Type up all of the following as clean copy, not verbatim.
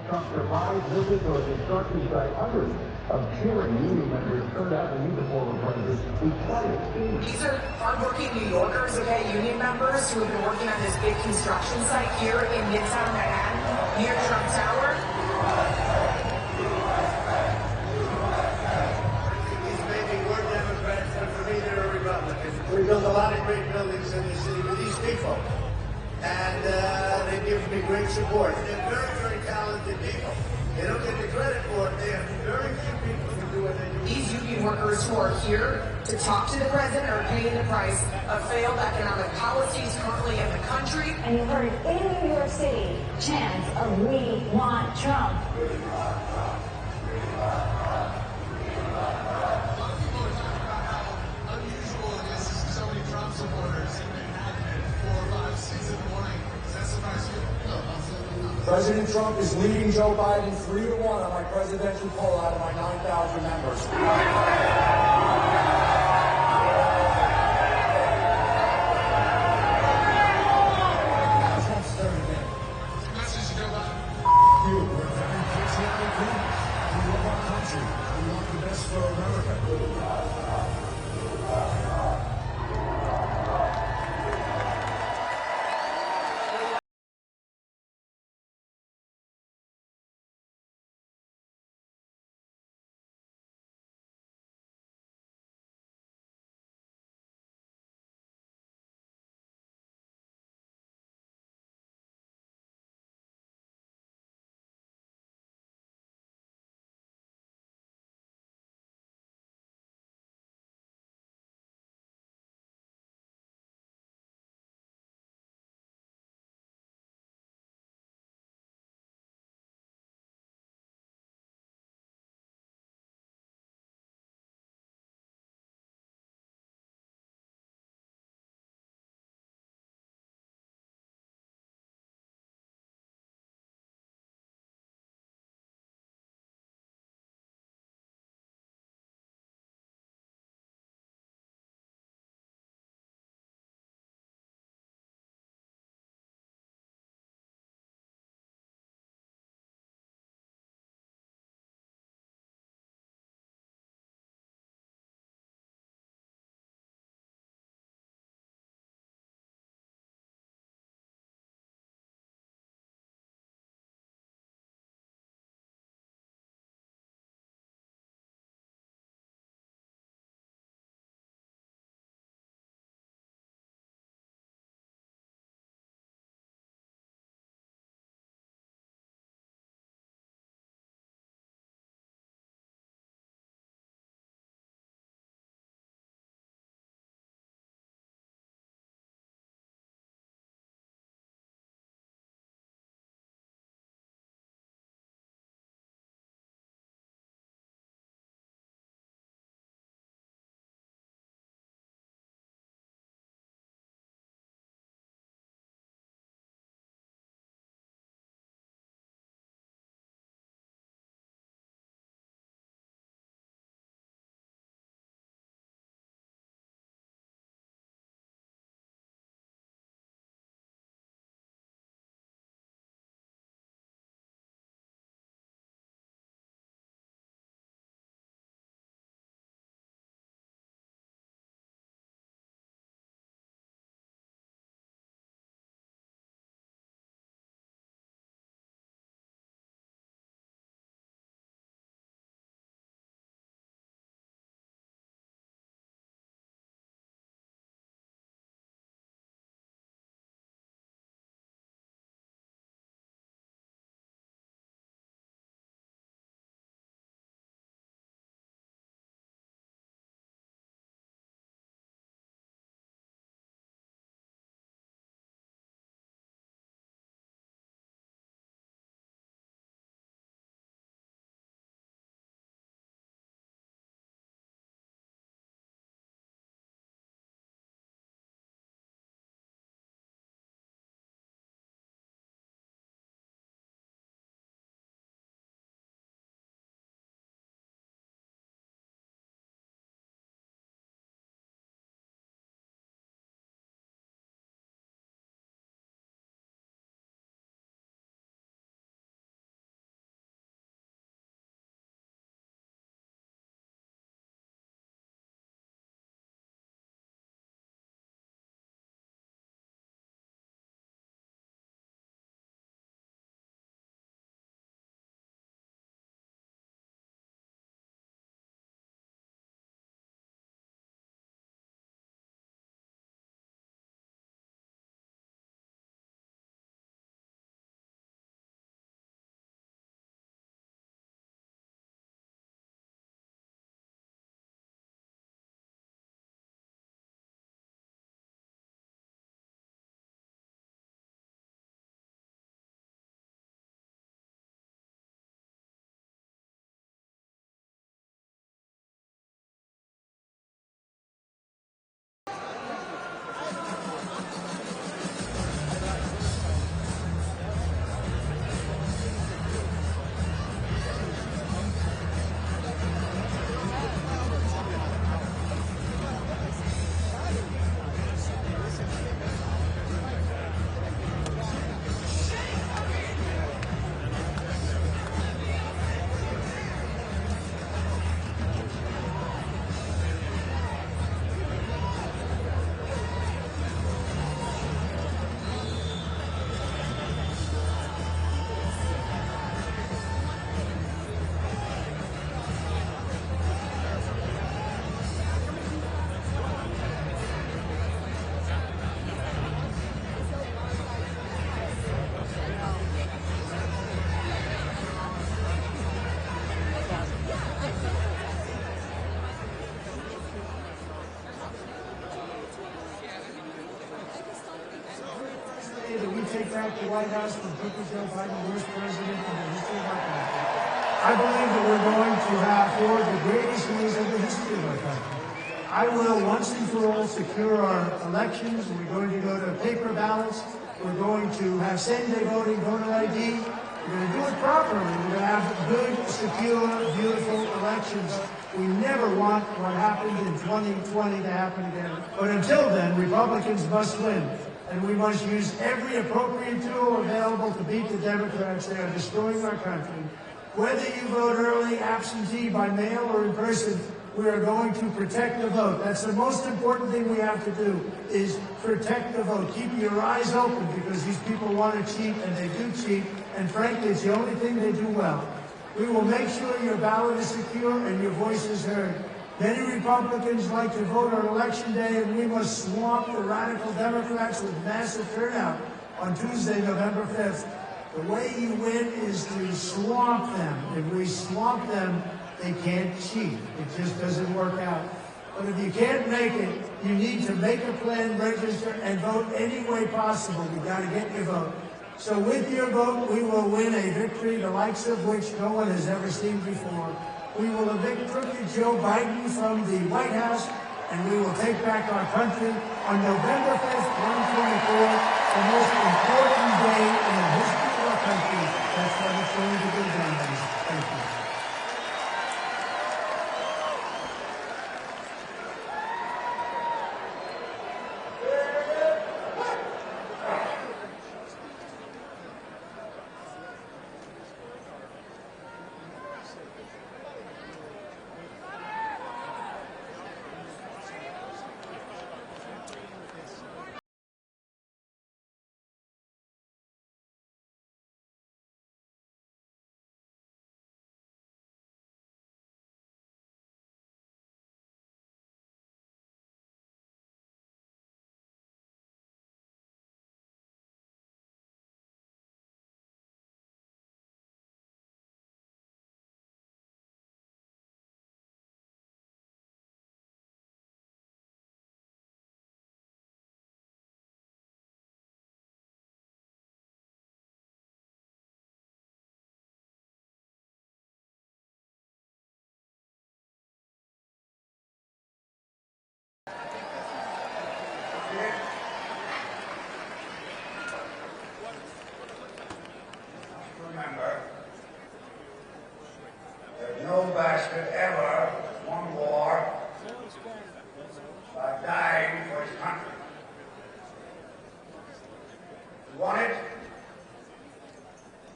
Trump's surprise visit to a construction site. Hundreds of cheering union members turned out to meet the former president. He quite a scene. These are hardworking New Yorkers, okay, union members who have been working on this big construction site here in Midtown Manhattan, near Trump Tower. These may be more Democrats, but for me, they're a Republican. We built a lot of great buildings in the city with these people, and they give me great support. They're very, very talented people. They don't get the credit for it. They have very few people who do what they do. These union workers who are here to talk to the president are paying the price of failed economic policies currently in the country. And you heard in New York City chants of "We want Trump." President Trump is leading Joe Biden 3-1 on my presidential poll out of my 9,000 members. day that we take back the White House from Joe Biden, the worst president in the history of our country, I believe that we're going to have four of the greatest years of the history of our country. I will once and for all secure our elections. We're going to go to paper ballots. We're going to have same-day voting, voter ID. We're going to do it properly. We're going to have good, secure, beautiful elections. We never want what happened in 2020 to happen again. But until then, Republicans must win. And we must use every appropriate tool available to beat the Democrats. They are destroying our country. Whether you vote early, absentee, by mail, or in person, we are going to protect the vote. That's the most important thing we have to do, is protect the vote. Keep your eyes open, because these people want to cheat, and they do cheat. And frankly, it's the only thing they do well. We will make sure your ballot is secure and your voice is heard. Many Republicans like to vote on Election Day, and we must swamp the radical Democrats with massive turnout on Tuesday, November 5th. The way you win is to swamp them. If we swamp them, they can't cheat. It just doesn't work out. But if you can't make it, you need to make a plan, register, and vote any way possible. You've got to get your vote. So with your vote, we will win a victory the likes of which no one has ever seen before. We will evict crooked Joe Biden from the White House, and we will take back our country on November 5th, 2024, the most important day in the history of our country. That's what it's going to be done. Thank you. Remember, there's no bastard ever won war by dying for his country. He won it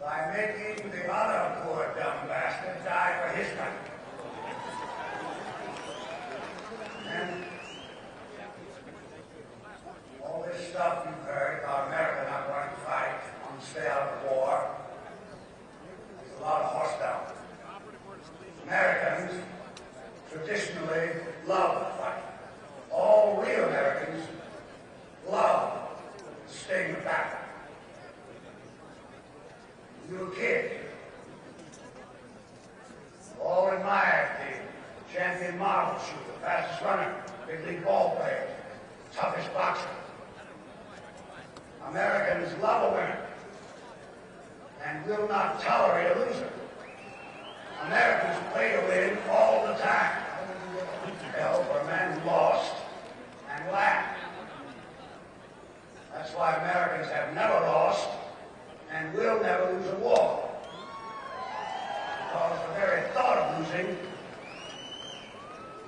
by making the other poor dumb bastard die for his country. And all this stuff you've heard about America not wanting to fight, wanting to stay out of the war, is a lot of horse down. Americans traditionally love fighting. All real Americans love the sting of battle. You were a kid. You all admired the champion marble shooter, fastest runner, big league ball player, toughest boxer. Americans love a winner and will not tolerate a loser. Americans play to win all the time. Hell, for a man who lost and laughed. That's why Americans have never lost and will never lose a war. Because the very thought of losing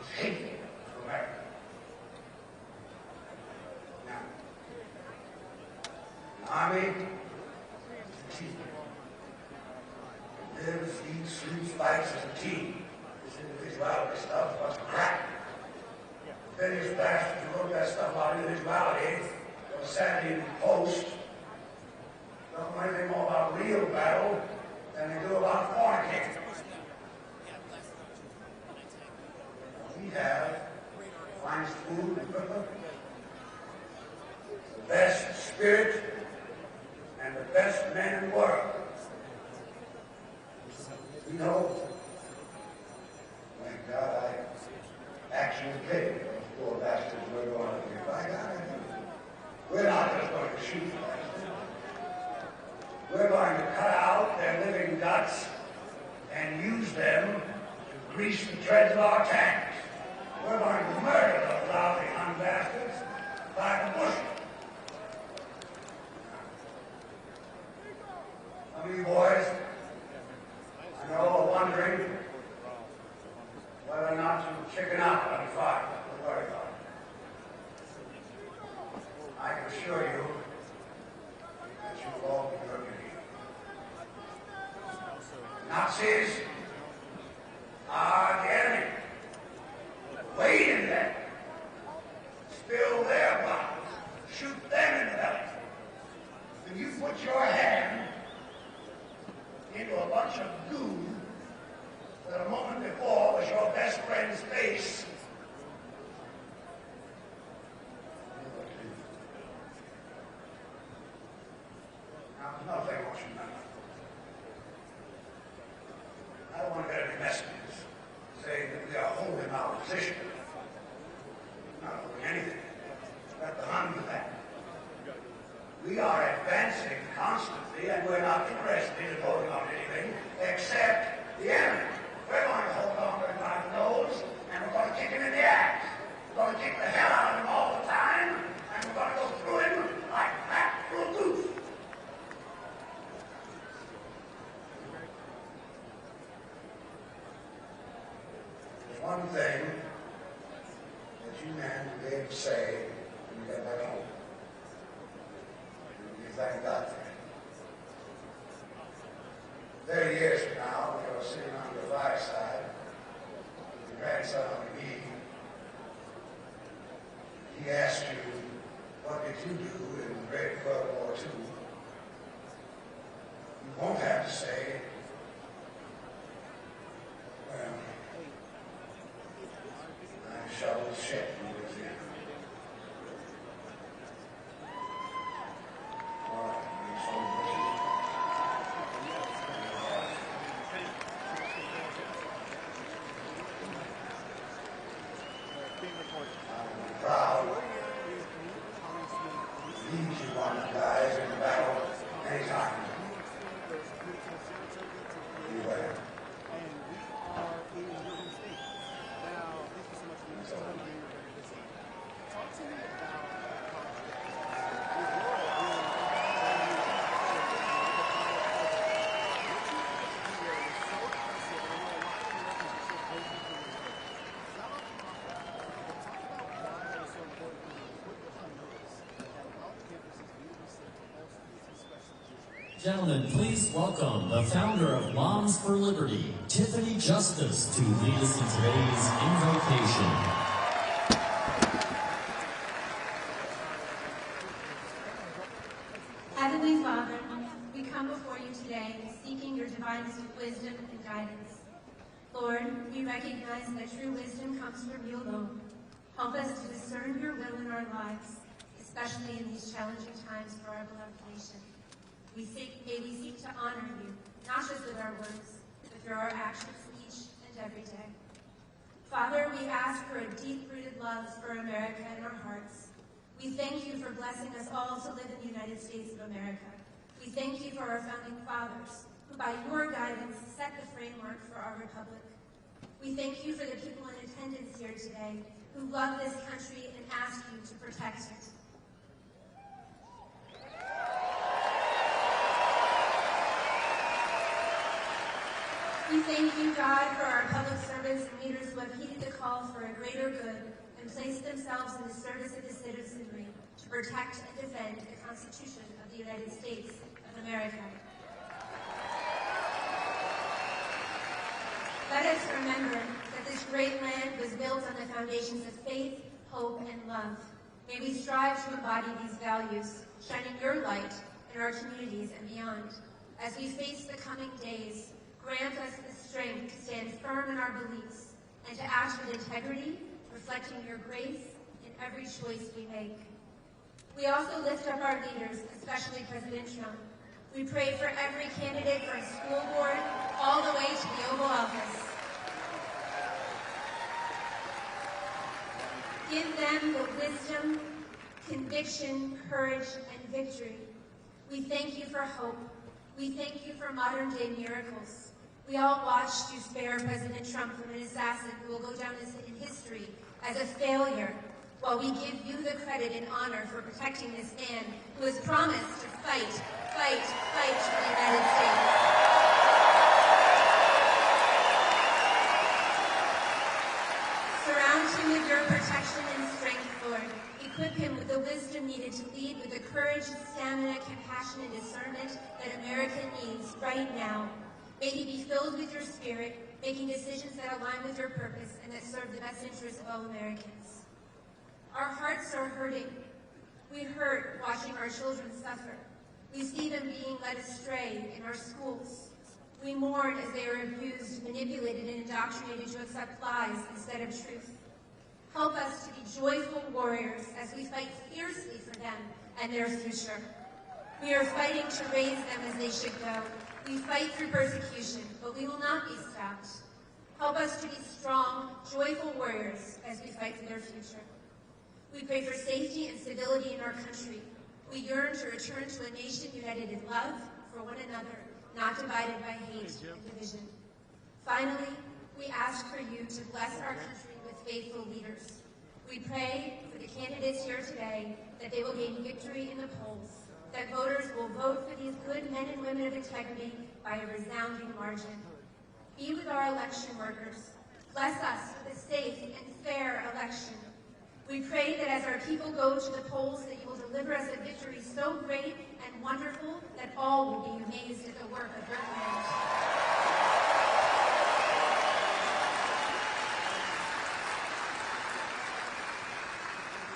is hateful to America. Now, an army is a team. It lives, eats, sleeps, fights as a team. This individuality stuff was crap. The biggest bastards who wrote that stuff about individuality for the Saturday Post don't know anything more about real battle than they do about fornicating. We have the finest food and equipment, the best spirit, and the best men in the world. You know, thank God I actually paid those poor bastards we're going to get. By God, we're not just going to shoot them. We're going to cut out their living guts and use them to grease the treads of our tanks. We're going to murder those lousy Hun bastards by the bushel. Some of you boys, I know, are wondering whether or not you chicken out on fire. Don't worry about it. I can assure you that you will all be good to me. Nazis are the enemy. Wade in them. Spill their bombs. Shoot them in the belly. When you put your hand into a bunch of goo that a moment before was your best friend's face, now, there's another thing I want you to remember. I don't want to get any messages saying that we are holding our position. We're not holding anything. Let the Hun do that. We are advancing constantly, and we're not interested in holding on to anything except the enemy. We're going to hold on to him by the nose, and we're going to kick him in the ass. We're going to kick the hell out of him all the time, and we're going to go through him like that through a goose. There's one thing that you men will be able to say when you get back home. Thank God for it. 30 years from now, when you're sitting on your fireside with your grandson on your knee, he asks you, what did you do in the Great World War II? You won't have to say, well, I shoveled shit in Louisiana. Gentlemen, please welcome the founder of Moms for Liberty, Tiffany Justice, to lead us in today's invocation. Heavenly Father, we come before you today seeking your divine wisdom and guidance. Lord, we recognize that true wisdom comes from you alone. Help us to discern your will in our lives, especially in these challenging times for our beloved nation. May we seek to honor you, not just with our words, but through our actions each and every day. Father, we ask for a deep-rooted love for America in our hearts. We thank you for blessing us all to live in the United States of America. We thank you for our founding fathers, who by your guidance set the framework for our republic. We thank you for the people in attendance here today who love this country and ask you to protect it. We thank you, God, for our public servants and leaders who have heeded the call for a greater good and placed themselves in the service of the citizenry to protect and defend the Constitution of the United States of America. Let us remember that this great land was built on the foundations of faith, hope, and love. May we strive to embody these values, shining your light in our communities and beyond. As we face the coming days, grant us the strength to stand firm in our beliefs and to act with integrity, reflecting your grace in every choice we make. We also lift up our leaders, especially President Trump. We pray for every candidate for a school board, all the way to the Oval Office. Give them the wisdom, conviction, courage, and victory. We thank you for hope. We thank you for modern-day miracles. We all watched you spare President Trump from an assassin who will go down in history as a failure, while we give you the credit and honor for protecting this man who has promised to fight for the United States. Surround him with your protection and strength, Lord. Equip him with the wisdom needed to lead with the courage, stamina, compassion, and discernment that America needs right now. May he be filled with your spirit, making decisions that align with your purpose and that serve the best interests of all Americans. Our hearts are hurting. We hurt watching our children suffer. We see them being led astray in our schools. We mourn as they are abused, manipulated, and indoctrinated to accept lies instead of truth. Help us to be joyful warriors as we fight fiercely for them and their future. We are fighting to raise them as they should go. We fight through persecution, but we will not be stopped. Help us to be strong, joyful warriors as we fight for their future. We pray for safety and stability in our country. We yearn to return to a nation united in love for one another, not divided by hate and division. Finally, we ask for you to bless our country with faithful leaders. We pray for the candidates here today that they will gain victory in the polls, that voters will vote for these good men and women of integrity by a resounding margin. Be with our election workers. Bless us with a safe and fair election. We pray that as our people go to the polls, that you will deliver us a victory so great and wonderful that all will be amazed at the work of your hand.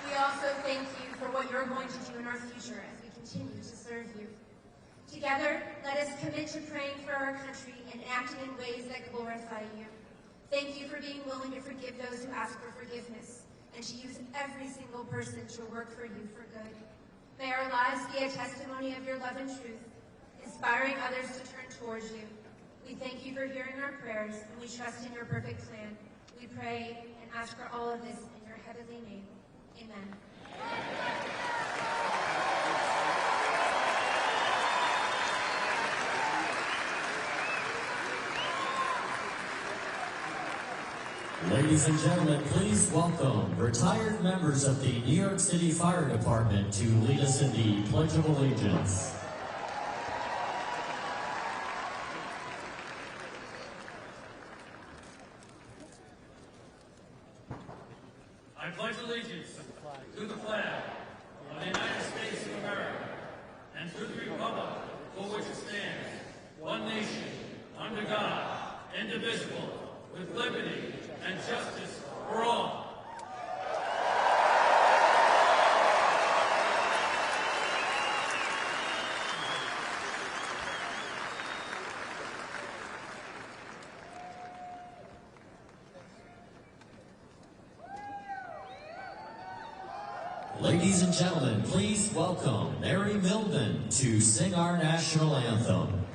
We also thank you for what you're going to do in our future as we continue to serve you. Together, let us commit to praying for our country and acting in ways that glorify you. Thank you for being willing to forgive those who ask for forgiveness, and to use every single person to work for you for good. May our lives be a testimony of your love and truth, inspiring others to turn towards you. We thank you for hearing our prayers, and we trust in your perfect plan. We pray and ask for all of this in your heavenly name. Amen. Ladies and gentlemen, please welcome retired members of the New York City Fire Department to lead us in the Pledge of Allegiance. I pledge allegiance to the flag of the United States of America and to the republic for which it stands, one nation, under God, indivisible, with liberty and justice for all. Ladies and gentlemen, please welcome Mary Milman to sing our national anthem.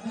The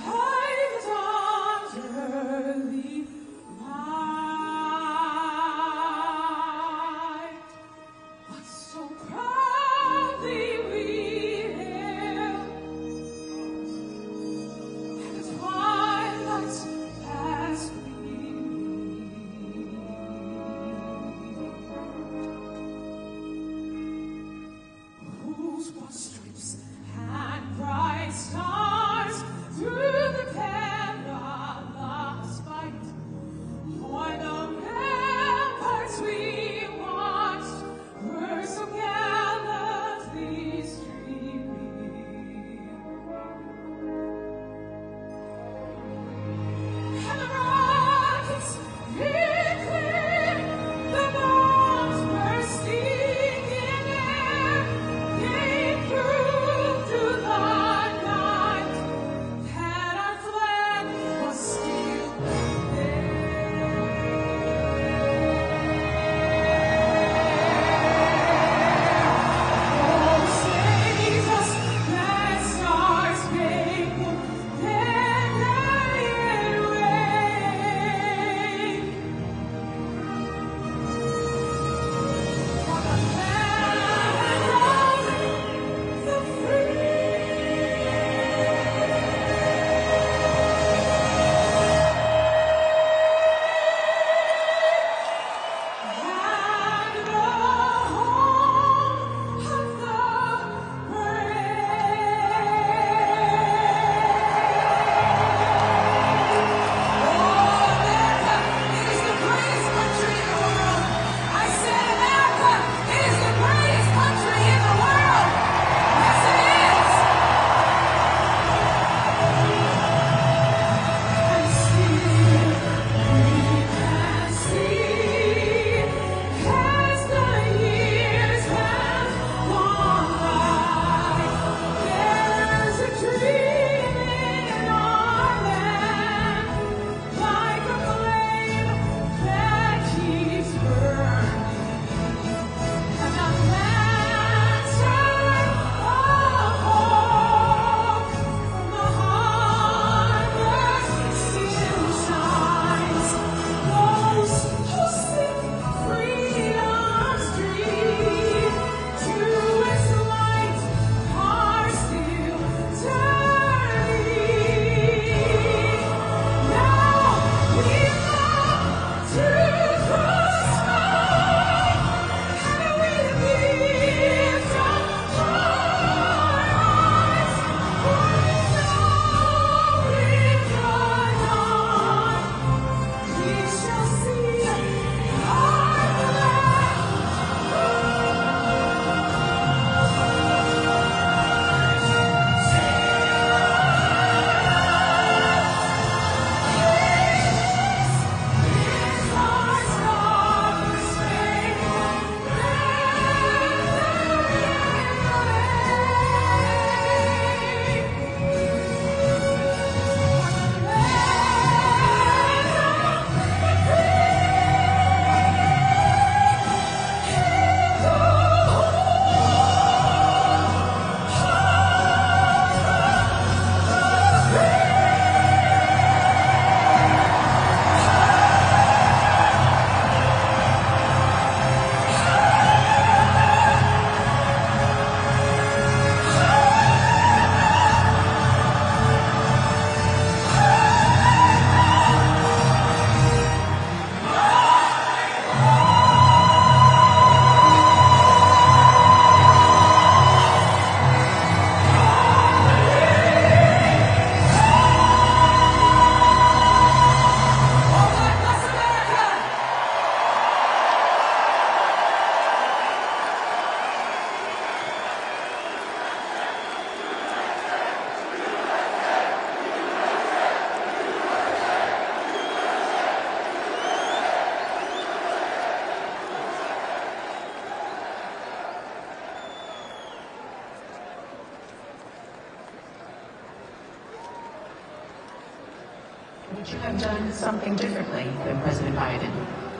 Would you have done something differently than President Biden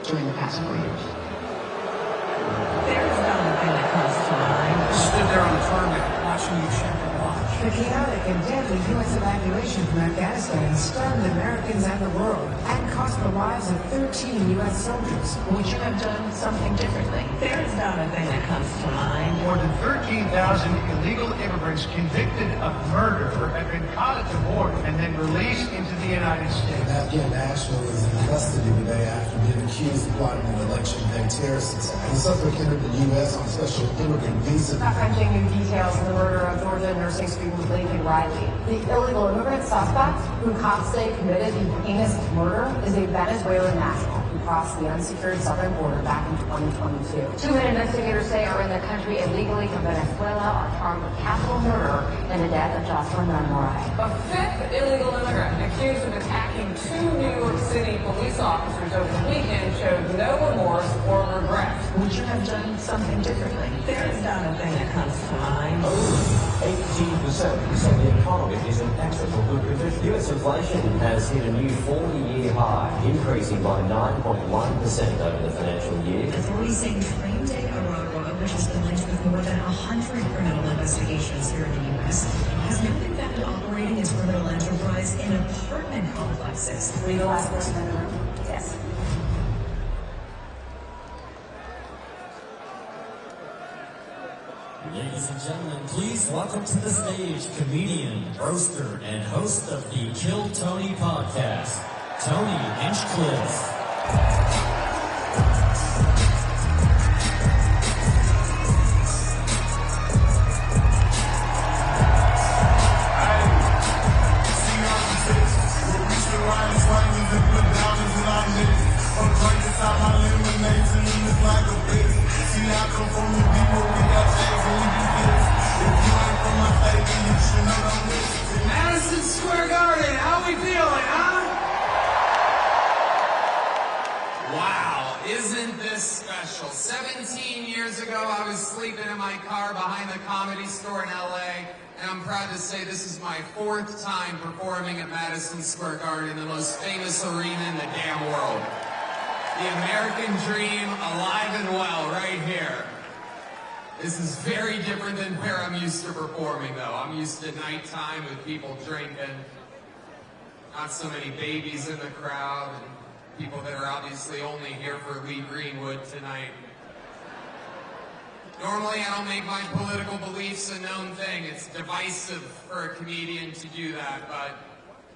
during the past 4 years? There's not a thing that comes to mind. Stood there on the tarmac watching you check the watch. The chaotic and deadly U.S. evacuation from Afghanistan stunned Americans and the world and cost the lives of 13 U.S. soldiers. Would you have done something differently? There's not a thing that comes to mind. More than 13,000 illegal immigrants convicted of murder have been caught at the border and then released into the United States. An Afghan national is in custody today after being accused of plotting an election day terrorist attack. The suspect entered the U.S. on a special immigrant visa. Crunching new details in the murder of Georgia nursing student Lincoln Riley. The illegal immigrant suspect, who cops say committed the heinous murder, is a Venezuelan national who crossed the unsecured southern border back in 2022. Two men investigators say are in the country illegally from Venezuela are charged with capital murder in the death of Jocelyn Moray. A fifth illegal immigrant accused of attacking 2 New York City police officers over the weekend showed no remorse or regret. Would you have done something differently? There's not a thing that comes to mind. 18% say the economy is in excellent good condition. US inflation has hit a new 40-year high, increasing by 9.1% over the financial year. Authorities saying Train Day Aurora, which has been linked with more than 100 criminal investigations here in the U.S., has now been found operating its criminal enterprise in apartment complexes. Are you the last person in the room? Yes. Ladies and gentlemen, please welcome to the stage comedian, roaster, and host of the Kill Tony podcast, Tony Hinchcliffe. Madison Square Garden, how we feeling, huh? Wow, isn't this special? 17 years ago, I was sleeping in my car behind the Comedy Store in LA, and I'm proud to say this is my 4th time performing at Madison Square Garden, the most famous arena in the damn world. The American dream, alive and well, right here. This is very different than where I'm used to performing, though. I'm used to nighttime with people drinking, not so many babies in the crowd, and people that are obviously only here for Lee Greenwood tonight. Normally, I don't make my political beliefs a known thing. It's divisive for a comedian to do that, but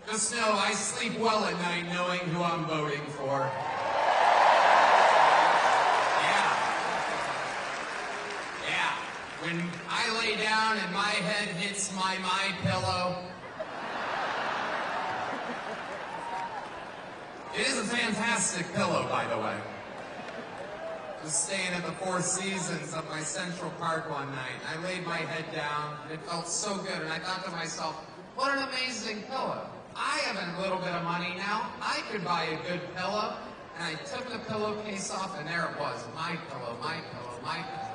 just know I sleep well at night knowing who I'm voting for. When I lay down and my head hits my pillow, it is a fantastic pillow, by the way. Was staying at the Four Seasons up by Central Park one night. I laid my head down, and it felt so good, and I thought to myself, what an amazing pillow. I have a little bit of money now. I could buy a good pillow. And I took the pillowcase off, and there it was, my pillow, my pillow, my pillow.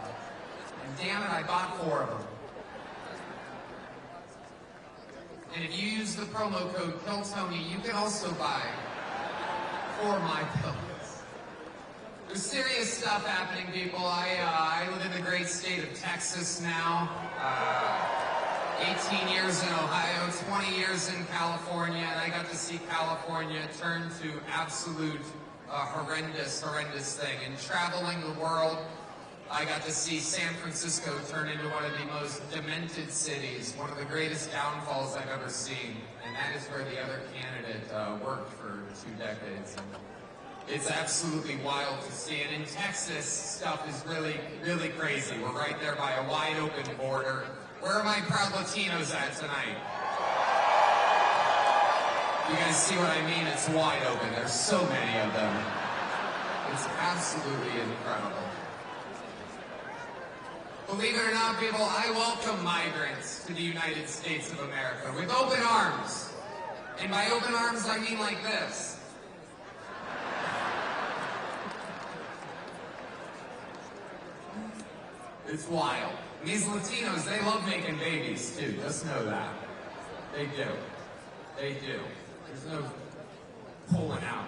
And damn it, I bought 4 of them. And if you use the promo code KILLTONY, you can also buy 4 my pillows. There's serious stuff happening, people. I live in the great state of Texas now. 18 years in Ohio, 20 years in California, and I got to see California turn to absolute horrendous thing. And traveling the world, I got to see San Francisco turn into one of the most demented cities, one of the greatest downfalls I've ever seen. And that is where the other candidate worked for 2 decades. And it's absolutely wild to see. And in Texas, stuff is really, really crazy. We're right there by a wide open border. Where are my proud Latinos at tonight? You guys see what I mean? It's wide open. There's so many of them. It's absolutely incredible. Believe it or not, people, I welcome migrants to the United States of America with open arms. And by open arms, I mean like this. It's wild. And these Latinos, they love making babies, too. Just know that. They do. They do. pulling out.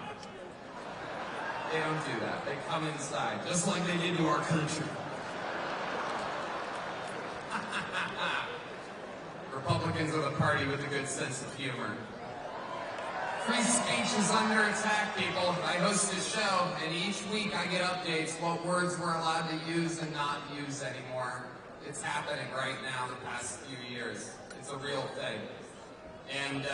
They don't do that. They come inside, just like they did to our country. Republicans are the party with a good sense of humor. Free speech is under attack, people. I host a show, and each week I get updates what words we're allowed to use and not use anymore. It's happening right now the past few years. It's a real thing. And,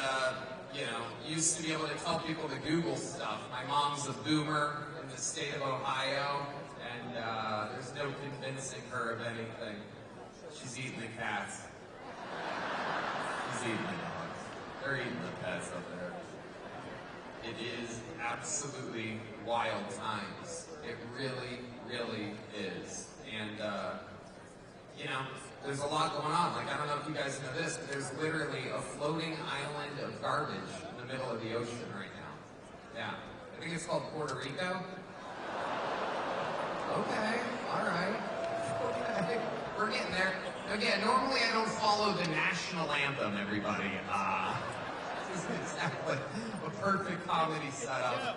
you know, used to be able to tell people to Google stuff. My mom's a boomer in the state of Ohio, and there's no convincing her of anything. She's eating the cats. She's eating the dogs. They're eating the pets up there. It is absolutely wild times. It really, really is. And, you know, there's a lot going on. Like, I don't know if you guys know this, but there's literally a floating island of garbage in the middle of the ocean right now. Yeah. I think it's called Puerto Rico. Okay, all right. Okay. We're getting there. Again, normally I don't follow the national anthem, everybody. This is exactly a perfect comedy setup.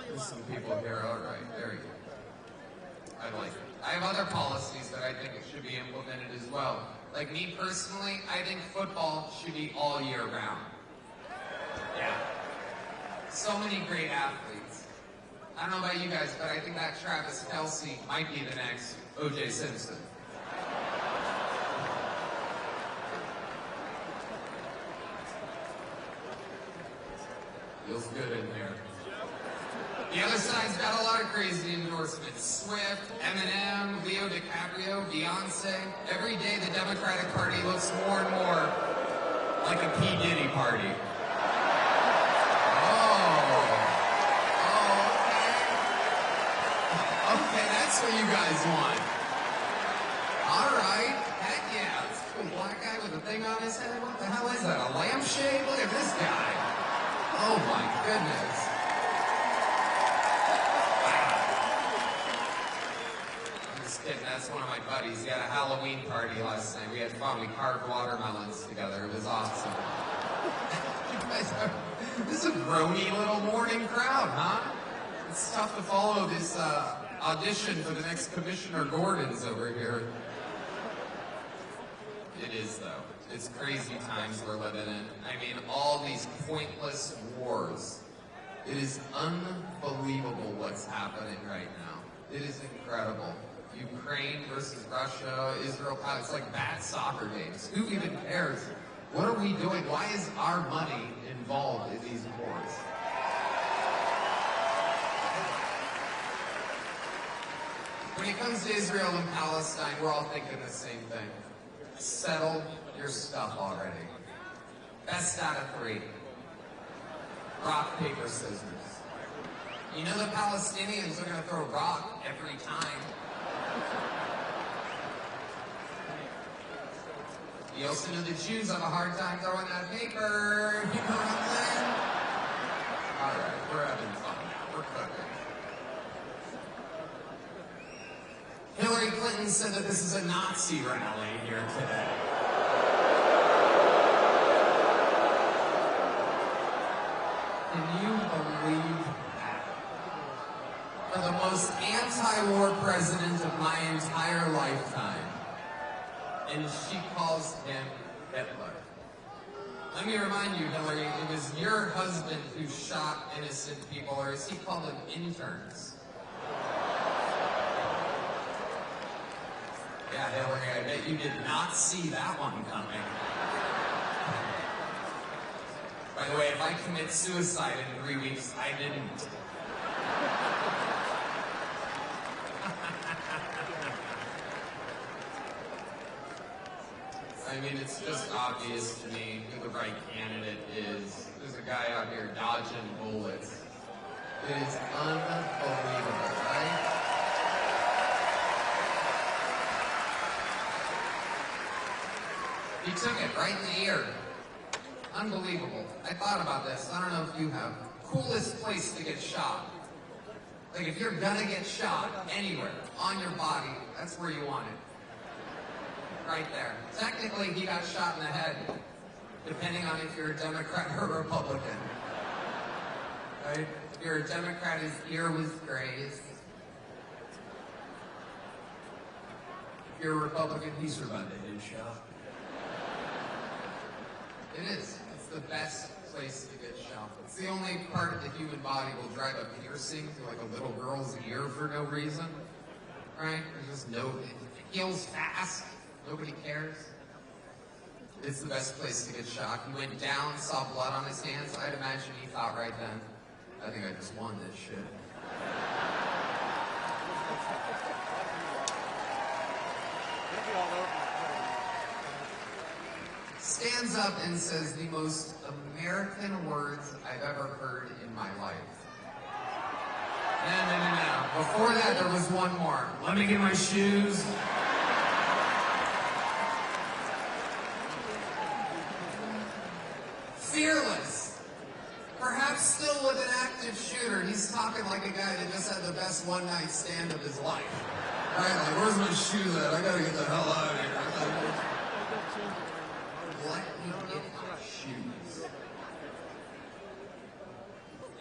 There's some people here. All right, very good. I like it. I have other policies that I think it should be implemented as well. Like me personally, I think football should be all year round. Yeah. So many great athletes. I don't know about you guys, but I think that Travis Kelce might be the next O.J. Simpson. Feels good in there. The other side's got a lot of crazy endorsements. Swift, Eminem, Leo DiCaprio, Beyonce. Every day the Democratic Party looks more and more like a P. Diddy party. Okay, that's what you guys want. All right, heck yeah. It's a cool black guy with a thing on his head. What the hell is that, a lampshade? Look at this guy. Oh my goodness. I'm just kidding, that's one of my buddies. He had a Halloween party last night. We had fun, we carved watermelons together. It was awesome. This is a groany little morning crowd, huh? It's tough to follow this audition for the next Commissioner Gordon's over here. It is, though. It's crazy times we're living in. I mean, all these pointless wars. It is unbelievable what's happening right now. It is incredible. Ukraine versus Russia, Israel, it's like bad soccer games. Who even cares? What are we doing? Why is our money involved in these wars? When it comes to Israel and Palestine, we're all thinking the same thing. Settle your stuff already. Best out of 3. Rock, paper, scissors. You know the Palestinians are going to throw rock every time. You also know the Jews have a hard time throwing that paper. You know what I'm saying? All right, we're having fun now. We're cooking. Hillary Clinton said that this is a Nazi rally here today. Can you believe that? For the most anti-war president of my entire lifetime. And she calls him Hitler. Let me remind you, Hillary, it was your husband who shot innocent people, or as he called them, interns. Yeah, Hillary, I bet you did not see that one coming. By the way, if I commit suicide in 3 weeks, I didn't. I mean, it's just obvious to me who the right candidate is. There's a guy out here dodging bullets. It is unbelievable, right? He took it right in the ear. Unbelievable. I thought about this. I don't know if you have. Coolest place to get shot. Like, if you're gonna get shot anywhere on your body, that's where you want it. Right there. Technically, he got shot in the head, depending on if you're a Democrat or Republican. right? If you're a Democrat, his ear was grazed. If you're a Republican, he survived a head shot. It is. It's the best place to get shot. It's the only part of the human body will drive a piercing through like a little girl's ear for no reason. Right? There's just no, it heals fast. Nobody cares. It's the best place to get shot. He went down, saw blood on his hands. I'd imagine he thought right then, I think I just won this shit. Stands up and says the most American words I've ever heard in my life. No. Before that, there was one more. Let me get my shoes. Fearless. Perhaps still with an active shooter. He's talking like a guy that just had the best one-night stand of his life. Right? Like, where's my shoes at? I gotta get the hell out of here. Let me get my shoes.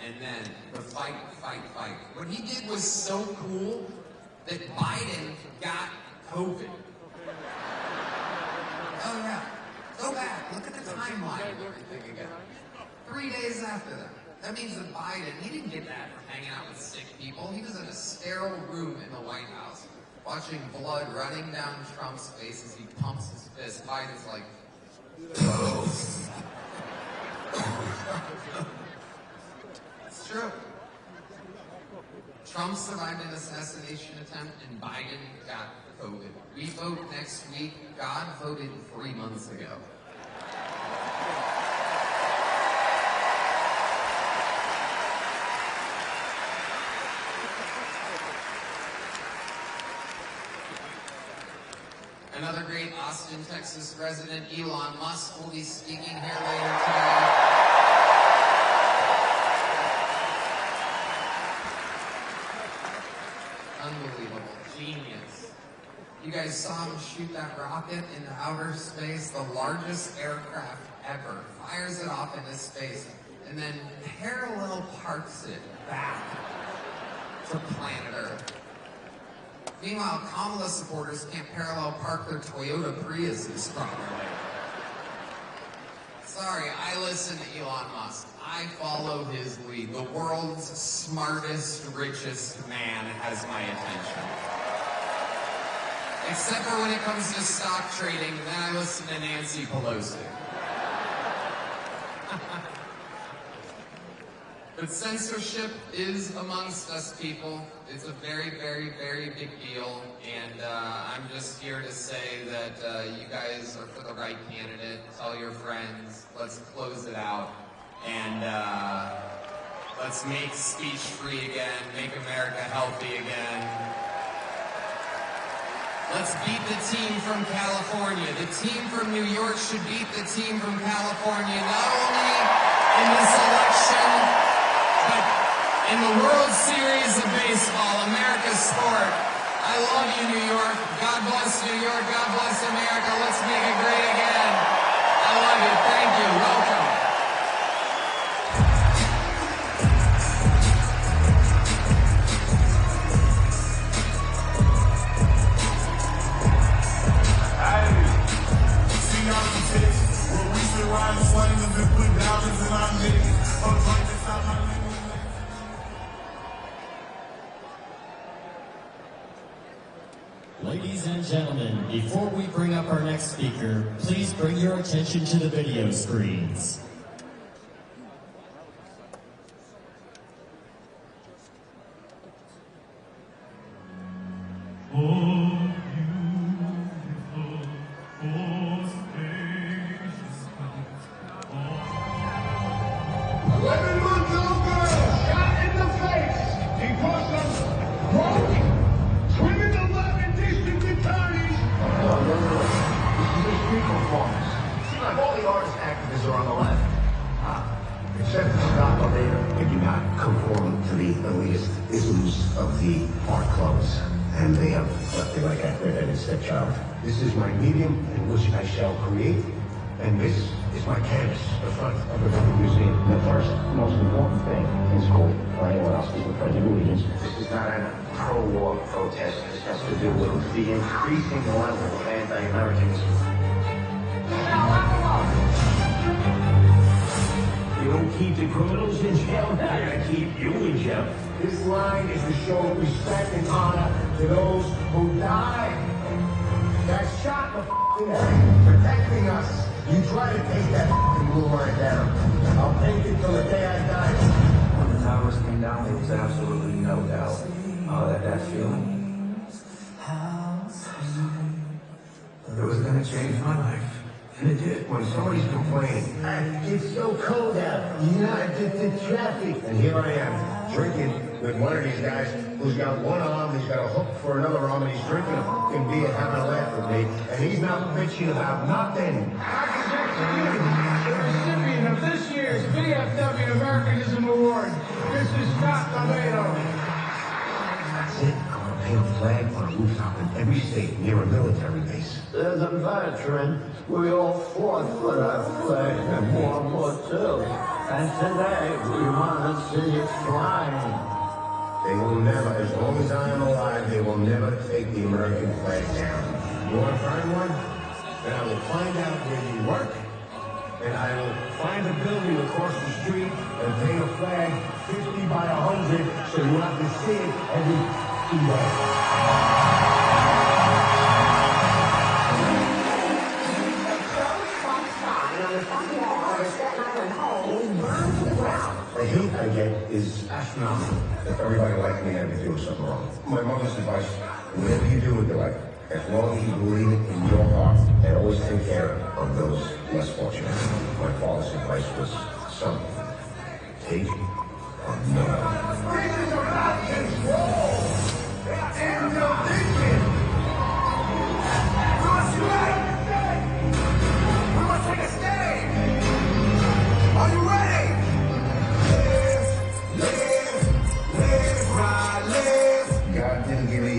And then the fight. What he did was so cool that Biden got COVID. Oh yeah. Go back. Look at the timeline of everything again. 3 days after that. That means that Biden, he didn't get that from hanging out with sick people. He was in a sterile room in the White House, watching blood running down Trump's face as he pumps his fist. Biden's like, it's true. Trump survived an assassination attempt and Biden got COVID. We vote next week. God voted 3 months ago. Another great Austin, Texas resident, Elon Musk, will be speaking here later today. Unbelievable. Genius. You guys saw him shoot that rocket into outer space, the largest aircraft ever. Fires it off into space, and then parallel parks it back to planet Earth. Meanwhile, Kamala supporters can't parallel park their Toyota Priuses properly. Sorry, I listen to Elon Musk. I follow his lead. The world's smartest, richest man has my attention. Except for when it comes to stock trading, then I listen to Nancy Pelosi. But censorship is amongst us people. It's a very, very, very big deal. And I'm just here to say that you guys are for the right candidate. Tell your friends. Let's close it out. And let's make speech free again. Make America healthy again. Let's beat the team from California. The team from New York should beat the team from California, not only in this election, but in the World Series of Baseball, America's sport. I love you, New York. God bless New York. God bless America. Let's make it great again. I love you. Thank you. Welcome. Ladies and gentlemen, before we bring up our next speaker, please bring your attention to the video screens. This is my medium in which I shall create And this is my canvas, the front of the museum. The first most important thing in school, or anyone else who's a pledge of allegiance, this is not a pro-war protest. This has to do with the increasing level of anti-Americanism. You don't keep the criminals in jail, they're gonna keep you in jail. This line is to show respect and honor to those who died, got shot in the f***ing head, protecting us. You try to take that f***ing blue line down. I'll take it till the day I die. When the towers came down, there was absolutely no doubt that feeling, it was going to change my life. And it did. When somebody's complaining, it's so cold out, you're not addicted to traffic. And here I am, drinking with one of these guys who's got one arm, he's got a hook for another arm, and he's drinking a fucking beer, having a laugh with me, and he's not bitching about nothing. The recipient of this year's VFW Americanism Award, Mr. Scott Lobaido. That's it. I'm gonna paint a flag on a rooftop in every state near a military base. As a veteran, we all fought for that flag in World War II. And today, we want to see it flying. They will never, as long as I am alive, they will never take the American flag down. You want to find one? Then I will find out where you work, and I will find a building across the street and paint a flag 50 by 100 so you have to see it every day. The hate I get is astronomical. If everybody like me, I'd be doing something wrong. My mother's advice, whatever you do with your life, as long as you believe it in your heart, and always take care of those less fortunate. My father's advice was, son, take or no. Things are out of control. They're in the vision. We must unite. We must take a stand. Are you ready? God didn't give me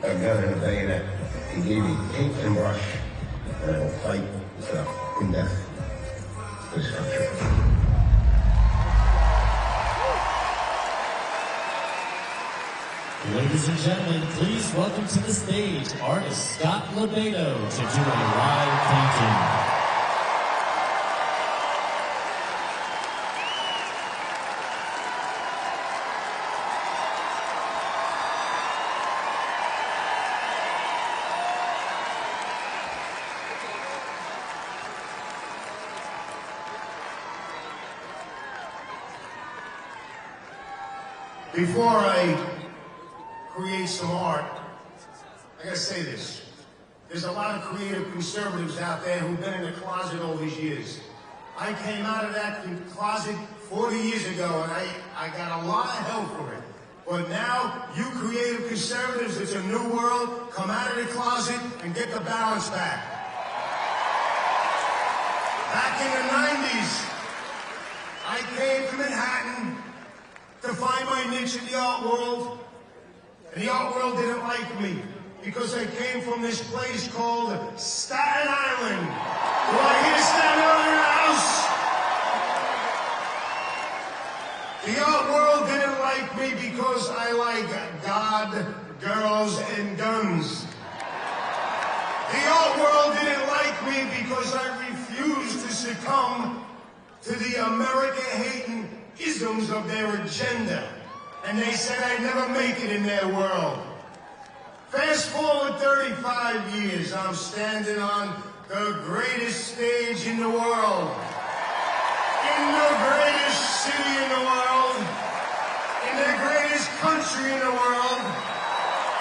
a gun and a bayonet. He gave me paint and brush, and I will fight in death for this country. Ladies and gentlemen, please welcome to the stage artist Scott Lobaido to do a live painting. Before I create some art, I gotta say this. There's a lot of creative conservatives out there who've been in the closet all these years. I came out of that closet 40 years ago, and I got a lot of help for it. But now, you creative conservatives, it's a new world, come out of the closet and get the balance back. Back in the 90s, I came to Manhattan to find my niche in the art world. And the art world didn't like me because I came from this place called Staten Island. Do I hear Staten Island in the house? The art world didn't like me because I like God, girls, and guns. The art world didn't like me because I refused to succumb to the America-hating isms of their agenda. And they said I'd never make it in their world. Fast forward 35 years, I'm standing on the greatest stage in the world. In the greatest city in the world. In the greatest country in the world.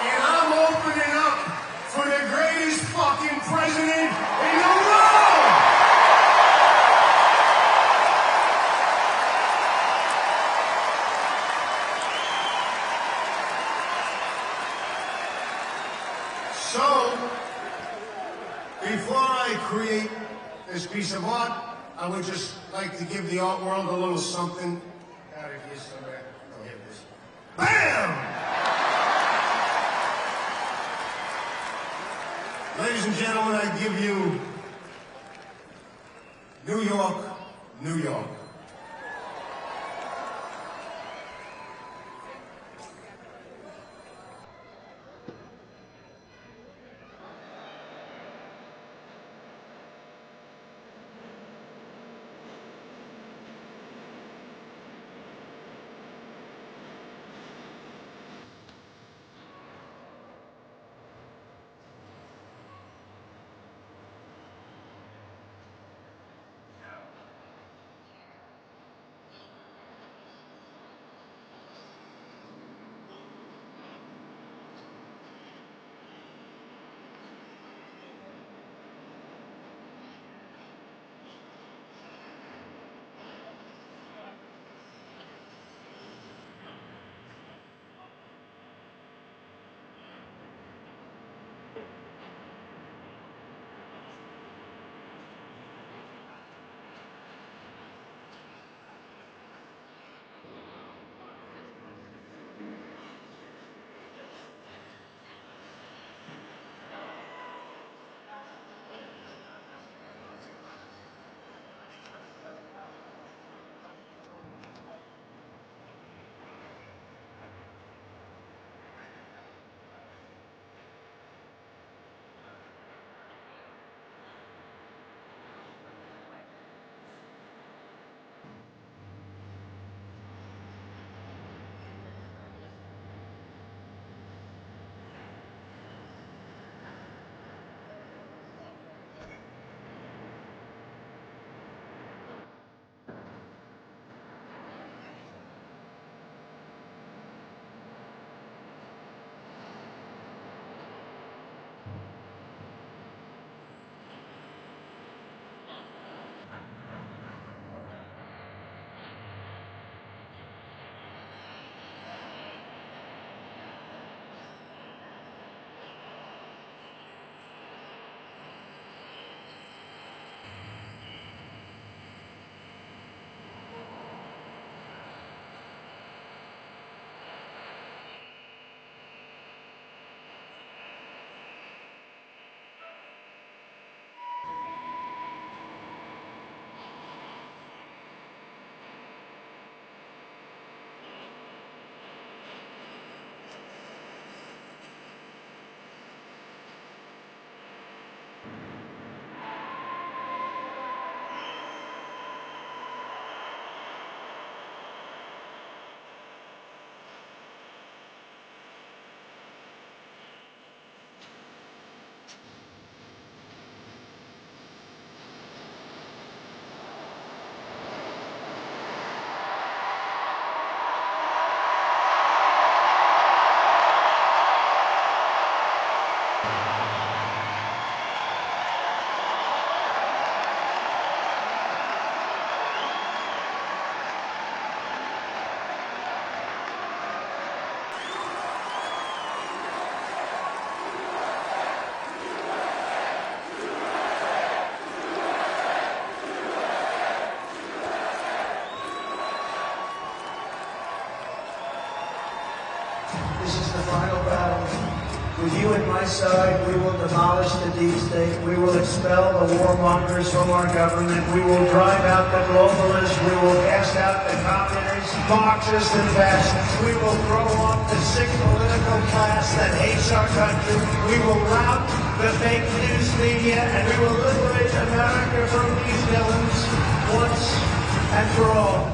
And I'm opening up for the greatest fucking president in the world! So, before I create this piece of art, I would just like to give the art world a little something. Out of here somewhere. Oh, here it is. BAM! Ladies and gentlemen, I give you New York, New York. This is the final battle. With you at my side, we will demolish the deep state. We will expel the warmongers from our government. We will drive out the globalists. We will cast out the communists, Marxists, and fascists. We will throw off the sick political class that hates our country. We will rout the fake news media, and we will liberate America from these villains once and for all.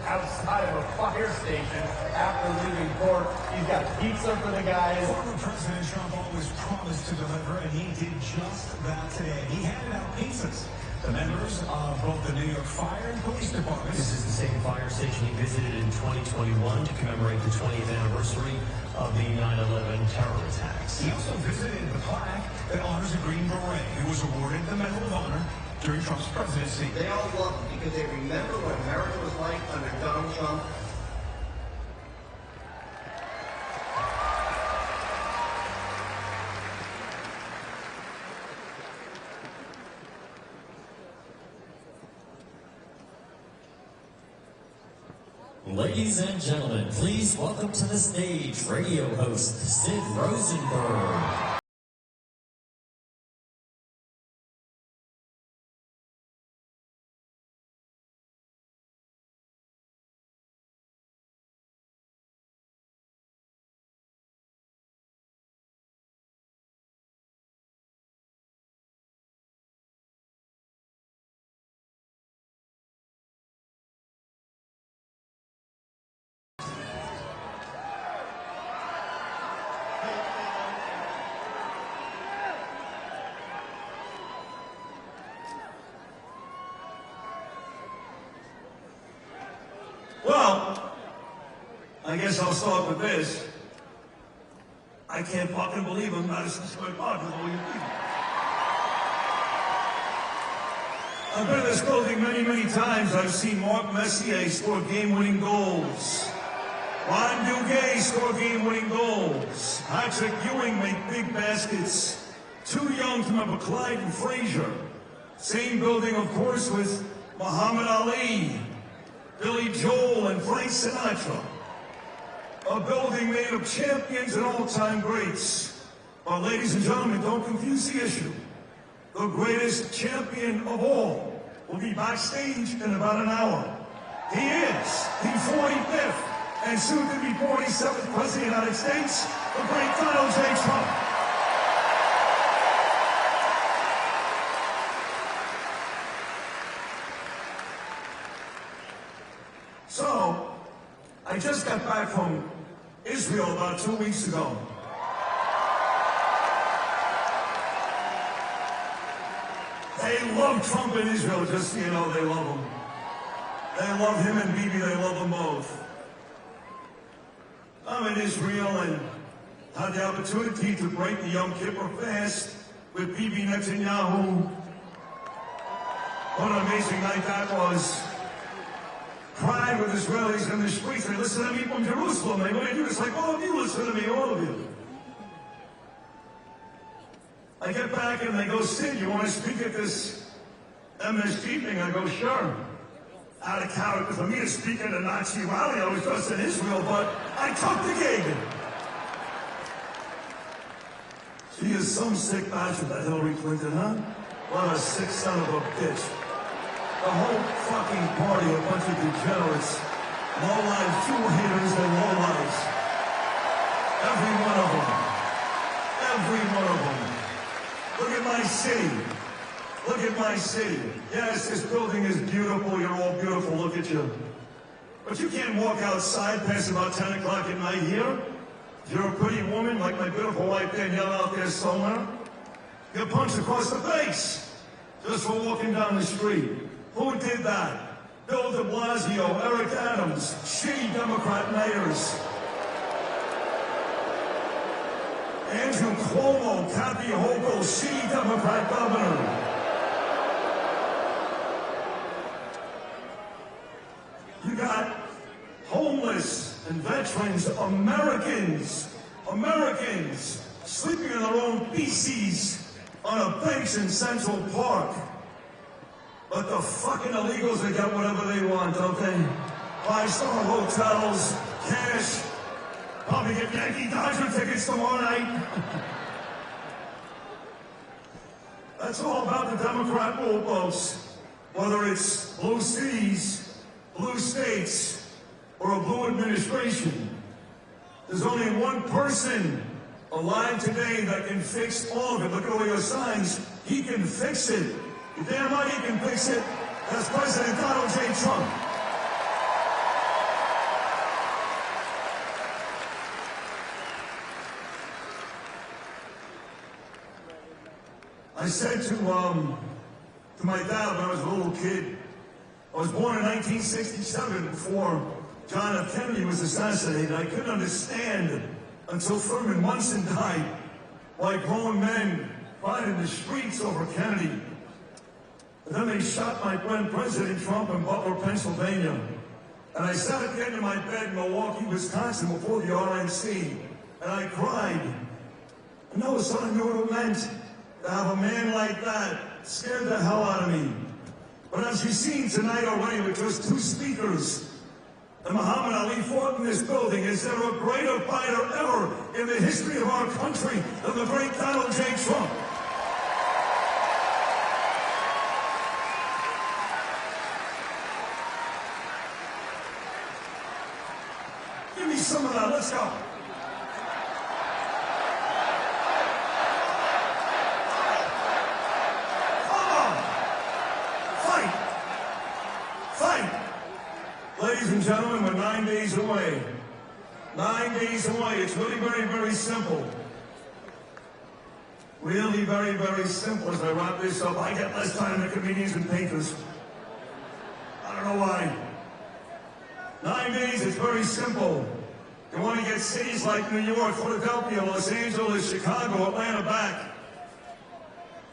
Outside of a fire station after leaving court. He's got pizza for the guys. Former President Trump always promised to deliver, and he did just that today. He handed out pizzas to members of both the New York Fire and Police Departments. This is the same fire station he visited in 2021 to commemorate the 20th anniversary of the 9/11 terror attacks. He also visited the plaque that honors a Green Beret who was awarded the Medal of Honor during Trump's presidency. They all love him because they remember what America was like under Donald Trump. Ladies and gentlemen, please welcome to the stage radio host Sid Rosenberg. Well, I guess I'll start with this. I can't fucking believe I'm Madison Square Park with all you people. I've been in this building many, many times. I've seen Mark Messier score game-winning goals. Ron Duguay score game-winning goals. Patrick Ewing make big baskets. Too young to remember Clyde and Frazier. Same building, of course, with Muhammad Ali, Billy Joel, and Frank Sinatra. A building made of champions and all-time greats. But ladies and gentlemen, don't confuse the issue. The greatest champion of all will be backstage in about an hour. He is the 45th and soon to be 47th President of the United States, the great Donald J. Trump. So, I just got back from Israel about 2 weeks ago. They love Trump in Israel, just so you know, they love him. They love him and Bibi, they love them both. I'm in Israel and had the opportunity to break the Yom Kippur fast with Bibi Netanyahu. What an amazing night that was. Cried with Israelis in the streets. They listen to me from Jerusalem. They want to do this like all of you listen to me, all of you. I get back and they go, Sid, you want to speak at this MSG thing? I go, sure. Out of character for me to speak at a Nazi rally. I was just in Israel, but I took the gig. She is some sick bastard, that Hillary Clinton, huh? What a sick son of a bitch. The whole fucking party, a bunch of degenerates, low-lives, Jew haters, and low-lives. Every one of them. Every one of them. Look at my city. Look at my city. Yes, this building is beautiful. You're all beautiful. Look at you. But you can't walk outside past about 10 o'clock at night here. If you're a pretty woman, like my beautiful wife Danielle out there somewhere, you're punched across the face just for walking down the street. Who did that? Bill de Blasio, Eric Adams, shitty Democrat mayors. Andrew Cuomo, Kathy Hochul, shitty Democrat governor. You got homeless and veterans, Americans, sleeping in their own feces on a bench in Central Park. But the fucking illegals, they get whatever they want, okay? 5-star hotels, cash, probably get Yankee Dodger tickets tomorrow night. That's all about the Democrat rule, folks. Whether it's blue cities, blue states, or a blue administration. There's only one person alive today that can fix all of it. Look at all your signs. He can fix it. You damn right he can fix it. That's President Donald J. Trump. I said to my dad when I was a little kid, I was born in 1967 before John F. Kennedy was assassinated. I couldn't understand until Thurman Munson died why grown men cried in the streets over Kennedy. And then they shot my friend President Trump in Butler, Pennsylvania. And I sat at the end of my bed in Milwaukee, Wisconsin before the RNC, and I cried. I know what I knew what it meant to have a man like that scared the hell out of me. But as you've seen tonight already with just 2 speakers, And Muhammad Ali fought in this building. Is there a greater fighter ever in the history of our country than the great Donald J. Trump? Give me some of that. Let's go. Ladies and gentlemen, we're 9 days away. 9 days away. It's really very, very simple. Really very, very simple. As I wrap this up, I get less time than comedians and painters. I don't know why. 9 days, it's very simple. You want to get cities like New York, Philadelphia, Los Angeles, Chicago, Atlanta back.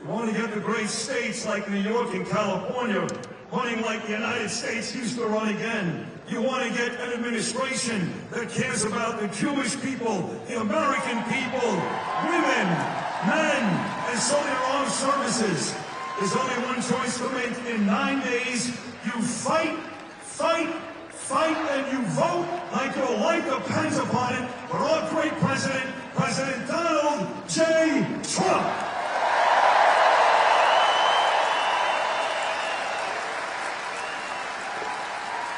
You want to get the great states like New York and California running like the United States used to run again. You want to get an administration that cares about the Jewish people, the American people, women, men, and so their armed services. There's only one choice to make. In 9 days, you fight, fight, fight, and you vote like your life depends upon it for our great president, President Donald J. Trump.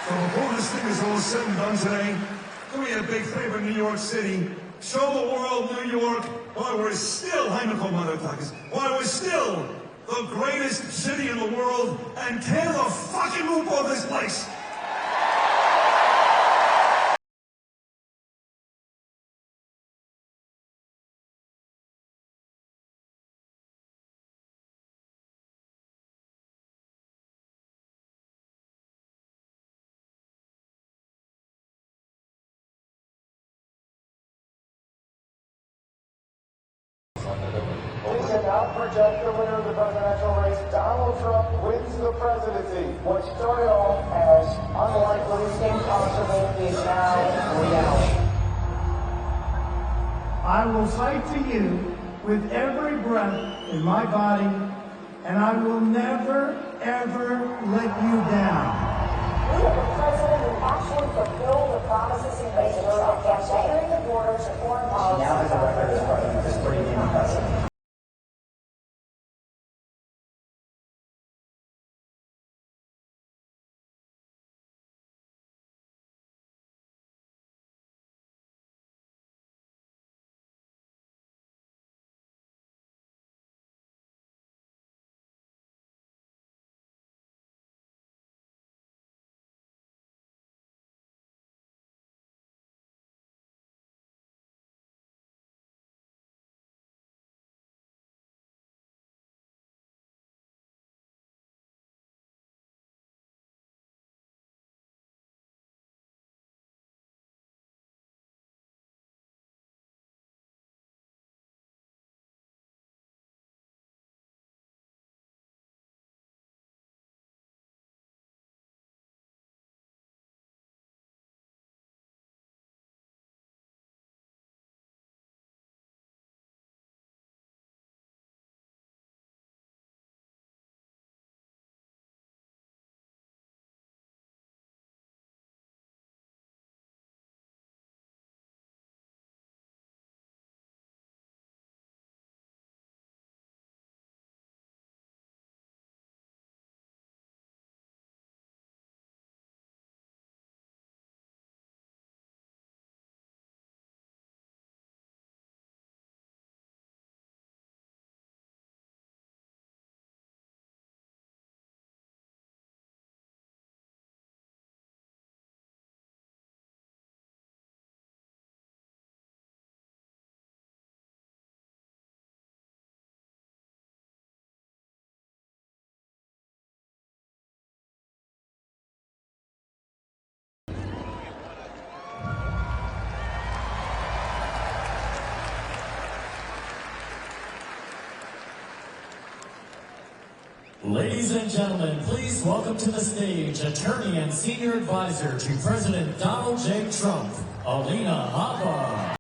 So before this thing is all said and done today, do me a big favor, New York City. Show the world, New York, why we're still, why we're still the greatest city in the world, and tear the fucking roof off this place. We can now project the winner of the presidential race. Donald Trump wins the presidency. What started off as unlikely, impossible, is now reality. I will fight for you with every breath in my body, and I will never, ever let you down. We have a president who actually fulfilled the promises he made to Trump, securing the borders and foreign policy. Now has a record as president. It's pretty impressive. Ladies and gentlemen, please welcome to the stage attorney and senior advisor to President Donald J. Trump, Alina Habba.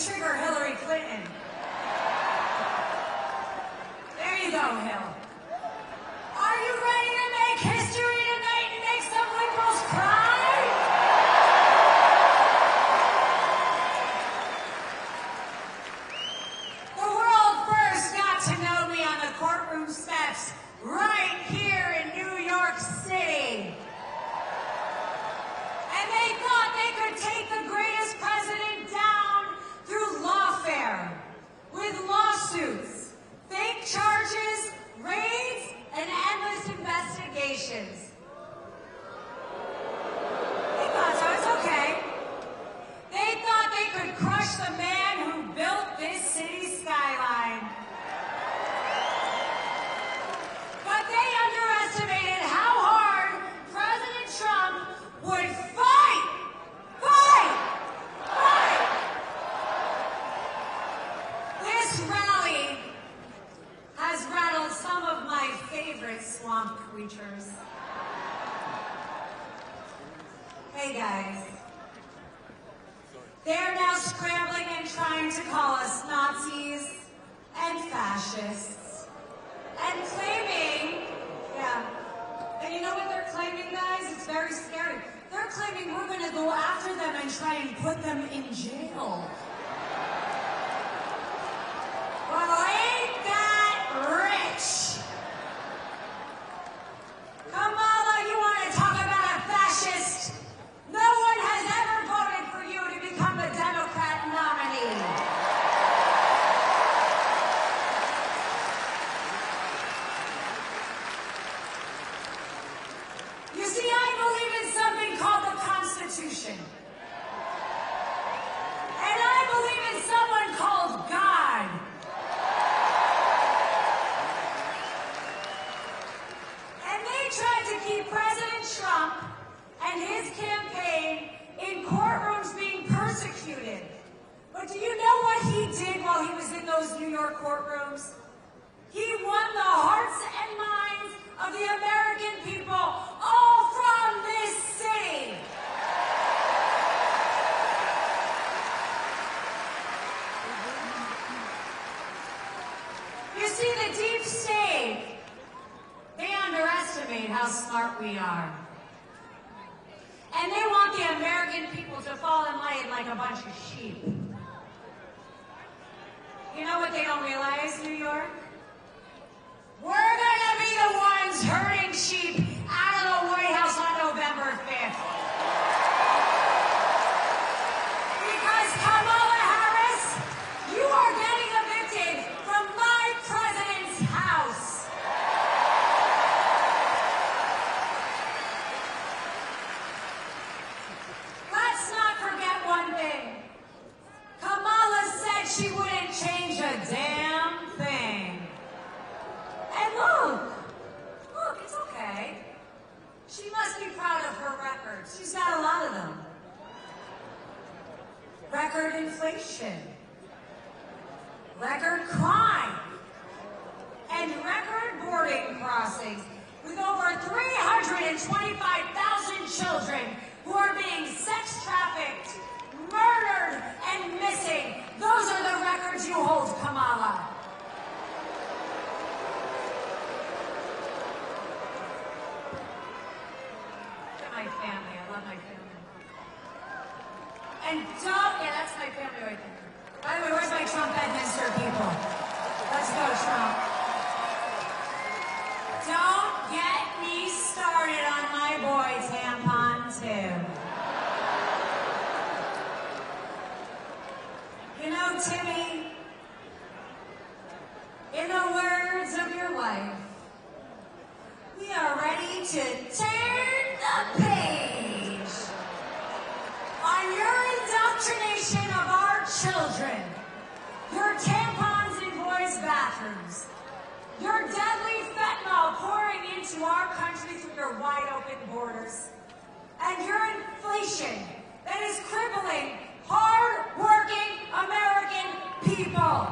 trigger Hillary Clinton. There you go, Hill. Are you ready to make history tonight and make some liberals cry? The world first got to know me on the courtroom steps right here in New York City. And they thought they could take the greatest president down through lawfare, with lawsuits, fake charges, raids, and endless investigations. They thought so, it's okay. They thought they could crush the man who built this city's skyline. But they underestimated how hard President Trump would fight! This rally has rattled some of my favorite swamp creatures. Hey guys. They're now scrambling and trying to call us Nazis and fascists. And claiming, and you know what they're claiming, guys? It's very scary. They're claiming we're going to go after them and try and put them in jail. Well, ain't that rich? Kamala, you want to talk about a fascist? No one has ever voted for you to become the Democrat nominee. You see, I believe in something called the Constitution. And I believe in someone called God. And they tried to keep President Trump and his campaign in courtrooms being persecuted. But do you know what he did while he was in those New York courtrooms? He won the hearts and minds of the American people, all from this city. You see, the deep state, they underestimate how smart we are. And they want the American people to fall in line like a bunch of sheep. You know what they don't realize, New York? We're gonna be the ones herding sheep out of the White House on November 5th. Because Kamala Harris, you are getting evicted from my president's house. Let's not forget one thing. Kamala said she wouldn't change a damn thing. And look, it's okay. She must be proud of her records. She's got a lot of them. Record inflation, record crime, and record boarding crossings with over 325,000 children who are being sex trafficked, murdered, and missing. Those are the records you hold, Kamala. My family. I love my family. And that's my family right there. By the way, where's my Trump Bedminster people? Let's go, Trump. Don't get me started on my boy Tampon 2. You know, Timmy, in the words of your wife, we are ready to turn the page on your indoctrination of our children, your tampons in boys' bathrooms, your deadly fentanyl pouring into our country through your wide-open borders, and your inflation that is crippling hard-working American people.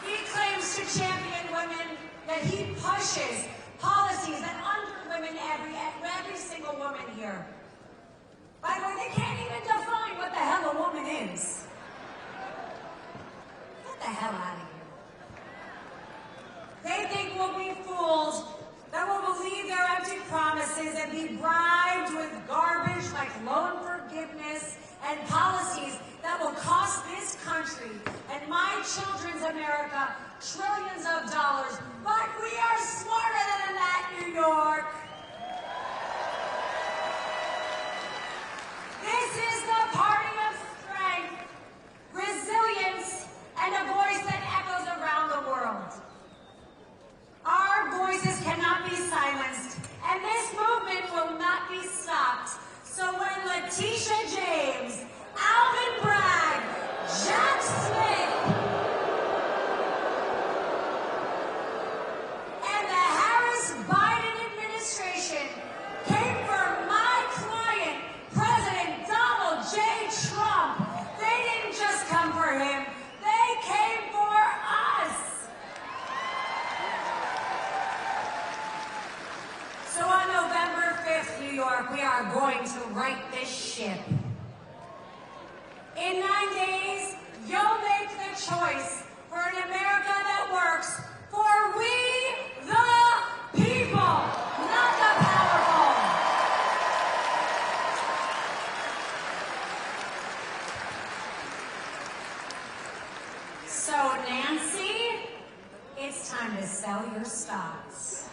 He claims to champion women, that he pushes policies that under women every single woman here. By the way, they can't even define what the hell a woman is. Get the hell out of here. They think we'll be fooled, that we'll believe their empty promises and be bribed with garbage like loan forgiveness and policies that will cost this country and my children's America trillions of dollars. But we are smarter than that, New York. This is the party of strength, resilience, and a voice that echoes around the world. Our voices cannot be silenced, and this movement will not be stopped. So when Letitia James, Alvin Bragg, Jack Smith, and the Harris-Biden administration came for my client, President Donald J. Trump, they didn't just come for him, they came for us. So on November 5th, New York, we are going to right this ship. In 9 days, you'll make the choice for an America that works for we the people, not the powerful. So, Nancy, it's time to sell your stocks.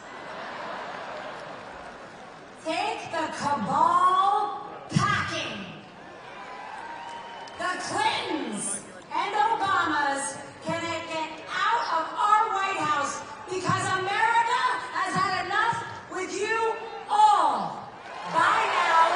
Take the cabal packing. The Clintons and Obamas can get out of our White House because America has had enough with you all. Bye now.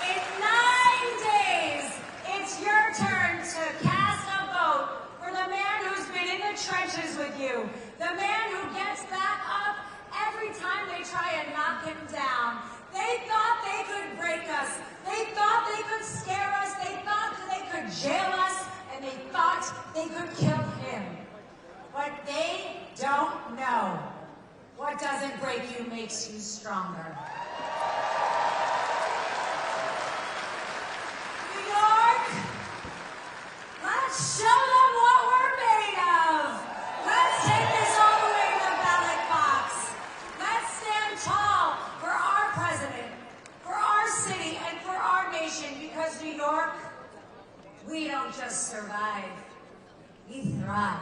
In 9 days, it's your turn to cast a vote for the man who's been in the trenches with you, the man who gets back up every time they try and knock him down. They thought they could break us. They thought they could scare us. They thought they could jail us. And they thought they could kill him. But they don't know. What doesn't break you makes you stronger. New York, let's show them what we're made of. Let's take this all the way to the ballot box. Let's stand tall for our president, for our city, and for our nation, because New York, we don't just survive, we thrive.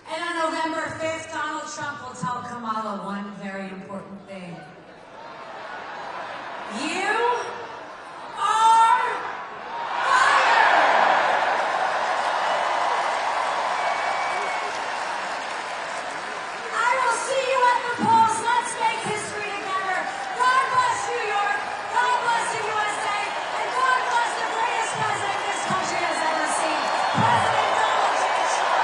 And on November 5th, Donald Trump will tell Kamala one very important thing. You are fired! I will see you at the polls. Let's make history together. God bless New York. God bless the USA. And God bless the greatest president this country has ever seen. President Donald J. Trump.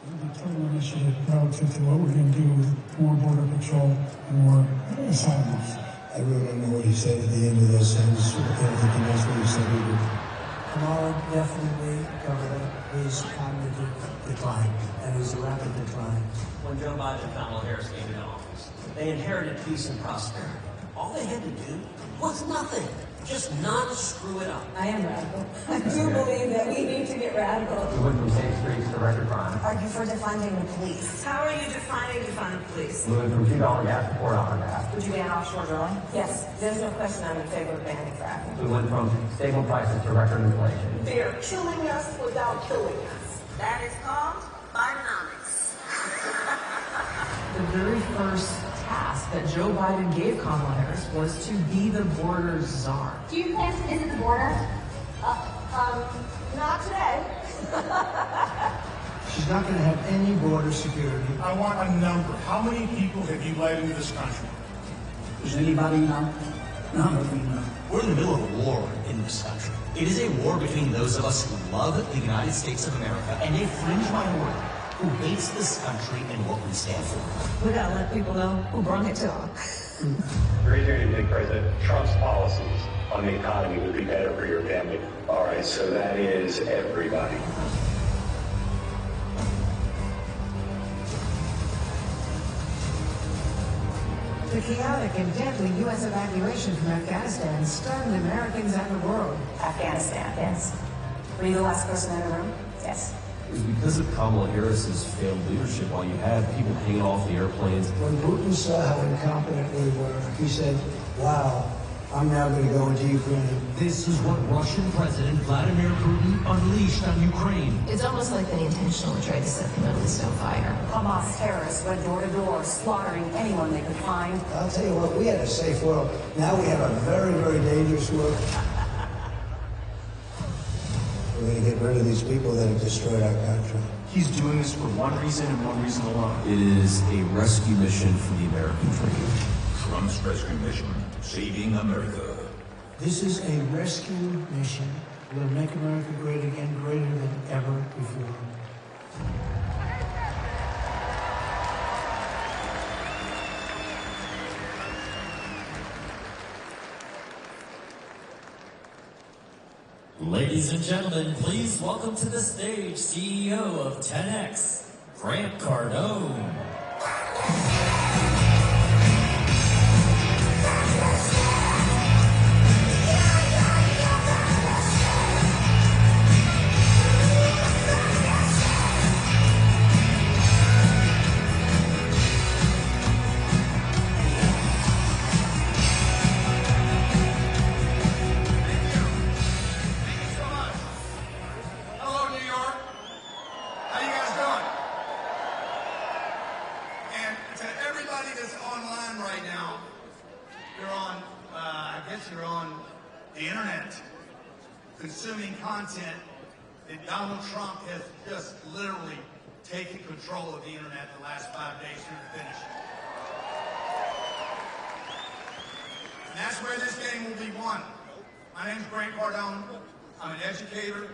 The total initiative relative to what we're going to do with more border patrol and more asylums. I really don't know what he said at the end of that sentence. I can't think that's what he said either. Kamala definitely, Governor, is on the decline, and is a rapid decline. When Joe Biden and Kamala Harris came into office, they inherited peace and prosperity. All they had to do was nothing. Just not screw it up. I am radical. I do believe that we need to get radical. We went from safe streets to record crime. Are you for defunding the police? How are you defining defund the police? We went from $2 gas to $4 gas. Would you ban offshore drilling? Yes. There's no question I'm in favor of banning fracking. We went from stable prices to record inflation. They're killing us without killing us. That is called Bidenomics. The very first that Joe Biden gave Kamala Harris was to be the border czar. Do you plan to visit the border? Not today. She's not going to have any border security. I want a number. How many people have you let into this country? Does anybody know? None of you know. We're in the middle of a war in this country. It is a war between those of us who love the United States of America and a fringe minority who hates this country and what we stand for. We gotta let people know who brought it to them. The reason you think President Trump's policies on the economy would be better for your family. All right, so that is everybody. The chaotic and deadly U.S. evacuation from Afghanistan stunned Americans and the world. Afghanistan, yes. Were you the last person in the room? Yes. It was because of Kamala Harris's failed leadership while you had people hanging off the airplanes. When Putin saw how incompetent we were, he said, wow, I'm now going to go into Ukraine. This is what Russian President Vladimir Putin unleashed on Ukraine. It's almost like they intentionally tried to set the Middle East on fire. Hamas terrorists went door to door, slaughtering anyone they could find. I'll tell you what, we had a safe world. Now we have a very, very dangerous world. We're going to get rid of these people that have destroyed our country. He's doing this for one reason and one reason alone. It is a rescue mission for the American dream. Trump's rescue mission, saving America. This is a rescue mission. We'll make America great again, greater than ever before. Ladies and gentlemen, please welcome to the stage CEO of 10X, Grant Cardone. Consuming content that Donald Trump has just literally taken control of the internet the last 5 days through the finish. And that's where this game will be won. My name is Grant Cardone. I'm an educator,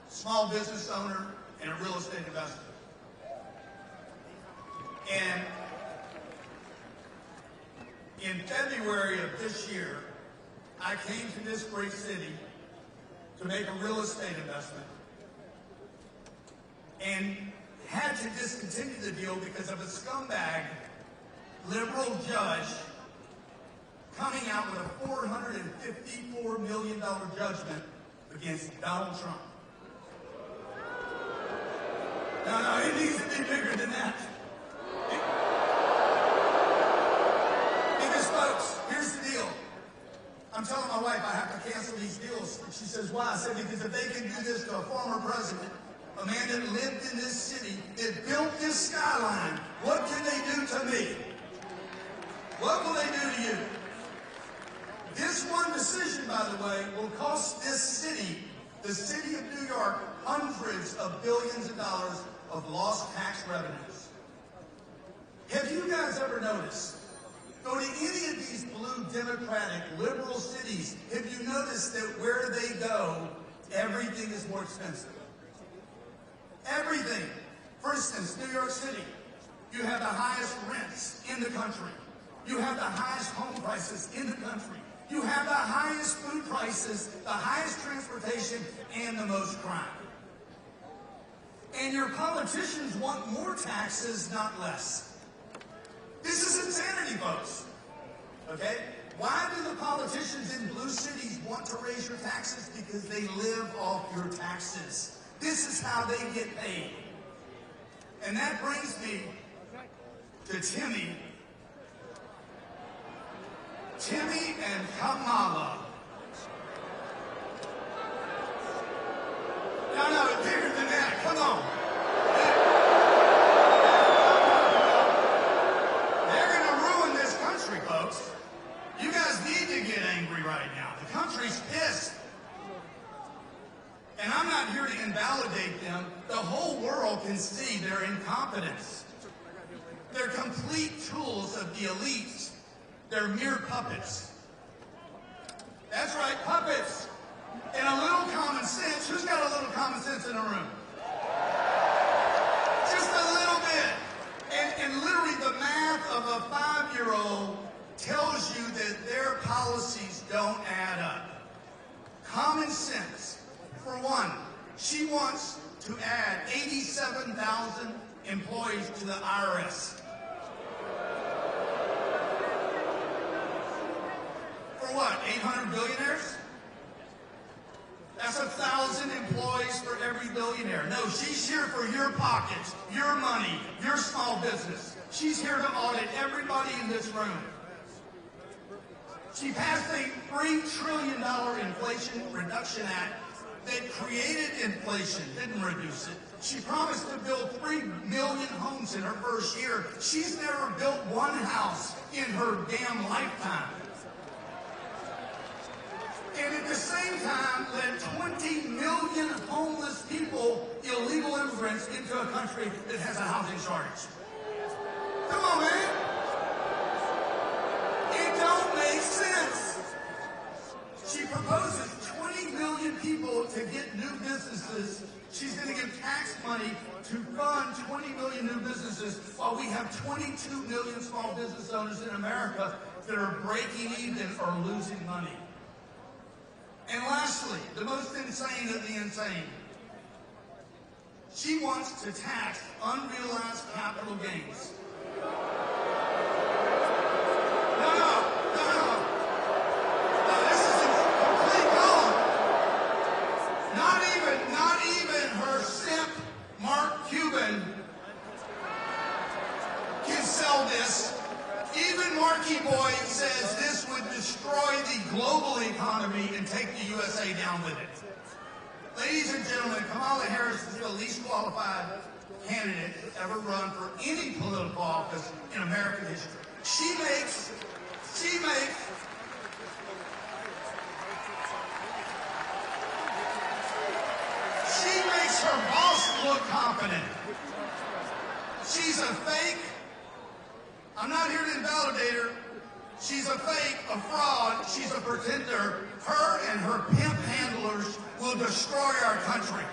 small business owner, and a real estate investor. And in February of this year, I came to this great city to make a real estate investment and had to discontinue the deal because of a scumbag liberal judge coming out with a $454 million judgment against Donald Trump. No, it needs to be bigger than that. Because folks, here's the deal. I'm telling my wife I have to cancel these deals. She says, why? I said, because if they can do this to a former president, a man that lived in this city, that built this skyline, what can they do to me? What will they do to you? This one decision, by the way, will cost this city, the city of New York, hundreds of billions of dollars of lost tax revenues. Have you guys ever noticed? Go to any of these blue Democratic liberal cities, have you noticed that where they go, everything is more expensive? Everything. For instance, New York City, you have the highest rents in the country. You have the highest home prices in the country. You have the highest food prices, the highest transportation, and the most crime. And your politicians want more taxes, not less. This is insanity, folks. Okay? Why do the politicians in blue cities want to raise your taxes? Because they live off your taxes. This is how they get paid. And that brings me to Timmy and Kamala. No, it's bigger than that. Come on. They're going to ruin And I'm not here to invalidate them. The whole world can see their incompetence. They're complete tools of the elites. They're mere puppets. That's right, puppets. And a little common sense. Who's got a little common sense in the room? Just a little bit. And literally the math of a 5-year-old tells you that their policies don't add up. Common sense. For one, she wants to add 87,000 employees to the IRS. For what, 800 billionaires? That's 1,000 employees for every billionaire. No, she's here for your pockets, your money, your small business. She's here to audit everybody in this room. She passed a $3 trillion Inflation Reduction Act that created inflation, didn't reduce it. She promised to build 3 million homes in her first year. She's never built one house in her damn lifetime. And at the same time, led 20 million homeless people, illegal immigrants, into a country that has a housing shortage. Come on, man. It don't make sense. She proposes 20 million people to get new businesses. She's going to give tax money to fund 20 million new businesses while we have 22 million small business owners in America that are breaking even or losing money. And lastly, the most insane of the insane. She wants to tax unrealized capital gains. No. This is complete wrong. Not even her simp, Mark Cuban, can sell this. Even Marky Boy says this would destroy the global economy and take the USA down with it. Ladies and gentlemen, Kamala Harris is the least qualified candidate to ever run for any political office in American history. She makes her boss look competent. She's a fake. I'm not here to invalidate her. She's a fake, a fraud. She's a pretender. Her and her pimp handlers will destroy our country.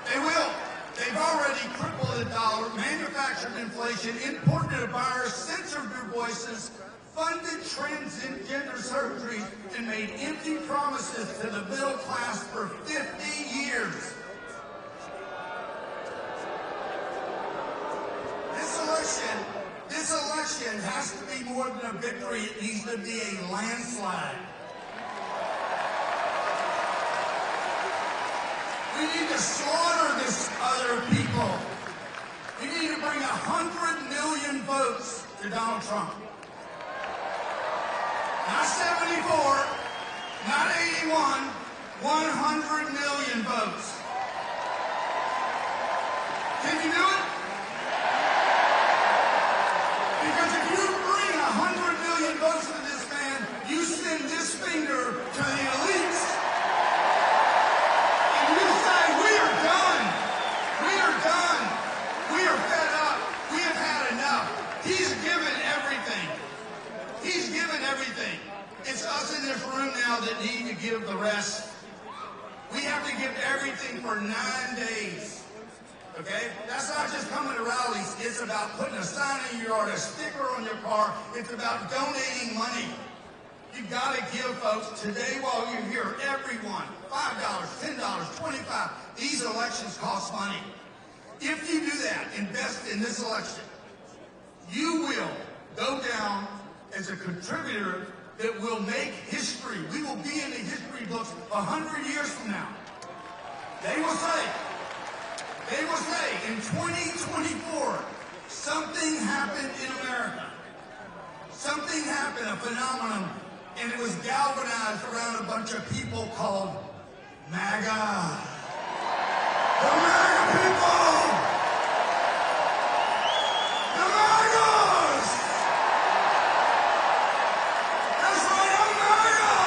They will. They've already crippled the dollar, manufactured inflation, imported a virus, censored your voices, funded transgender surgery, and made empty promises to the middle class for 50 years. This election has to be more than a victory. It needs to be a landslide. We need to slaughter this other people. We need to bring 100 million votes to Donald Trump. Not 74, not 81, 100 million votes. Can you do it? Because if you bring 100 million votes to this man, you send this finger to the elites. And you say, we are done. We are done. We are fed up. We have had enough. He's given everything. He's given everything. It's us in this room now that need to give the rest. We have to give everything for 9 days. Okay? That's not just coming to rallies. It's about putting a sign in your yard, a sticker on your car. It's about donating money. You've got to give folks today while you're here, everyone, $5, $10, $25. These elections cost money. If you do that, invest in this election, you will go down as a contributor that will make history. We will be in the history books 100 years from now. They will say in 2024, something happened in America. Something happened, a phenomenon, and it was galvanized around a bunch of people called MAGA. The MAGA people! The MAGAs! That's right, I'm MAGA!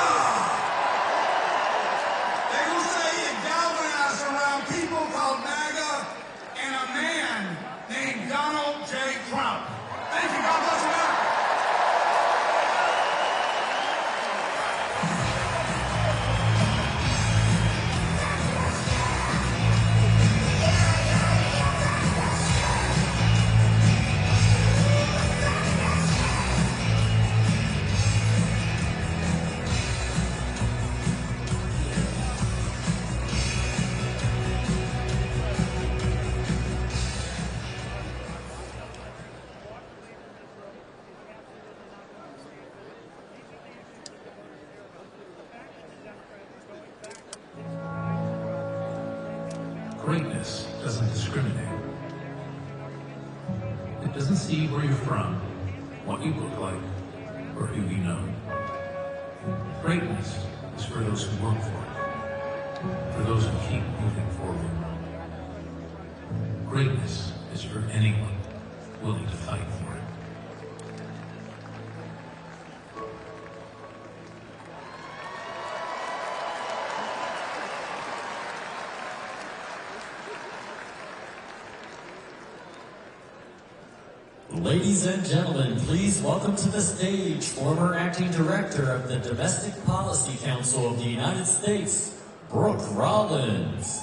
Greatness doesn't discriminate. It doesn't see where you're from, what you look like, or who you know. Greatness is for those who work for it, for those who keep moving forward. Greatness is for anyone willing to fight for it. Ladies and gentlemen, please welcome to the stage former acting director of the Domestic Policy Council of the United States, Brooke Rollins.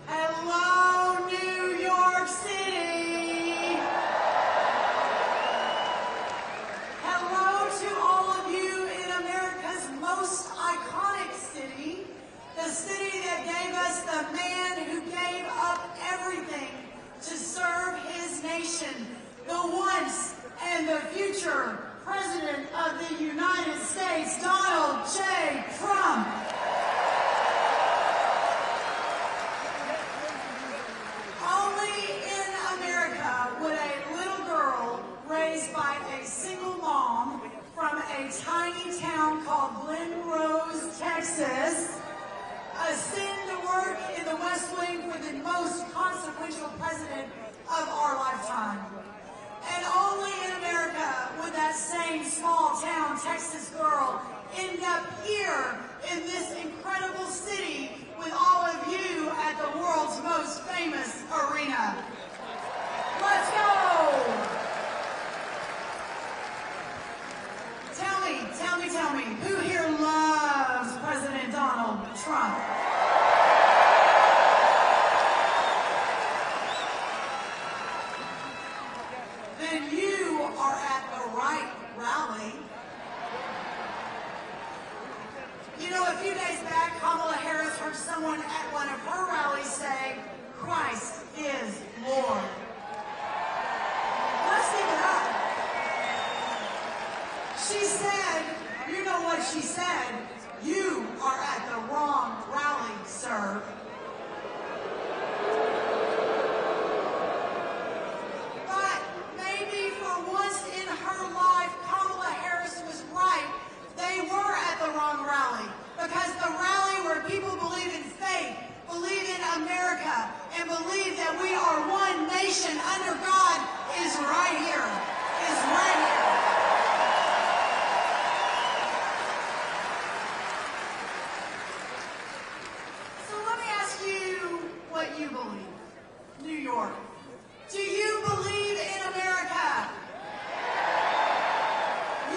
Hello, New York City. Hello to all of you in America's most iconic city, the city that gave us the man who gave up everything to serve his nation, the once and the future President of the United States, Donald J. Trump. Only in America would a little girl raised by a single mom from a tiny town called Glen Rose, Texas, ascend to work in the West Wing for the most consequential president of our lifetime. And only in America would that same small town Texas girl end up here in this incredible city with all of you at the world's most famous arena. Let's go! Tell me, who here loves President Donald Trump? Then you are at the right rally. You know, a few days back, Kamala Harris heard someone at one of her rallies say, "Christ is Lord." Let's give it up. She said, you know what she said? You are at the wrong rally, sir. But maybe for once in her life, Kamala Harris was right. They were at the wrong rally, because the rally where people believe in faith, believe in America, and believe that we are one nation under God is right here, is right here. So let me ask you what you believe. New York, do you believe in America?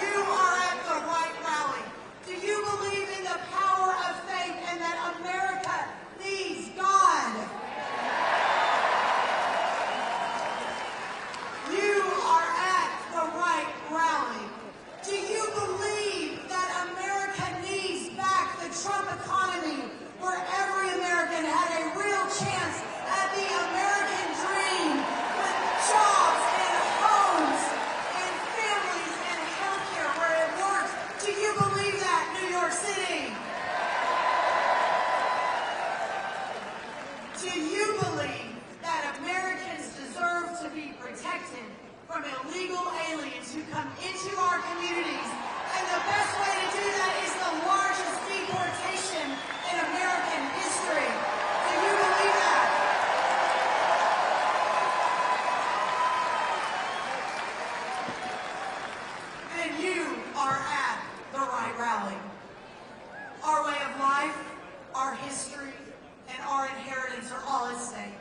You are at the right rally. Do you believe in the power of faith and that America needs God? You are at the right rally. Do you believe that America needs back the Trump economy, where every American had a real chance at the American dream, with jobs and homes and families and healthcare where it works? Do you believe that, New York City? Do you believe that Americans deserve to be protected from illegal aliens who come into our communities? And the best way to do that is the largest deportation in American history. Do you believe that? Then you are at the right rally. Our way of life, our history, and our inheritance are all at stake.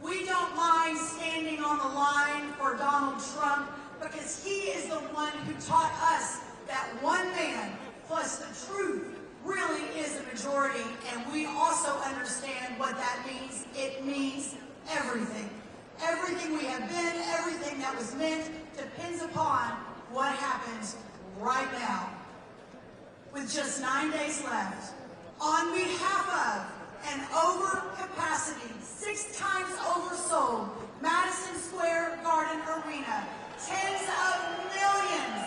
We don't mind standing on the line for Donald Trump because he is the one who taught us that one man plus the truth really is a majority, and we also understand what that means. It means everything. Everything we have been, everything that was meant, depends upon what happens right now. With just 9 days left, on behalf of an overcapacity, 6 times oversold Madison Square Garden Arena, tens of millions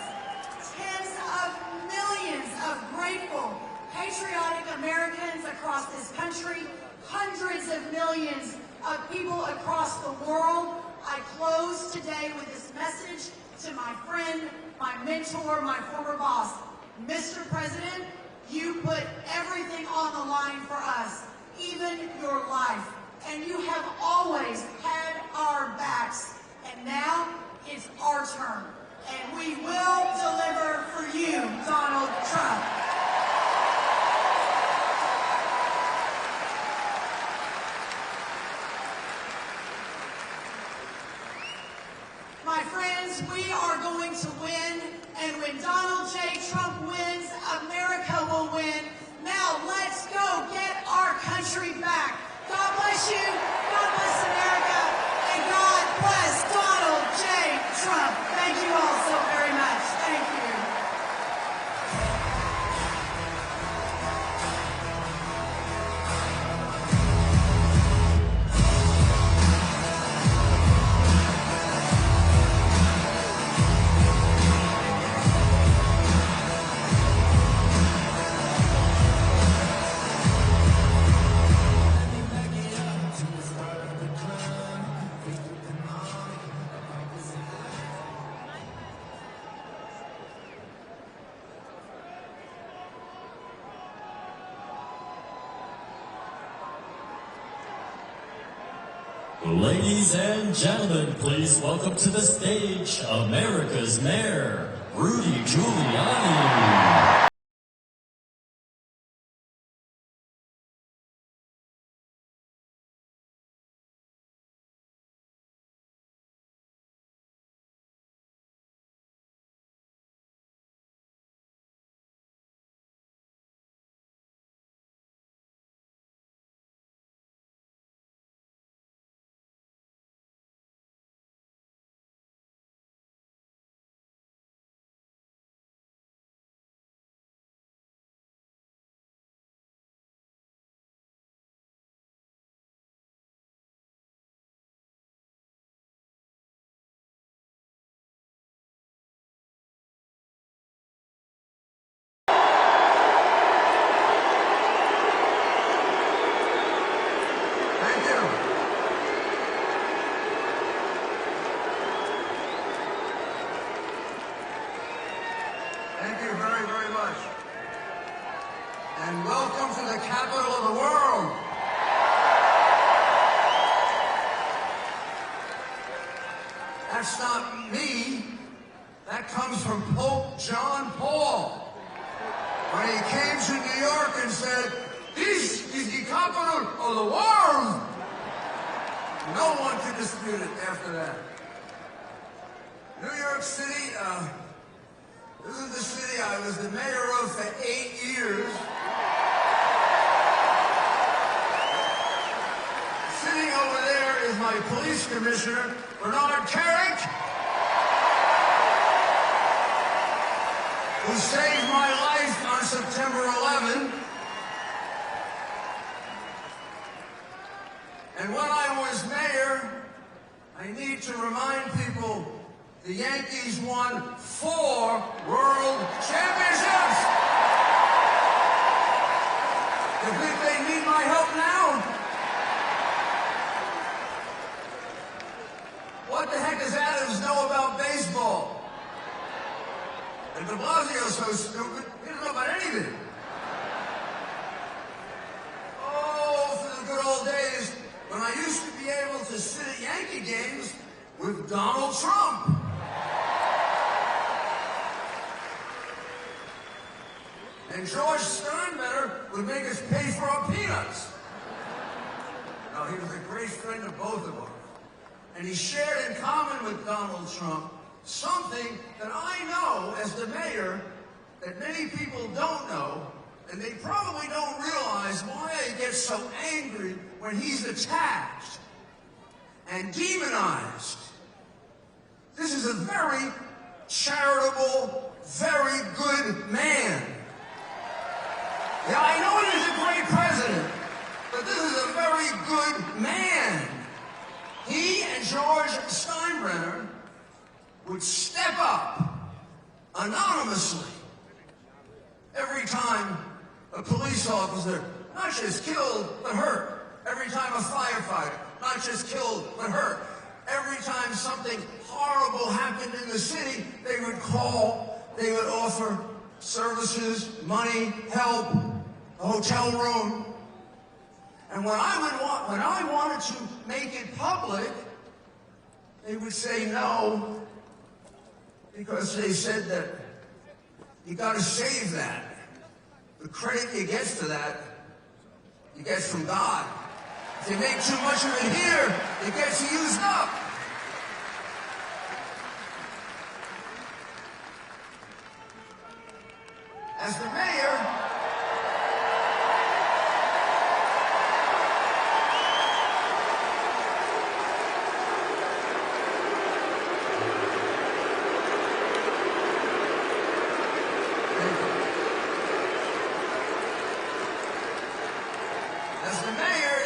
of grateful, patriotic Americans across this country, hundreds of millions of people across the world, I close today with this message to my friend, my mentor, my former boss. Mr. President, you put everything on the line for us, even your life, and you have always had our backs, and now it's our turn, and we will deliver for you, Donald Trump. My friends, we are going to win, and when Donald J. Trump wins, America will win. Now let's go get our country back. God bless you, God bless America, and God bless Donald J. Trump. Thank you all so very much. Thank you. Ladies and gentlemen, please welcome to the stage America's Mayor, Rudy Giuliani. Thank you very, very much. And welcome to the capital of the world. That's not me. That comes from Pope John Paul. When he came to New York and said, "This is the capital of the world." No one could dispute it after that. New York City, this is the city I was the mayor of for 8 years. Sitting over there is my police commissioner, Bernard Carrick, who saved my life on September 11. And when I was mayor, I need to remind people the Yankees won 4 world championships. You think they need my help now? What the heck does Adams know about baseball? And de Blasio's so stupid, he doesn't know about anything. Oh, for the good old days when I used to be able to sit at Yankee games with Donald Trump. And George Steinbrenner would make us pay for our peanuts. No, he was a great friend of both of us. And he shared in common with Donald Trump something that I know as the mayor that many people don't know, and they probably don't realize why I get so angry when he's attacked. and demonized. This is a very charitable, very good man. Yeah, I know he was a great president, but this is a very good man. He and George Steinbrenner would step up anonymously every time a police officer not just killed but hurt. Every time a firefighter not just killed but hurt. Every time something horrible happened in the city, they would call, they would offer services, money, help, a hotel room. And when I wanted to make it public, they would say no, because they said that you got to save that. The credit you get for that, you get from God. If you make too much of it here, it gets used up. As the mayor,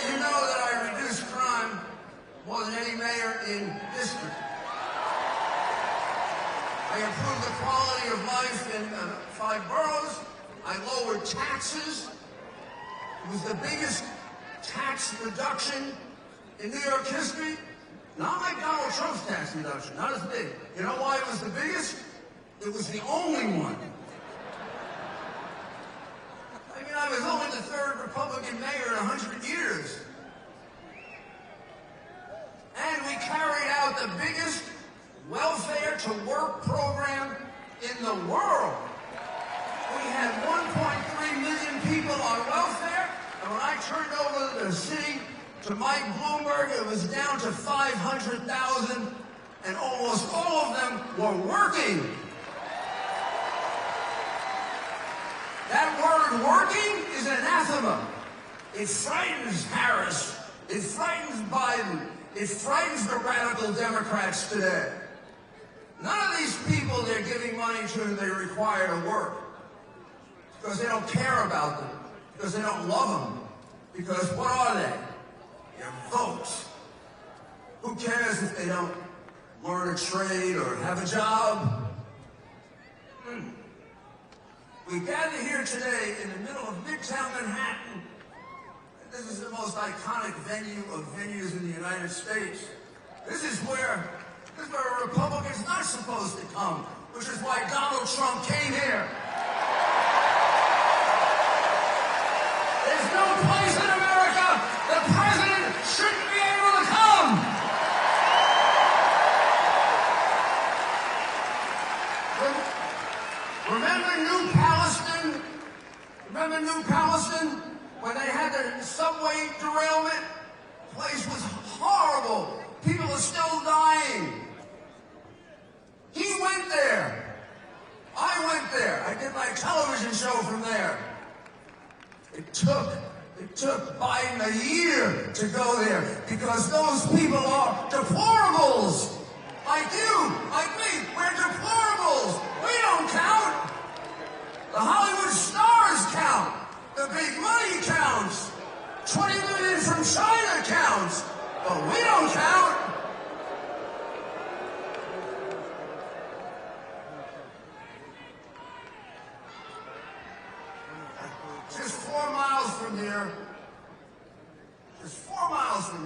you know that I reduced crime more than any mayor in history. I improved the quality of life in 5 boroughs. I lowered taxes. It was the biggest tax reduction in New York history. Not like Donald Trump's tax reduction, not as big. You know why it was the biggest? It was the only one. I mean, I was only the 3rd Republican mayor in 100 years. And we carried out the biggest welfare-to-work program in the world. We had 1.3 million people on welfare, and when I turned over the city to Mike Bloomberg, it was down to 500,000, and almost all of them were working. That word working is anathema. It frightens Harris. It frightens Biden. It frightens the radical Democrats today. None of these people they're giving money to, they require to work. Because they don't care about them. Because they don't love them. Because what are they? They're votes. Who cares if they don't learn a trade or have a job? We gather here today in the middle of Midtown Manhattan. This is the most iconic venue of venues in the United States. This is where a Republican's not supposed to come, which is why Donald Trump came here. There's no place in America the president shouldn't be able to come. Remember New Palestine? Remember New Palestine? When they had the subway derailment? The place was horrible. People are still dying. He went there. I went there. I did my television show from there. It took Biden a year to go there because those people are deplorables. Like you, like me, we're deplorables. We don't count. The Hollywood stars count. The big money counts. 20 million from China counts. But we don't count. Just 4 miles from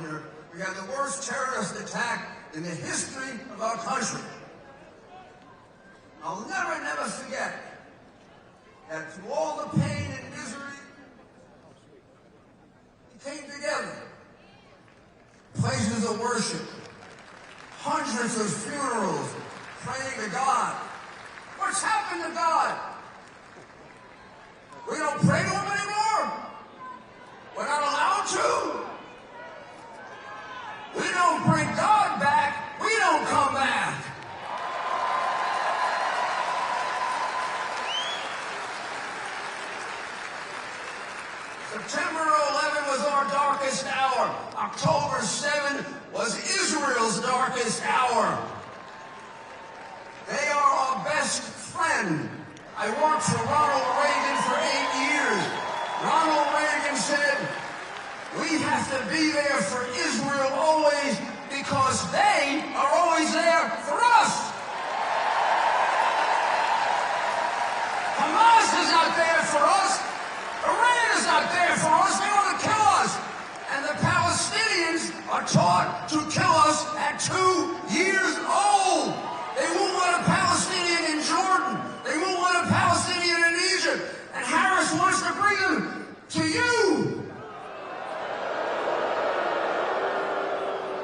here, we had the worst terrorist attack in the history of our country. I'll never forget that through all the pain and misery, we came together. Places of worship, hundreds of funerals, praying to God. What's happened to God? We don't pray to him anymore? We're not allowed to? We don't bring God back, we don't come back. September 11 was our darkest hour. October 7 was Israel's darkest hour. They are our best friend. I worked for Ronald Reagan for 8 years. Ronald Reagan said, we have to be there for Israel always because they are always there for us. Hamas is not there for us. Iran is not there for us. They want to kill us. And the Palestinians are taught to kill us at 2 years old. They won't want a Palestinian in Jordan. They won't want a Palestinian in Egypt. And Harris wants to bring them to you.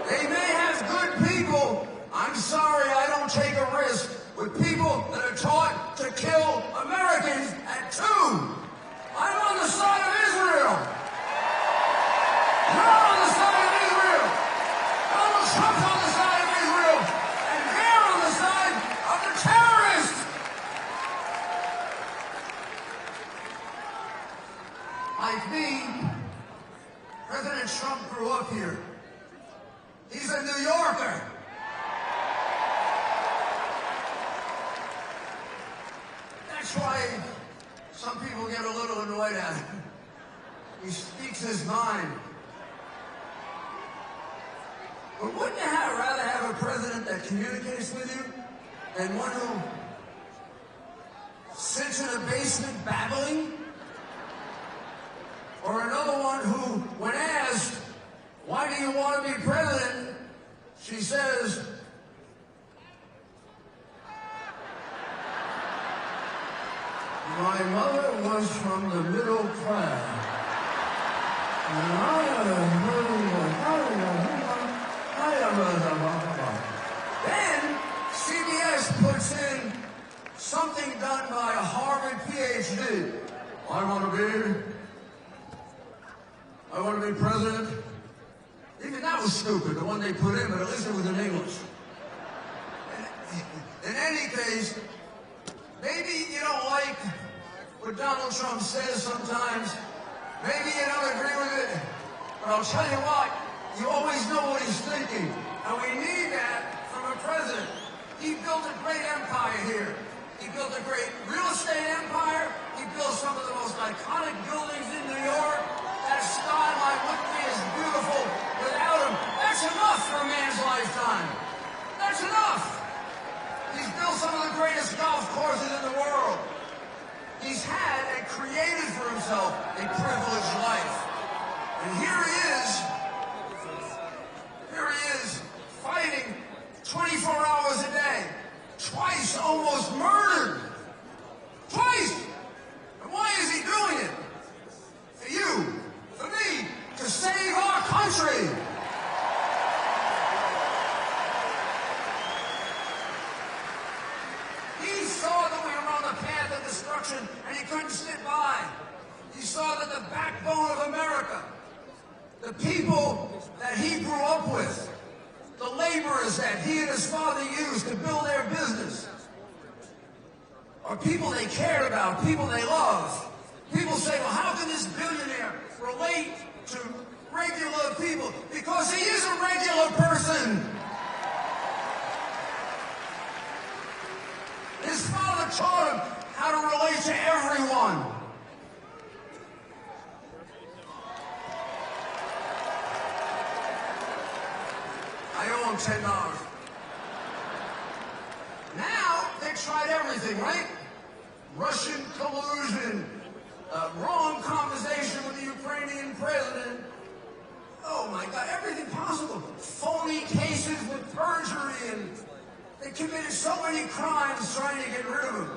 They may have good people. I'm sorry, I don't take a risk with people that are taught to kill Americans at 2. I'm on the side of Israel. You're on the side of Israel. Donald Trump's on the side of Israel. And they're on the side of the terrorists. Like me, President Trump grew up here. He's a New Yorker. That's why some people get a little annoyed at him. He speaks his mind. But wouldn't you rather have a president that communicates with you than one who sits in a basement babbling? Or another one who, when asked, why do you want to be president? She says, my mother was from the middle class. Then CBS puts in something done by a Harvard PhD. I want to be president. Even that was stupid, the one they put in, but at least it was in English. In any case, maybe you don't like what Donald Trump says sometimes. Maybe you don't agree with it. But I'll tell you what, you always know what he's thinking. And we need that from a president. He built a great empire here. He built a great real estate empire. He built some of the most iconic buildings in New York. That skyline wouldn't be as beautiful without him. That's enough for a man's lifetime. That's enough. He's built some of the greatest golf courses in the world. He's had and created for himself a privileged life. And here he is, fighting 24 hours a day, twice almost murdered. Twice! And why is he doing it? For you, for me, to save our country. He saw that we were on the path of destruction, and he couldn't sit by. He saw that the backbone of America, the people that he grew up with, the laborers that he and his father used to build their business, are people they cared about, people they loved. People say, well, how can this billionaire relate to regular people? Because he is a regular person. His father taught him how to relate to everyone. I owe him $10. Now, they tried everything, right? Russian collusion, wrong conversation with the Ukrainian president. Oh my God, everything possible. Phony cases with perjury, and they committed so many crimes trying to get rid of him.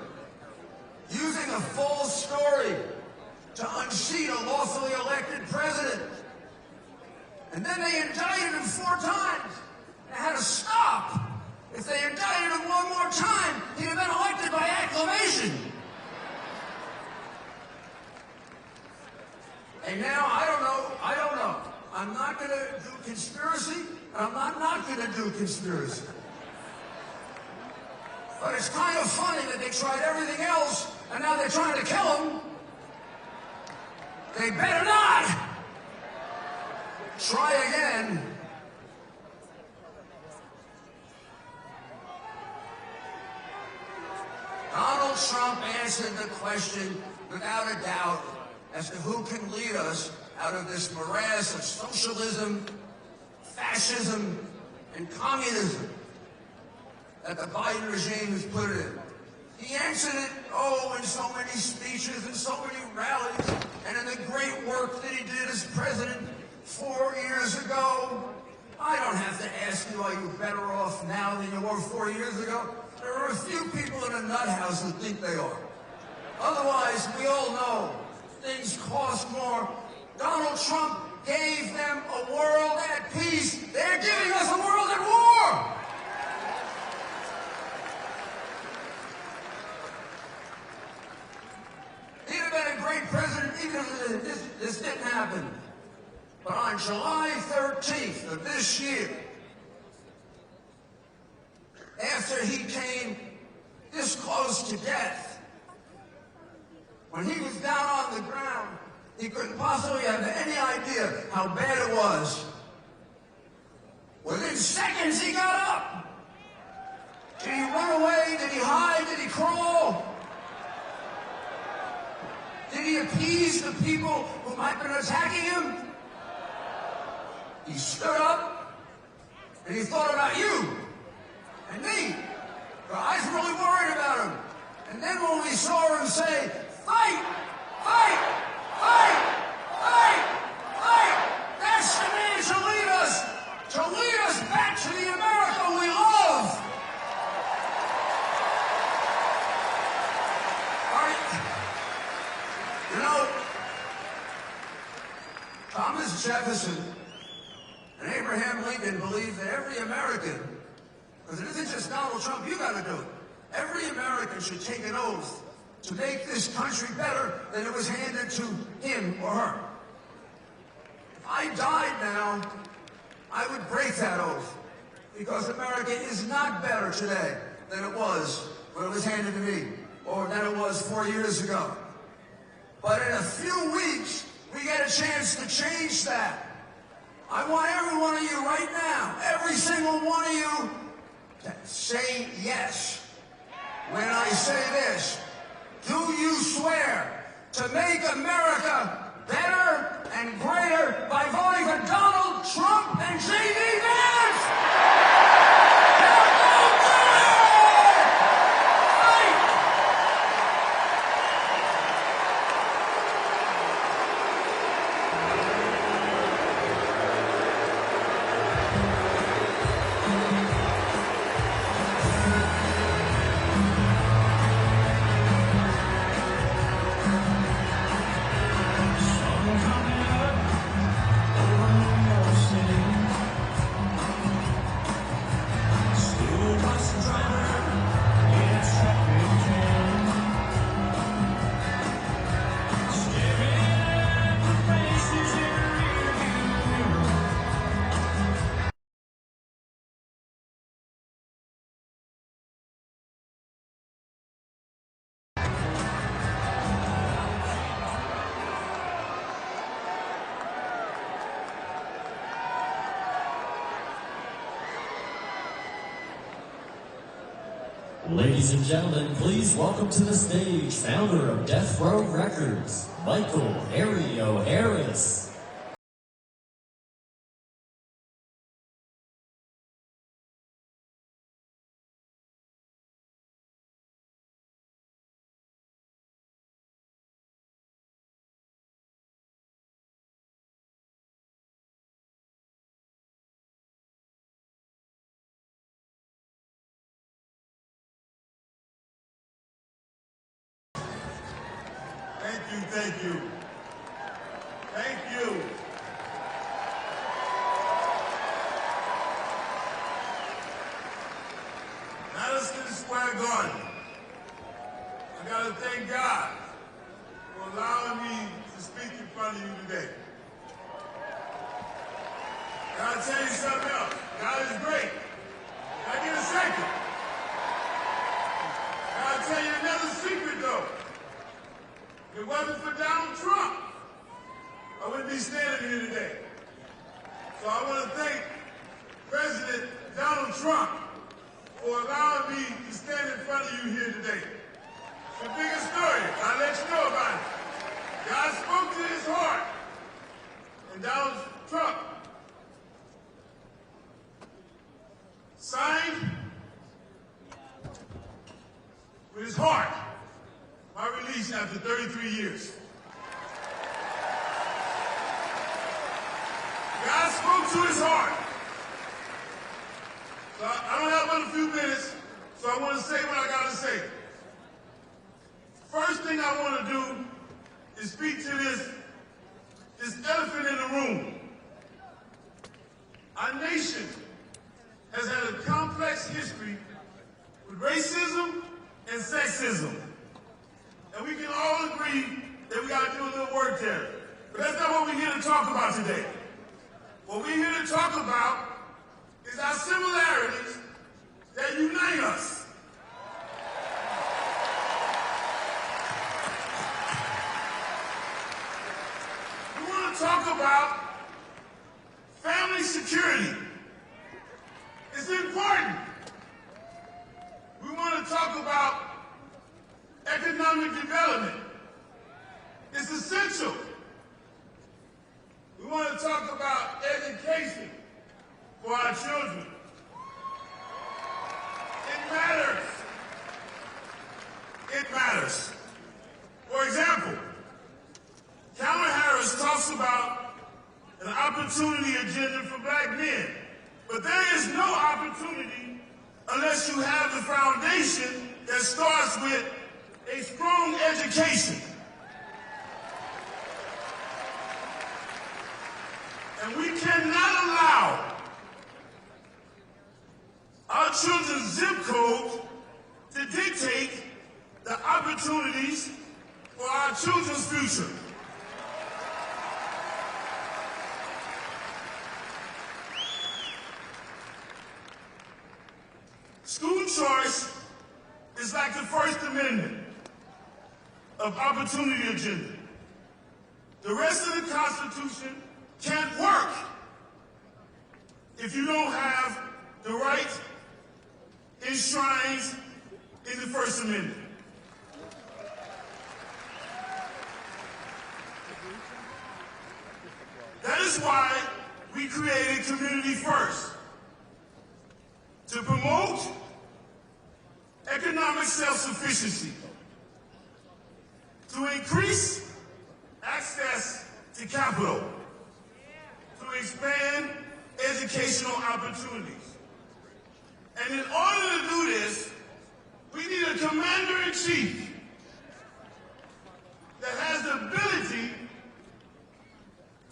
Using a false story to unseat a lawfully elected president. And then they indicted him 4 times. They had to stop. If they indicted him one more time, he'd have been elected by acclamation. And now, I don't know. I'm not going to do conspiracy, and I'm not going to do conspiracy. But it's kind of funny that they tried everything else, and now they're trying to kill him. They better not. try again. Donald Trump answered the question without a doubt as to who can lead us out of this morass of socialism, fascism, and communism that the Biden regime has put it in. He answered it, in so many speeches and so many rallies, and in the great work that he did as president 4 years ago. I don't have to ask you, are you better off now than you were 4 years ago? There are a few people in a nut house who think they are. Otherwise, we all know things cost more. Donald Trump gave them a world at peace. They're giving us a world at war. He'd have been a great president even if this didn't happen. But on July 13th of this year, after he came this close to death, when he was down on the ground, he couldn't possibly have any idea how bad it was. Within seconds, he got up. Did he run away? Did he hide? Did he crawl? Did he appease the people who might have been attacking him? He stood up, and he thought about you and me. I was really worried about him. And then when we saw him say, fight, fight, fight, fight, fight, that's the man to lead us back to the America we love. You know, Thomas Jefferson and Abraham Lincoln believed that every American, because it isn't just Donald Trump, you got to do it. Every American should take an oath to make this country better than it was handed to him or her. If I died now, I would break that oath, because America is not better today than it was when it was handed to me, or than it was 4 years ago. But in a few weeks, we get a chance to change that. I want every one of you right now, every single one of you, to say yes. When I say this, do you swear to make America better and greater by voting for Donald Trump and J.D. Vance? Ladies and gentlemen, please welcome to the stage founder of Death Row Records, Michael Harry O'Harris. Thank you. Thank you. Madison Square Garden. I gotta thank God for allowing me to speak in front of you today. I gotta tell you something else. God is great. Can I get a second? I gotta tell you another secret though. If it wasn't for Donald Trump, I wouldn't be standing here today. So I want to thank President Donald Trump for allowing me to stand in front of you here today. It's the biggest story. I'll let you know about it. God spoke to his heart. And Donald Trump signed with his heart my release after 33 years. God spoke to his heart. So I don't have but a few minutes, so I want to say what I got to say. First thing I want to do is speak to this elephant in the room. Our nation has had a complex history with racism and sexism. And we can all agree that we got to do a little work there. But that's not what we're here to talk about today. What we're here to talk about is our similarities that unite us. We want to talk about family security. It's important. We want to talk about economic development. It's essential. We want to talk about education for our children. It matters. It matters. For example, Kamala Harris talks about an opportunity agenda for black men. But there is no opportunity unless you have the foundation that starts with a strong education. And we cannot allow our children's zip code to dictate the opportunities for our children's future. School choice is like the First Amendment of opportunity agenda. The rest of the Constitution can't work if you don't have the right enshrined in the First Amendment. That is why we created Community First, to promote economic self-sufficiency, to increase access to capital, to expand educational opportunities. And in order to do this, we need a commander-in-chief that has the ability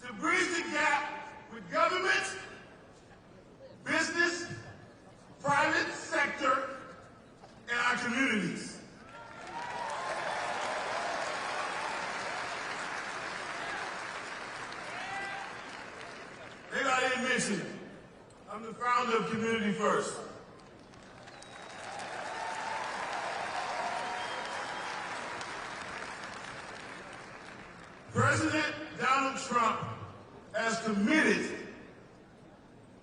to bridge the gap with government, business, private sector, and our communities. Maybe I didn't mention it. I'm the founder of Community First. President Donald Trump has committed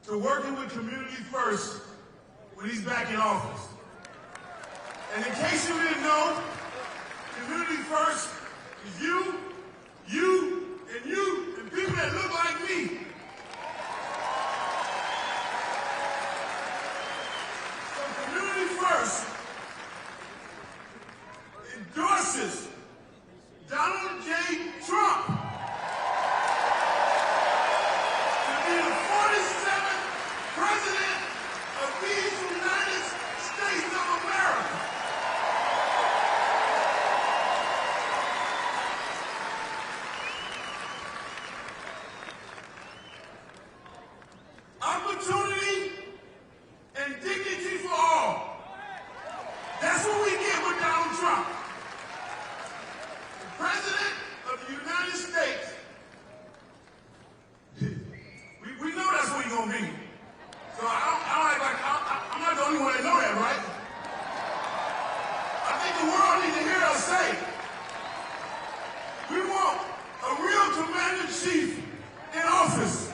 to working with Community First when he's back in office. And in case you didn't know, Community First is you, and people that look like me. So Community First endorses Donald J. Trump to be the 47th president of these United States of America. Opportunity and dignity for all. That's what we get with Donald Trump. The President of the United States. We know that's what he's going to be. So I'm not the only one that know that, right? I think the world needs to hear us say, we want a real commander-in-chief in office.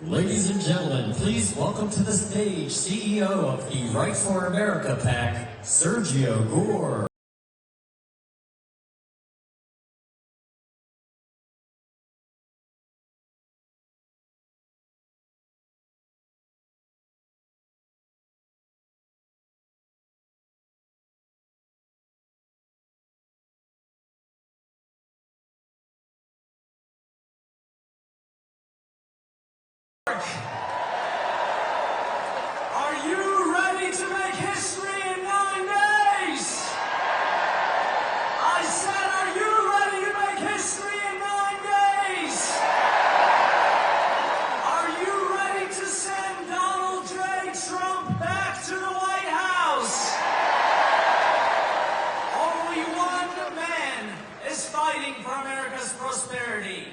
Ladies and gentlemen, please welcome to the stage CEO of the Right for America PAC, Sergio Gore. Are you ready to make history in 9 days? I said, are you ready to make history in 9 days? Are you ready to send Donald J. Trump back to the White House? Only one man is fighting for America's prosperity.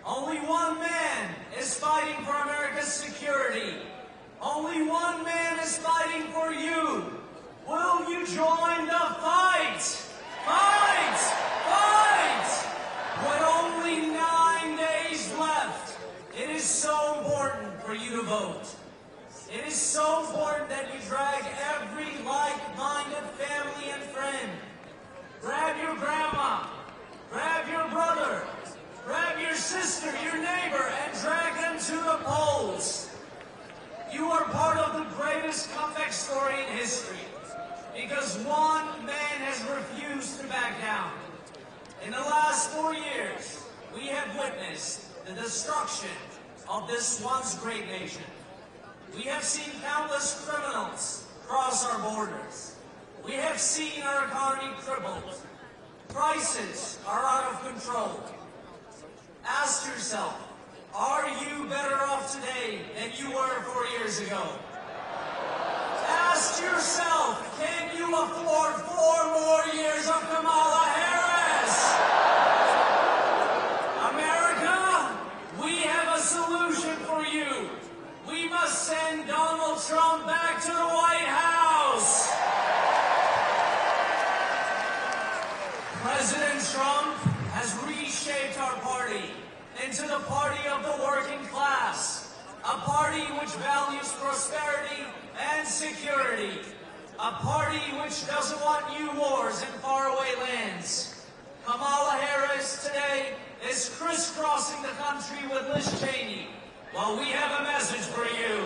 Only one man is fighting for America's security. Only one man is fighting for you. Will you join the fight? Fight! Fight! With only 9 days left, it is so important for you to vote. It is so important that you drag every like-minded family and friend. Grab your grandma, grab your brother, grab your sister, your neighbor, and drag them to the polls. You are part of the greatest comeback story in history because one man has refused to back down. In the last 4 years, we have witnessed the destruction of this once great nation. We have seen countless criminals cross our borders. We have seen our economy crippled. Prices are out of control. Ask yourself, are you better off today than you were 4 years ago? Ask yourself, can you afford 4 more years of Kamala Harris? America, we have a solution for you. We must send Donald Trump back to the White House. President Trump has reshaped our party into the party of the working class, a party which values prosperity and security, a party which doesn't want new wars in faraway lands. Kamala Harris today is crisscrossing the country with Liz Cheney. Well, we have a message for you.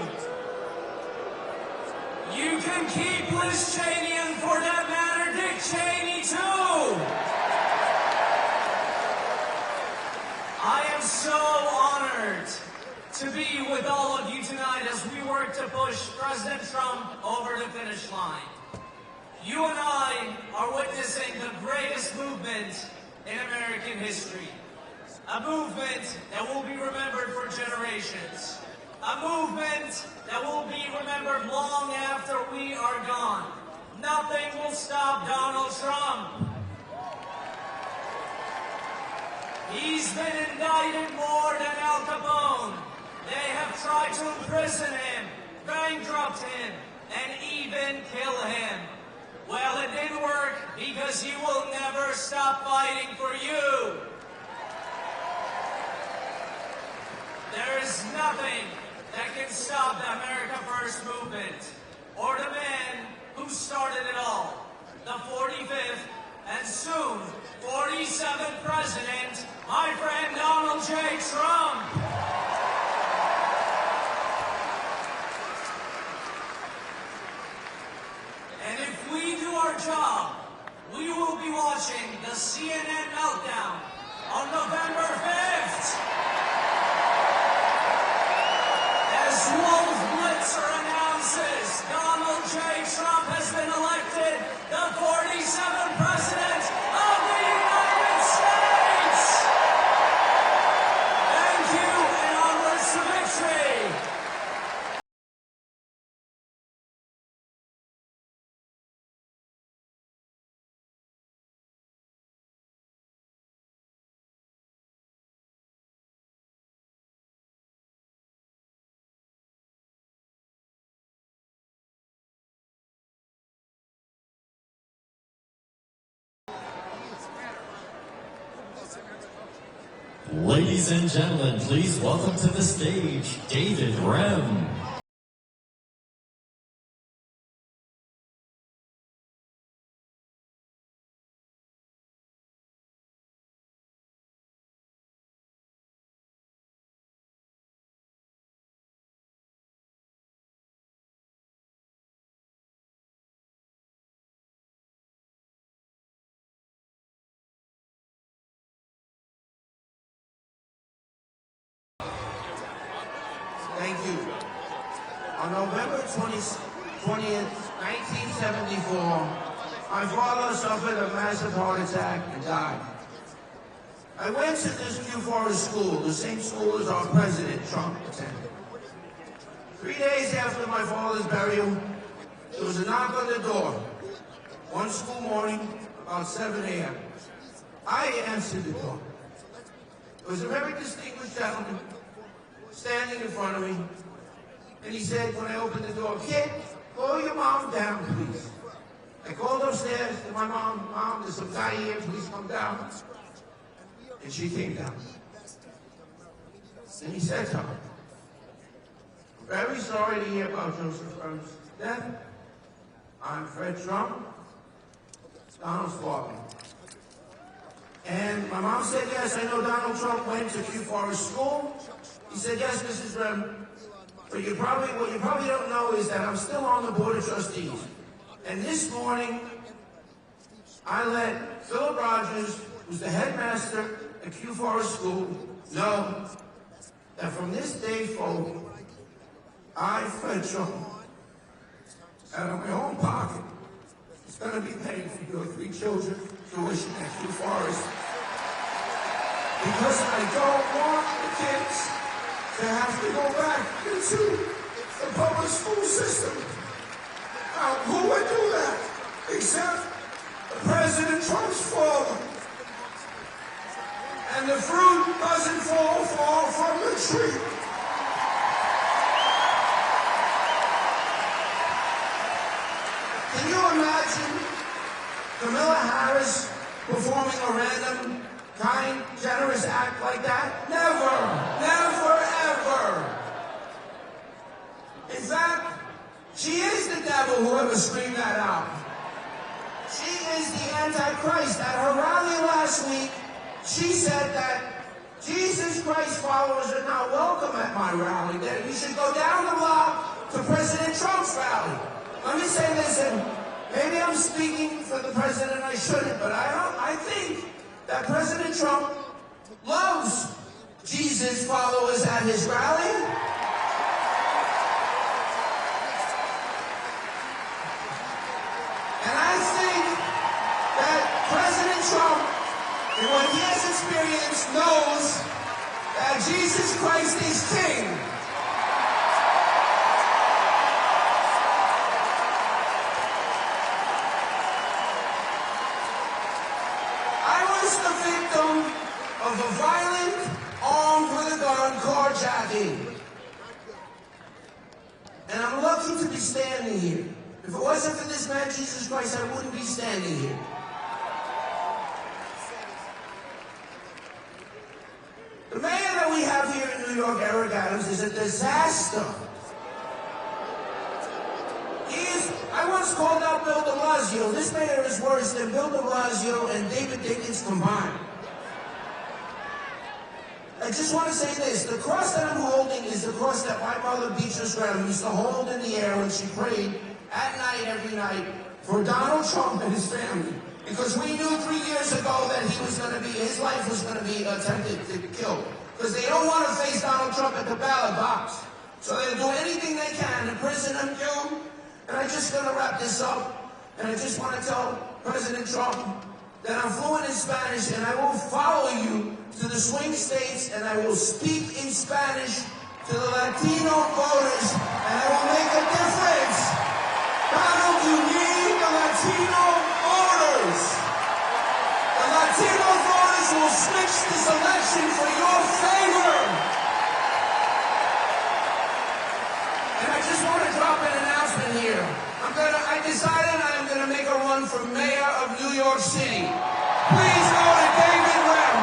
You can keep Liz Cheney and, for that matter, Dick Cheney too. I am so honored to be with all of you tonight as we work to push President Trump over the finish line. You and I are witnessing the greatest movement in American history. A movement that will be remembered for generations. A movement that will be remembered long after we are gone. Nothing will stop Donald Trump. He's been indicted more than Al Capone. They have tried to imprison him, bankrupt him, and even kill him. Well, it didn't work because he will never stop fighting for you. There is nothing that can stop the America First movement or the man who started it all, the 45th and soon 47th president, my friend Donald J. Trump. And if we do our job, we will be watching the CNN meltdown on November 5th. As Wolf Blitzer announces, Donald J. Trump has been elected the 47th president of the United States. Thank you. Ladies and gentlemen, please welcome to the stage, David Rem. Thank you. On November 20th, 1974, my father suffered a massive heart attack and died. I went to this New Forest school, the same school as our President Trump attended. 3 days after my father's burial, there was a knock on the door. One school morning, about 7 a.m. I answered the door. There was a very distinguished gentleman standing in front of me, and he said, when I opened the door, "Kid, call your mom down, please." I called upstairs to my mom. "Mom, there's some guy here, please come down." And she came down. And he said to her, "I'm very sorry to hear about Joseph Burns' death. I'm Fred Trump, Donald's father." And my mom said, "Yes, I know Donald Trump went to Q Forest School." He said, "Yes, Mrs. Rem, but what you probably don't know is that I'm still on the Board of Trustees. And this morning, I let Philip Rogers, who's the headmaster at Q Forest School, know that from this day forward, I, Fred Trump, out of my own pocket, is going to be paying for your 3 children's tuition at Q Forest. Because I don't want the kids to have to go back into the public school system." Now, who would do that except President Trump's father? And the fruit doesn't fall from the tree. Can you imagine Kamala Harris performing a random, kind, generous act like that? Never, never, ever. In fact, she is the devil, whoever screamed that out. She is the Antichrist. At her rally last week, she said that Jesus Christ followers are not welcome at my rally, that we should go down the block to President Trump's rally. Let me say this, and maybe I'm speaking for the president, I shouldn't, but I think that President Trump loves Jesus followers at his rally. And I think that President Trump, in what he has experienced, knows that Jesus Christ is king. The victim of a violent, armed with a gun carjacking. And I'm lucky to be standing here. If it wasn't for this man, Jesus Christ, I wouldn't be standing here. The mayor that we have here in New York, Eric Adams, is a disaster. I once called out Bill de Blasio. This mayor is worse than Bill de Blasio and David Dickens combined. I just want to say this. The cross that I'm holding is the cross that my mother, Beatrice Graham, used to hold in the air when she prayed at night, every night, for Donald Trump and his family. Because we knew 3 years ago that his life was going to be attempted to kill. Because they don't want to face Donald Trump at the ballot box. So they'll do anything they can to imprison him, kill him. And I'm just going to wrap this up, and I just want to tell President Trump that I'm fluent in Spanish, and I will follow you to the swing states, and I will speak in Spanish to the Latino voters, and I will make a difference. Donald, you need the Latino voters. The Latino voters will switch this election for your favor. And I just want to drop an announcement here. I decided I'm going to make a run for mayor of New York City. Please go to David Rem,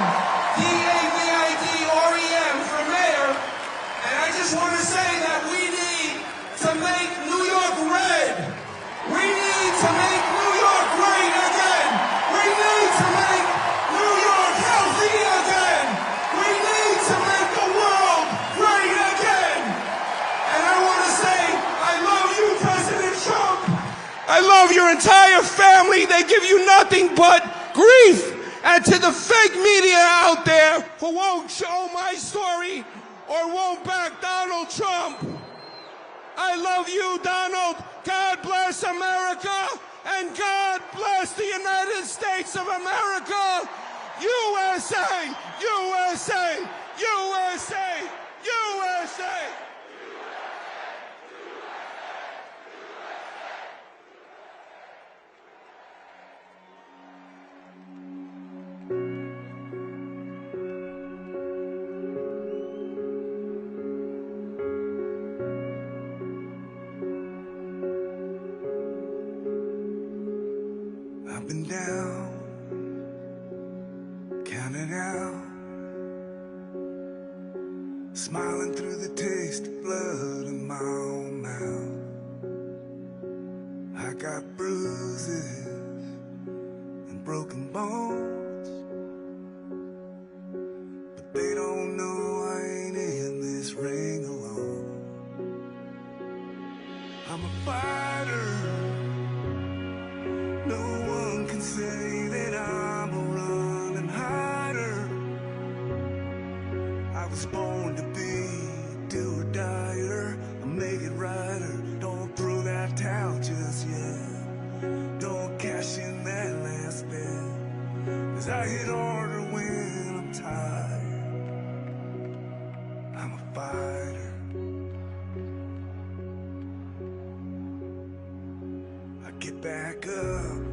D-A-V-I-D just want to say that we need to make New York red. We need to make New York great again. We need to make New York healthy again. We need to make the world great again. And I want to say, I love you, President Trump. I love your entire family. They give you nothing but grief. And to the fake media out there who won't show my story or won't back Donald Trump, I love you, Donald. God bless America, and God bless the United States of America. USA, USA, USA, USA. Up and down, counting out, smiling through the taste of blood in my own mouth. I got bruises and broken bones, but they don't know I ain't in this ring alone. I'm a fighter. No one can say that I'm a running hider. I was born to be a do or dyer, a make it rider. Don't throw that towel just yet. Don't cash in that last bet, 'cause I hit harder when I'm tired. I'm a fighter. I get back up.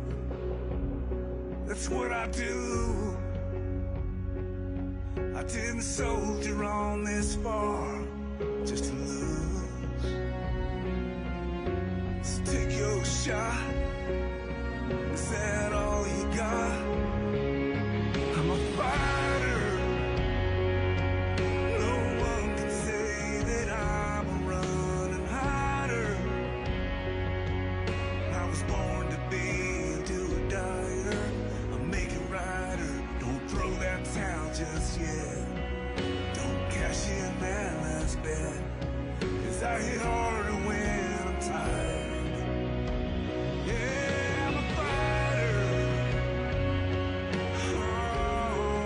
That's what I do. I didn't soldier on this far just to lose. So take your shot. Is that all you got? I'm a fighter. No one can say that I'm a running hider. I was born to be a do or dyer, a make it rider. Don't throw that towel just yet. Don't cash in that last bet, 'cause I hit harder when I'm tired. Yeah, I'm a fighter. Oh,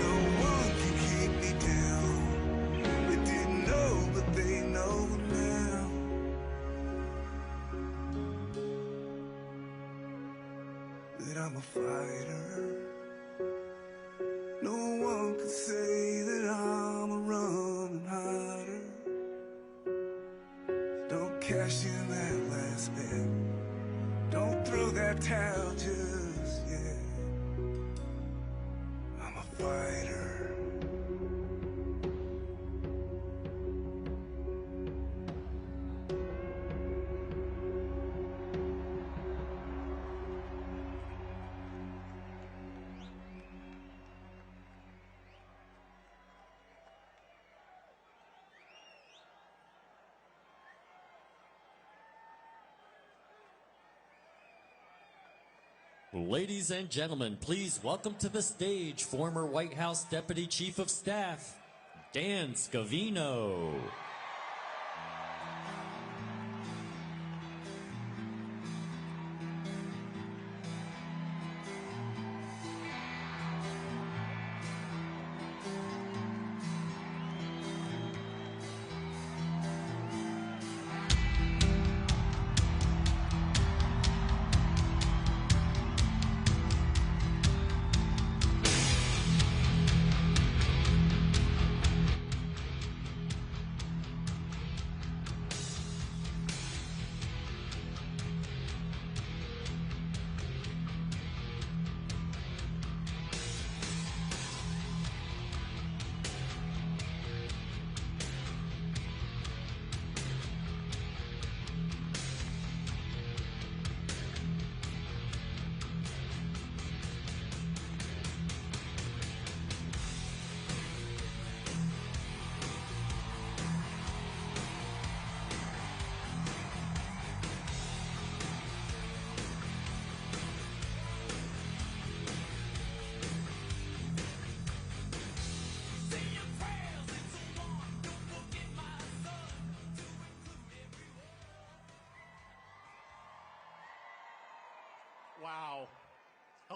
no one can keep me down. They didn't know, but they know now. That I'm a fighter. No one can say that I'm a running hider. Don't cash in that last bet. Don't throw that towel just yet. I'm a fighter. Ladies and gentlemen, please welcome to the stage former White House Deputy Chief of Staff, Dan Scavino.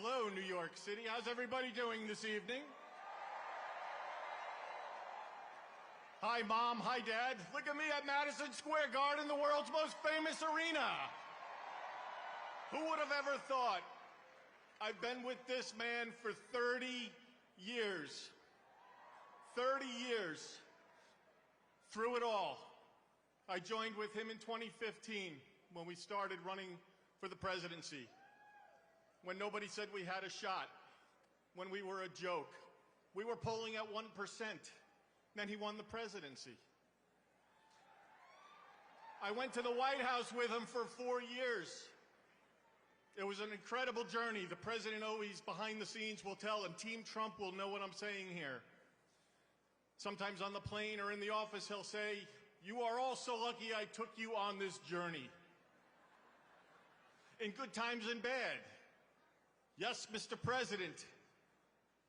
Hello, New York City. How's everybody doing this evening? Hi, Mom. Hi, Dad. Look at me at Madison Square Garden, the world's most famous arena. Who would have ever thought? I've been with this man for 30 years. 30 years. Through it all. I joined with him in 2015 when we started running for the presidency. When nobody said we had a shot. When we were a joke. We were polling at 1%. Then he won the presidency. I went to the White House with him for 4 years. It was an incredible journey. The president always, behind the scenes, will tell, and Team Trump will know what I'm saying here. Sometimes on the plane or in the office, he'll say, "You are all so lucky I took you on this journey." In good times and bad. Yes, Mr. President,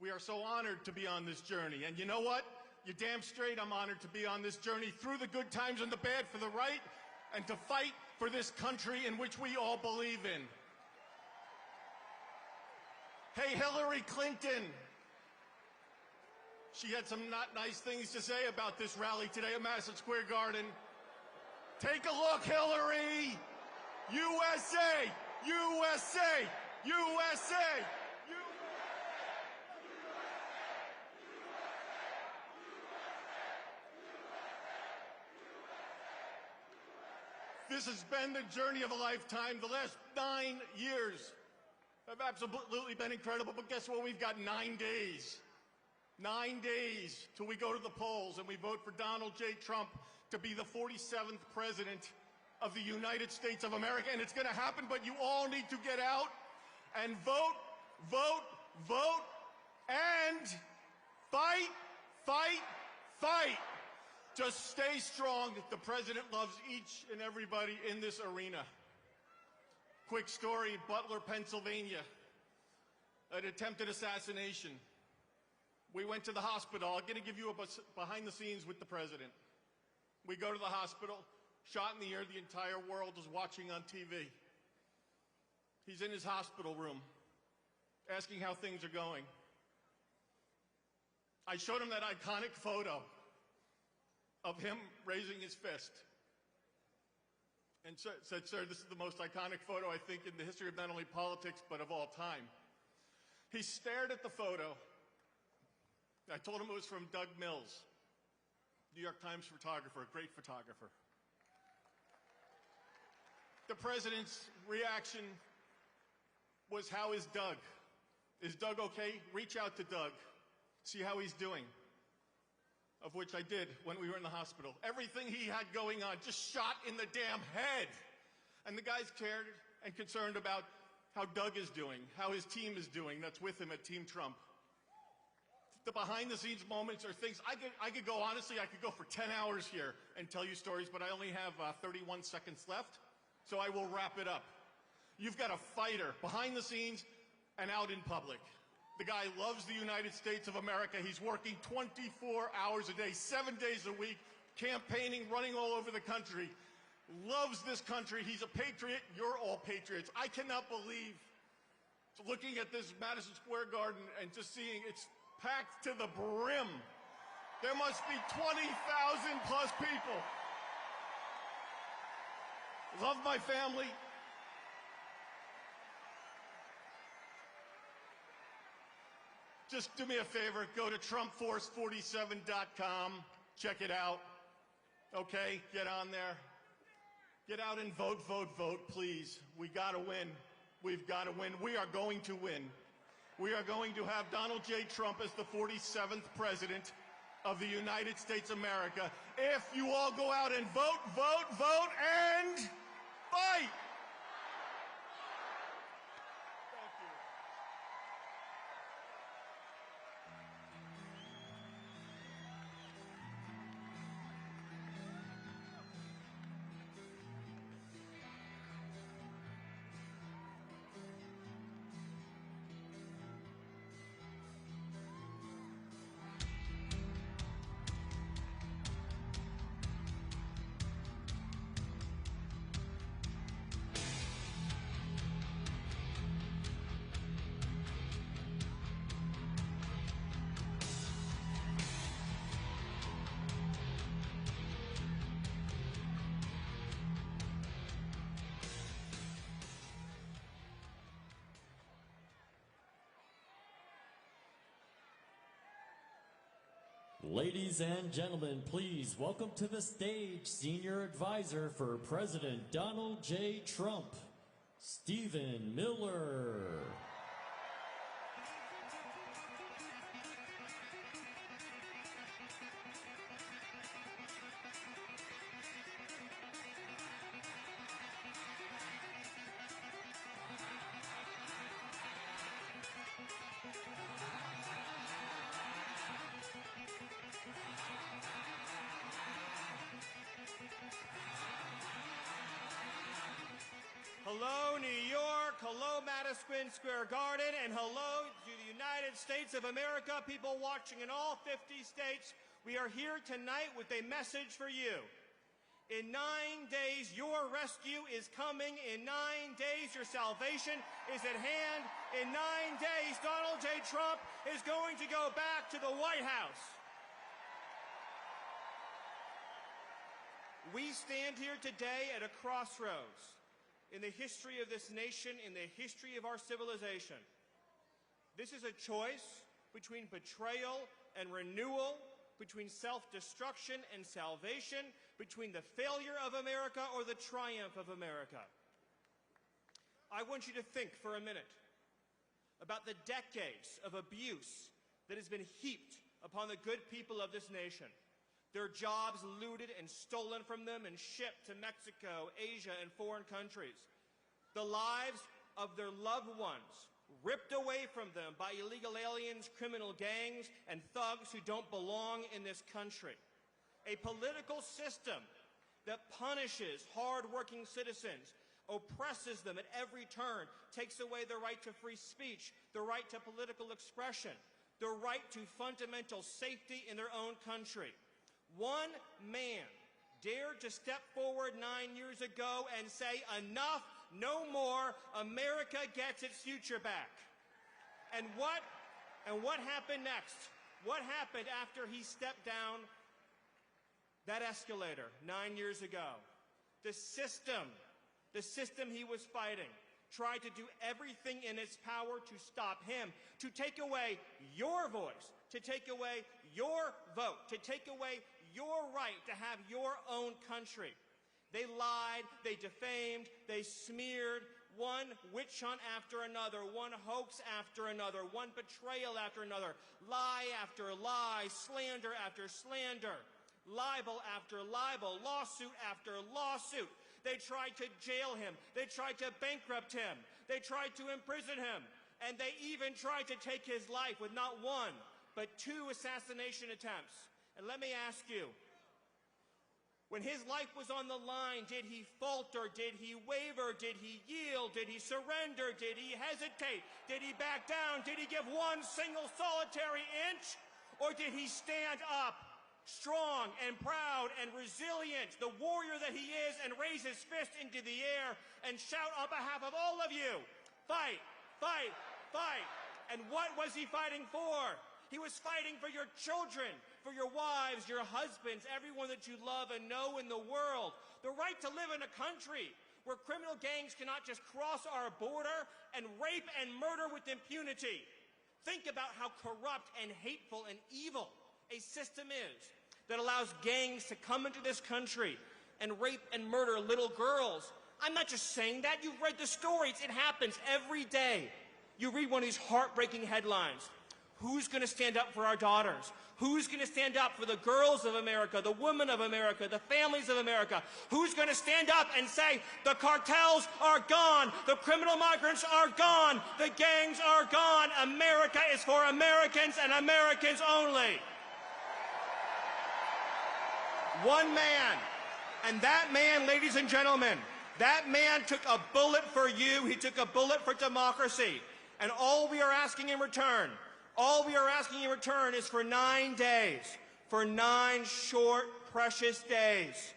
we are so honored to be on this journey. And you know what? You're damn straight I'm honored to be on this journey through the good times and the bad for the right and to fight for this country in which we all believe in. Hey, Hillary Clinton. She had some not nice things to say about this rally today at Madison Square Garden. Take a look, Hillary. USA, USA, USA. This has been the journey of a lifetime. The last 9 years have absolutely been incredible, but guess what? We've got 9 days. 9 days till we go to the polls and we vote for Donald J. Trump to be the 47th president of the United States of America. And it's going to happen, but you all need to get out and vote, vote, vote, and fight, fight, fight. Just stay strong. The president loves each and everybody in this arena. Quick story, Butler, Pennsylvania. An attempted assassination. We went to the hospital. I'm going to give you a behind the scenes with the president. We go to the hospital, shot in the air, the entire world is watching on TV. He's in his hospital room, asking how things are going. I showed him that iconic photo of him raising his fist and said, "Sir, this is the most iconic photo, I think, in the history of not only politics, but of all time." He stared at the photo. I told him it was from Doug Mills, New York Times photographer, a great photographer. The president's reaction was, "How is Doug? Is Doug okay? Reach out to Doug. See how he's doing." Of which I did when we were in the hospital. Everything he had going on just shot in the damn head. And the guys cared and concerned about how Doug is doing, how his team is doing that's with him at Team Trump. The behind-the-scenes moments are things, I could go, honestly, I could go for 10 hours here and tell you stories, but I only have 31 seconds left, so I will wrap it up. You've got a fighter behind the scenes and out in public. The guy loves the United States of America. He's working 24 hours a day, 7 days a week, campaigning, running all over the country. Loves this country. He's a patriot. You're all patriots. I cannot believe looking at this Madison Square Garden and just seeing it's packed to the brim. There must be 20,000 plus people. Love my family. Just do me a favor, go to TrumpForce47.com, check it out, okay? Get on there. Get out and vote, vote, vote, please. We gotta win. We've gotta win. We are going to win. We are going to have Donald J. Trump as the 47th president of the United States of America. If you all go out and vote, vote, vote, and fight! Ladies and gentlemen, please welcome to the stage Senior Advisor for President Donald J. Trump, Stephen Miller. Hello, New York. Hello, Madison Square Garden. And hello to the United States of America, people watching in all 50 states. We are here tonight with a message for you. In 9 days, your rescue is coming. In 9 days, your salvation is at hand. In 9 days, Donald J. Trump is going to go back to the White House. We stand here today at a crossroads in the history of this nation, in the history of our civilization. This is a choice between betrayal and renewal, between self-destruction and salvation, between the failure of America or the triumph of America. I want you to think for a minute about the decades of abuse that has been heaped upon the good people of this nation. Their jobs looted and stolen from them and shipped to Mexico, Asia, and foreign countries. The lives of their loved ones ripped away from them by illegal aliens, criminal gangs, and thugs who don't belong in this country. A political system that punishes hard-working citizens, oppresses them at every turn, takes away their right to free speech, the right to political expression, the right to fundamental safety in their own country. One man dared to step forward 9 years ago and say, enough, no more, America gets its future back. And what happened next? What happened after he stepped down that escalator 9 years ago? The system he was fighting tried to do everything in its power to stop him, to take away your voice, to take away your vote, to take away your right to have your own country. They lied, they defamed, they smeared, one witch hunt after another, one hoax after another, one betrayal after another, lie after lie, slander after slander, libel after libel, lawsuit after lawsuit. They tried to jail him. They tried to bankrupt him. They tried to imprison him. And they even tried to take his life with not one, but 2 assassination attempts. And let me ask you, when his life was on the line, did he falter? Did he waver? Did he yield? Did he surrender? Did he hesitate? Did he back down? Did he give one single solitary inch? Or did he stand up, strong and proud and resilient, the warrior that he is, and raise his fist into the air and shout on behalf of all of you, fight, fight, fight. And what was he fighting for? He was fighting for your children, for your wives, your husbands, everyone that you love and know in the world. The right to live in a country where criminal gangs cannot just cross our border and rape and murder with impunity. Think about how corrupt and hateful and evil a system is that allows gangs to come into this country and rape and murder little girls. I'm not just saying that. You've read the stories. It happens every day. You read one of these heartbreaking headlines. Who's going to stand up for our daughters? Who's going to stand up for the girls of America, the women of America, the families of America? Who's going to stand up and say, the cartels are gone, the criminal migrants are gone, the gangs are gone, America is for Americans and Americans only? One man. And that man, ladies and gentlemen, that man took a bullet for you. He took a bullet for democracy. And all we are asking in return is for 9 days, for 9 short, precious days.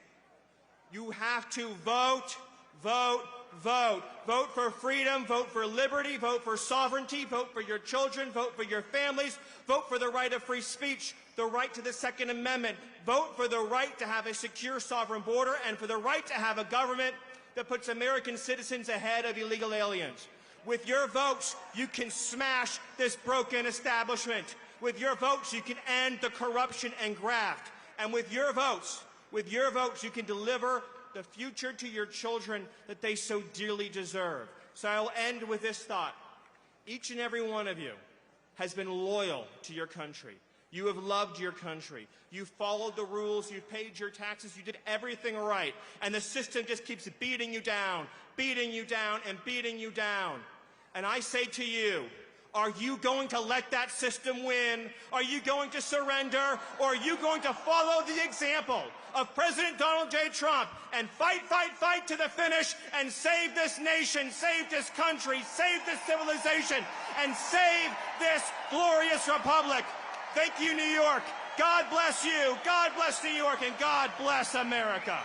You have to vote, vote, vote. Vote for freedom, vote for liberty, vote for sovereignty, vote for your children, vote for your families, vote for the right of free speech, the right to the Second Amendment, vote for the right to have a secure sovereign border and for the right to have a government that puts American citizens ahead of illegal aliens. With your votes, you can smash this broken establishment. With your votes, you can end the corruption and graft. And with your votes, you can deliver the future to your children that they so dearly deserve. So I'll end with this thought. Each and every one of you has been loyal to your country. You have loved your country. You followed the rules. You paid your taxes. You did everything right. And the system just keeps beating you down, beating you down, and beating you down. And I say to you, are you going to let that system win? Are you going to surrender? Or are you going to follow the example of President Donald J. Trump and fight, fight, fight to the finish and save this nation, save this country, save this civilization, and save this glorious republic? Thank you, New York. God bless you. God bless New York, and God bless America.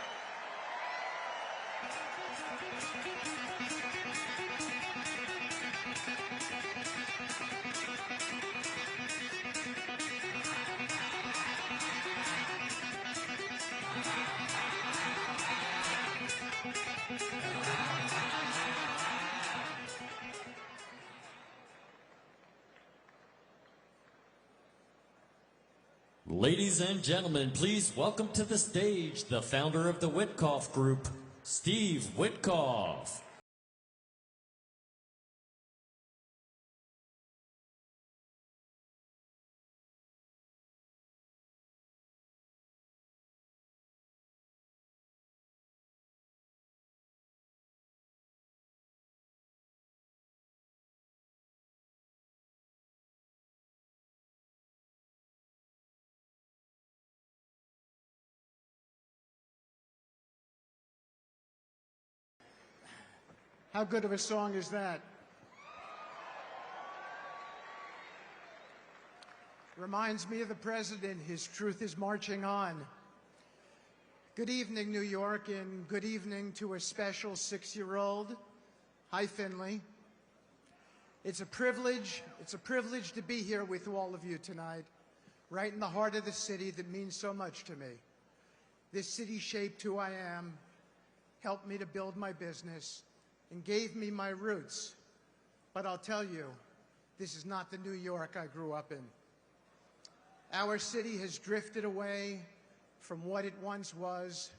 Ladies and gentlemen, please welcome to the stage the founder of the Witkoff Group, Steve Witkoff. How good of a song is that? Reminds me of the president. His truth is marching on. Good evening, New York, and good evening to a special 6-year-old. Hi, Finley. It's a privilege to be here with all of you tonight, right in the heart of the city that means so much to me. This city shaped who I am, helped me to build my business, and gave me my roots. But I'll tell you, this is not the New York I grew up in. Our city has drifted away from what it once was,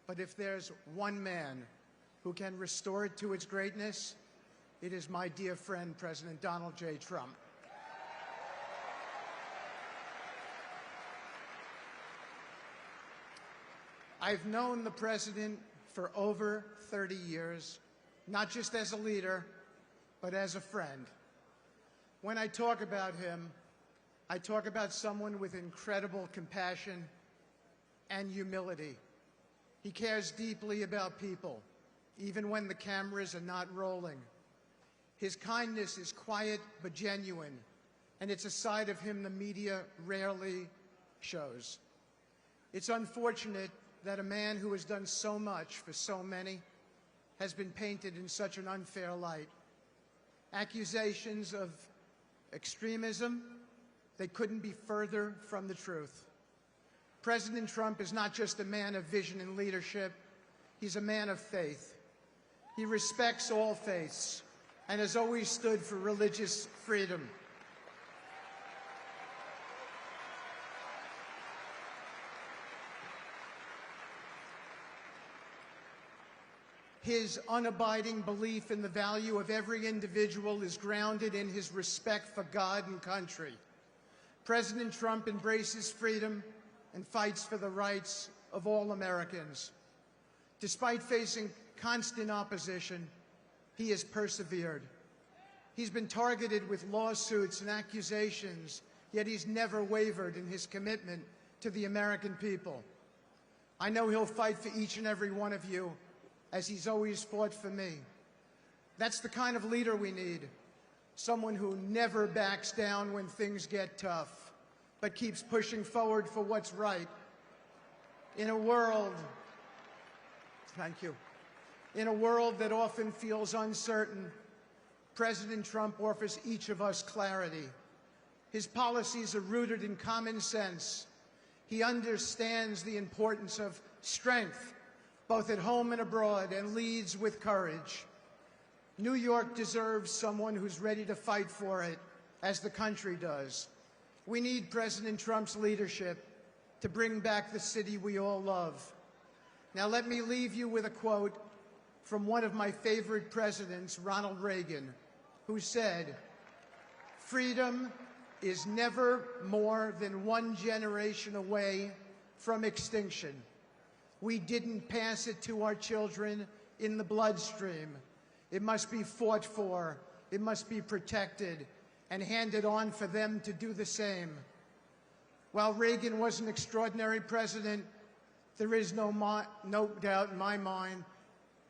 but if there's one man who can restore it to its greatness, it is my dear friend, President Donald J. Trump. I've known the president for over 30 years, not just as a leader, but as a friend. When I talk about him, I talk about someone with incredible compassion and humility. He cares deeply about people, even when the cameras are not rolling. His kindness is quiet but genuine, and it's a side of him the media rarely shows. It's unfortunate that a man who has done so much for so many has been painted in such an unfair light. Accusations of extremism, they couldn't be further from the truth. President Trump is not just a man of vision and leadership, he's a man of faith. He respects all faiths and has always stood for religious freedom. His unabiding belief in the value of every individual is grounded in his respect for God and country. President Trump embraces freedom and fights for the rights of all Americans. Despite facing constant opposition, he has persevered. He's been targeted with lawsuits and accusations, yet he's never wavered in his commitment to the American people. I know he'll fight for each and every one of you, as he's always fought for me. That's the kind of leader we need. Someone who never backs down when things get tough, but keeps pushing forward for what's right. In a world, thank you, in a world that often feels uncertain, President Trump offers each of us clarity. His policies are rooted in common sense. He understands the importance of strength, both at home and abroad, and leads with courage. New York deserves someone who's ready to fight for it, as the country does. We need President Trump's leadership to bring back the city we all love. Now let me leave you with a quote from one of my favorite presidents, Ronald Reagan, who said, "Freedom is never more than one generation away from extinction. We didn't pass it to our children in the bloodstream. It must be fought for, it must be protected, and handed on for them to do the same." While Reagan was an extraordinary president, there is no doubt in my mind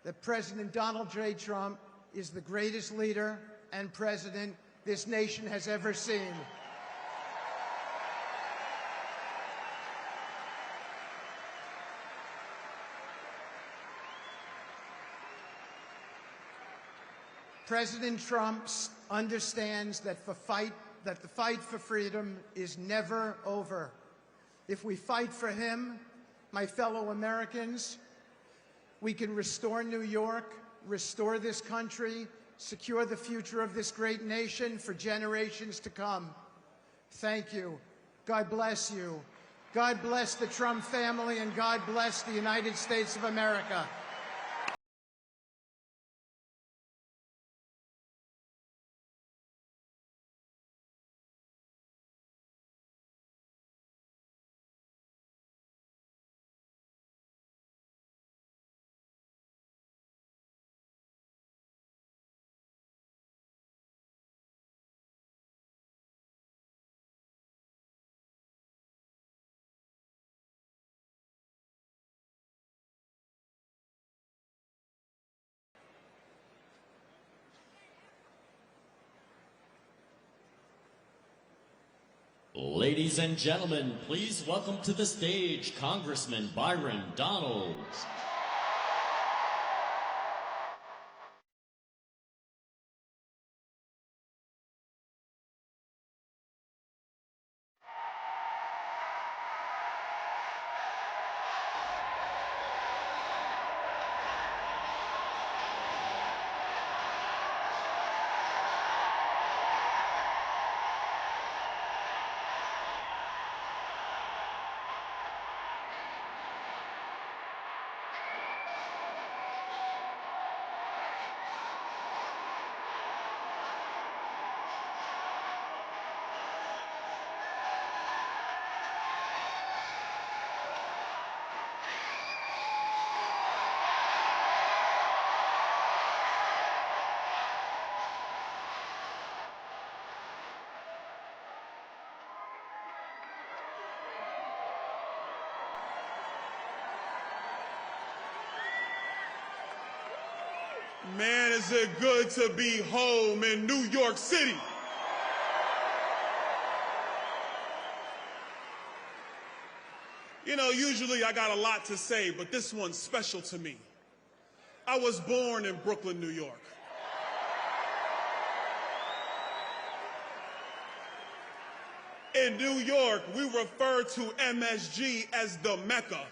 that President Donald J. Trump is the greatest leader and president this nation has ever seen. President Trump understands that the fight for freedom is never over. If we fight for him, my fellow Americans, we can restore New York, restore this country, secure the future of this great nation for generations to come. Thank you. God bless you. God bless the Trump family, and God bless the United States of America. Ladies and gentlemen, please welcome to the stage Congressman Byron Donalds. Man, is it good to be home in New York City. You know, usually I got a lot to say, but this one's special to me. I was born in Brooklyn, New York. In New York, we refer to MSG as the Mecca.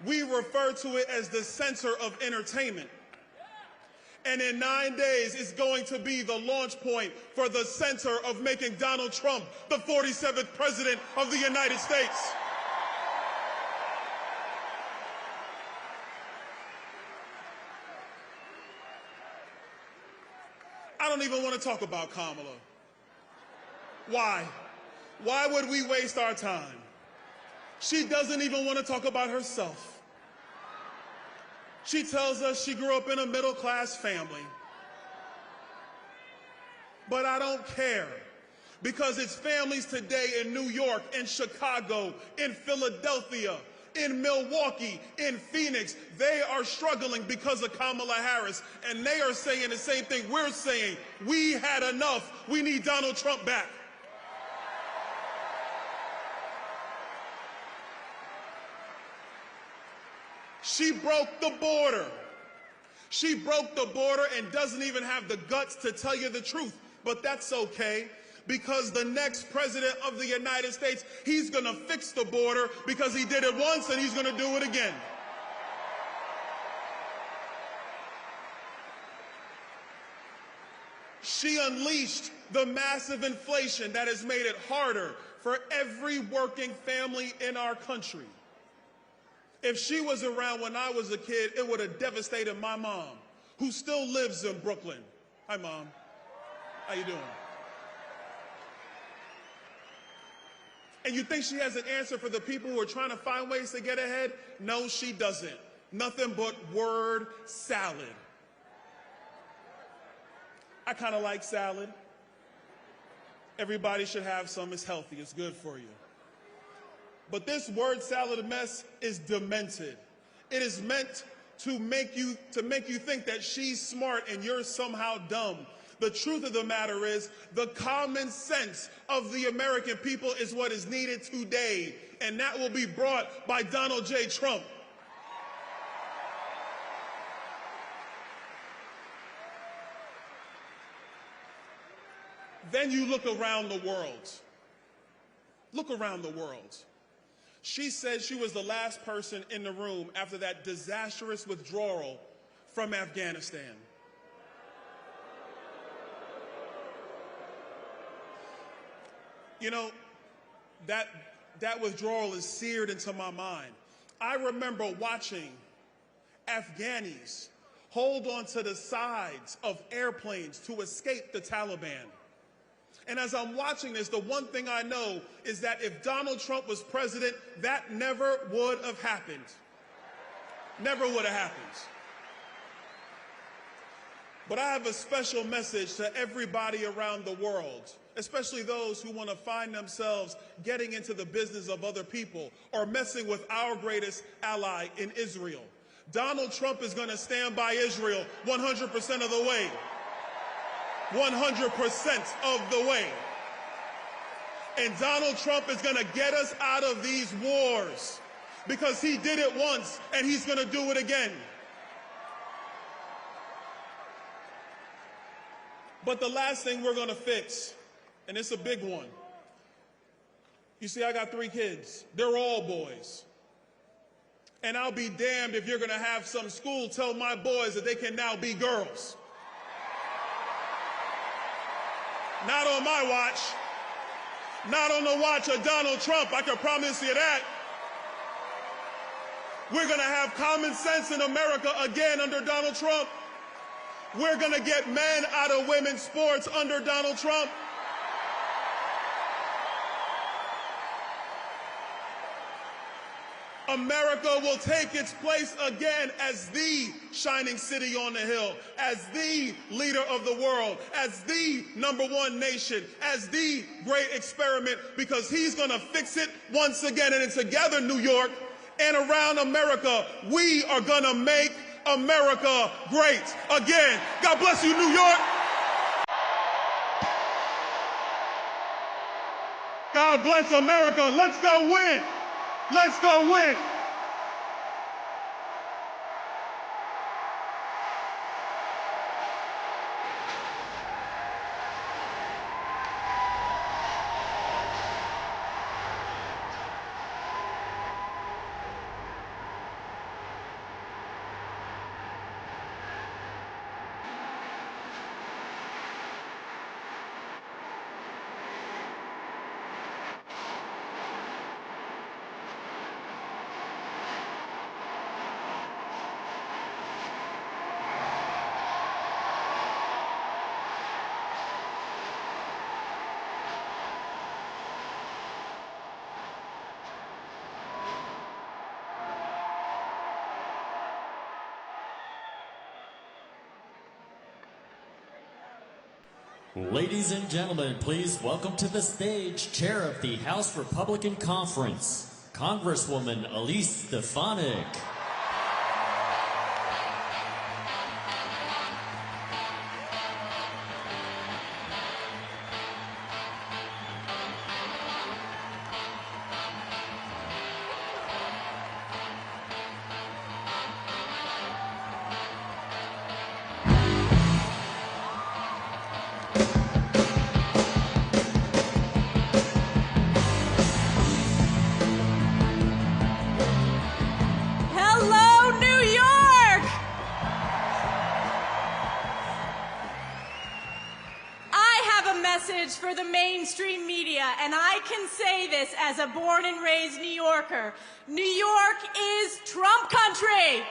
We refer to it as the center of entertainment. And in 9 days, it's going to be the launch point for the center of making Donald Trump the 47th president of the United States. I don't even want to talk about Kamala. Why? Why would we waste our time? She doesn't even want to talk about herself. She tells us she grew up in a middle-class family. But I don't care, because it's families today in New York, in Chicago, in Philadelphia, in Milwaukee, in Phoenix. They are struggling because of Kamala Harris, and they are saying the same thing we're saying. We had enough. We need Donald Trump back. She broke the border. She broke the border and doesn't even have the guts to tell you the truth. But that's okay, because the next president of the United States, he's going to fix the border, because he did it once and he's going to do it again. She unleashed The massive inflation that has made it harder for every working family in our country. If she was around when I was a kid, it would have devastated my mom, who still lives in Brooklyn. Hi, Mom. How you doing? And you think she has an answer for the people who are trying to find ways to get ahead? No, she doesn't. Nothing but word salad. I kind of like salad. Everybody should have some. It's healthy. It's good for you. But this word salad mess is demented. It is meant to make you think that she's smart and you're somehow dumb. The truth of the matter is, the common sense of the American people is what is needed today, and that will be brought by Donald J. Trump. Then you look around the world. Look around the world. She said she was the last person in the room after that disastrous withdrawal from Afghanistan. You know, that withdrawal is seared into my mind. I remember watching Afghanis hold on to the sides of airplanes to escape the Taliban. And as I'm watching this, the one thing I know is that if Donald Trump was president, that never would have happened. Never would have happened. But I have a special message to everybody around the world, especially those who want to find themselves getting into the business of other people or messing with our greatest ally in Israel. Donald Trump is going to stand by Israel 100% of the way. 100% of the way. And Donald Trump is going to get us out of these wars because he did it once and he's going to do it again. But the last thing we're going to fix, and it's a big one. You see, I got 3 kids. They're all boys. And I'll be damned if you're going to have some school tell my boys that they can now be girls. Not on my watch. Not on the watch of Donald Trump, I can promise you that. We're going to have common sense in America again under Donald Trump. We're going to get men out of women's sports under Donald Trump. America will take its place again as the shining city on the hill, as the leader of the world, as the #1 nation, as the great experiment, because he's going to fix it once again. And together, New York and around America, we are going to make America great again. God bless you, New York. God bless America. Let's go win. Let's go win. Ladies and gentlemen, please welcome to the stage, Chair of the House Republican Conference, Congresswoman Elise Stefanik. can say this as a born and raised New Yorker. New York is Trump country.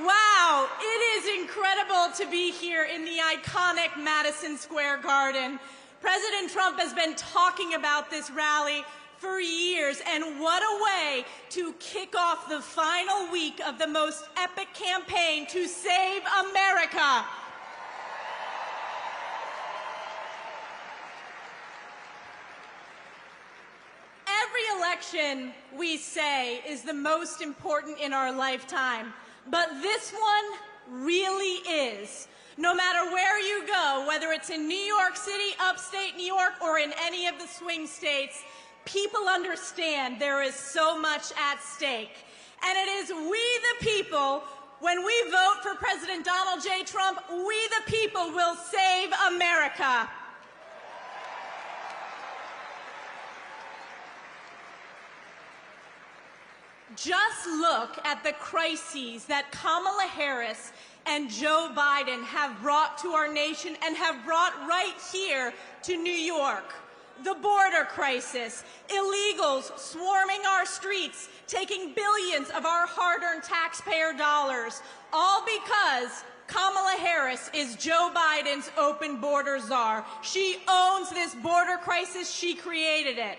Wow, it is incredible to be here in the iconic Madison Square Garden. President Trump has been talking about this rally for years, and what a way to kick off the final week of the most epic campaign to save America. Every election, we say, is the most important in our lifetime, but this one really is. No matter where you go, whether it's in New York City, upstate New York, or in any of the swing states, people understand there is so much at stake. And it is we the people, when we vote for President Donald J. Trump, we the people will save America. Just look at the crises that Kamala Harris and Joe Biden have brought to our nation and have brought right here to New York. The border crisis, illegals swarming our streets, taking billions of our hard-earned taxpayer dollars, all because Kamala Harris is Joe Biden's open border czar. She owns this border crisis. She created it.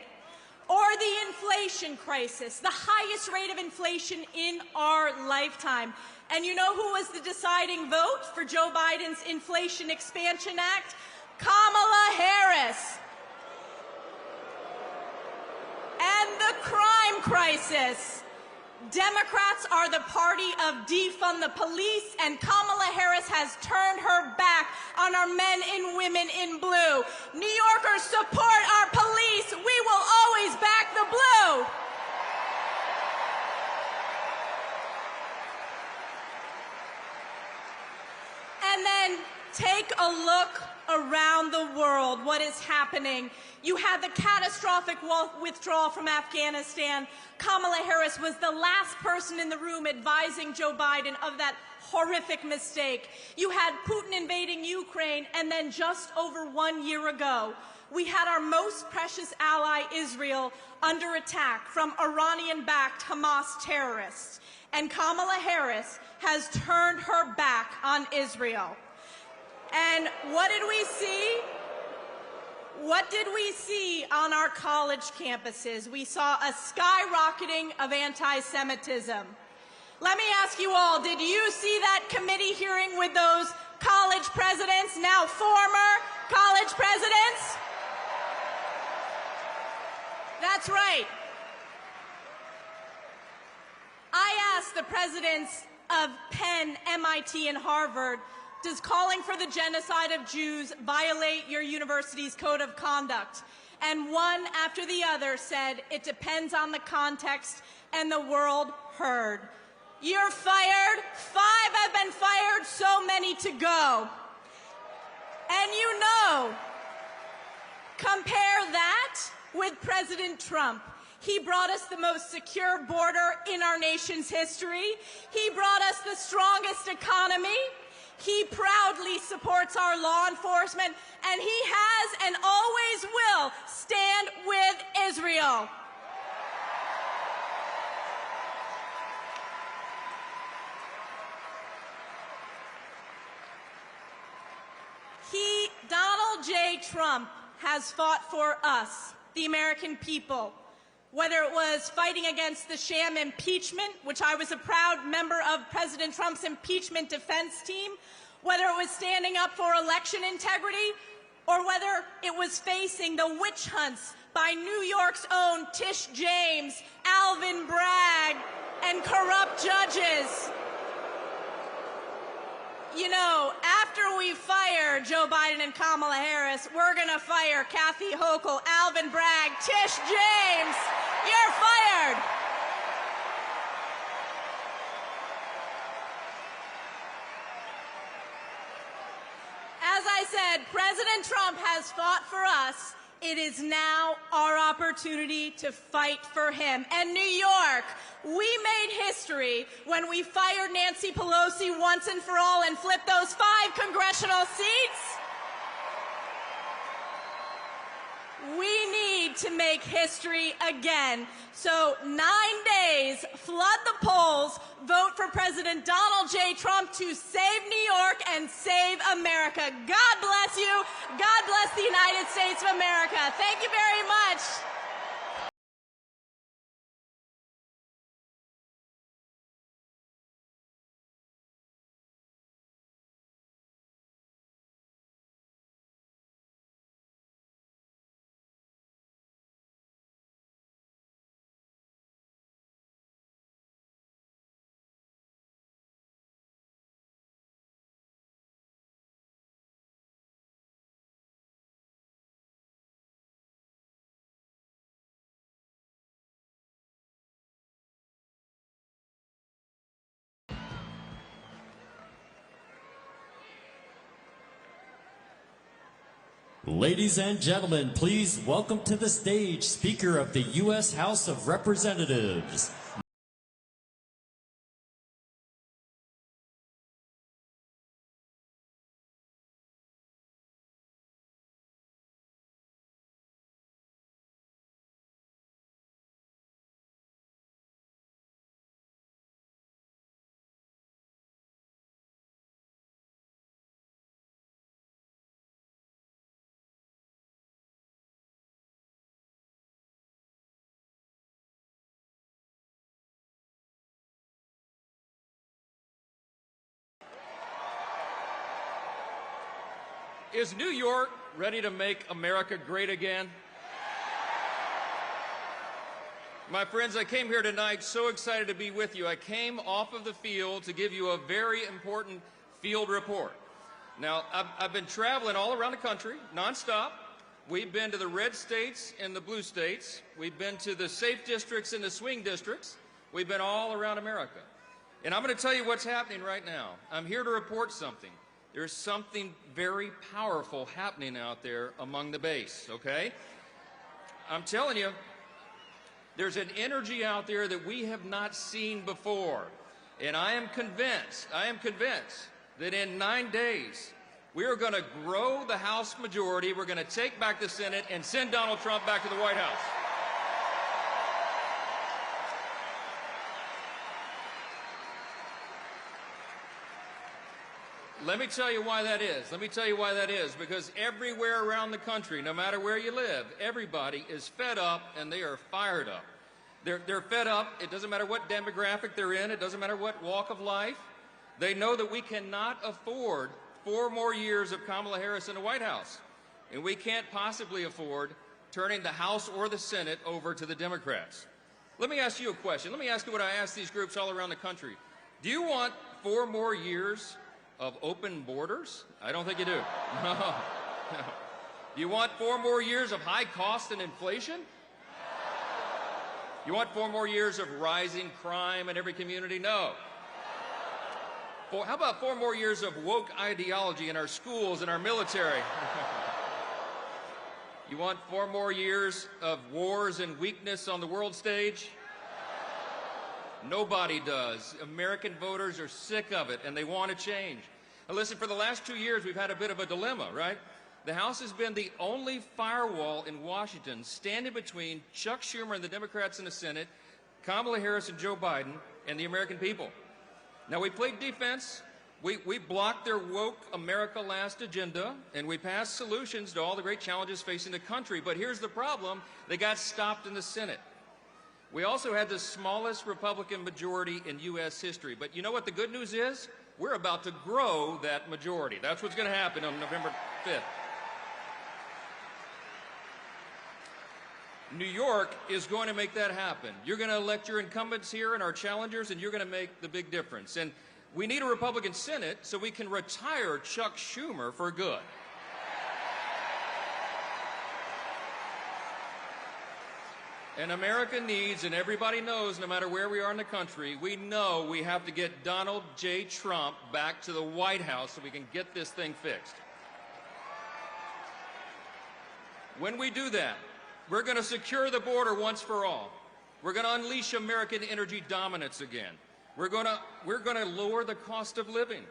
Or the inflation crisis, the highest rate of inflation in our lifetime. And you know who was the deciding vote for Joe Biden's Inflation Expansion Act? Kamala Harris. And the crime crisis. Democrats are the party of defund the police, and Kamala Harris has turned her back on our men and women in blue. New Yorkers, support our police. We will always back the blue. And then take a look around the world, what is happening. You had the catastrophic withdrawal from Afghanistan. Kamala Harris was the last person in the room advising Joe Biden of that horrific mistake. You had Putin invading Ukraine, and then just over 1 year ago, we had our most precious ally, Israel, under attack from Iranian-backed Hamas terrorists. And Kamala Harris has turned her back on Israel. And what did we see? What did we see on our college campuses? We saw a skyrocketing of anti-Semitism. Let me ask you all, did you see that committee hearing with those college presidents, now former college presidents? That's right. I asked the presidents of Penn, MIT, and Harvard, does calling for the genocide of Jews violate your university's code of conduct? And one after the other said, it depends on the context, and the world heard. You're fired. 5 have been fired, so many to go. And you know, compare that with President Trump. He brought us the most secure border in our nation's history. He brought us the strongest economy. He proudly supports our law enforcement, and he has and always will stand with Israel. Donald J. Trump has fought for us, the American people, whether it was fighting against the sham impeachment, which I was a proud member of President Trump's impeachment defense team, whether it was standing up for election integrity, or whether it was facing the witch hunts by New York's own Tish James, Alvin Bragg, and corrupt judges. You know, after we fire Joe Biden and Kamala Harris, we're going to fire Kathy Hochul, Alvin Bragg, Tish James. You're fired. As I said, President Trump has fought for us. It is now our opportunity to fight for him. And New York, we made history when we fired Nancy Pelosi once and for all and flipped those 5 congressional seats. We need to make history again. So 9 days, flood the polls, vote for President Donald J. Trump to save New York and save America. God bless you. God bless the United States of America. Thank you very much. Ladies and gentlemen, please welcome to the stage Speaker of the U.S. House of Representatives. Is New York ready to make America great again? My friends, I came here tonight so excited to be with you. I came off of the field to give you a very important field report. Now, I've been traveling all around the country, nonstop. We've been to the red states and the blue states. We've been to the safe districts and the swing districts. We've been all around America. And I'm going to tell you what's happening right now. I'm here to report something. There's something very powerful happening out there among the base, okay? I'm telling you, there's an energy out there that we have not seen before. And I am convinced that in 9 days, we are going to grow the House majority, we're going to take back the Senate, and send Donald Trump back to the White House. Let me tell you why that is. Because everywhere around the country, no matter where you live, everybody is fed up and they are fired up. They're fed up. It doesn't matter what demographic they're in. It doesn't matter what walk of life. They know that we cannot afford 4 more years of Kamala Harris in the White House. And we can't possibly afford turning the House or the Senate over to the Democrats. Let me ask you a question. Let me ask you what I ask these groups all around the country. Do you want 4 more years of open borders? I don't think you do. No. Do you want 4 more years of high cost and inflation? You want 4 more years of rising crime in every community? No. How about 4 more years of woke ideology in our schools and our military? You want 4 more years of wars and weakness on the world stage? Nobody does. American voters are sick of it, and they want to change. Now listen, for the last 2 years, we've had a bit of a dilemma, right? The House has been the only firewall in Washington standing between Chuck Schumer and the Democrats in the Senate, Kamala Harris and Joe Biden, and the American people. Now, we played defense. We blocked their woke America Last agenda, and we passed solutions to all the great challenges facing the country. But here's the problem. They got stopped in the Senate. We also had the smallest Republican majority in U.S. history. But you know what the good news is? We're about to grow that majority. That's what's going to happen on November 5th. New York is going to make that happen. You're going to elect your incumbents here and our challengers, and you're going to make the big difference. And we need a Republican Senate so we can retire Chuck Schumer for good. And America needs, and everybody knows, no matter where we are in the country, we know we have to get Donald J. Trump back to the White House so we can get this thing fixed. When we do that, we're going to secure the border once for all. We're going to unleash American energy dominance again. We're going to lower the cost of living.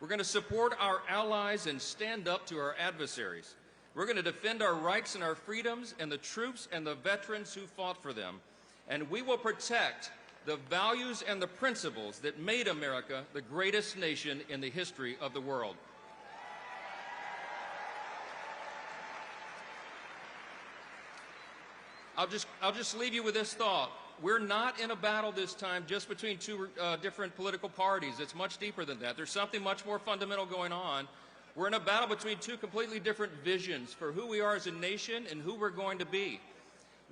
We're going to support our allies and stand up to our adversaries. We're going to defend our rights and our freedoms and the troops and the veterans who fought for them. And we will protect the values and the principles that made America the greatest nation in the history of the world. I'll just leave you with this thought. We're not in a battle this time just between two different political parties. It's much deeper than that. There's something much more fundamental going on. We're in a battle between two completely different visions for who we are as a nation and who we're going to be.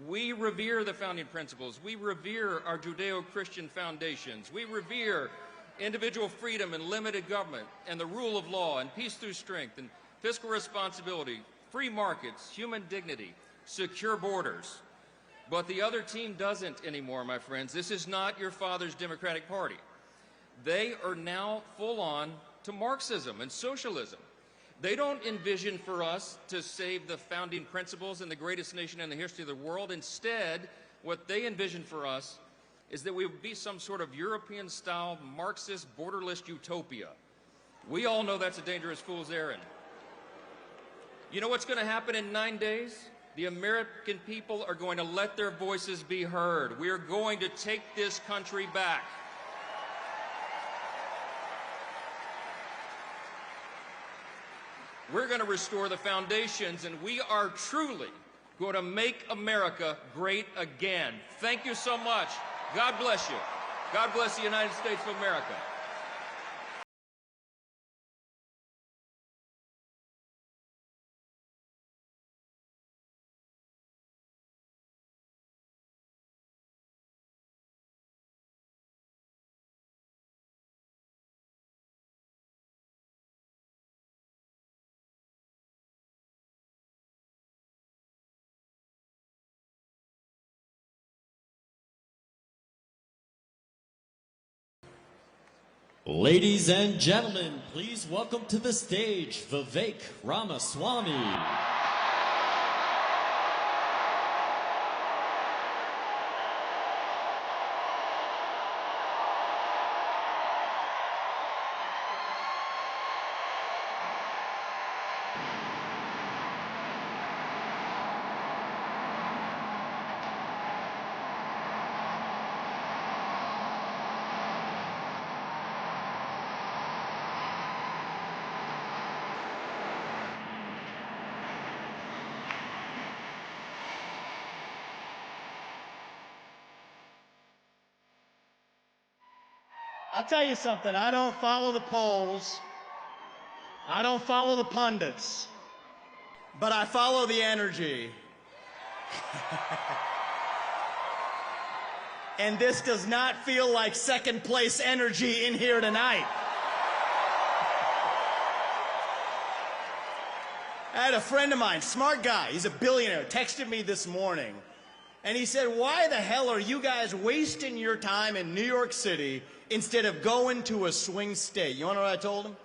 We revere the founding principles. We revere our Judeo-Christian foundations. We revere individual freedom and limited government and the rule of law and peace through strength and fiscal responsibility, free markets, human dignity, secure borders. But the other team doesn't anymore, my friends. This is not your father's Democratic Party. They are now full on to Marxism and socialism. They don't envision for us to save the founding principles and the greatest nation in the history of the world. Instead, what they envision for us is that we would be some sort of European-style Marxist borderless utopia. We all know that's a dangerous fool's errand. You know what's going to happen in 9 days? The American people are going to let their voices be heard. We are going to take this country back. We're going to restore the foundations, and we are truly going to make America great again. Thank you so much. God bless you. God bless the United States of America. Ladies and gentlemen, please welcome to the stage Vivek Ramaswamy. I'll tell you something, I don't follow the polls, I don't follow the pundits, but I follow the energy. And this does not feel like second place energy in here tonight. I had a friend of mine, smart guy, he's a billionaire, texted me this morning. And he said, why the hell are you guys wasting your time in New York City instead of going to a swing state? You want to know what I told him?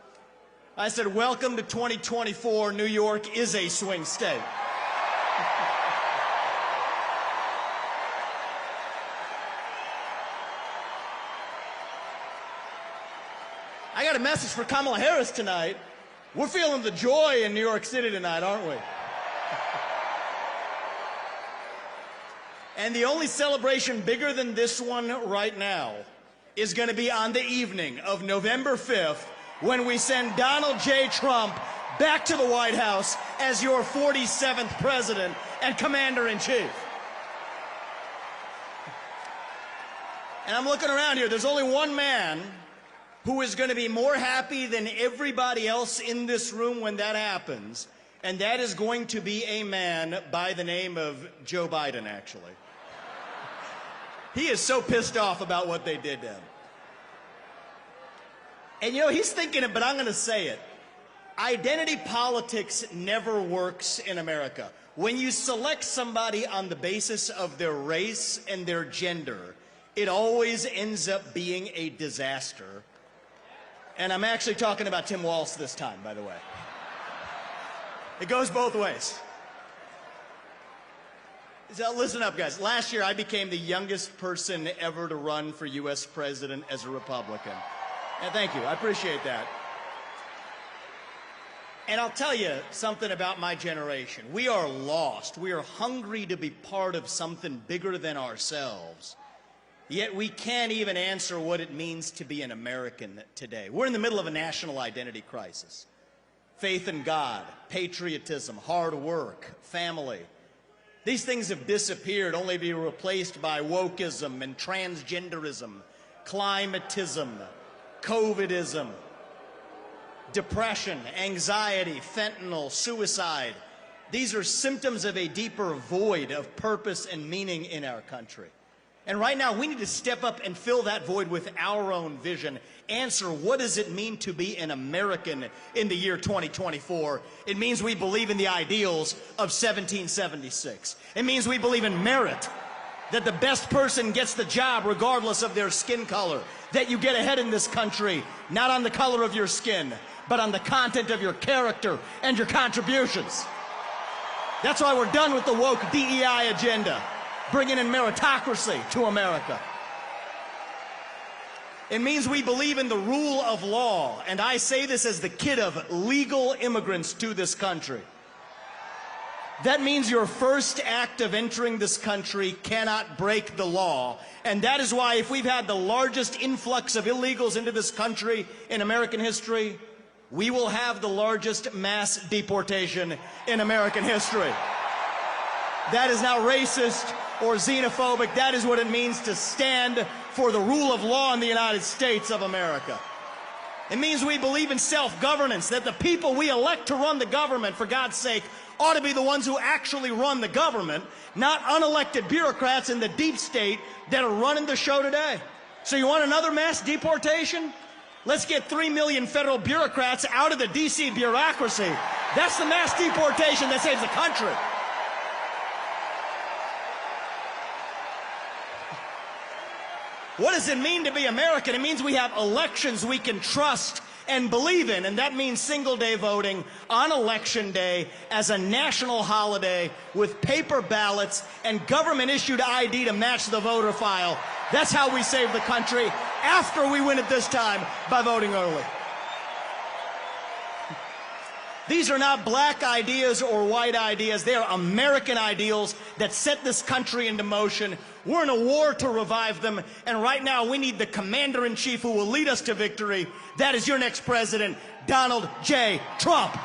I said, welcome to 2024. New York is a swing state. I got a message for Kamala Harris tonight. We're feeling the joy in New York City tonight, aren't we? And the only celebration bigger than this one right now is going to be on the evening of November 5th when we send Donald J. Trump back to the White House as your 47th president and commander-in-chief. And I'm looking around here, there's only one man who is going to be more happy than everybody else in this room when that happens, and that is going to be a man by the name of Joe Biden, actually. He is so pissed off about what they did to him. And you know, he's thinking it, but I'm going to say it. Identity politics never works in America. When you select somebody on the basis of their race and their gender, it always ends up being a disaster. And I'm actually talking about Tim Walz this time, by the way. It goes both ways. So listen up, guys. Last year, I became the youngest person ever to run for U.S. president as a Republican. And thank you. I appreciate that. And I'll tell you something about my generation. We are lost. We are hungry to be part of something bigger than ourselves. Yet we can't even answer what it means to be an American today. We're in the middle of a national identity crisis. Faith in God, patriotism, hard work, family. These things have disappeared only to be replaced by wokeism and transgenderism, climatism, COVIDism, depression, anxiety, fentanyl, suicide. These are symptoms of a deeper void of purpose and meaning in our country. And right now, we need to step up and fill that void with our own vision. Answer, what does it mean to be an American in the year 2024? It means we believe in the ideals of 1776. It means we believe in merit, that the best person gets the job regardless of their skin color, that you get ahead in this country, not on the color of your skin, but on the content of your character and your contributions. That's why we're done with the woke DEI agenda, bringing in meritocracy to America. It means we believe in the rule of law, and I say this as the kid of legal immigrants to this country. That means your first act of entering this country cannot break the law, and that is why if we've had the largest influx of illegals into this country in American history, we will have the largest mass deportation in American history. That is not racist or xenophobic. That is what it means to stand for the rule of law in the United States of America. It means we believe in self-governance, that the people we elect to run the government, for God's sake, ought to be the ones who actually run the government, not unelected bureaucrats in the deep state that are running the show today. So you want another mass deportation? Let's get 3 million federal bureaucrats out of the D.C. bureaucracy. That's the mass deportation that saves the country. What does it mean to be American? It means we have elections we can trust and believe in, and that means single-day voting on Election Day as a national holiday with paper ballots and government-issued ID to match the voter file. That's how we save the country after we win it this time by voting early. These are not black ideas or white ideas. They are American ideals that set this country into motion. We're in a war to revive them, and right now we need the commander-in-chief who will lead us to victory. That is your next president, Donald J. Trump.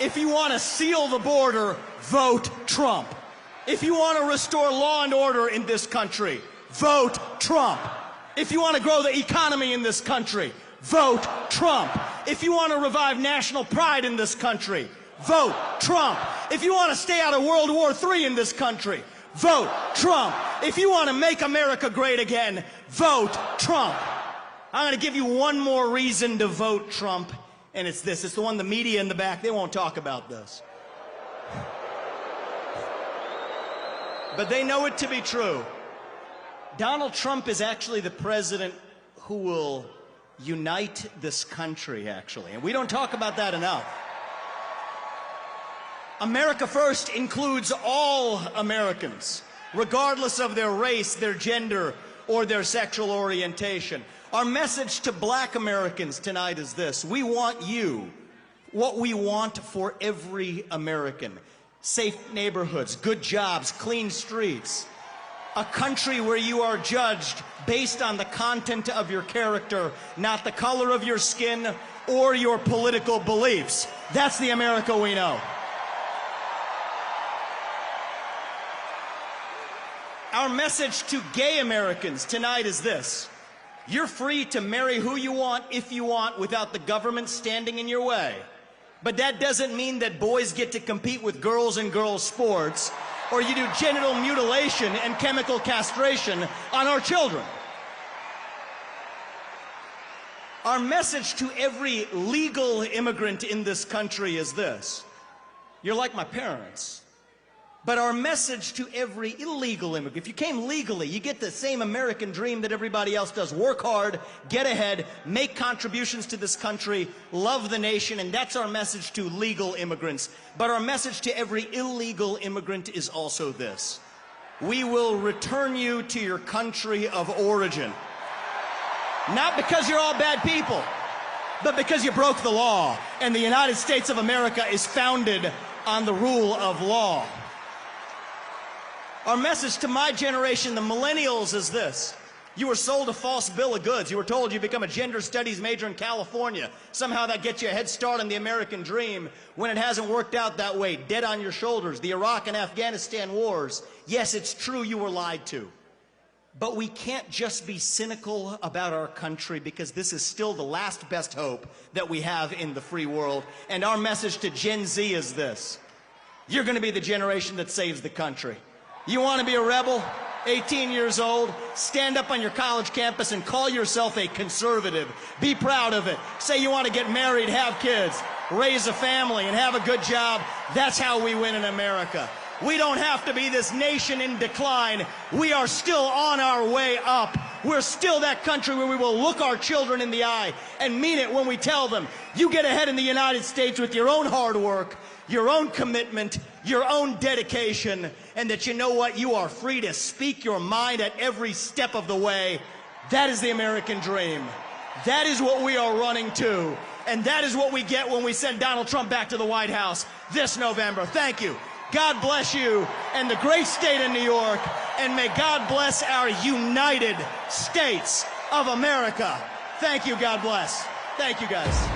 If you want to seal the border, vote Trump. If you want to restore law and order in this country, vote Trump. If you want to grow the economy in this country, vote Trump. If you want to revive national pride in this country, vote Trump. If you want to stay out of World War III in this country, vote Trump. If you want to make America great again, vote Trump. I'm going to give you one more reason to vote Trump, and it's this. It's the one the media in the back, they won't talk about this. But they know it to be true. Donald Trump is actually the president who will unite this country, actually. And we don't talk about that enough. America First includes all Americans, regardless of their race, their gender, or their sexual orientation. Our message to black Americans tonight is this. We want you, what we want for every American. Safe neighborhoods, good jobs, clean streets. A country where you are judged based on the content of your character, not the color of your skin or your political beliefs. That's the America we know. Our message to gay Americans tonight is this. You're free to marry who you want, if you want, without the government standing in your way. But that doesn't mean that boys get to compete with girls in girls' sports, or you do genital mutilation and chemical castration on our children. Our message to every legal immigrant in this country is this. You're like my parents. But our message to every illegal immigrant, if you came legally, you get the same American dream that everybody else does. Work hard, get ahead, make contributions to this country, love the nation, and that's our message to legal immigrants. But our message to every illegal immigrant is also this: we will return you to your country of origin. Not because you're all bad people, but because you broke the law, and the United States of America is founded on the rule of law. Our message to my generation, the millennials, is this: you were sold a false bill of goods. You were told you become a gender studies major in California. Somehow that gets you a head start on the American dream, when it hasn't worked out that way. Dead on your shoulders. The Iraq and Afghanistan wars. Yes, it's true you were lied to. But we can't just be cynical about our country, because this is still the last best hope that we have in the free world. And our message to Gen Z is this: you're going to be the generation that saves the country. You want to be a rebel? 18 years old, stand up on your college campus and call yourself a conservative. Be proud of it. Say you want to get married, have kids, raise a family, and have a good job. That's how we win in America. We don't have to be this nation in decline. We are still on our way up. We're still that country where we will look our children in the eye and mean it when we tell them, you get ahead in the United States with your own hard work, your own commitment, your own dedication, and that you know what? You are free to speak your mind at every step of the way. That is the American dream. That is what we are running to. And that is what we get when we send Donald Trump back to the White House this November. Thank you. God bless you and the great state of New York, and may God bless our United States of America. Thank you. God bless. Thank you, guys.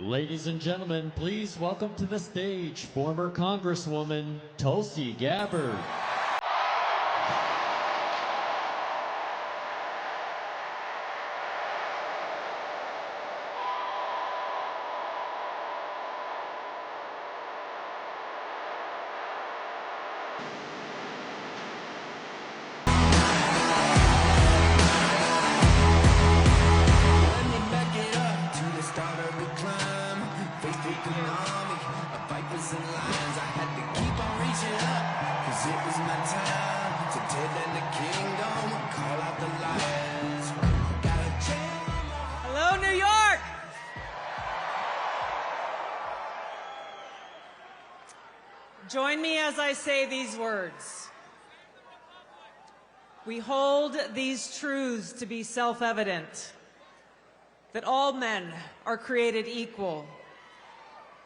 Ladies and gentlemen, please welcome to the stage former Congresswoman Tulsi Gabbard. Join me as I say these words. We hold these truths to be self-evident, that all men are created equal,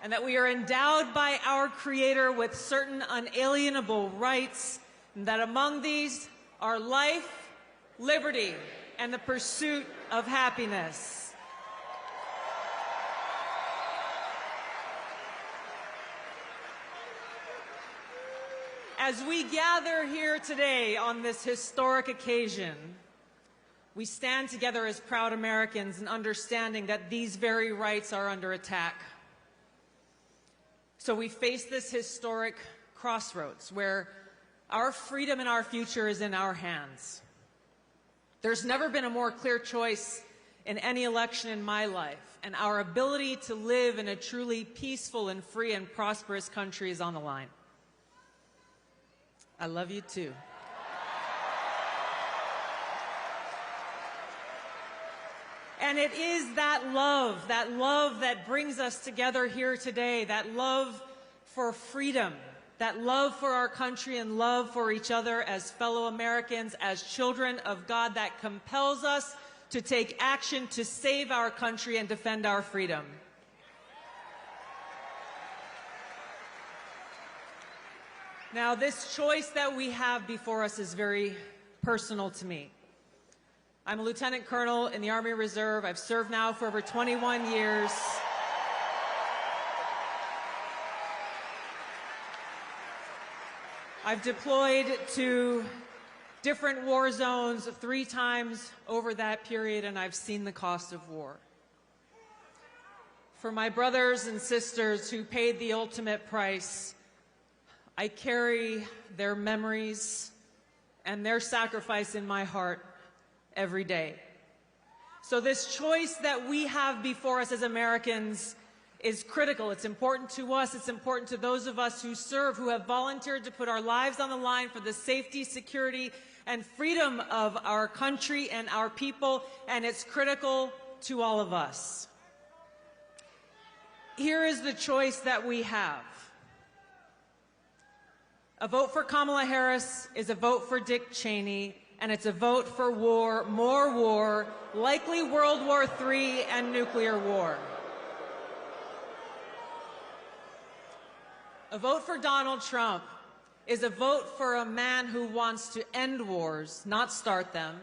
and that we are endowed by our Creator with certain unalienable rights, and that among these are life, liberty, and the pursuit of happiness. As we gather here today on this historic occasion, we stand together as proud Americans in understanding that these very rights are under attack. So we face this historic crossroads where our freedom and our future is in our hands. There's never been a more clear choice in any election in my life, and our ability to live in a truly peaceful and free and prosperous country is on the line. I love you too. And it is that love that brings us together here today, that love for freedom, that love for our country and love for each other as fellow Americans, as children of God, that compels us to take action to save our country and defend our freedom. Now, this choice that we have before us is very personal to me. I'm a lieutenant colonel in the Army Reserve. I've served now for over 21 years. I've deployed to different war zones 3 times over that period, and I've seen the cost of war. For my brothers and sisters who paid the ultimate price, I carry their memories and their sacrifice in my heart every day. So this choice that we have before us as Americans is critical. It's important to us. It's important to those of us who serve, who have volunteered to put our lives on the line for the safety, security, and freedom of our country and our people, and it's critical to all of us. Here is the choice that we have. A vote for Kamala Harris is a vote for Dick Cheney, and it's a vote for war, more war, likely World War III and nuclear war. A vote for Donald Trump is a vote for a man who wants to end wars, not start them,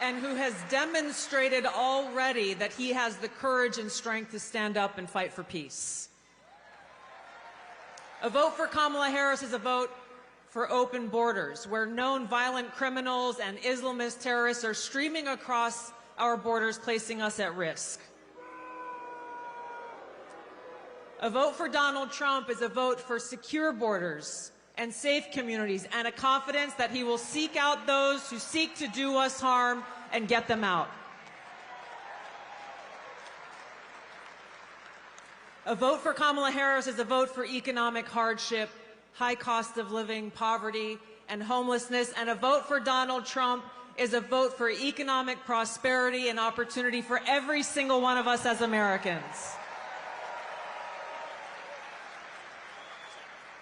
and who has demonstrated already that he has the courage and strength to stand up and fight for peace. A vote for Kamala Harris is a vote for open borders, where known violent criminals and Islamist terrorists are streaming across our borders, placing us at risk. A vote for Donald Trump is a vote for secure borders and safe communities, and a confidence that he will seek out those who seek to do us harm and get them out. A vote for Kamala Harris is a vote for economic hardship, high cost of living, poverty, and homelessness, and a vote for Donald Trump is a vote for economic prosperity and opportunity for every single one of us as Americans.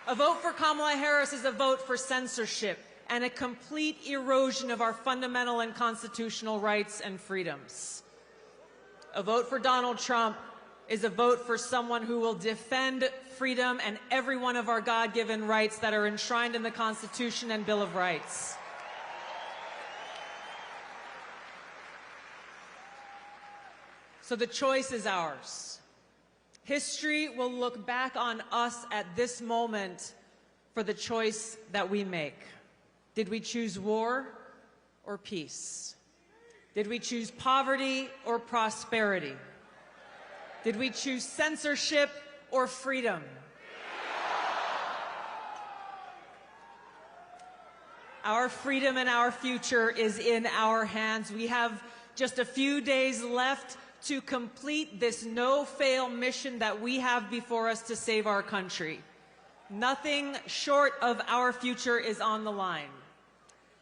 A vote for Kamala Harris is a vote for censorship and a complete erosion of our fundamental and constitutional rights and freedoms. A vote for Donald Trump is a vote for someone who will defend freedom and every one of our God-given rights that are enshrined in the Constitution and Bill of Rights. So the choice is ours. History will look back on us at this moment for the choice that we make. Did we choose war or peace? Did we choose poverty or prosperity? Did we choose censorship or freedom? Our freedom and our future is in our hands. We have just a few days left to complete this no-fail mission that we have before us to save our country. Nothing short of our future is on the line.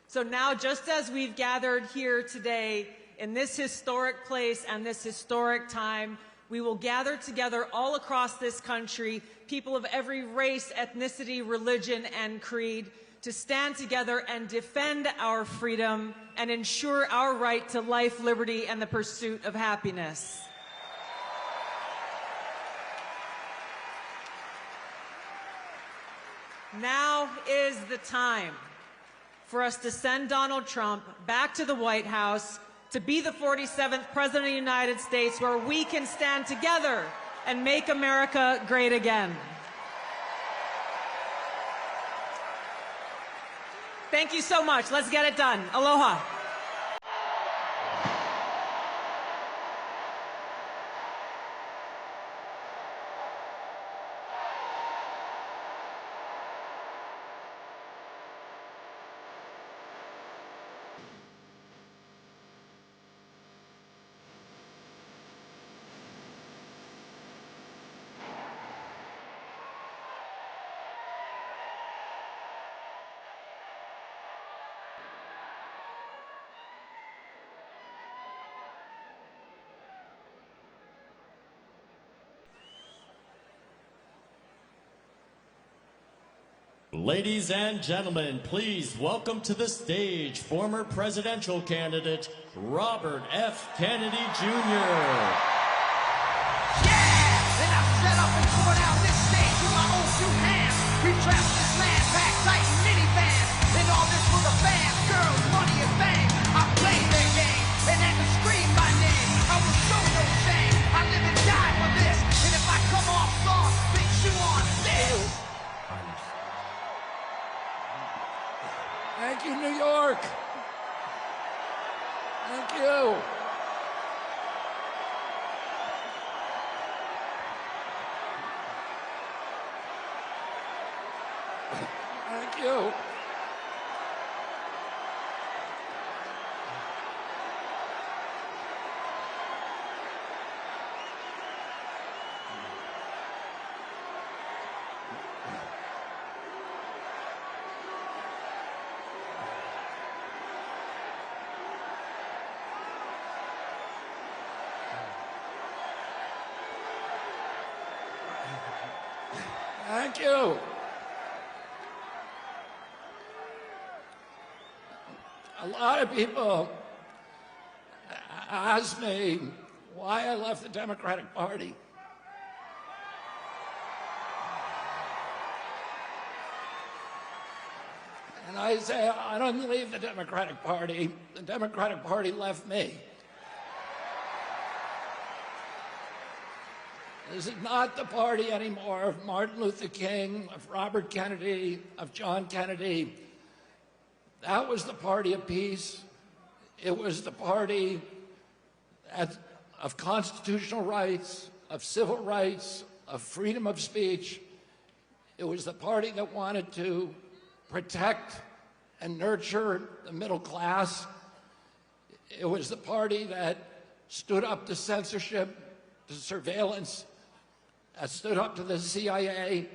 So now, just as we've gathered here today in this historic place and this historic time, we will gather together all across this country, people of every race, ethnicity, religion, and creed, to stand together and defend our freedom and ensure our right to life, liberty, and the pursuit of happiness. Now is the time for us to send Donald Trump back to the White House to be the 47th President of the United States, where we can stand together and make America great again. Thank you so much. Let's get it done. Aloha. Ladies and gentlemen, please welcome to the stage former presidential candidate Robert F. Kennedy Jr. Yeah! And I set up and tore down this stage with my own two hands. We traveled this land, back tight in minivans. And all this for the fans, girls, money, and fame. I played their game and had to scream my name. I will show no shame. I live and die for this. And if I come off soft, then chew on. you, New York. Thank you. Thank you. Thank you. A lot of people ask me why I left the Democratic Party. And I say, I didn't leave the Democratic Party. The Democratic Party left me. This is not the party anymore of Martin Luther King, of Robert Kennedy, of John Kennedy. That was the party of peace. It was the party of constitutional rights, of civil rights, of freedom of speech. It was the party that wanted to protect and nurture the middle class. It was the party that stood up to censorship, to surveillance, that stood up to the CIA,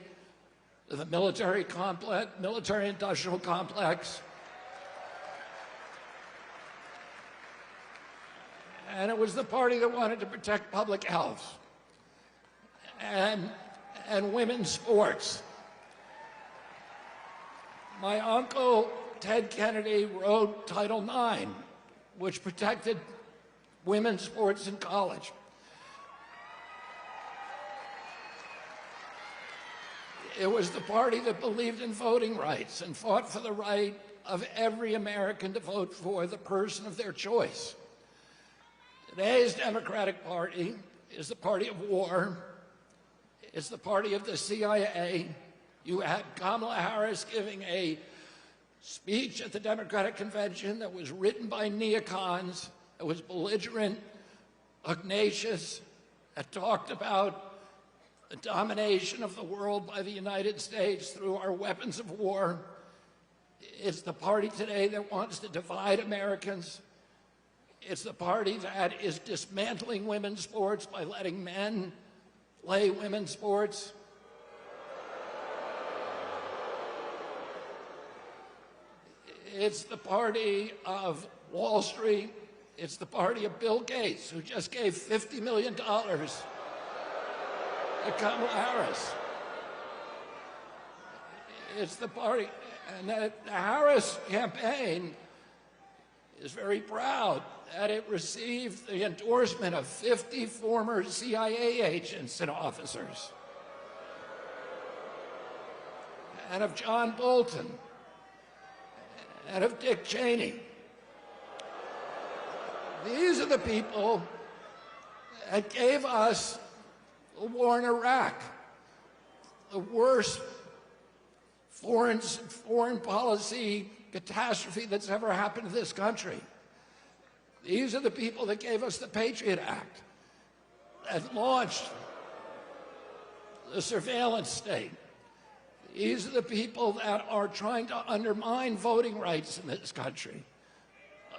to the military complex, military-industrial complex. And it was the party that wanted to protect public health and women's sports. My uncle, Ted Kennedy, wrote Title IX, which protected women's sports in college. It was the party that believed in voting rights and fought for the right of every American to vote for the person of their choice. Today's Democratic Party is the party of war. It's the party of the CIA. You had Kamala Harris giving a speech at the Democratic Convention that was written by neocons, that was belligerent, pugnacious, that talked about the domination of the world by the United States through our weapons of war. It's the party today that wants to divide Americans. It's the party that is dismantling women's sports by letting men play women's sports. It's the party of Wall Street. It's the party of Bill Gates, who just gave $50 million to Kamala Harris. It's the party, and the Harris campaign is very proud that it received the endorsement of 50 former CIA agents and officers, and of John Bolton, and of Dick Cheney. These are the people that gave us the war in Iraq, the worst foreign policy catastrophe that's ever happened to this country. These are the people that gave us the Patriot Act, that launched the surveillance state. These are the people that are trying to undermine voting rights in this country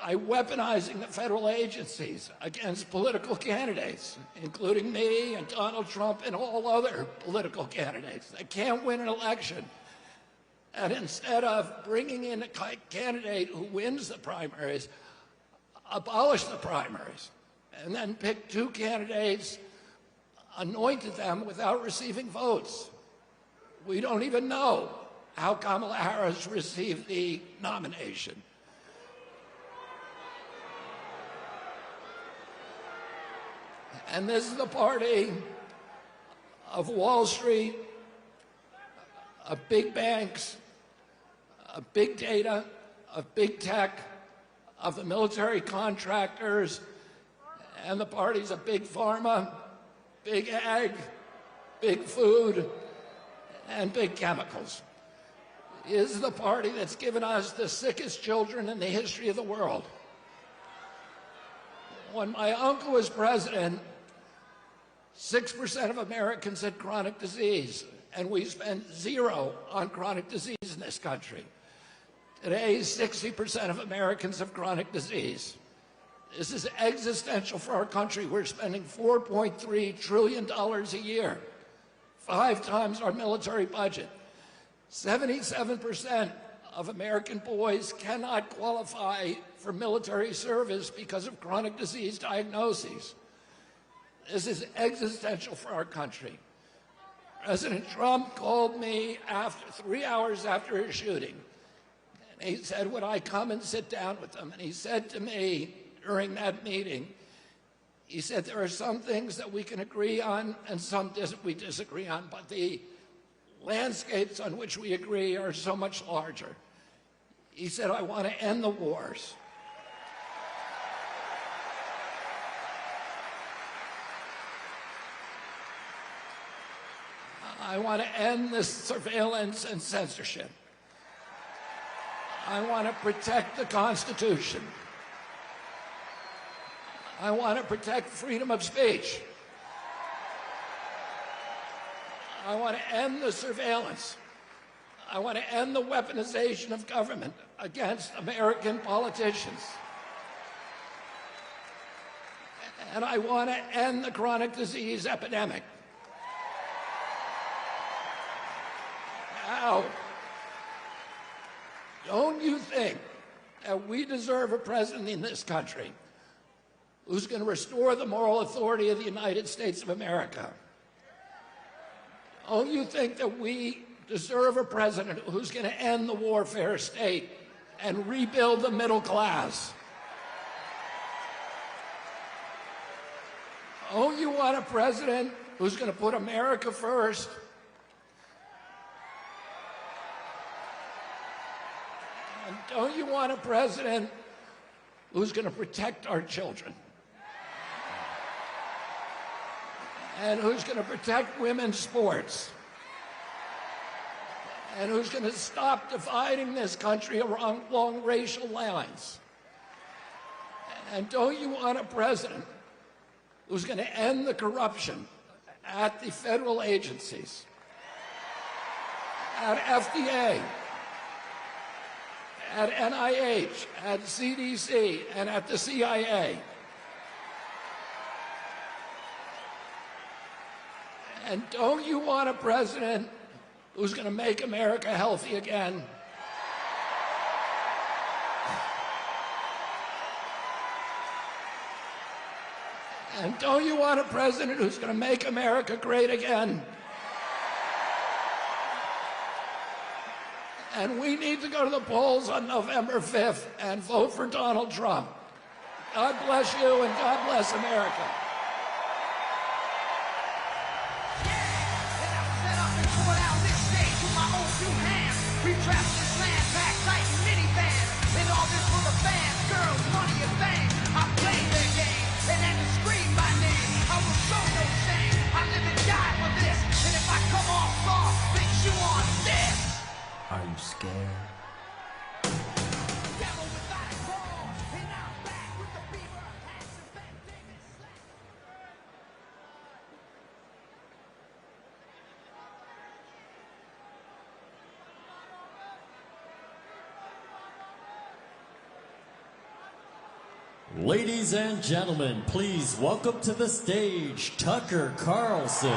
by weaponizing the federal agencies against political candidates, including me and Donald Trump and all other political candidates that can't win an election. And instead of bringing in a candidate who wins the primaries, abolish the primaries, and then pick two candidates, anointed them without receiving votes. We don't even know how Kamala Harris received the nomination. And this is the party of Wall Street, of big banks, of big data, of big tech, of the military contractors, and the parties of big pharma, big ag, big food, and big chemicals. is the party that's given us the sickest children in the history of the world. When my uncle was president, 6% of Americans had chronic disease, and we spent 0 on chronic disease in this country. Today, 60% of Americans have chronic disease. This is existential for our country. We're spending $4.3 trillion a year, 5 times our military budget. 77% of American boys cannot qualify for military service because of chronic disease diagnoses. This is existential for our country. President Trump called me 3 hours after his shooting. And he said, would I come and sit down with them? And he said to me during that meeting, he said, there are some things that we can agree on and some we disagree on, but the landscapes on which we agree are so much larger. He said, I want to end the wars. I want to end this surveillance and censorship. I want to protect the Constitution. I want to protect freedom of speech. I want to end the surveillance. I want to end the weaponization of government against American politicians. And I want to end the chronic disease epidemic. Now, don't you think that we deserve a president in this country who's going to restore the moral authority of the United States of America? Don't you think that we deserve a president who's going to end the warfare state and rebuild the middle class? Don't you want a president who's going to put America first? And don't you want a president who's going to protect our children? And who's going to protect women's sports? And who's going to stop dividing this country along racial lines? And don't you want a president who's going to end the corruption at the federal agencies, at FDA, at NIH, at CDC, and at the CIA? And don't you want a president who's going to make America healthy again? And don't you want a president who's going to make America great again? And we need to go to the polls on November 5th and vote for Donald Trump. God bless you and God bless America. We trapped this land, packed tight in minivans. And all this for the fans, girls, money, and fame. I played their game, and then to scream my name. I will show no shame. I live and die for this. And if I come off soft, then chew on this. Are you scared? Ladies and gentlemen, please welcome to the stage Tucker Carlson.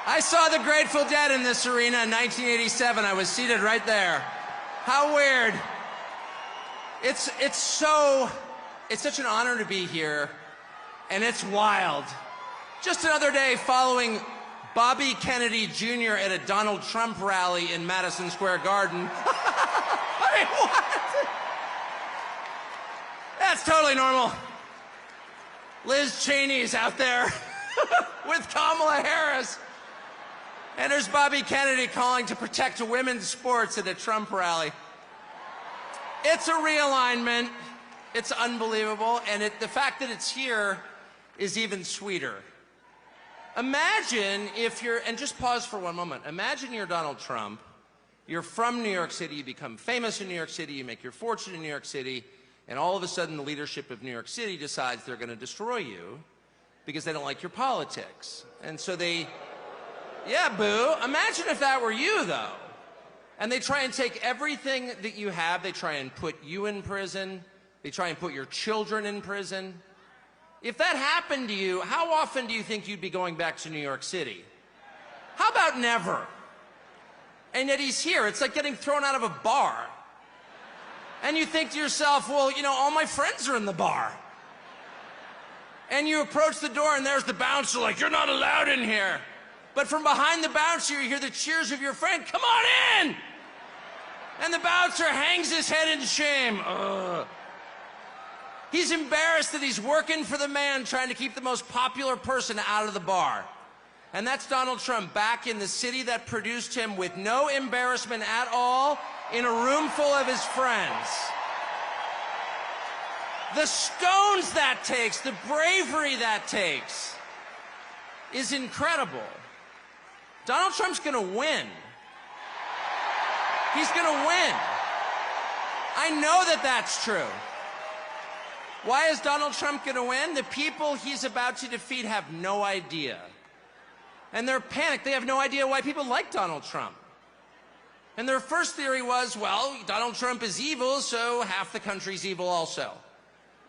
I saw the Grateful Dead in this arena in 1987. I was seated right there. How weird. It's such an honor to be here, and it's wild. Just another day following Bobby Kennedy Jr. at a Donald Trump rally in Madison Square Garden. I mean, what? That's totally normal. Liz Cheney's out there with Kamala Harris. And there's Bobby Kennedy calling to protect women's sports at a Trump rally. It's a realignment. It's unbelievable. And the fact that it's here is even sweeter. Imagine if you're, and just pause for one moment. Imagine you're Donald Trump. You're from New York City. You become famous in New York City. You make your fortune in New York City. And all of a sudden, the leadership of New York City decides they're going to destroy you because they don't like your politics. And so they, yeah, boo. Imagine if that were you, though. And they try and take everything that you have. They try and put you in prison. They try and put your children in prison. If that happened to you, how often do you think you'd be going back to New York City? How about never? And yet he's here. It's like getting thrown out of a bar. And you think to yourself, well, you know, all my friends are in the bar. And you approach the door and there's the bouncer like, you're not allowed in here. But from behind the bouncer, you hear the cheers of your friend, come on in! And the bouncer hangs his head in shame. He's embarrassed that he's working for the man trying to keep the most popular person out of the bar. And that's Donald Trump back in the city that produced him with no embarrassment at all, in a room full of his friends. The stones that takes, the bravery that takes, is incredible. Donald Trump's gonna win. He's gonna win. I know that that's true. Why is Donald Trump gonna win? The people he's about to defeat have no idea. And they're panicked. They have no idea why people like Donald Trump. And their first theory was, well, Donald Trump is evil, so half the country's evil also.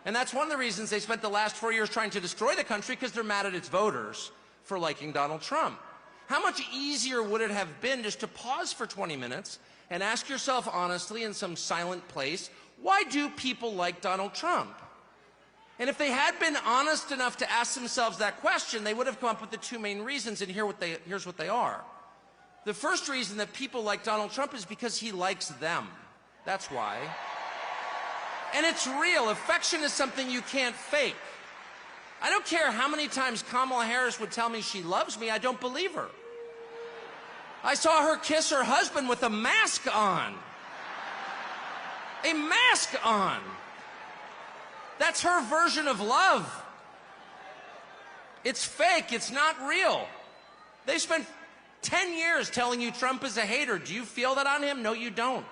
And that's one of the reasons they spent the last 4 years trying to destroy the country, because they're mad at its voters for liking Donald Trump. How much easier would it have been just to pause for 20 minutes and ask yourself honestly in some silent place, why do people like Donald Trump? And if they had been honest enough to ask themselves that question, they would have come up with the two main reasons, and here's what they are. The first reason that people like Donald Trump is because he likes them. That's why. And it's real. Affection is something you can't fake. I don't care how many times Kamala Harris would tell me she loves me, I don't believe her. I saw her kiss her husband with a mask on. A mask on. That's her version of love. It's fake. It's not real. They spent 10 years telling you Trump is a hater. Do you feel that on him? No, you don't.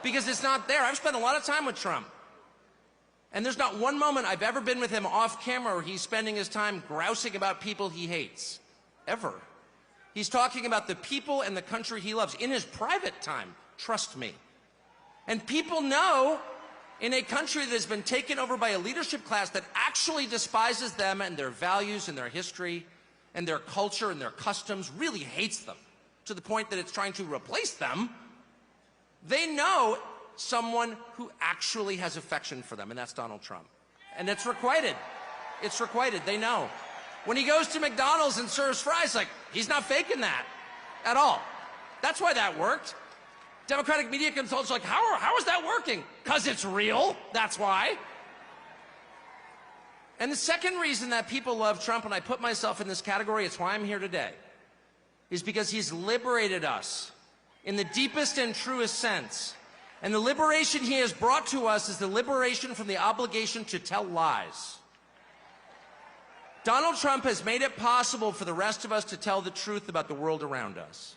Because it's not there. I've spent a lot of time with Trump. And there's not one moment I've ever been with him off camera where he's spending his time grousing about people he hates. Ever. He's talking about the people and the country he loves in his private time. Trust me. And people know, in a country that has been taken over by a leadership class that actually despises them and their values and their history and their culture and their customs, really hates them to the point that it's trying to replace them, they know someone who actually has affection for them, and that's Donald Trump. And it's requited. It's requited. They know. When he goes to McDonald's and serves fries, like, he's not faking that at all. That's why that worked. Democratic media consultants are like, how is that working? Because it's real. That's why. And the second reason that people love Trump, and I put myself in this category, it's why I'm here today, is because he's liberated us in the deepest and truest sense. And the liberation he has brought to us is the liberation from the obligation to tell lies. Donald Trump has made it possible for the rest of us to tell the truth about the world around us.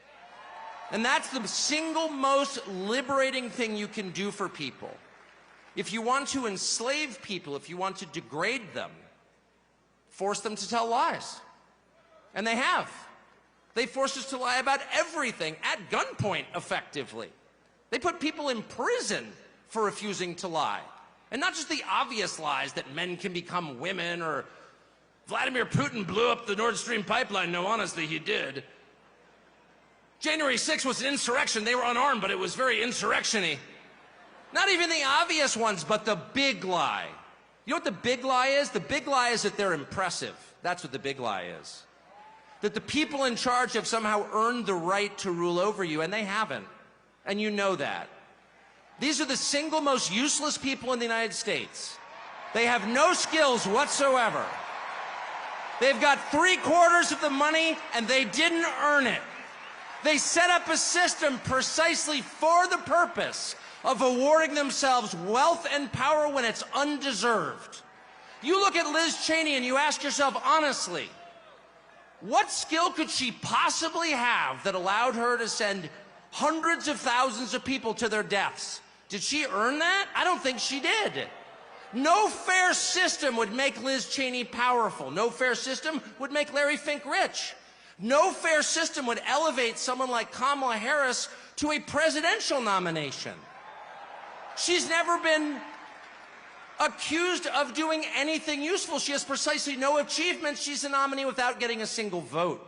And that's the single most liberating thing you can do for people. If you want to enslave people, if you want to degrade them, force them to tell lies. And they have. They forced us to lie about everything at gunpoint, effectively. They put people in prison for refusing to lie. And not just the obvious lies that men can become women, or Vladimir Putin blew up the Nord Stream pipeline. No, honestly, he did. January 6th was an insurrection. They were unarmed, but it was very insurrection-y. Not even the obvious ones, but the big lie. You know what the big lie is? The big lie is that they're impressive. That's what the big lie is. that the people in charge have somehow earned the right to rule over you, and they haven't. And you know that. These are the single most useless people in the United States. They have no skills whatsoever. They've got 3/4 of the money, and they didn't earn it. They set up a system precisely for the purpose of awarding themselves wealth and power when it's undeserved. You look at Liz Cheney and you ask yourself honestly, what skill could she possibly have that allowed her to send hundreds of thousands of people to their deaths? Did she earn that? I don't think she did. No fair system would make Liz Cheney powerful. No fair system would make Larry Fink rich. No fair system would elevate someone like Kamala Harris to a presidential nomination. She's never been accused of doing anything useful. She has precisely no achievements. She's a nominee without getting a single vote.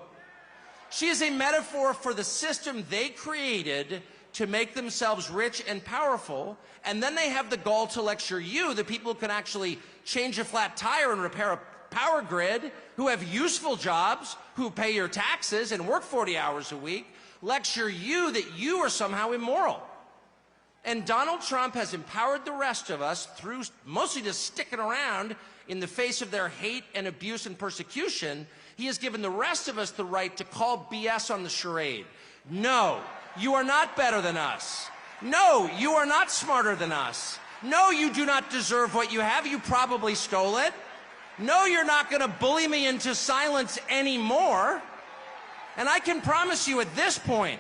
She is a metaphor for the system they created to make themselves rich and powerful, and then they have the gall to lecture you, the people who can actually change a flat tire and repair a power grid, who have useful jobs, who pay your taxes and work 40 hours a week, lecture you that you are somehow immoral. And Donald Trump has empowered the rest of us through mostly just sticking around in the face of their hate and abuse and persecution. He has given the rest of us the right to call BS on the charade. No, you are not better than us. No, you are not smarter than us. No, you do not deserve what you have. You probably stole it. No, you're not going to bully me into silence anymore. And I can promise you at this point,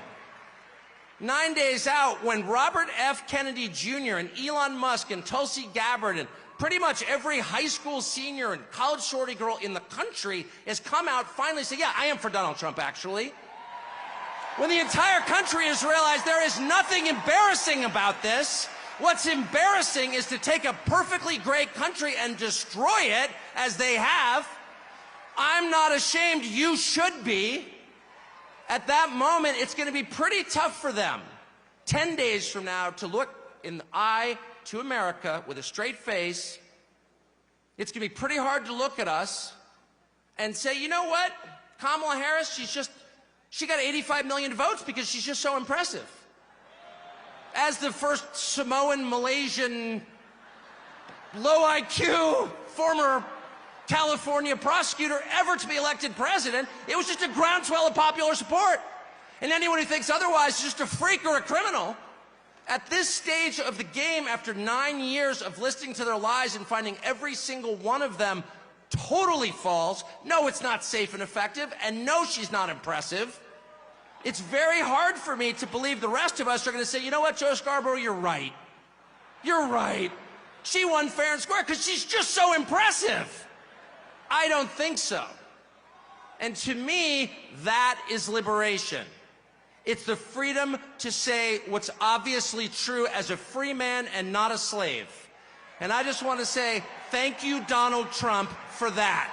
9 days out, when Robert F. Kennedy Jr. and Elon Musk and Tulsi Gabbard and pretty much every high school senior and college shorty girl in the country has come out finally say, yeah, I am for Donald Trump, actually. When the entire country has realized there is nothing embarrassing about this, what's embarrassing is to take a perfectly great country and destroy it, as they have. I'm not ashamed. You should be. At that moment, it's going to be pretty tough for them 10 days from now to look in the eye to America with a straight face. It's going to be pretty hard to look at us and say, you know what? Kamala Harris, she got 85 million votes because she's just so impressive. As the first Samoan, Malaysian, low IQ, former California prosecutor ever to be elected president, it was just a groundswell of popular support. And anyone who thinks otherwise is just a freak or a criminal. At this stage of the game, after 9 years of listening to their lies and finding every single one of them totally false, no, it's not safe and effective, and no, she's not impressive. It's very hard for me to believe the rest of us are going to say, you know what, Joe Scarborough, you're right. You're right. She won fair and square because she's just so impressive. I don't think so. And to me, that is liberation. It's the freedom to say what's obviously true as a free man and not a slave. And I just want to say thank you, Donald Trump, for that.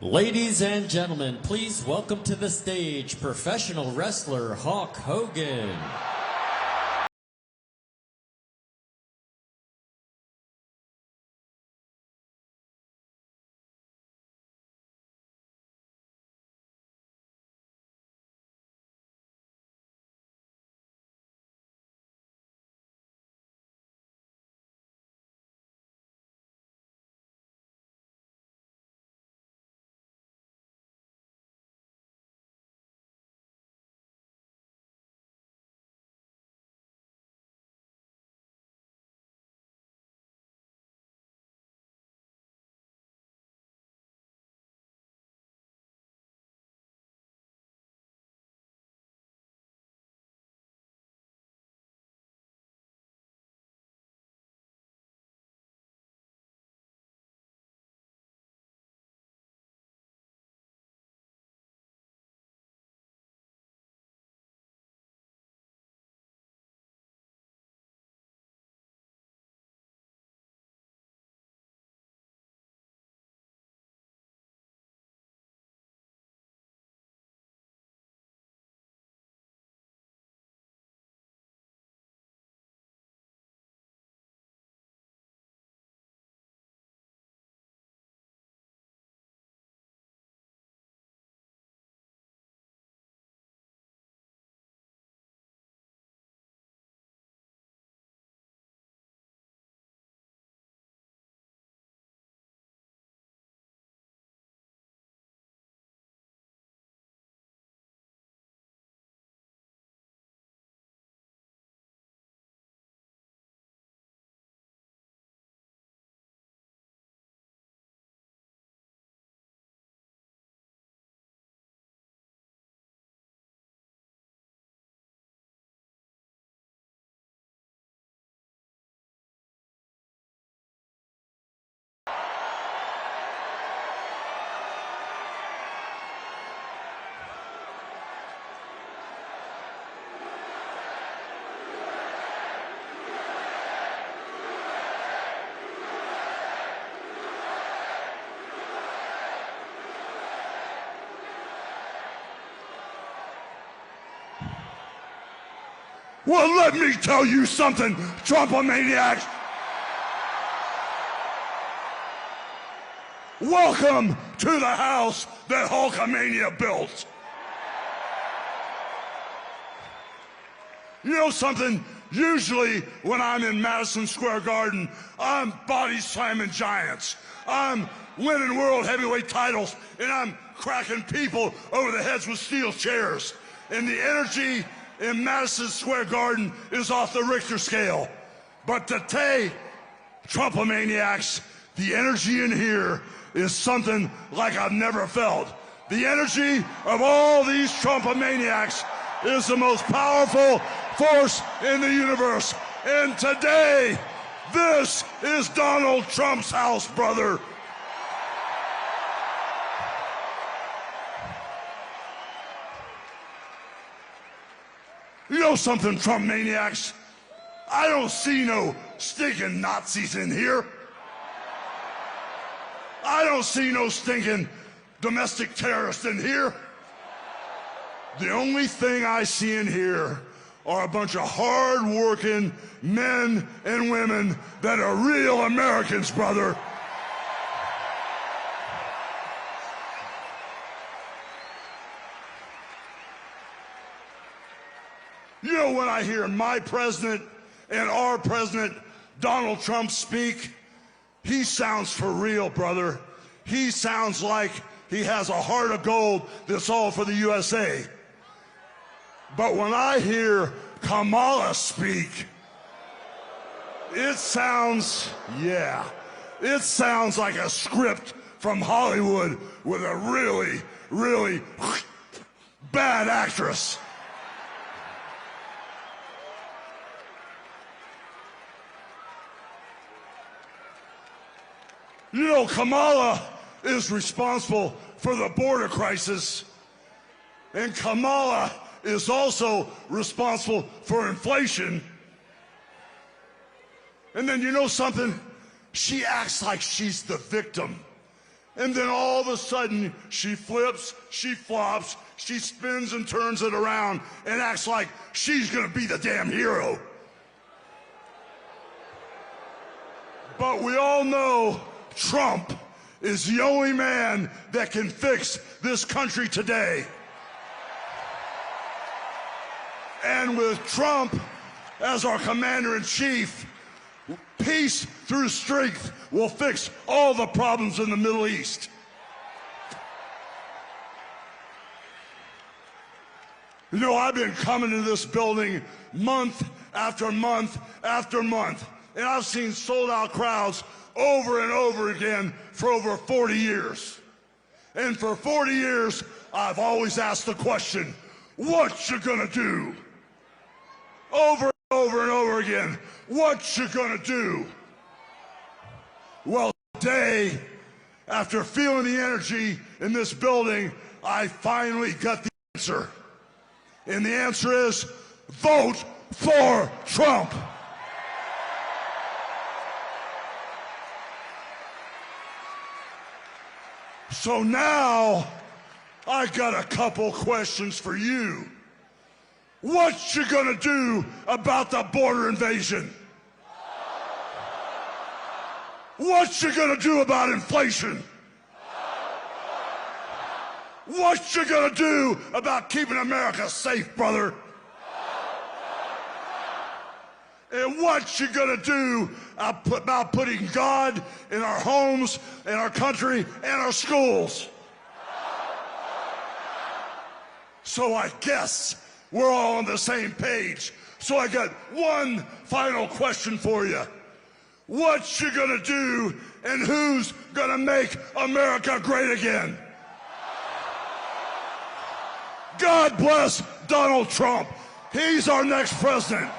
Ladies and gentlemen, please welcome to the stage professional wrestler Hulk Hogan. Well, let me tell you something, Trumpomaniacs. Welcome to the house that Hulkamania built. You know something? Usually when I'm in Madison Square Garden, I'm body slamming giants. I'm winning world heavyweight titles, and I'm cracking people over the heads with steel chairs. And the energy in Madison Square Garden is off the Richter scale. But today, Trumpomaniacs, the energy in here is something like I've never felt. The energy of all these Trumpomaniacs is the most powerful force in the universe. And today, this is Donald Trump's house, brother. You know something, Trump maniacs? I don't see no stinking Nazis in here. I don't see no stinking domestic terrorists in here. The only thing I see in here are a bunch of hard-working men and women that are real Americans, brother. You know, when I hear my president and our president, Donald Trump, speak, he sounds for real, brother. He sounds like he has a heart of gold that's all for the USA. But when I hear Kamala speak, it sounds, it sounds like a script from Hollywood with a really, really bad actress. You know, Kamala is responsible for the border crisis, and Kamala is also responsible for inflation. And then you know something? She acts like she's the victim. And then all of a sudden, she flips, she flops, she spins and turns it around and acts like she's gonna be the damn hero. But we all know Trump is the only man that can fix this country today. And with Trump as our commander-in-chief, peace through strength will fix all the problems in the Middle East. You know, I've been coming to this building month after month after month, and I've seen sold-out crowds over and over again for over 40 years. And for 40 years, I've always asked the question, what you gonna do? Over and over and over again, what you gonna do? Well, today, after feeling the energy in this building, I finally got the answer. And the answer is, vote for Trump. So now, I got a couple questions for you. What you gonna do about the border invasion? What you gonna do about inflation? What you gonna do about keeping America safe, brother? And what you gonna do about putting God in our homes, in our country, and our schools? So I guess we're all on the same page. So I got one final question for you. What you gonna do, and who's gonna make America great again? God bless Donald Trump. He's our next president.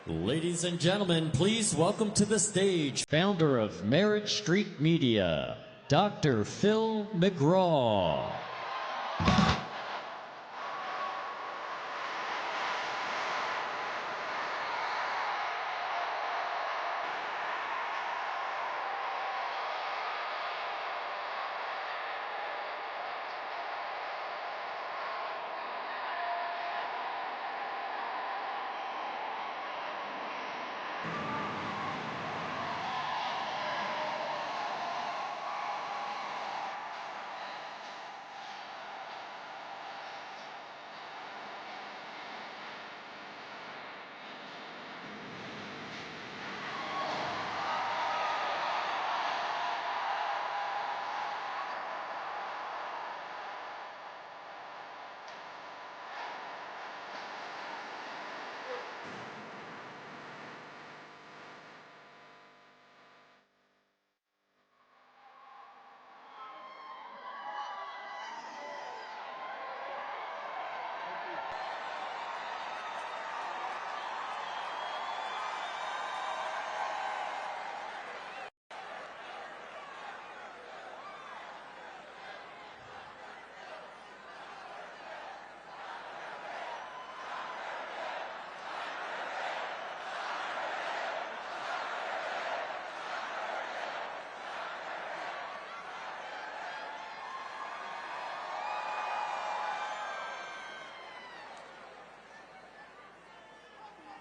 Ladies and gentlemen, please welcome to the stage founder of Merit Street Media, Dr. Phil McGraw.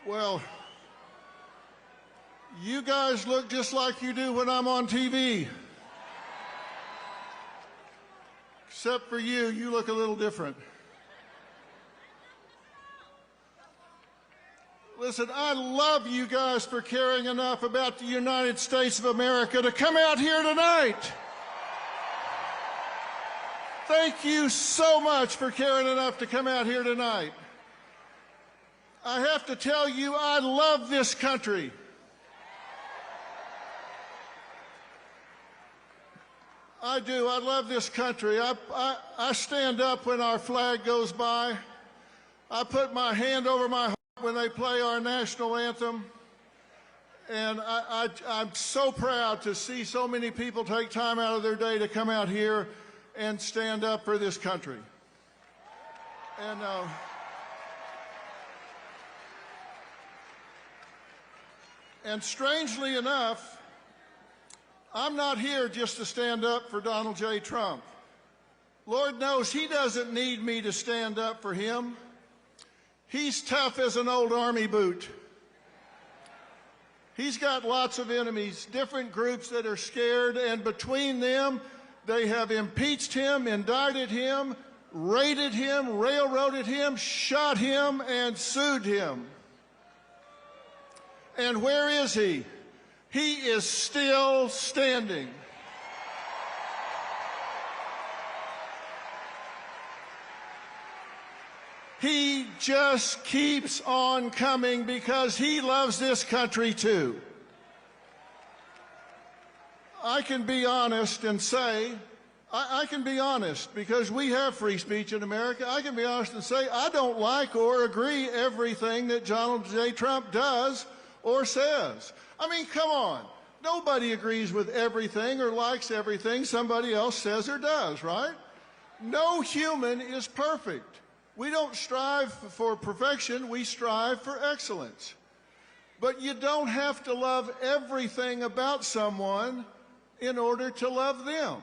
Well, you guys look just like you do when I'm on TV. Except for you, you look a little different. Listen, I love you guys for caring enough about the United States of America to come out here tonight. Thank you so much for caring enough to come out here tonight. I have to tell you, I love this country. I do. I love this country. I stand up when our flag goes by. I put my hand over my heart when they play our national anthem. And I'm so proud to see so many people take time out of their day to come out here and stand up for this country. And strangely enough, I'm not here just to stand up for Donald J. Trump. Lord knows he doesn't need me to stand up for him. He's tough as an old army boot. He's got lots of enemies, different groups that are scared, and between them, they have impeached him, indicted him, raided him, railroaded him, shot him, and sued him. And where is he? He is still standing. He just keeps on coming because he loves this country too. I can be honest and say, I can be honest because we have free speech in America. I can be honest and say I don't like or agree everything that Donald J. Trump does or says. I mean, come on. Nobody agrees with everything or likes everything somebody else says or does, right? No human is perfect. We don't strive for perfection, we strive for excellence. But you don't have to love everything about someone in order to love them.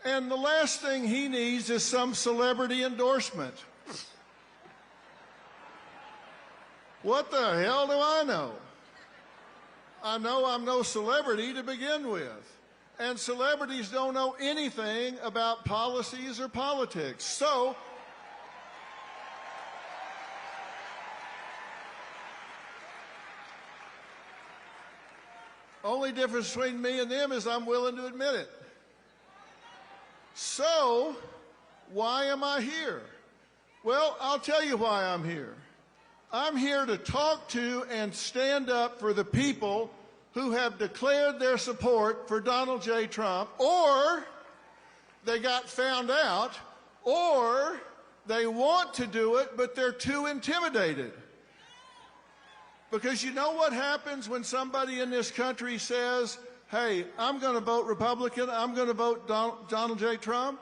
And the last thing he needs is some celebrity endorsement. What the hell do I know? I know I'm no celebrity to begin with. And celebrities don't know anything about policies or politics. So, only difference between me and them is I'm willing to admit it. So, why am I here? Well, I'll tell you why I'm here. I'm here to talk to and stand up for the people who have declared their support for Donald J. Trump, or they got found out, or they want to do it, but they're too intimidated. Because you know what happens when somebody in this country says, hey, I'm going to vote Republican, I'm going to vote Donald J. Trump?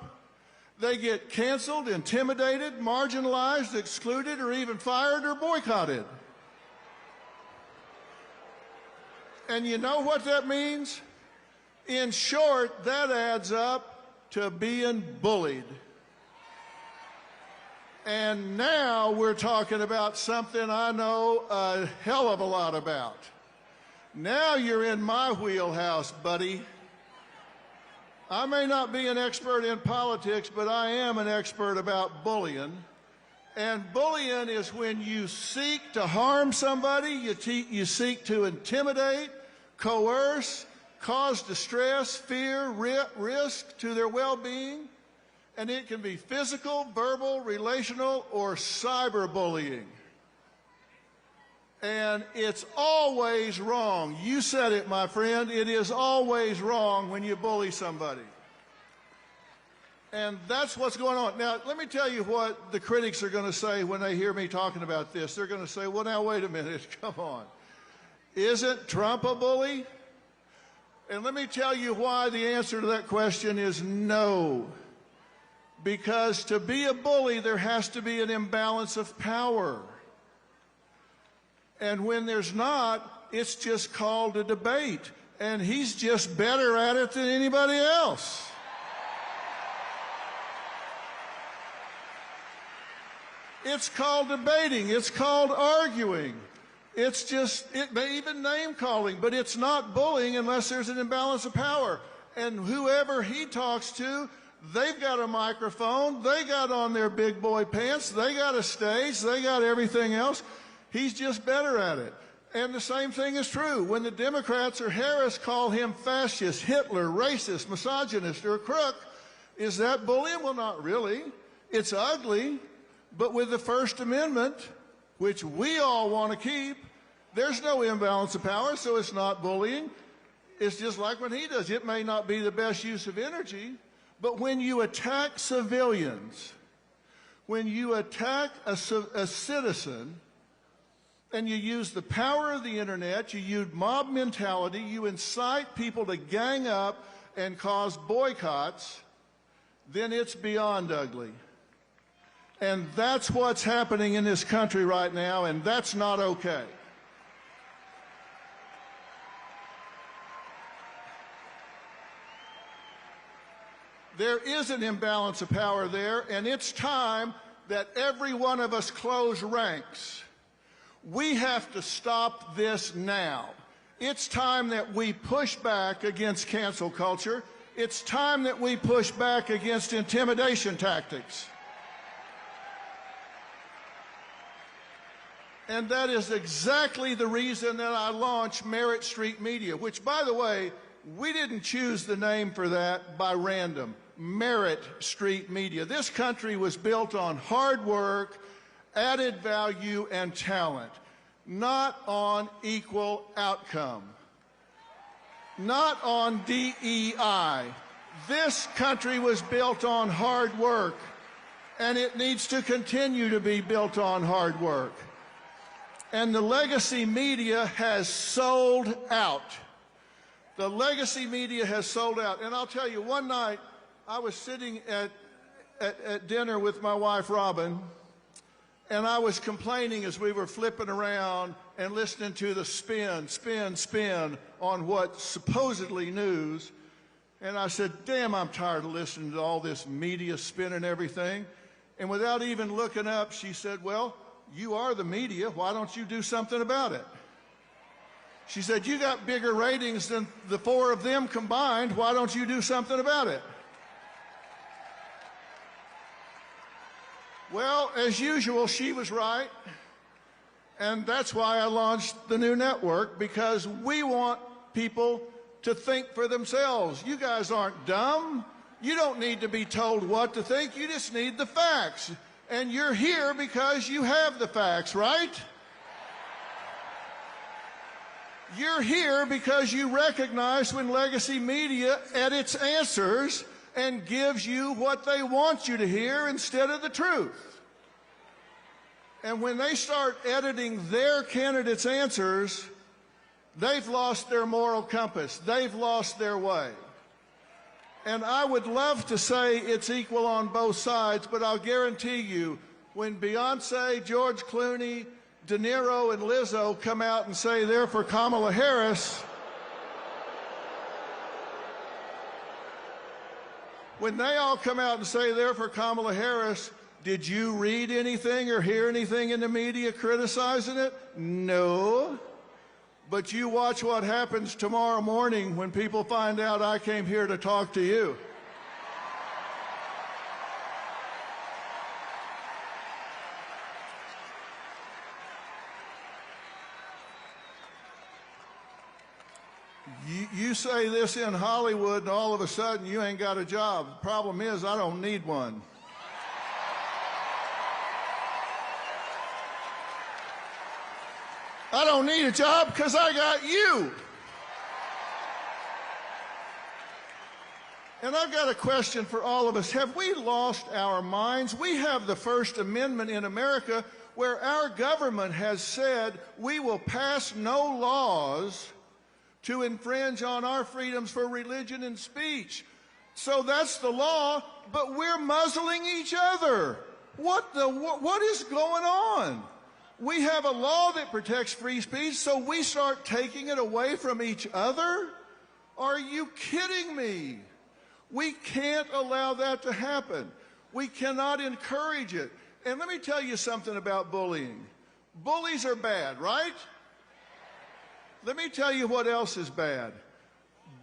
They get canceled, intimidated, marginalized, excluded, or even fired or boycotted. And you know what that means? In short, that adds up to being bullied. And now we're talking about something I know a hell of a lot about. Now you're in my wheelhouse, buddy. I may not be an expert in politics, but I am an expert about bullying. And bullying is when you seek to harm somebody, you seek to intimidate, coerce, cause distress, fear, risk to their well-being. And it can be physical, verbal, relational, or cyberbullying. And it's always wrong. You said it, my friend. It is always wrong when you bully somebody. And that's what's going on. Now, let me tell you what the critics are going to say when they hear me talking about this. They're going to say, well, now, wait a minute. Come on. Isn't Trump a bully? And let me tell you why the answer to that question is no. Because to be a bully, there has to be an imbalance of power. And when there's not, it's just called a debate. And he's just better at it than anybody else. It's called debating. It's called arguing. It's just, it may even name calling, but it's not bullying unless there's an imbalance of power. And whoever he talks to, they've got a microphone, they got on their big boy pants, they got a stage, they got everything else. He's just better at it. And the same thing is true. When the Democrats or Harris call him fascist, Hitler, racist, misogynist, or a crook, is that bullying? Well, not really. It's ugly. But with the First Amendment, which we all want to keep, there's no imbalance of power, so it's not bullying. It's just like when he does. It may not be the best use of energy, but when you attack civilians, when you attack a citizen, and you use the power of the internet, you use mob mentality, you incite people to gang up and cause boycotts, then it's beyond ugly. And that's what's happening in this country right now, and that's not okay. There is an imbalance of power there, and it's time that every one of us close ranks. We have to stop this now. It's time that we push back against cancel culture. It's time that we push back against intimidation tactics. And that is exactly the reason that I launched Merit Street Media, which, by the way, we didn't choose the name for that by random. Merit Street Media. This country was built on hard work, added value, and talent, not on equal outcome, not on DEI. This country was built on hard work, and it needs to continue to be built on hard work. And the legacy media has sold out. The legacy media has sold out. And I'll tell you, one night I was sitting at dinner with my wife, Robin, and I was complaining as we were flipping around and listening to the spin on what's supposedly news. And I said, damn, I'm tired of listening to all this media spin and everything. And without even looking up, she said, well, you are the media. Why don't you do something about it? She said, you got bigger ratings than the four of them combined. Why don't you do something about it? Well, as usual, she was right. And that's why I launched the new network, because we want people to think for themselves. You guys aren't dumb. You don't need to be told what to think. You just need the facts. And you're here because you have the facts, right? You're here because you recognize when legacy media edits answers and gives you what they want you to hear instead of the truth. And when they start editing their candidates' answers, they've lost their moral compass. They've lost their way. And I would love to say it's equal on both sides, but I'll guarantee you, when Beyonce, George Clooney, De Niro, and Lizzo come out and say they're for Kamala Harris, when they all come out and say they're for Kamala Harris, did you read anything or hear anything in the media criticizing it? No. But you watch what happens tomorrow morning when people find out I came here to talk to you. You say this in Hollywood and all of a sudden you ain't got a job. The problem is I don't need one. I don't need a job because I got you. And I've got a question for all of us. Have we lost our minds? We have the First Amendment in America where our government has said we will pass no laws to infringe on our freedoms for religion and speech. So that's the law, but we're muzzling each other. What is going on? We have a law that protects free speech, so we start taking it away from each other? Are you kidding me? We can't allow that to happen. We cannot encourage it. And let me tell you something about bullying. Bullies are bad, right? Let me tell you what else is bad.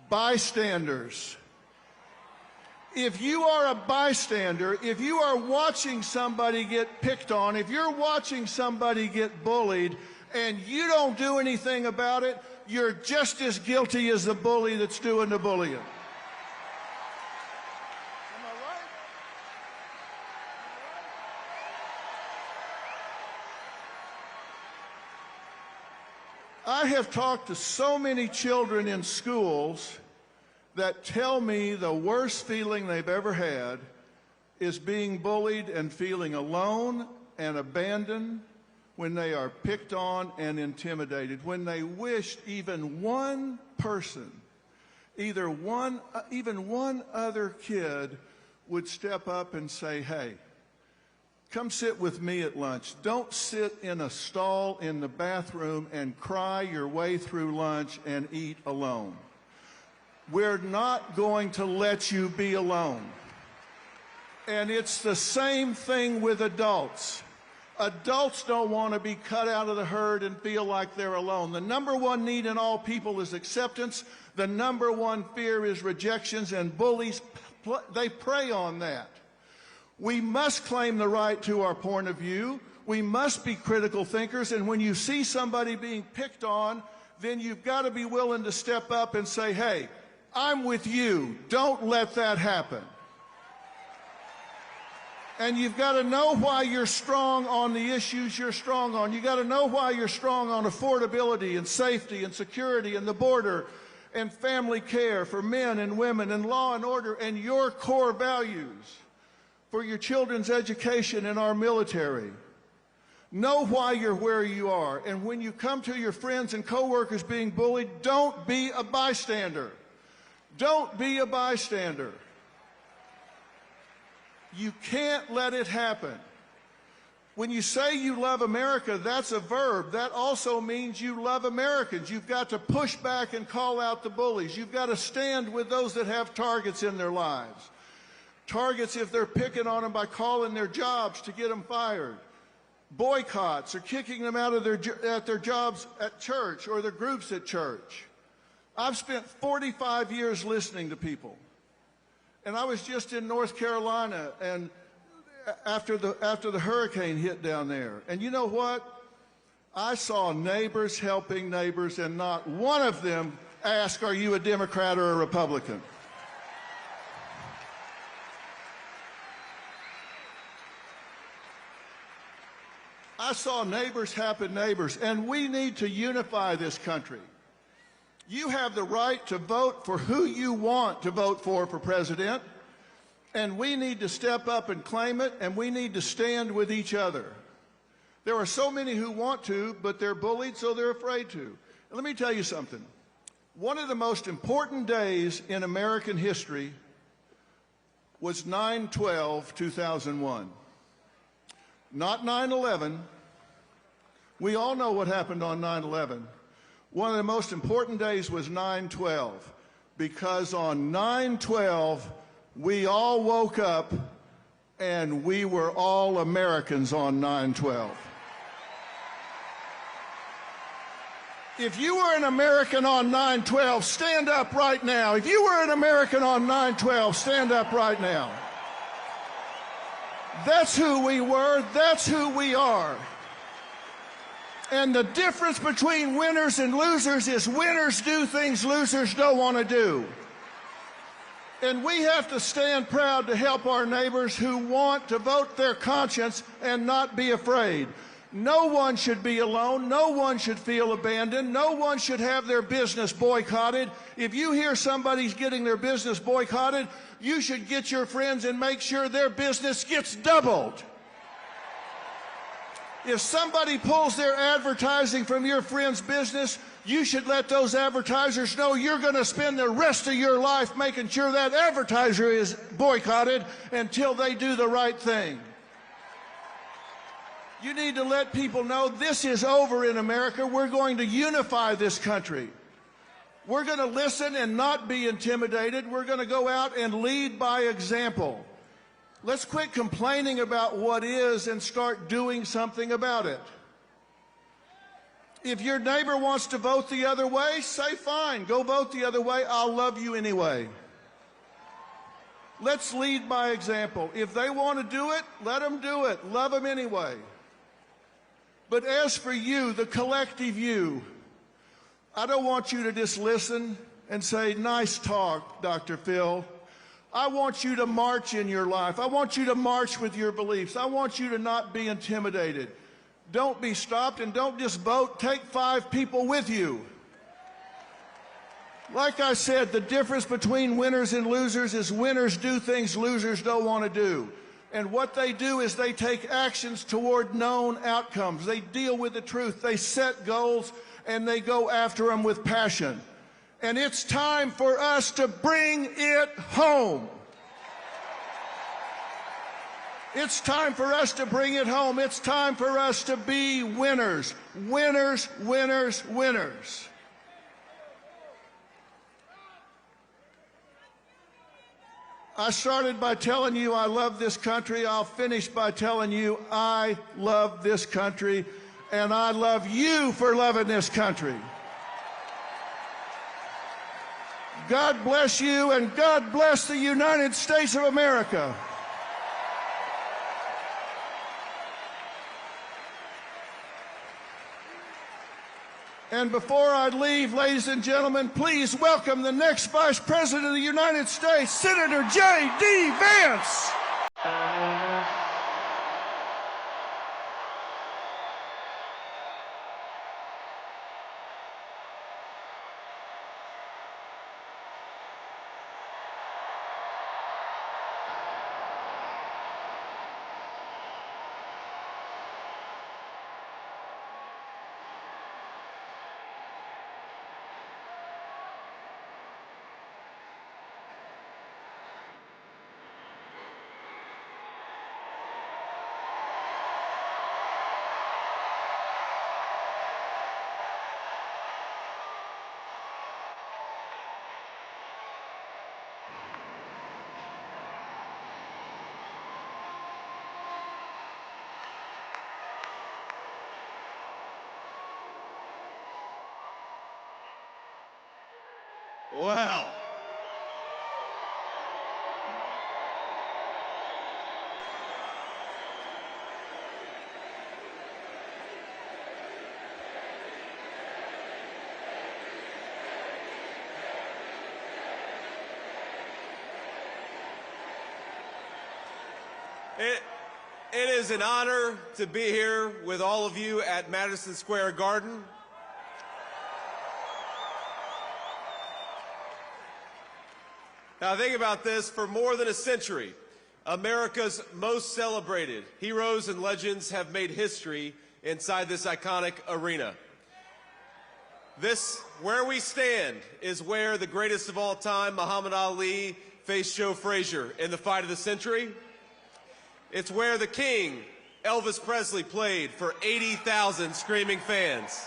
Bystanders. If you are a bystander, if you are watching somebody get picked on, if you're watching somebody get bullied, and you don't do anything about it, you're just as guilty as the bully that's doing the bullying. Am I right? I have talked to so many children in schools that tell me the worst feeling they've ever had is being bullied and feeling alone and abandoned when they are picked on and intimidated, when they wished even one person, even one other kid would step up and say, hey, come sit with me at lunch. Don't sit in a stall in the bathroom and cry your way through lunch and eat alone. We're not going to let you be alone. And it's the same thing with adults. Adults don't want to be cut out of the herd and feel like they're alone. The number one need in all people is acceptance. The number one fear is rejections, and bullies, they prey on that. We must claim the right to our point of view. We must be critical thinkers, and when you see somebody being picked on, then you've got to be willing to step up and say, hey, I'm with you. Don't let that happen. And you've got to know why you're strong on the issues you're strong on. You've got to know why you're strong on affordability and safety and security and the border and family care for men and women and law and order and your core values for your children's education and our military. Know why you're where you are. And when you come to your friends and coworkers being bullied, don't be a bystander. Don't be a bystander. You can't let it happen. When you say you love America, that's a verb. That also means you love Americans. You've got to push back and call out the bullies. You've got to stand with those that have targets in their lives. Targets if they're picking on them by calling their jobs to get them fired. Boycotts or kicking them out of their jobs at church or their groups at church. I've spent 45 years listening to people. And I was just in North Carolina and after the hurricane hit down there. And you know what? I saw neighbors helping neighbors, and not one of them asked, are you a Democrat or a Republican? I saw neighbors helping neighbors, and we need to unify this country. You have the right to vote for who you want to vote for president, and we need to step up and claim it, and we need to stand with each other. There are so many who want to, but they're bullied, so they're afraid to. And let me tell you something. One of the most important days in American history was 9/12/2001. Not 9/11. We all know what happened on 9/11. One of the most important days was 9/12, because on 9/12, we all woke up and we were all Americans on 9/12. If you were an American on 9/12, stand up right now. If you were an American on 9/12, stand up right now. That's who we were. That's who we are. And the difference between winners and losers is winners do things losers don't want to do. And we have to stand proud to help our neighbors who want to vote their conscience and not be afraid. No one should be alone. No one should feel abandoned. No one should have their business boycotted. If you hear somebody's getting their business boycotted, you should get your friends and make sure their business gets doubled. If somebody pulls their advertising from your friend's business, you should let those advertisers know you're going to spend the rest of your life making sure that advertiser is boycotted until they do the right thing. You need to let people know this is over in America. We're going to unify this country. We're going to listen and not be intimidated. We're going to go out and lead by example. Let's quit complaining about what is and start doing something about it. If your neighbor wants to vote the other way, say fine, go vote the other way. I'll love you anyway. Let's lead by example. If they want to do it, let them do it. Love them anyway. But as for you, the collective you, I don't want you to just listen and say, nice talk, Dr. Phil. I want you to march in your life. I want you to march with your beliefs. I want you to not be intimidated. Don't be stopped, and don't just vote. Take 5 people with you. Like I said, the difference between winners and losers is winners do things losers don't want to do. And what they do is they take actions toward known outcomes. They deal with the truth. They set goals, and they go after them with passion. And it's time for us to bring it home. It's time for us to bring it home. It's time for us to be winners. Winners, winners, winners. I started by telling you I love this country. I'll finish by telling you I love this country, and I love you for loving this country. God bless you, and God bless the United States of America. And before I leave, ladies and gentlemen, please welcome the next Vice President of the United States, Senator J.D. Vance. Wow. It is an honor to be here with all of you at Madison Square Garden. Now think about this, for more than a century, America's most celebrated heroes and legends have made history inside this iconic arena. This, where we stand, is where the greatest of all time, Muhammad Ali, faced Joe Frazier in the fight of the century. It's where the King, Elvis Presley, played for 80,000 screaming fans.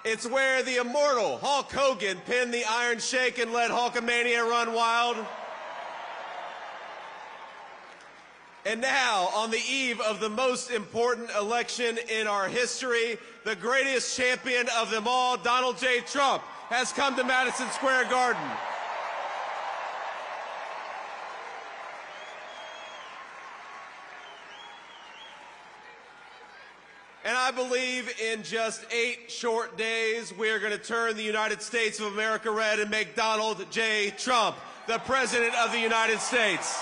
It's where the immortal Hulk Hogan pinned the Iron Sheik and let Hulkamania run wild. And now, on the eve of the most important election in our history, the greatest champion of them all, Donald J. Trump, has come to Madison Square Garden. And I believe in just 8 short days, we're going to turn the United States of America red and make Donald J. Trump the President of the United States.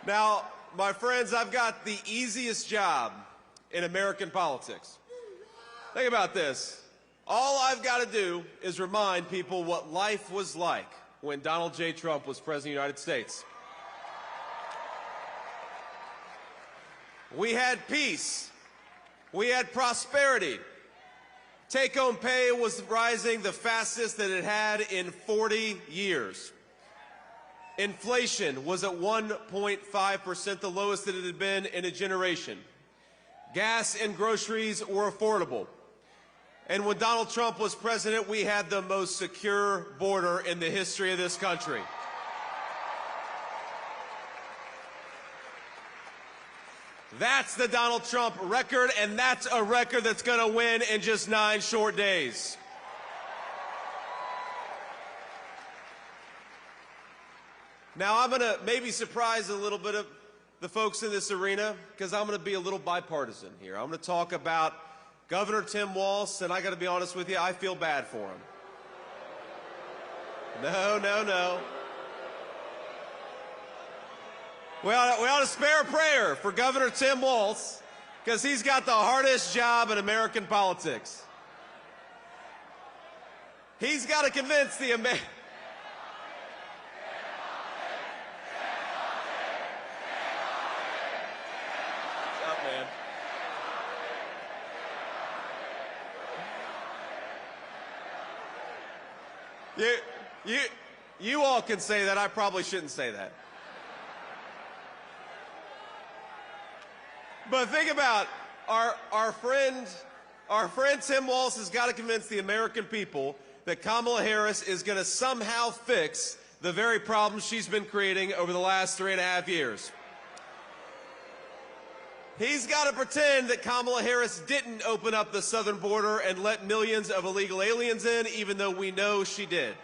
Now, my friends, I've got the easiest job in American politics. Think about this. All I've got to do is remind people what life was like when Donald J. Trump was President of the United States. We had peace. We had prosperity. Take-home pay was rising the fastest that it had in 40 years. Inflation was at 1.5%, the lowest that it had been in a generation. Gas and groceries were affordable. And when Donald Trump was president, we had the most secure border in the history of this country. That's the Donald Trump record, and that's a record that's going to win in just 9 short days. Now, I'm going to maybe surprise a little bit of the folks in this arena because I'm going to be a little bipartisan here. I'm going to talk about Governor Tim Walz, and I got to be honest with you, I feel bad for him. No. We ought to spare a prayer for Governor Tim Walz because he's got the hardest job in American politics. He's got to convince the American... You all can say that. I probably shouldn't say that. But think about our friend Tim Walz has got to convince the American people that Kamala Harris is going to somehow fix the very problems she's been creating over the last 3.5 years. He's got to pretend that Kamala Harris didn't open up the southern border and let millions of illegal aliens in, even though we know she did.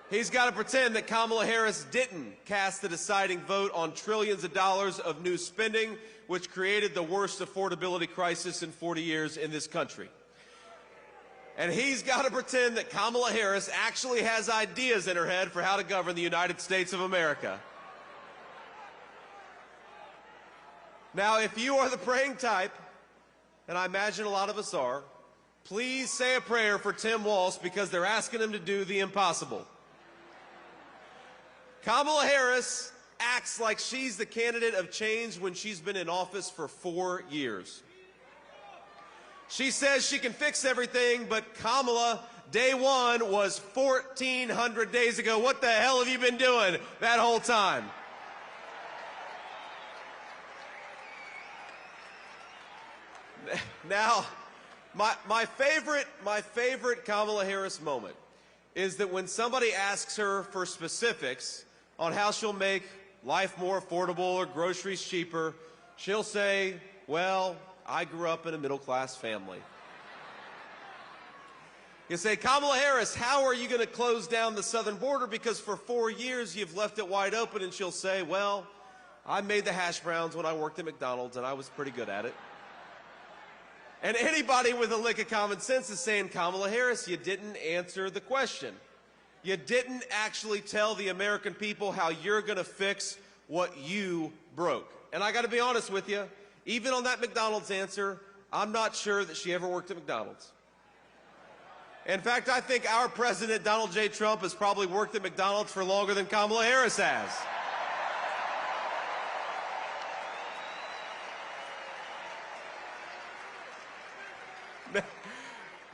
He's got to pretend that Kamala Harris didn't cast the deciding vote on trillions of dollars of new spending, which created the worst affordability crisis in 40 years in this country. And he's got to pretend that Kamala Harris actually has ideas in her head for how to govern the United States of America. Now, if you are the praying type, and I imagine a lot of us are, please say a prayer for Tim Walz because they're asking him to do the impossible. Kamala Harris acts like she's the candidate of change when she's been in office for 4 years. She says she can fix everything, but Kamala, day one was 1,400 days ago. What the hell have you been doing that whole time? Now, my favorite Kamala Harris moment is that when somebody asks her for specifics on how she'll make life more affordable or groceries cheaper, she'll say, well, I grew up in a middle-class family. You say, Kamala Harris, how are you going to close down the southern border? Because for 4 years you've left it wide open. And she'll say, well, I made the hash browns when I worked at McDonald's, and I was pretty good at it. And anybody with a lick of common sense is saying, Kamala Harris, you didn't answer the question. You didn't actually tell the American people how you're going to fix what you broke. And I got to be honest with you, even on that McDonald's answer, I'm not sure that she ever worked at McDonald's. In fact, I think our president, Donald J. Trump, has probably worked at McDonald's for longer than Kamala Harris has.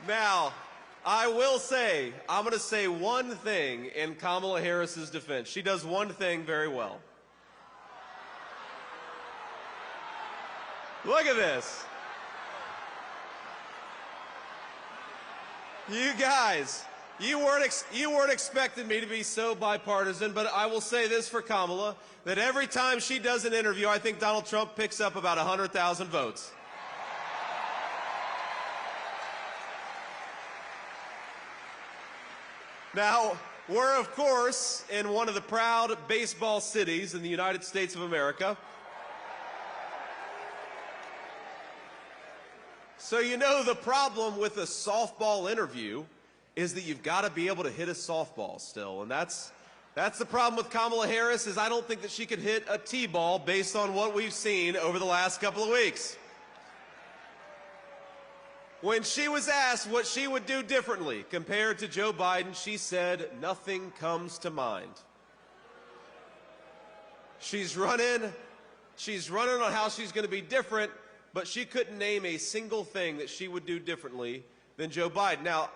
Now, I will say, I'm going to say one thing in Kamala Harris's defense. She does one thing very well. Look at this. You guys, you weren't expecting me to be so bipartisan, but I will say this for Kamala, that every time she does an interview, I think Donald Trump picks up about 100,000 votes. Now, we're, of course, in one of the proud baseball cities in the United States of America. So you know the problem with a softball interview is that you've got to be able to hit a softball still. And that's the problem with Kamala Harris, is I don't think that she could hit a T-ball based on what we've seen over the last couple of weeks. When she was asked what she would do differently compared to Joe Biden, she said, nothing comes to mind. She's running on how she's going to be different, but she couldn't name a single thing that she would do differently than Joe Biden. Now,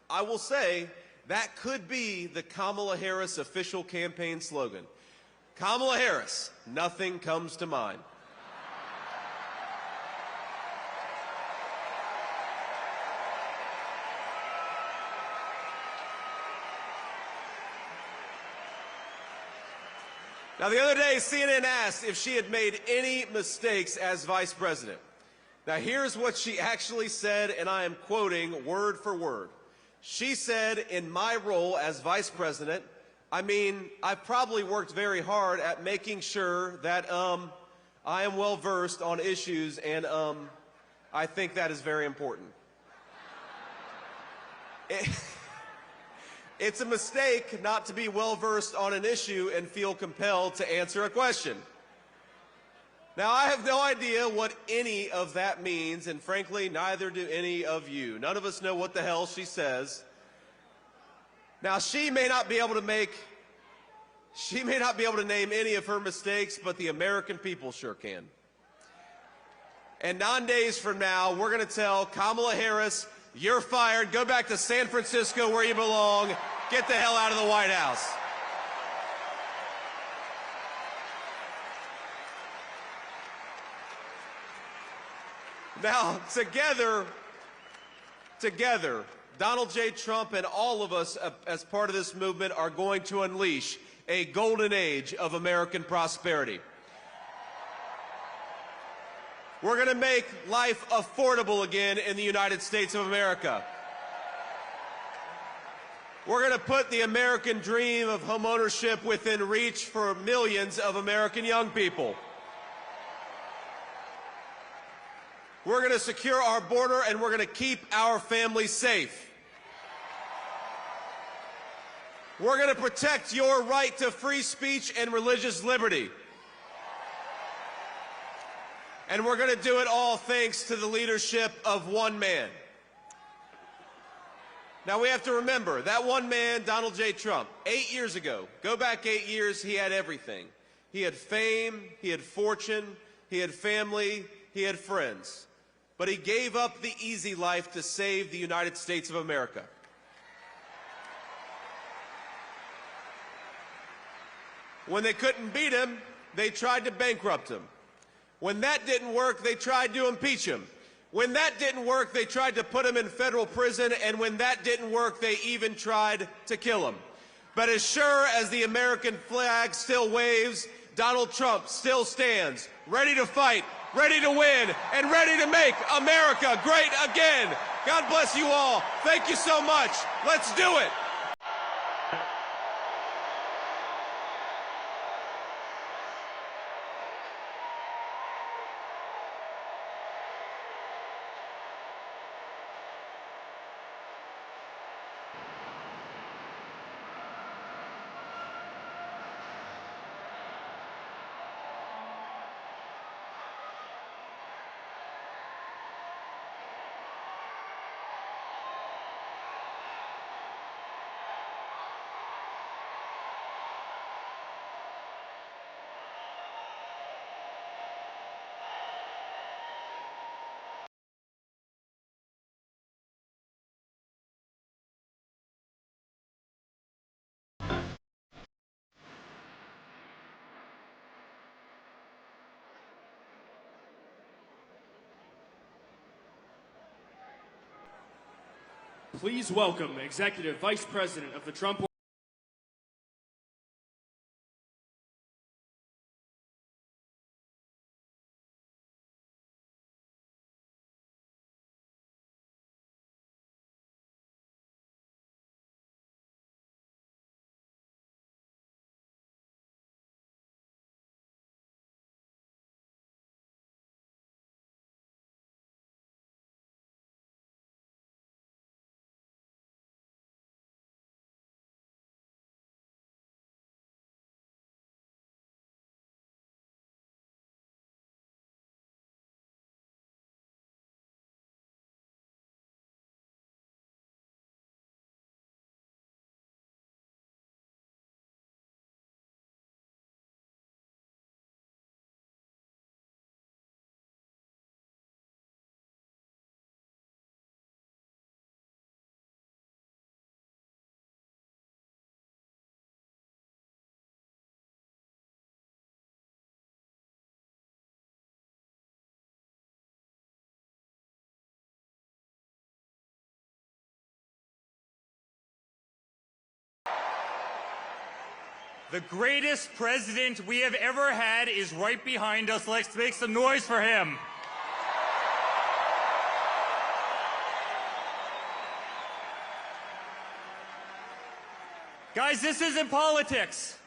I will say that could be the Kamala Harris official campaign slogan. Kamala Harris, nothing comes to mind. Now, the other day, CNN asked if she had made any mistakes as vice president. Now, here's what she actually said, and I am quoting word for word. She said, in my role as vice president, I mean, I've probably worked very hard at making sure that I am well-versed on issues, and I think that is very important. It's a mistake not to be well-versed on an issue and feel compelled to answer a question. Now, I have no idea what any of that means, and frankly, neither do any of you. None of us know what the hell she says. Now, she may not be able to name any of her mistakes, but the American people sure can. And 9 days from now, we're going to tell Kamala Harris, you're fired. Go back to San Francisco where you belong. Get the hell out of the White House. Now, together, Donald J. Trump and all of us as part of this movement are going to unleash a golden age of American prosperity. We're going to make life affordable again in the United States of America. We're going to put the American dream of homeownership within reach for millions of American young people. We're going to secure our border, and we're going to keep our families safe. We're going to protect your right to free speech and religious liberty. And we're going to do it all thanks to the leadership of one man. Now, we have to remember, that one man, Donald J. Trump, 8 years ago, go back 8 years, he had everything. He had fame, he had fortune, he had family, he had friends. But he gave up the easy life to save the United States of America. When they couldn't beat him, they tried to bankrupt him. When that didn't work, they tried to impeach him. When that didn't work, they tried to put him in federal prison, and when that didn't work, they even tried to kill him. But as sure as the American flag still waves, Donald Trump still stands, ready to fight, ready to win, and ready to make America great again. God bless you all. Thank you so much. Let's do it. Please welcome Executive Vice President of the Trump The greatest president we have ever had is right behind us. Let's make some noise for him. Guys, this isn't politics.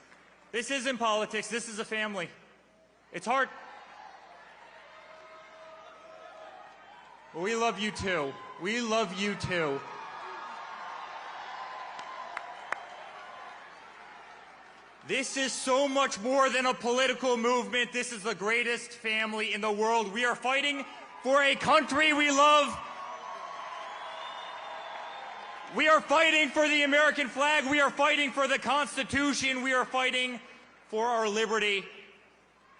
This isn't politics. This is a family. It's hard. We love you too. We love you too. This is so much more than a political movement. This is the greatest family in the world. We are fighting for a country we love. We are fighting for the American flag. We are fighting for the Constitution. We are fighting for our liberty.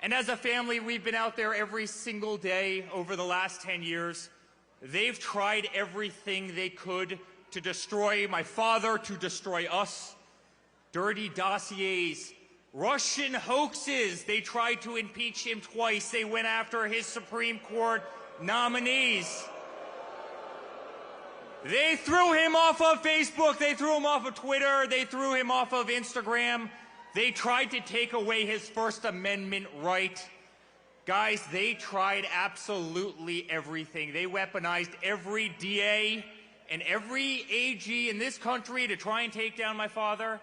And as a family, we've been out there every single day over the last 10 years. They've tried everything they could to destroy my father, to destroy us. Dirty dossiers, Russian hoaxes. They tried to impeach him twice. They went after his Supreme Court nominees. They threw him off of Facebook. They threw him off of Twitter. They threw him off of Instagram. They tried to take away his First Amendment right. Guys, they tried absolutely everything. They weaponized every DA and every AG in this country to try and take down my father.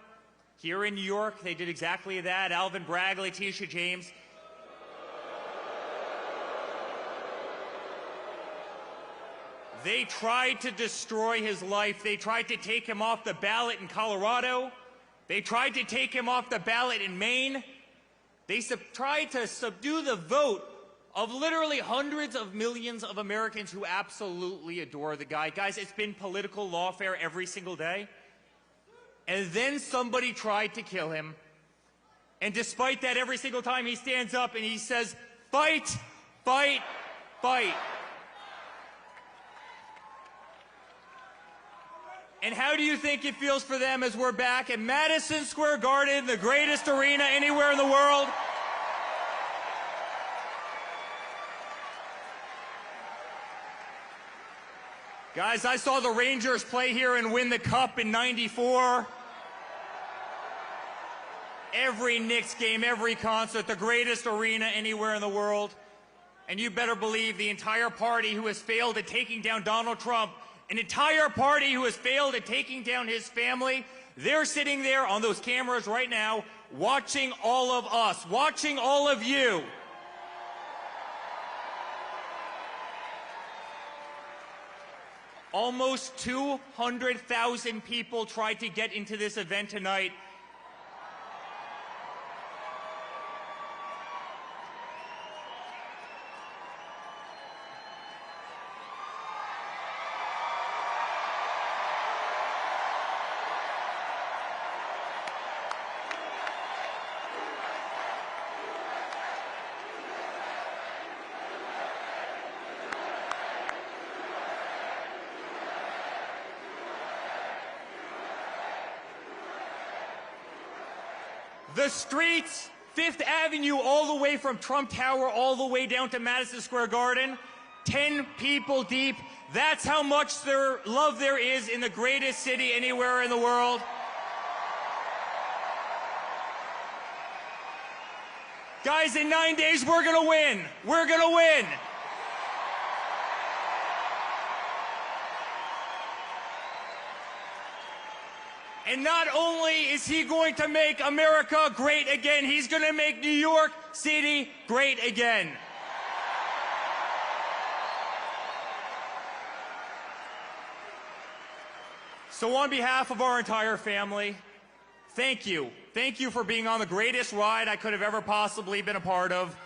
Here in New York, they did exactly that. Alvin Bragg, Letitia James. They tried to destroy his life. They tried to take him off the ballot in Colorado. They tried to take him off the ballot in Maine. They tried to subdue the vote of literally hundreds of millions of Americans who absolutely adore the guy. Guys, it's been political lawfare every single day. And then somebody tried to kill him. And despite that, every single time he stands up and he says, fight, fight, fight. And how do you think it feels for them as we're back at Madison Square Garden, the greatest arena anywhere in the world? Guys, I saw the Rangers play here and win the Cup in '94. Every Knicks game, every concert, the greatest arena anywhere in the world. And you better believe the entire party who has failed at taking down Donald Trump, an entire party who has failed at taking down his family, they're sitting there on those cameras right now, watching all of us, watching all of you. Almost 200,000 people tried to get into this event tonight. The streets, Fifth Avenue, all the way from Trump Tower, all the way down to Madison Square Garden, 10 people deep. That's how much love there is in the greatest city anywhere in the world. Guys, in 9 days, we're going to win. We're going to win. And not only is he going to make America great again, he's going to make New York City great again. So on behalf of our entire family, thank you. Thank you for being on the greatest ride I could have ever possibly been a part of.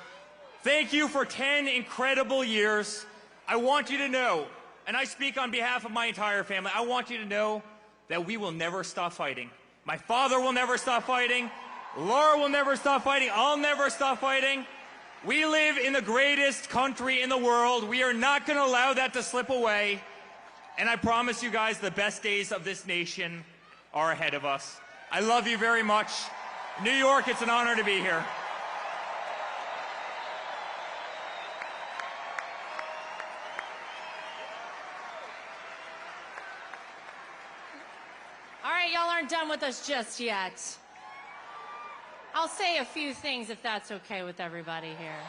Thank you for 10 incredible years. I want you to know, and I speak on behalf of my entire family, I want you to know that we will never stop fighting. My father will never stop fighting. Laura will never stop fighting. I'll never stop fighting. We live in the greatest country in the world. We are not going to allow that to slip away. And I promise you guys the best days of this nation are ahead of us. I love you very much. New York, it's an honor to be here. All right, y'all aren't done with us just yet. I'll say a few things if that's okay with everybody here.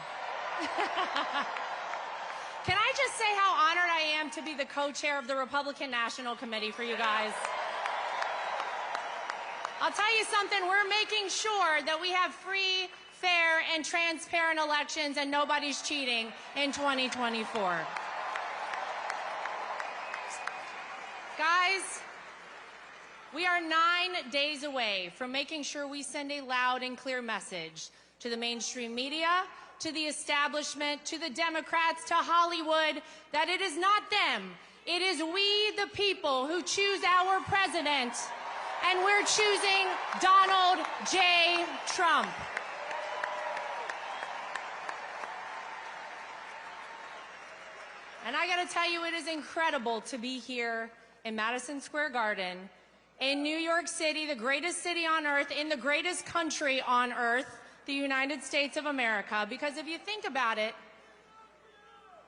Can I just say how honored I am to be the co-chair of the Republican National Committee for you guys? I'll tell you something, we're making sure that we have free, fair, and transparent elections and nobody's cheating in 2024. Guys, we are 9 days away from making sure we send a loud and clear message to the mainstream media, to the establishment, to the Democrats, to Hollywood, that it is not them. It is we, the people, who choose our president, and we're choosing Donald J. Trump. And I gotta tell you, it is incredible to be here in Madison Square Garden, in New York City, the greatest city on earth, in the greatest country on earth, the United States of America, because if you think about it,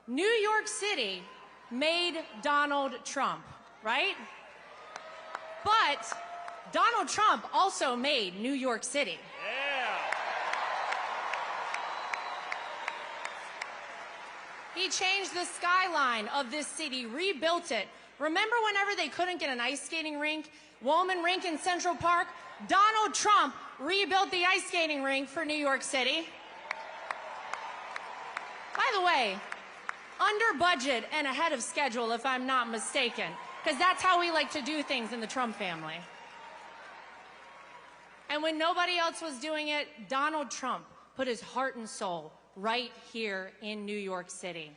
New York City made Donald Trump, right? But Donald Trump also made New York City. Yeah. He changed the skyline of this city, rebuilt it. Remember whenever they couldn't get an ice skating rink, Woolman Rink in Central Park? Donald Trump rebuilt the ice skating rink for New York City. By the way, under budget and ahead of schedule, if I'm not mistaken, because that's how we like to do things in the Trump family. And when nobody else was doing it, Donald Trump put his heart and soul right here in New York City.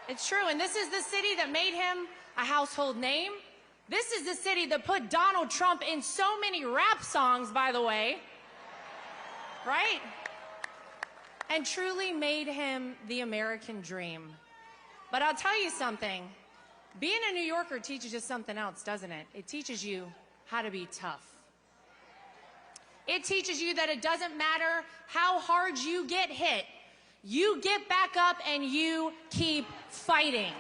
It's true, and this is the city that made him a household name. This is the city that put Donald Trump in so many rap songs, by the way, right? And truly made him the American dream. But I'll tell you something, being a New Yorker teaches you something else, doesn't it? It teaches you how to be tough. It teaches you that it doesn't matter how hard you get hit, you get back up and you keep fighting.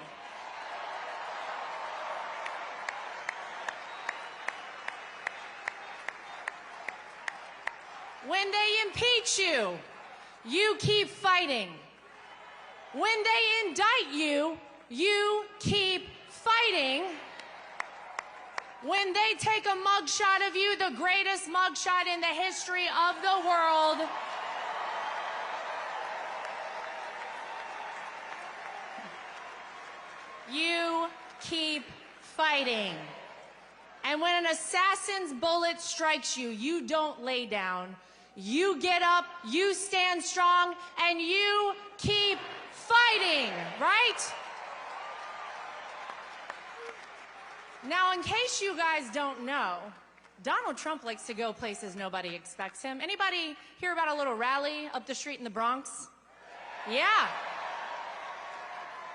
When they impeach you, you keep fighting. When they indict you, you keep fighting. When they take a mugshot of you, the greatest mugshot in the history of the world, you keep fighting. And when an assassin's bullet strikes you, you don't lay down. You get up, you stand strong, and you keep fighting, right? Now, in case you guys don't know, Donald Trump likes to go places nobody expects him. Anybody hear about a little rally up the street in the Bronx? Yeah.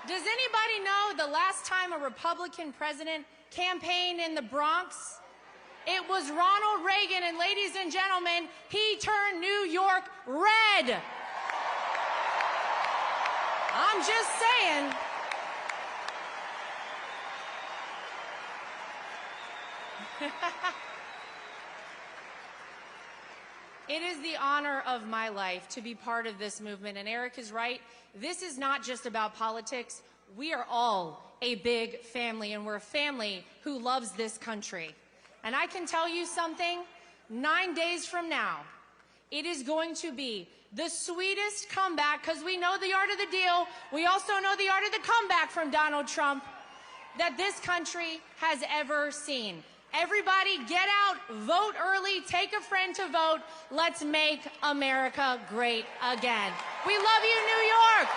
Does anybody know the last time a Republican president campaigned in the Bronx? It was Ronald Reagan, and ladies and gentlemen, he turned New York red. I'm just saying. It is the honor of my life to be part of this movement, and Eric is right. This is not just about politics. We are all a big family, and we're a family who loves this country. And I can tell you something, 9 days from now, it is going to be the sweetest comeback, because we know the art of the deal. We also know the art of the comeback from Donald Trump that this country has ever seen. Everybody get out, vote early, take a friend to vote. Let's make America great again. We love you, New York.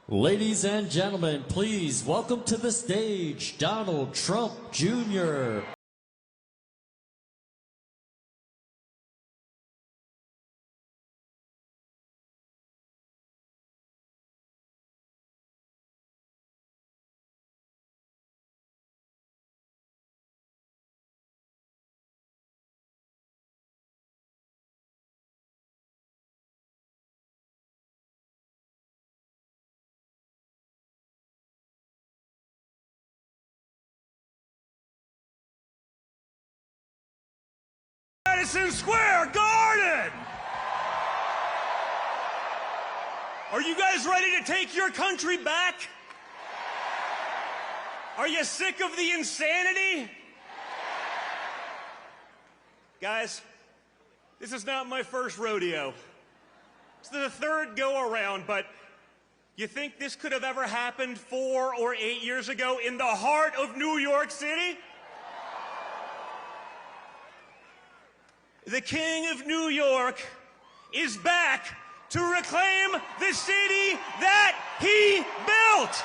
Ladies and gentlemen, please welcome to the stage Donald Trump Jr. Madison Square Garden! Are you guys ready to take your country back? Are you sick of the insanity? Guys, this is not my first rodeo. It's the third go-around, but you think this could have ever happened 4 or 8 years ago in the heart of New York City? The King of New York is back to reclaim the city that he built.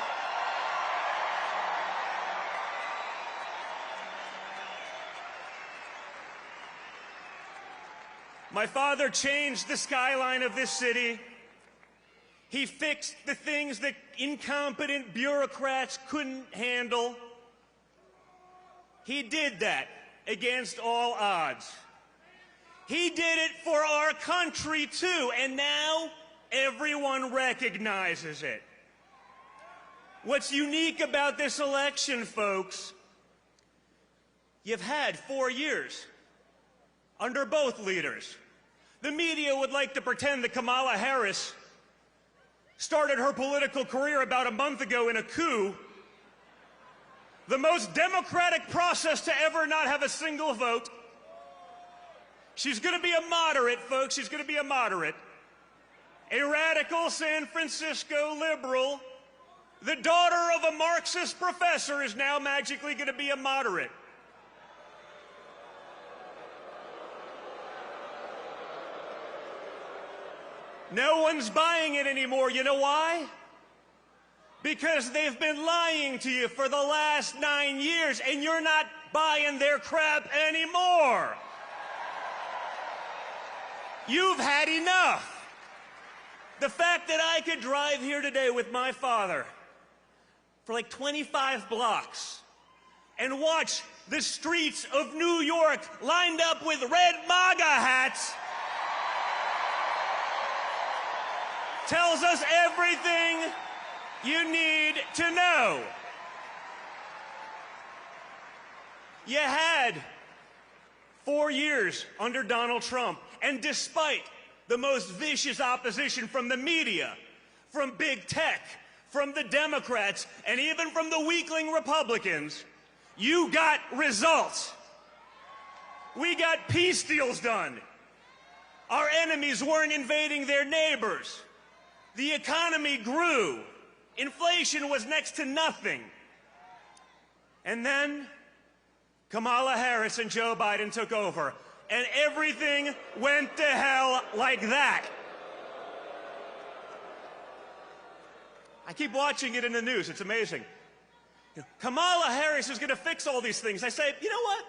My father changed the skyline of this city. He fixed the things that incompetent bureaucrats couldn't handle. He did that against all odds. He did it for our country, too, and now everyone recognizes it. What's unique about this election, folks, you've had 4 years under both leaders. The media would like to pretend that Kamala Harris started her political career about a month ago in a coup, the most democratic process to ever not have a single vote. She's going to be a moderate, folks. She's going to be a moderate. A radical San Francisco liberal. The daughter of a Marxist professor is now magically going to be a moderate. No one's buying it anymore. You know why? Because they've been lying to you for the last 9 years, and you're not buying their crap anymore. You've had enough. The fact that I could drive here today with my father for like 25 blocks and watch the streets of New York lined up with red MAGA hats tells us everything you need to know. You had 4 years under Donald Trump, and despite the most vicious opposition from the media, from big tech, from the Democrats, and even from the weakling Republicans, You got results. We got peace deals done. Our enemies weren't invading their neighbors. The economy grew. Inflation was next to nothing. And then Kamala Harris and Joe Biden took over, and everything went to hell like that. I keep watching it in the news. It's amazing. Kamala Harris is going to fix all these things. I say, you know what?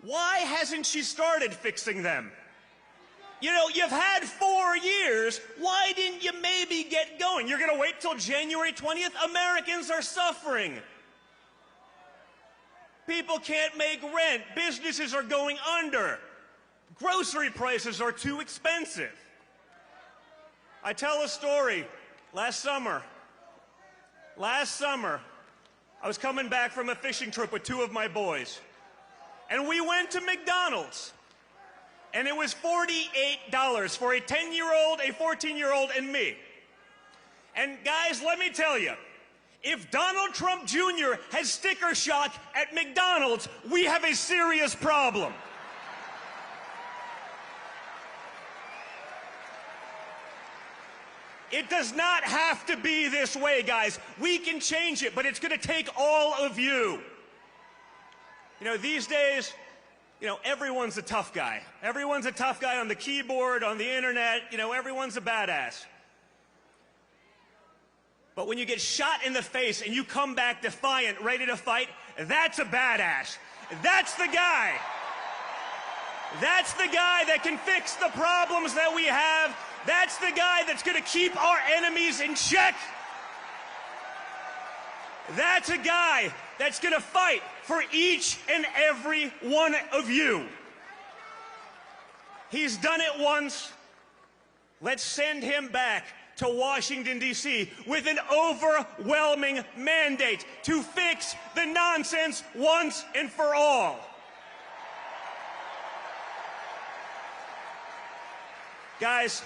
Why hasn't she started fixing them? You know, you've had 4 years. Why didn't you maybe get going? You're going to wait till January 20th? Americans are suffering. People can't make rent. Businesses are going under. Grocery prices are too expensive. I tell a story. Last summer, I was coming back from a fishing trip with 2 of my boys. And we went to McDonald's. And it was $48 for a 10-year-old, a 14-year-old, and me. And guys, let me tell you, if Donald Trump Jr. has sticker shock at McDonald's, we have a serious problem. It does not have to be this way, guys. We can change it, but it's going to take all of you. You know, these days, you know, everyone's a tough guy. Everyone's a tough guy on the keyboard, on the internet. You know, everyone's a badass. But when you get shot in the face and you come back defiant, ready to fight, that's a badass. That's the guy. That's the guy that can fix the problems that we have. That's the guy that's going to keep our enemies in check. That's a guy that's going to fight for each and every one of you. He's done it once. Let's send him back to Washington, D.C. with an overwhelming mandate to fix the nonsense once and for all. Guys,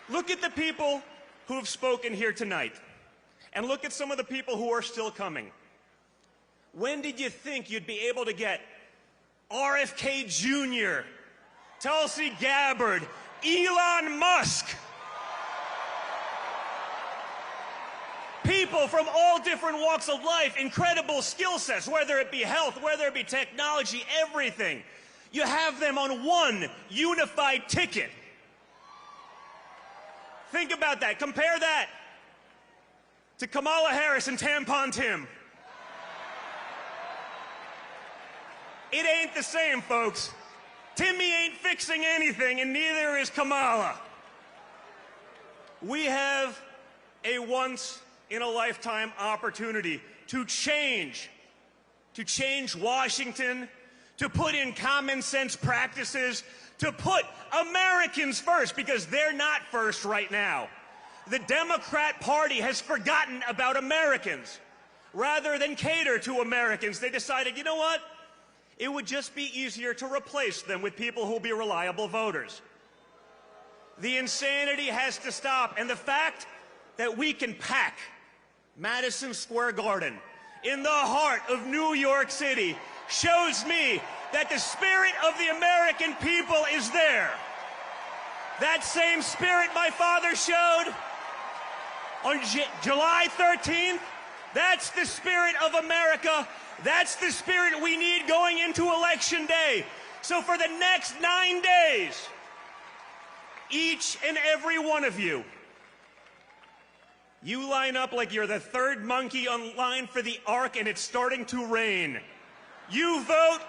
look at the people who have spoken here tonight, and look at some of the people who are still coming. When did you think you'd be able to get RFK Jr., Tulsi Gabbard, Elon Musk, people from all different walks of life, incredible skill sets, whether it be health, whether it be technology, everything. You have them on one unified ticket. Think about that. Compare that to Kamala Harris and Tampon Tim. It ain't the same, folks. Timmy ain't fixing anything, and neither is Kamala. We have a once-in-a-lifetime opportunity to change Washington, to put in common sense practices, to put Americans first, because they're not first right now. The Democrat Party has forgotten about Americans. Rather than cater to Americans, they decided, you know what? It would just be easier to replace them with people who will be reliable voters. The insanity has to stop, and the fact that we can pack Madison Square Garden in the heart of New York City shows me that the spirit of the American people is there. That same spirit my father showed on July 13th, that's the spirit of America. That's the spirit we need going into Election Day. So for the next 9 days, each and every one of you, you line up like you're the third monkey on line for the Ark and it's starting to rain. You vote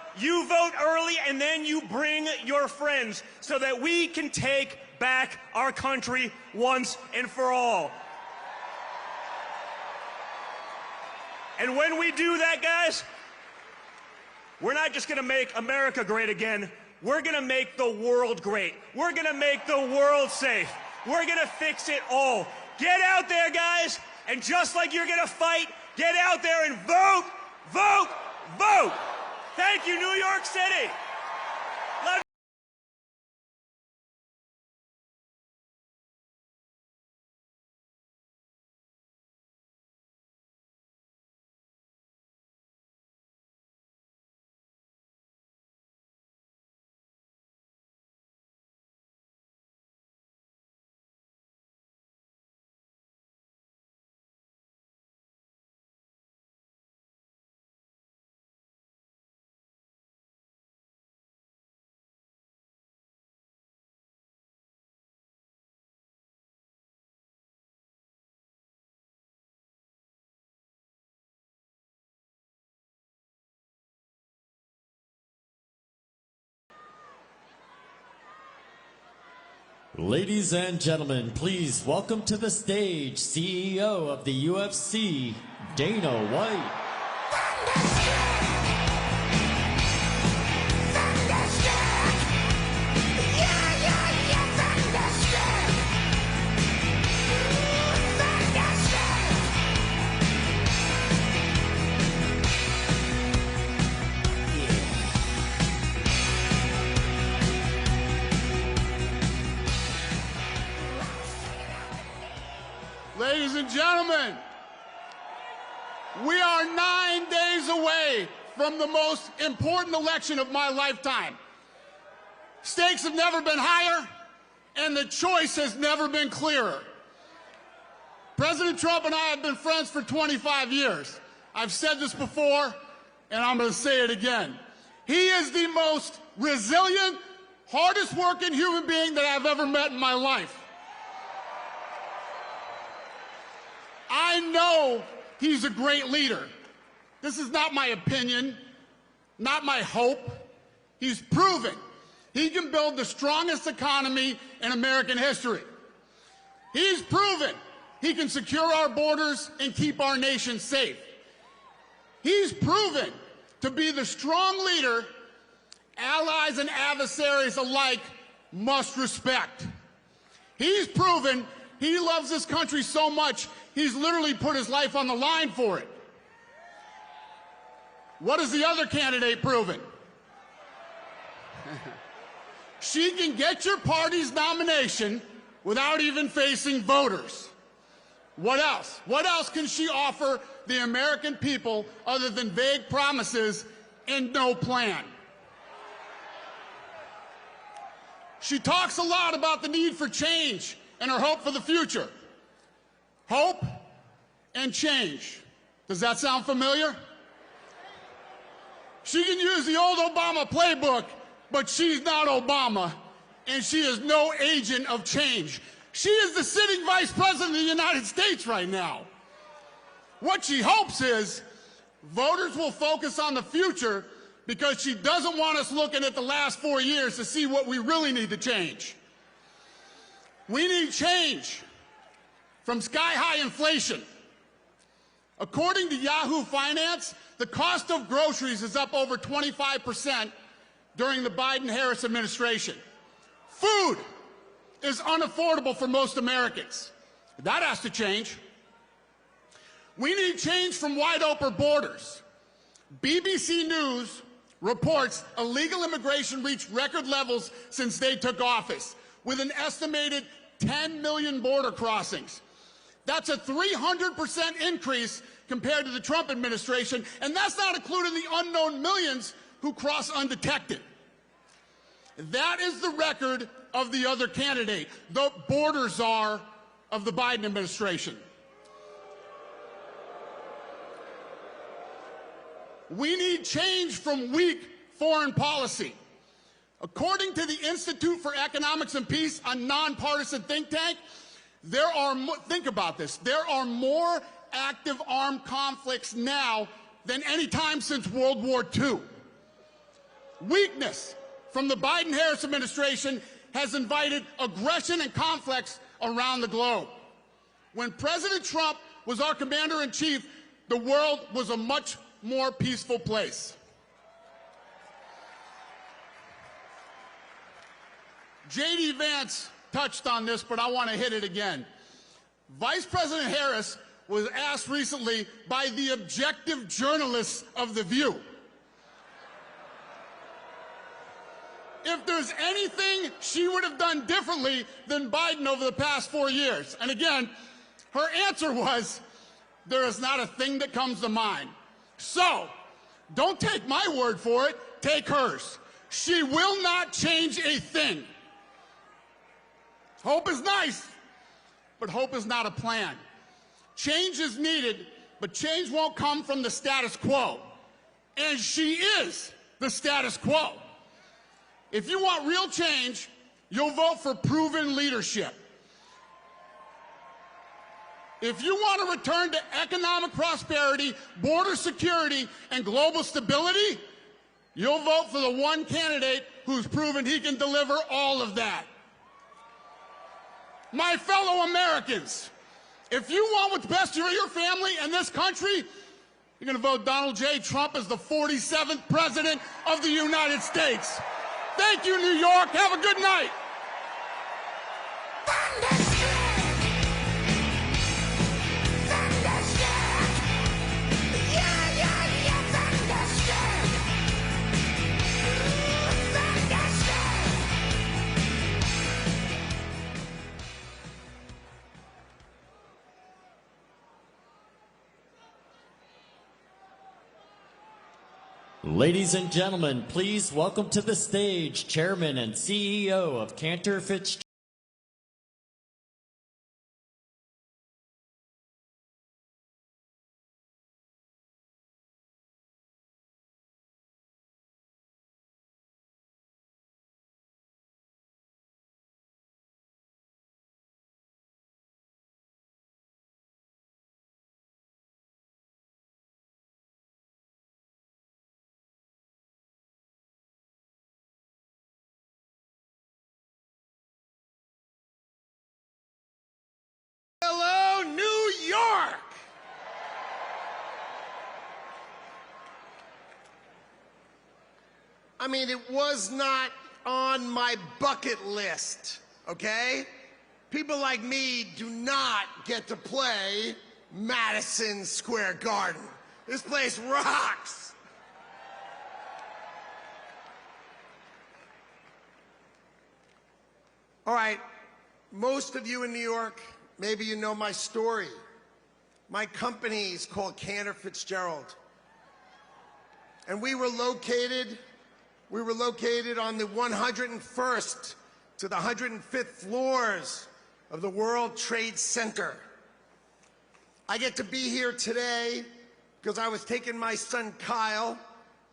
early, and then you bring your friends so that we can take back our country once and for all. And when we do that, guys, we're not just going to make America great again. We're going to make the world great. We're going to make the world safe. We're going to fix it all. Get out there, guys, and just like you're going to fight, get out there and vote, vote, vote. Thank you, New York City. Love Ladies and gentlemen, please welcome to the stage CEO of the UFC, Dana White. Ladies and gentlemen, we are 9 days away from the most important election of my lifetime. Stakes have never been higher, and the choice has never been clearer. President Trump and I have been friends for 25 years. I've said this before, and I'm going to say it again. He is the most resilient, hardest working human being that I've ever met in my life. I know he's a great leader. This is not my opinion, not my hope. He's proven he can build the strongest economy in American history. He's proven he can secure our borders and keep our nation safe. He's proven to be the strong leader allies and adversaries alike must respect. He's proven he loves this country so much he's literally put his life on the line for it. What has the other candidate proven? She can get your party's nomination without even facing voters. What else? What else can she offer the American people other than vague promises and no plan? She talks a lot about the need for change and her hope for the future. Hope and change. Does that sound familiar? She can use the old Obama playbook, but she's not Obama, and she is no agent of change. She is the sitting vice president of the United States right now. What she hopes is voters will focus on the future because she doesn't want us looking at the last 4 years to see what we really need to change. We need change from sky-high inflation. According to Yahoo Finance, the cost of groceries is up over 25% during the Biden-Harris administration. Food is unaffordable for most Americans. That has to change. We need change from wide-open borders. BBC News reports illegal immigration reached record levels since they took office, with an estimated 10 million border crossings. That's a 300% increase compared to the Trump administration, and that's not including the unknown millions who cross undetected. That is the record of the other candidate, the border czar of the Biden administration. We need change from weak foreign policy. According to the Institute for Economics and Peace, a nonpartisan think tank, think about this, there are more active armed conflicts now than any time since World War II. Weakness from the Biden-Harris administration has invited aggression and conflicts around the globe. When President Trump was our commander-in-chief, the world was a much more peaceful place. J.D. Vance touched on this, but I want to hit it again. Vice President Harris was asked recently by the objective journalists of The View if there's anything she would have done differently than Biden over the past 4 years. And again, her answer was, there is not a thing that comes to mind. So, don't take my word for it, take hers. She will not change a thing. Hope is nice, but hope is not a plan. Change is needed, but change won't come from the status quo. And she is the status quo. If you want real change, you'll vote for proven leadership. If you want to return to economic prosperity, border security, and global stability, you'll vote for the one candidate who's proven he can deliver all of that. My fellow Americans, if you want what's best for your family and this country, you're going to vote Donald J. Trump as the 47th President of the United States. Thank you, New York. Have a good night. Ladies and gentlemen, please welcome to the stage Chairman and CEO of Cantor Fitzgerald. Hello, New York! I mean, it was not on my bucket list, okay? People like me do not get to play Madison Square Garden. This place rocks! All right, most of you in New York, maybe you know my story. My company is called Cantor Fitzgerald. And we were located on the 101st to the 105th floors of the World Trade Center. I get to be here today because I was taking my son Kyle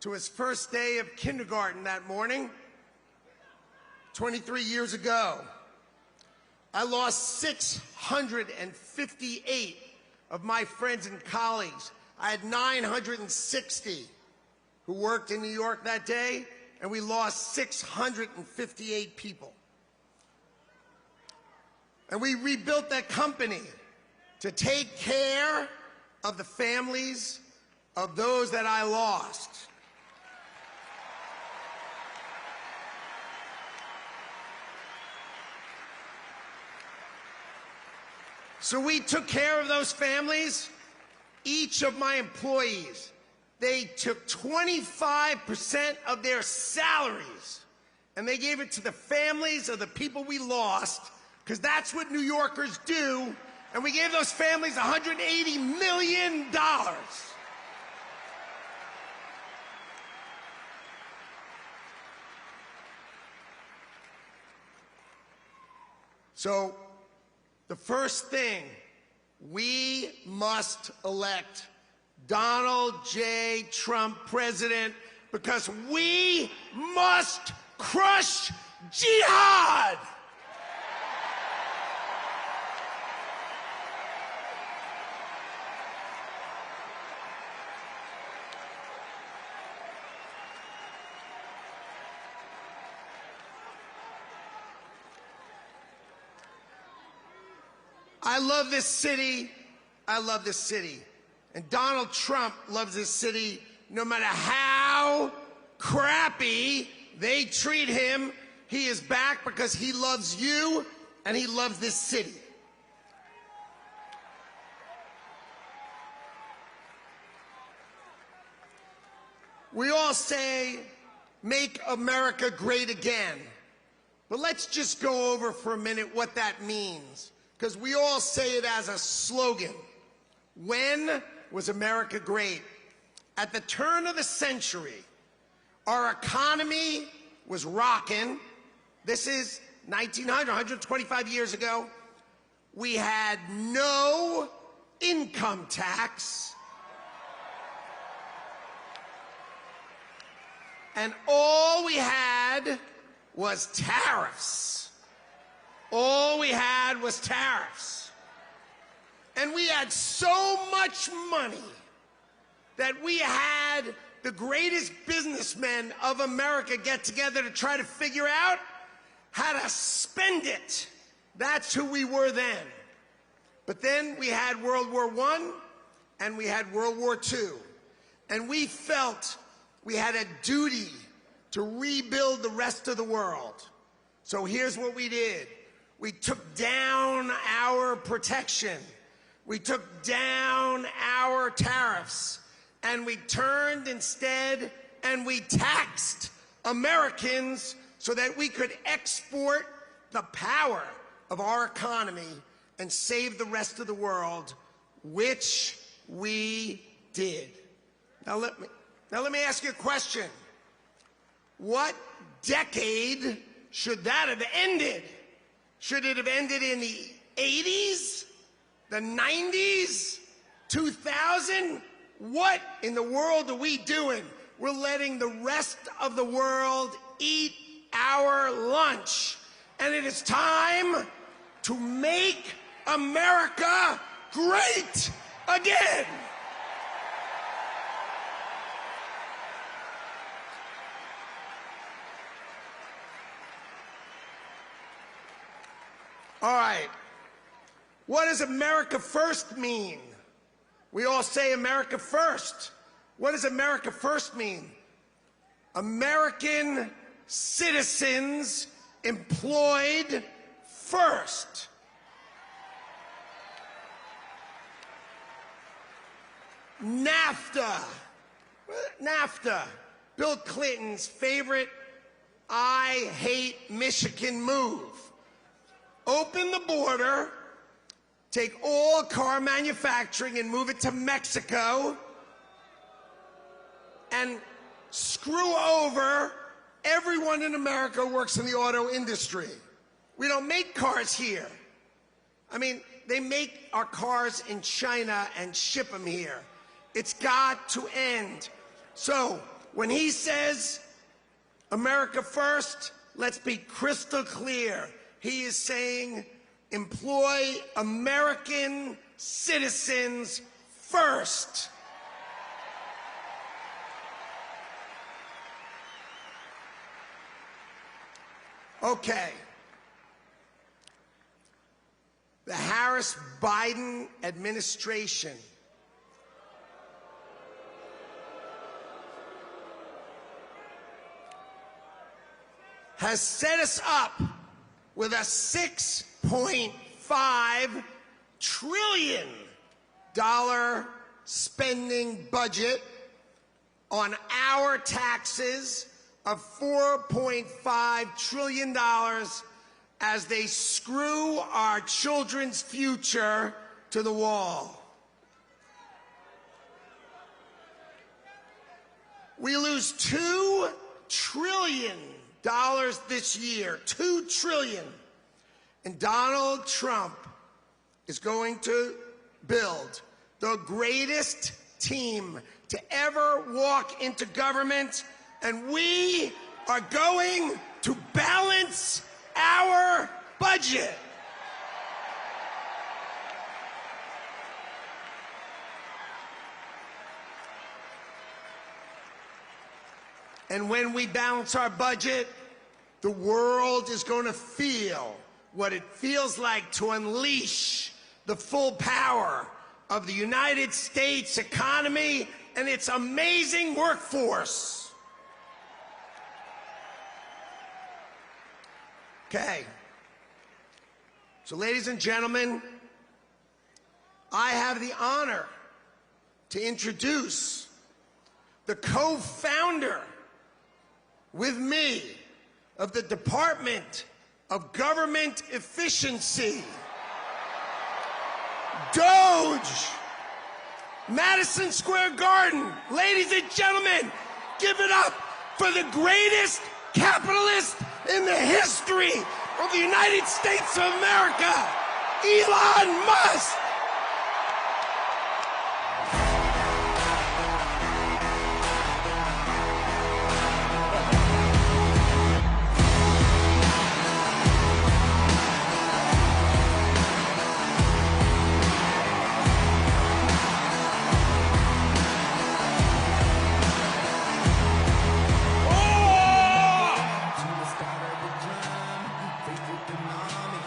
to his first day of kindergarten that morning, 23 years ago. I lost 658 of my friends and colleagues. I had 960 who worked in New York that day, and we lost 658 people. And we rebuilt that company to take care of the families of those that I lost. So we took care of those families. Each of my employees, they took 25% of their salaries and they gave it to the families of the people we lost, because that's what New Yorkers do. And we gave those families $180 million. So the first thing, we must elect Donald J. Trump president, because we must crush jihad. I love this city. I love this city. And Donald Trump loves this city no matter how crappy they treat him. He is back because he loves you and he loves this city. We all say, make America great again. But let's just go over for a minute what that means, because we all say it as a slogan. When was America great? At the turn of the century, our economy was rocking. This is 1900, 125 years ago. We had no income tax. And all we had was tariffs. All we had was tariffs. And we had so much money that we had the greatest businessmen of America get together to try to figure out how to spend it That's who we were then. But then we had World War I and we had World War II. And we felt we had a duty to rebuild the rest of the world. So here's what we did. We took down our protection. We took down our tariffs. And we turned instead and we taxed Americans so that we could export the power of our economy and save the rest of the world, which we did. Now let me ask you a question. What decade should that have ended? Should it have ended in the 80s? The 90s? 2000? What in the world are we doing? We're letting the rest of the world eat our lunch. And it is time to make America great again. All right. What does America first mean? We all say America first. What does America first mean? American citizens employed first. NAFTA. NAFTA. Bill Clinton's favorite I hate Michigan move. Open the border, take all car manufacturing and move it to Mexico, and screw over everyone in America who works in the auto industry. We don't make cars here. I mean, they make our cars in China and ship them here. It's got to end. So when he says America first, let's be crystal clear. He is saying employ American citizens first. Okay. The Harris-Biden administration has set us up with a $6.5 trillion spending budget on our taxes of $4.5 trillion as they screw our children's future to the wall. We lose $2 trillion this year, $2 trillion. And Donald Trump is going to build the greatest team to ever walk into government, and we are going to balance our budget. And when we balance our budget, the world is going to feel what it feels like to unleash the full power of the United States economy and its amazing workforce. Okay. So, ladies and gentlemen, I have the honor to introduce the co-founder with me of the Department of Government Efficiency, Doge, Madison Square Garden. Ladies and gentlemen, give it up for the greatest capitalist in the history of the United States of America, Elon Musk.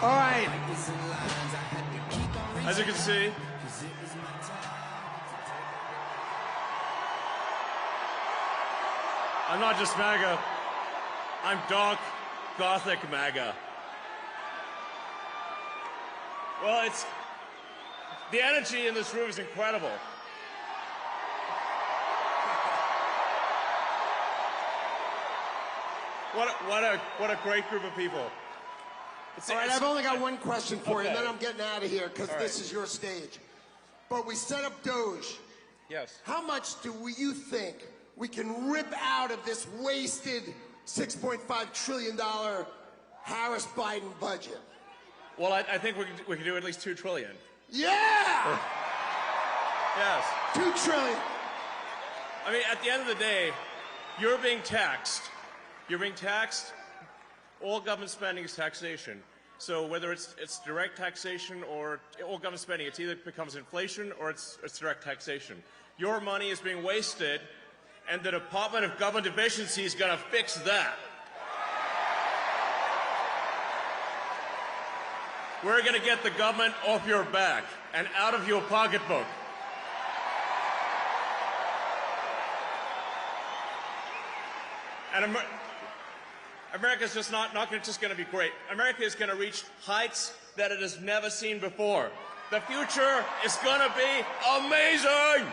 All right. NYC. I'm not just MAGA, I'm dark, gothic MAGA. Well, the energy in this room is incredible. What a great group of people. All right, I've only got one question for you, and Okay. then I'm getting out of here because All this right. is your stage. But we set up Doge. Yes. How much do you think we can rip out of this wasted $6.5 trillion Harris-Biden budget? Well, I think we can do at least $2 trillion. Yeah! Yes. $2 trillion. I mean, at the end of the day, you're being taxed. You're being taxed. All government spending is taxation. So whether it's direct taxation or all government spending, it either becomes inflation or it's direct taxation. Your money is being wasted, and the Department of Government Efficiency is going to fix that. We're going to get the government off your back and out of your pocketbook. And America's just not just going to be great. America is going to reach heights that it has never seen before. The future is going to be amazing.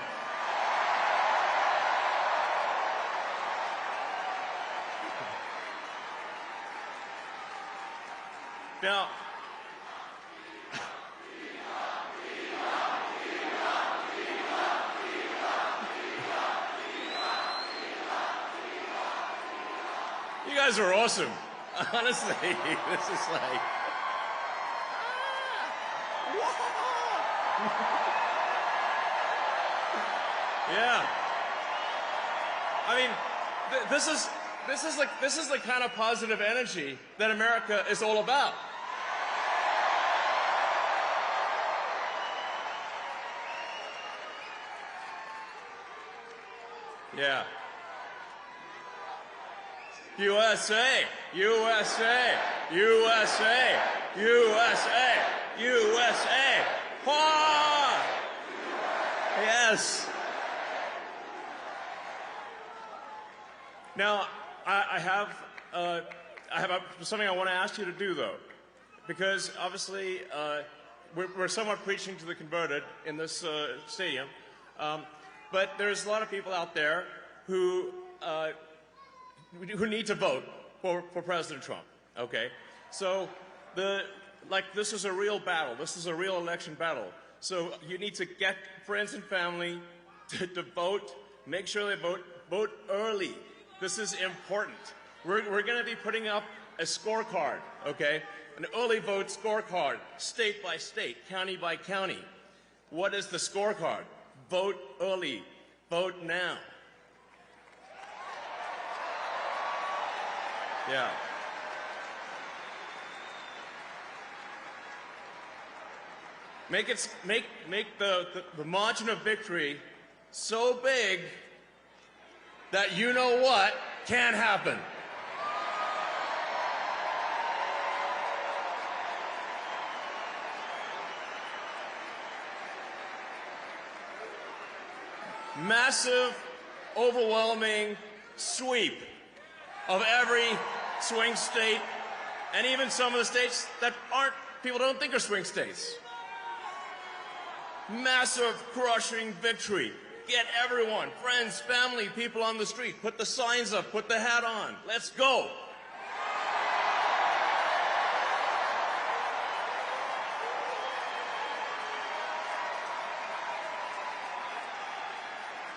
Now, you guys are awesome. Honestly, this is like... Yeah. I mean, this is the kind of positive energy that America is all about. Yeah. USA, USA, USA, USA, USA. Ha! Yes. Now, I have something I want to ask you to do, though, because obviously we're somewhat preaching to the converted in this stadium, but there's a lot of people out there who need to vote for President Trump. Okay, so this is a real battle. This is a real election battle. So you need to get friends and family to vote. Make sure they vote early. This is important. We're going to be putting up a scorecard, okay? An early vote scorecard, state by state, county by county. What is the scorecard? Vote early. Vote now. Yeah. Make the margin of victory so big that you know what can happen. Massive, overwhelming sweep of every swing state, and even some of the states that people don't think are swing states. Massive, crushing victory. Get everyone, friends, family, people on the street. Put the signs up, put the hat on. Let's go.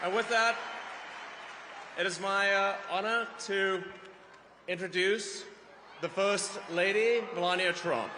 And with that, it is my honor to introduce the First Lady, Melania Trump.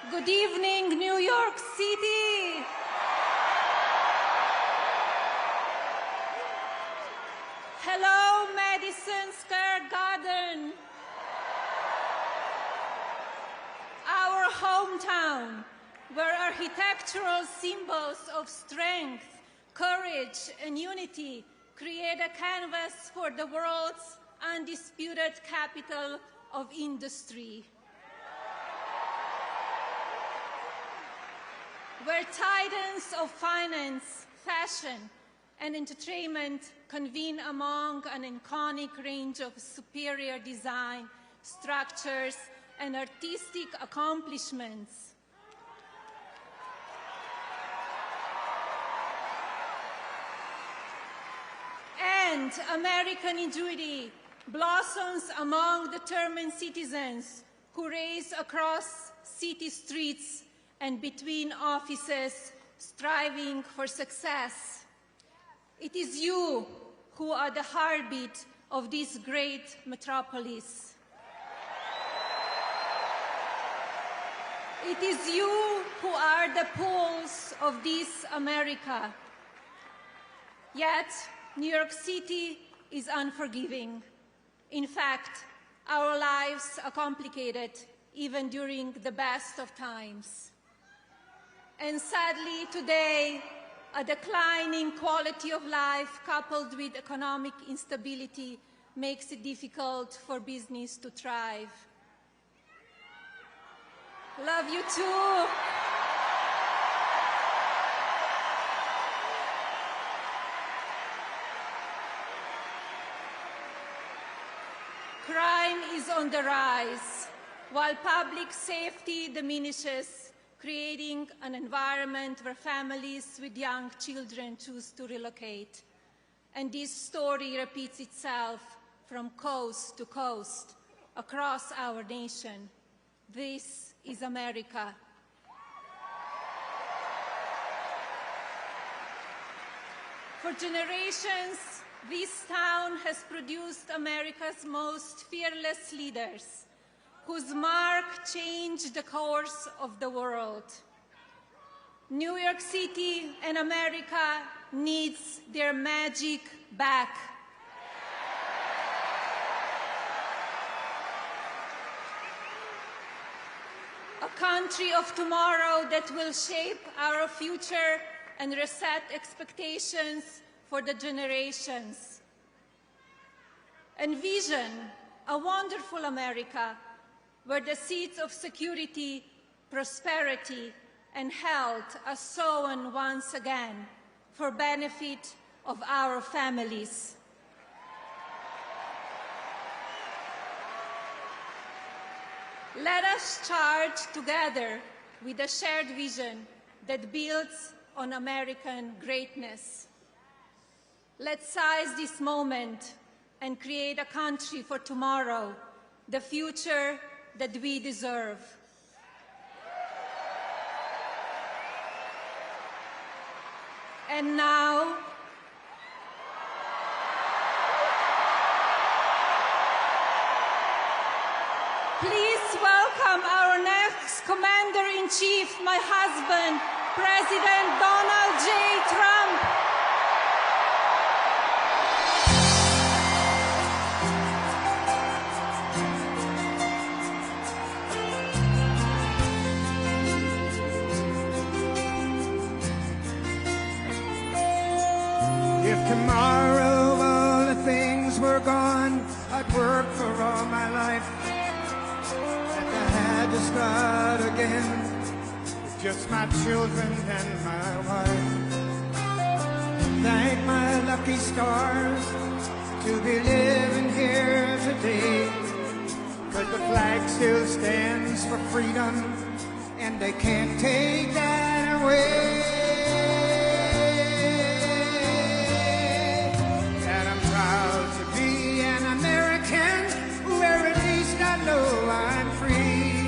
Good evening, New York City. Hello, Madison Square Garden. Our hometown, where architectural symbols of strength, courage, and unity create a canvas for the world's undisputed capital of industry. Where titans of finance, fashion, and entertainment convene among an iconic range of superior design, structures, and artistic accomplishments. And American ingenuity blossoms among determined citizens who race across city streets and between offices, striving for success. It is you who are the heartbeat of this great metropolis. It is you who are the pulse of this America. Yet, New York City is unforgiving. In fact, our lives are complicated even during the best of times. And sadly, today, a declining quality of life coupled with economic instability makes it difficult for business to thrive. Love you too. Crime is on the rise, while public safety diminishes, creating an environment where families with young children choose to relocate. And this story repeats itself from coast to coast across our nation. This is America. For generations, this town has produced America's most fearless leaders, whose mark changed the course of the world. New York City and America needs their magic back. A country of tomorrow that will shape our future and reset expectations for the generations. Envision a wonderful America where the seeds of security, prosperity, and health are sown once again for benefit of our families. Let us charge together with a shared vision that builds on American greatness. Let's seize this moment and create a country for tomorrow, the future that we deserve. And now, please welcome our next Commander-in-Chief, my husband, President Donald J. Trump. If tomorrow all the things were gone, I'd work for all my life. And I had to start again with just my children and my wife. Thank my lucky stars to be living here today. 'Cause the flag still stands for freedom, and they can't take that away. I'm free,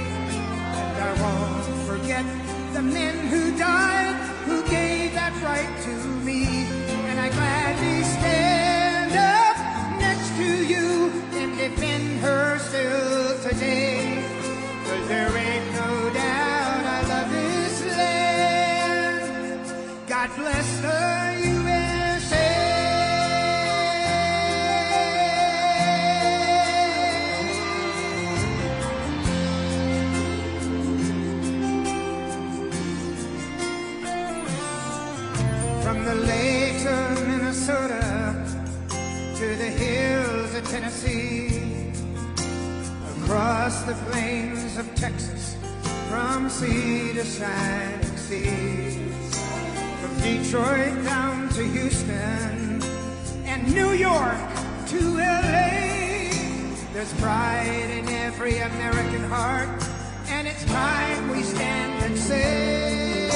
and I won't forget the men who died, who gave that right to me, and I gladly stand up next to you and defend her still today, 'cause there ain't no doubt God bless the USA. From the lakes of Minnesota to the hills of Tennessee, across the plains of Texas, from sea to shining sea, from Detroit down to Houston and New York to LA, there's pride in every American heart, and it's time we stand and say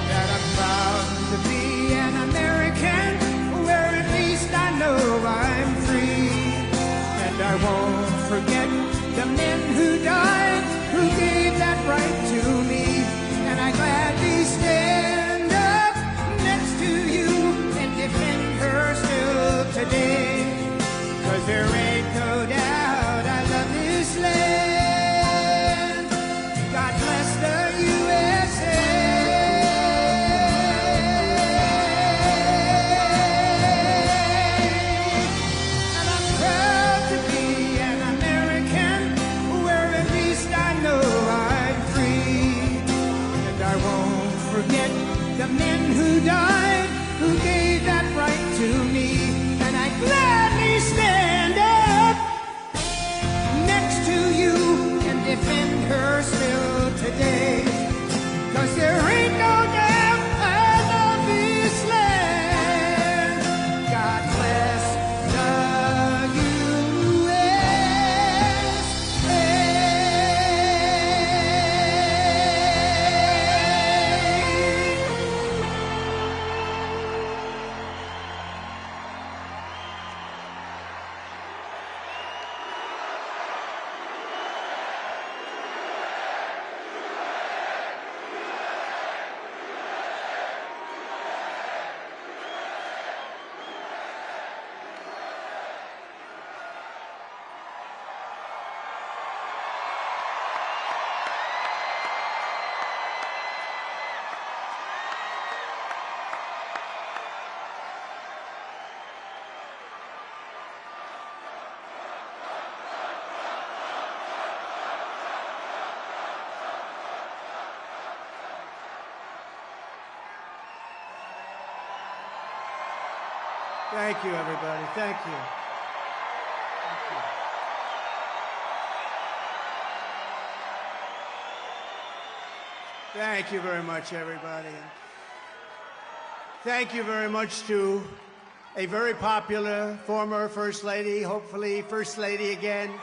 that I'm proud to be an American, where at least I know I'm free, and I won't forget the men who died, who gave that right to me, and I gladly stand up next to you and defend her still today, 'cause there ain't no doubt I love this land. God bless the USA. And I'm proud to be an American, where at least I know I'm free, and I won't forget the men who died, who gave that right to me, and I gladly stand up next to you and defend her still today, 'cause there ain't no doubt I love this land. God bless the Thank you, everybody. Thank you. Thank you very much, everybody. Thank you very much to a very popular former First Lady, hopefully First Lady again.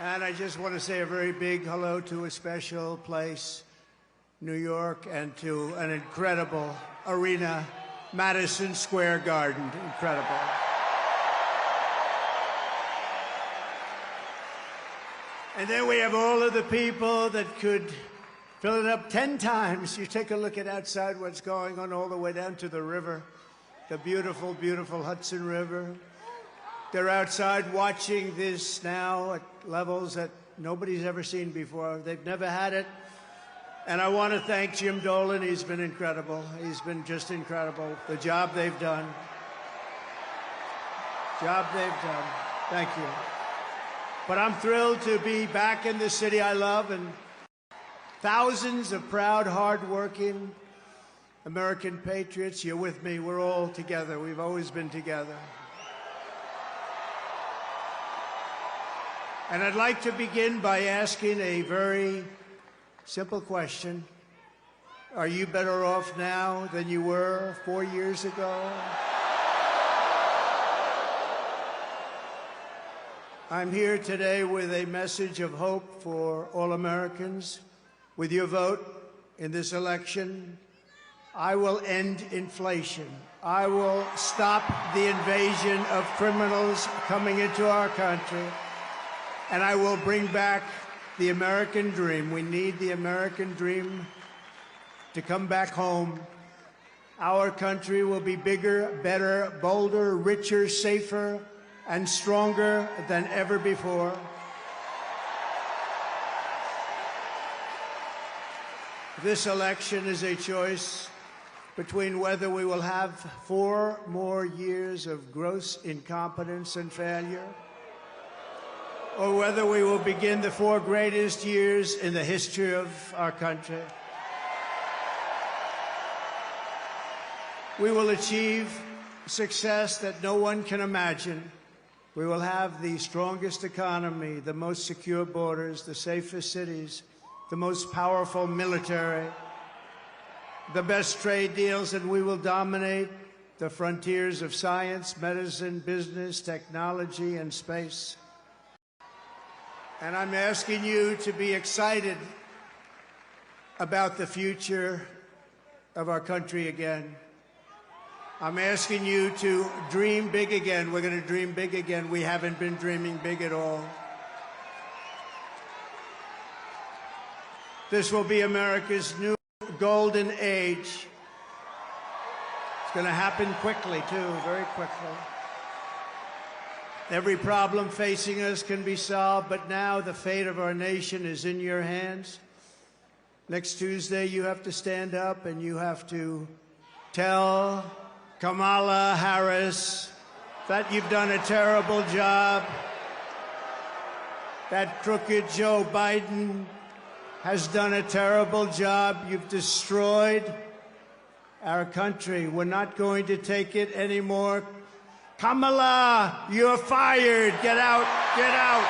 And I just want to say a very big hello to a special place, New York, and to an incredible arena, Madison Square Garden. Incredible. And then we have all of the people that could fill it up 10 times. You take a look at outside what's going on all the way down to the river, the beautiful, beautiful Hudson River. They're outside watching this now at levels that nobody's ever seen before. They've never had it. And I want to thank Jim Dolan. He's been incredible. He's been just incredible. The job they've done. Thank you. But I'm thrilled to be back in the city I love, and thousands of proud, hard-working American patriots. You're with me. We're all together. We've always been together. And I'd like to begin by asking a very simple question. Are you better off now than you were 4 years ago? I'm here today with a message of hope for all Americans. With your vote in this election, I will end inflation. I will stop the invasion of criminals coming into our country, and I will bring back the American dream. We need the American dream to come back home. Our country will be bigger, better, bolder, richer, safer, and stronger than ever before. This election is a choice between whether we will have 4 more years of gross incompetence and failure, or whether we will begin the 4 greatest years in the history of our country. We will achieve success that no one can imagine. We will have the strongest economy, the most secure borders, the safest cities, the most powerful military, the best trade deals, and we will dominate the frontiers of science, medicine, business, technology, and space. And I'm asking you to be excited about the future of our country again. I'm asking you to dream big again. We're going to dream big again. We haven't been dreaming big at all. This will be America's new golden age. It's going to happen quickly, too, very quickly. Every problem facing us can be solved, but now the fate of our nation is in your hands. Next Tuesday, you have to stand up and you have to tell Kamala Harris that you've done a terrible job, that crooked Joe Biden has done a terrible job. You've destroyed our country. We're not going to take it anymore. Kamala, you're fired. Get out. Get out.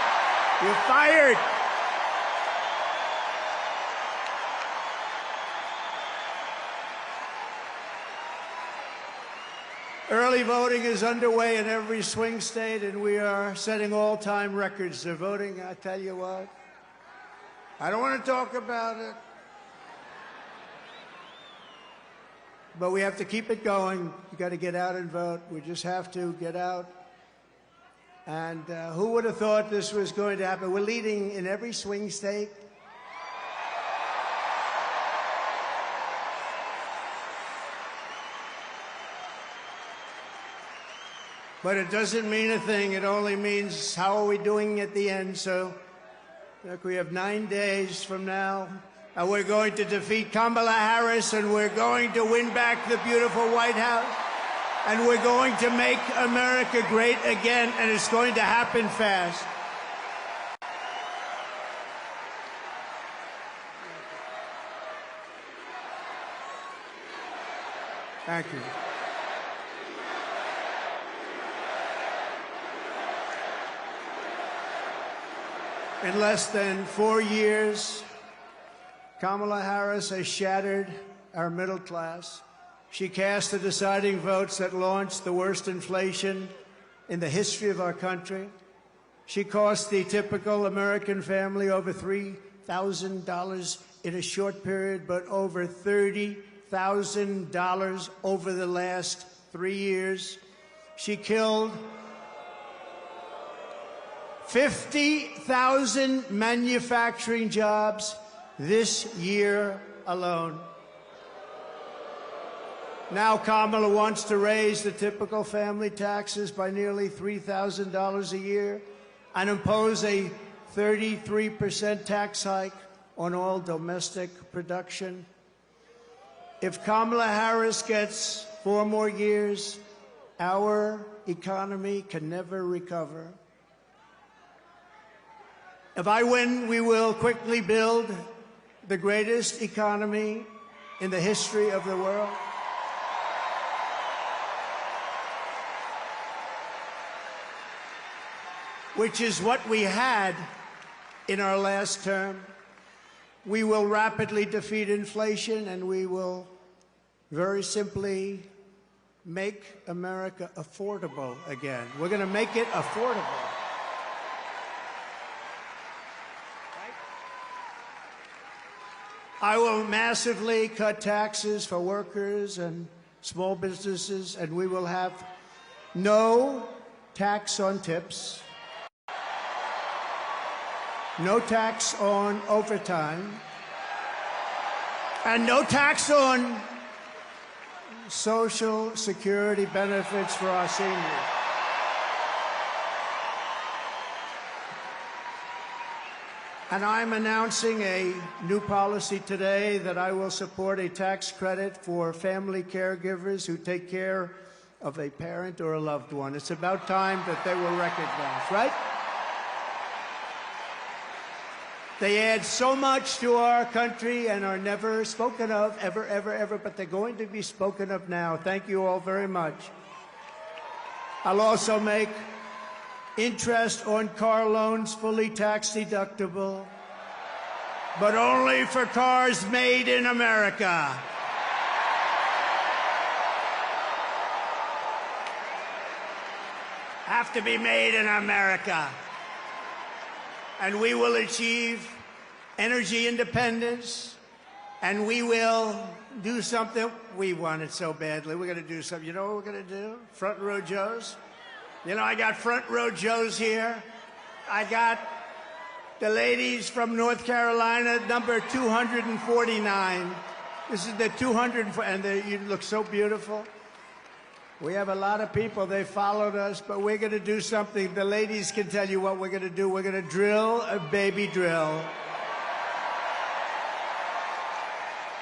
You're fired. Early voting is underway in every swing state, and we are setting all-time records. They're voting, I tell you what. I don't want to talk about it. But we have to keep it going. You got to get out and vote. We just have to get out. And who would have thought this was going to happen? We're leading in every swing state. But it doesn't mean a thing. It only means how are we doing at the end. So look, we have 9 days from now, and we're going to defeat Kamala Harris, and we're going to win back the beautiful White House, and we're going to make America great again, and it's going to happen fast. Thank you. In less than 4 years, Kamala Harris has shattered our middle class. She cast the deciding votes that launched the worst inflation in the history of our country. She cost the typical American family over $3,000 in a short period, but over $30,000 over the last 3 years. She killed 50,000 manufacturing jobs this year alone. Now Kamala wants to raise the typical family taxes by nearly $3,000 a year and impose a 33% tax hike on all domestic production. If Kamala Harris gets 4 more years, our economy can never recover. If I win, we will quickly build the greatest economy in the history of the world. Which is what we had in our last term. We will rapidly defeat inflation, and we will very simply make America affordable again. We're going to make it affordable. I will massively cut taxes for workers and small businesses, and we will have no tax on tips, no tax on overtime, and no tax on Social Security benefits for our seniors. And I'm announcing a new policy today that I will support a tax credit for family caregivers who take care of a parent or a loved one. It's about time that they were recognized, right? They add so much to our country and are never spoken of, ever, ever, ever, but they're going to be spoken of now. Thank you all very much. I'll also make interest on car loans fully tax deductible, but only for cars made in America. Have to be made in America. And we will achieve energy independence, and we will do something. We want it so badly. We're going to do something. You know what we're going to do? Front row Joes. You know, I got front row Joes here. I got the ladies from North Carolina, number 249. This is the 200, and you look so beautiful. We have a lot of people. They followed us, but we're going to do something. The ladies can tell you what we're going to do. We're going to drill a baby drill.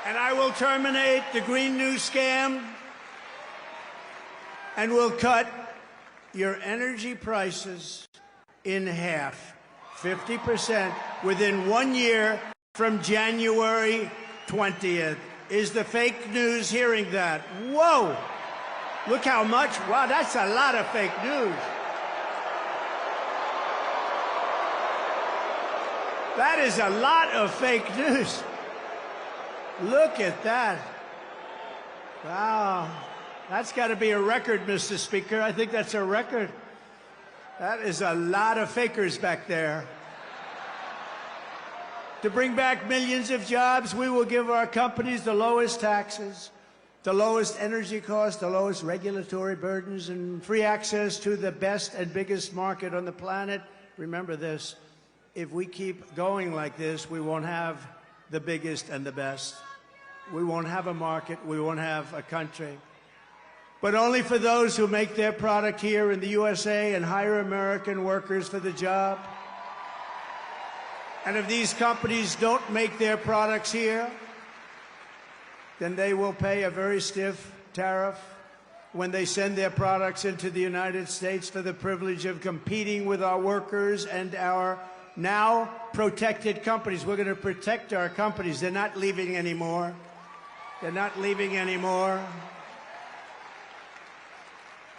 And I will terminate the Green New Scam, and we'll cut your energy prices in half, 50%, within 1 year from January 20th. Is the fake news hearing that? Whoa! Look how much. Wow, that's a lot of fake news. That is a lot of fake news. Look at that. Wow. That's got to be a record, Mr. Speaker. I think that's a record. That is a lot of fakers back there. To bring back millions of jobs, we will give our companies the lowest taxes, the lowest energy costs, the lowest regulatory burdens, and free access to the best and biggest market on the planet. Remember this, if we keep going like this, we won't have the biggest and the best. We won't have a market, we won't have a country. But only for those who make their product here in the USA and hire American workers for the job. And if these companies don't make their products here, then they will pay a very stiff tariff when they send their products into the United States for the privilege of competing with our workers and our now protected companies. We're going to protect our companies. They're not leaving anymore. They're not leaving anymore.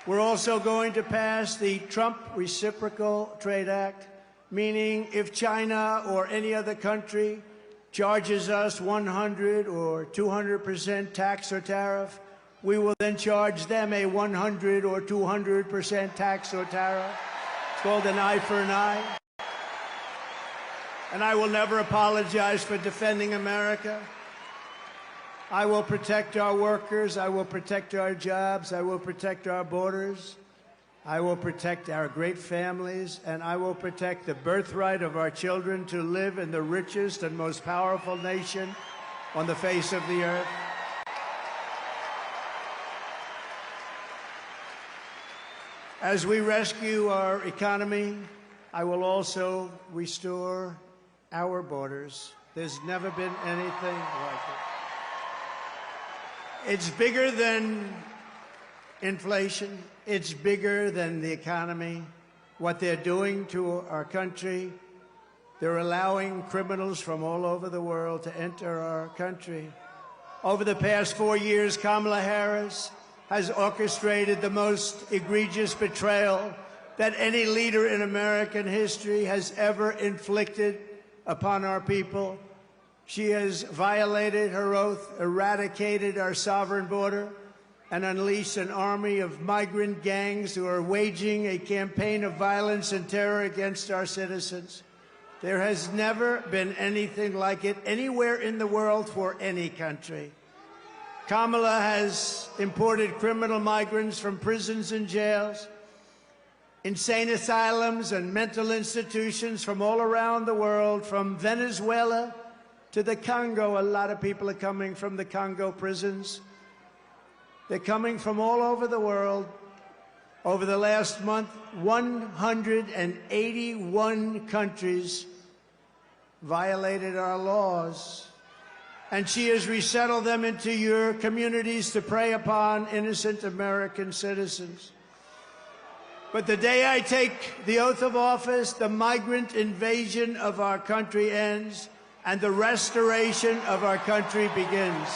We're also going to pass the Trump Reciprocal Trade Act, meaning if China or any other country charges us 100 or 200% tax or tariff, we will then charge them a 100 or 200% tax or tariff. It's called an eye for an eye. And I will never apologize for defending America. I will protect our workers. I will protect our jobs. I will protect our borders. I will protect our great families, and I will protect the birthright of our children to live in the richest and most powerful nation on the face of the earth. As we rescue our economy, I will also restore our borders. There's never been anything like it. It's bigger than inflation. It's bigger than the economy. What they're doing to our country, they're allowing criminals from all over the world to enter our country. Over the past 4 years, Kamala Harris has orchestrated the most egregious betrayal that any leader in American history has ever inflicted upon our people. She has violated her oath, eradicated our sovereign border, and unleashed an army of migrant gangs who are waging a campaign of violence and terror against our citizens. There has never been anything like it anywhere in the world for any country. Kamala has imported criminal migrants from prisons and jails, insane asylums and mental institutions from all around the world, from Venezuela to the Congo. A lot of people are coming from the Congo prisons. They're coming from all over the world. Over the last month, 181 countries violated our laws. And she has resettled them into your communities to prey upon innocent American citizens. But the day I take the oath of office, the migrant invasion of our country ends and the restoration of our country begins.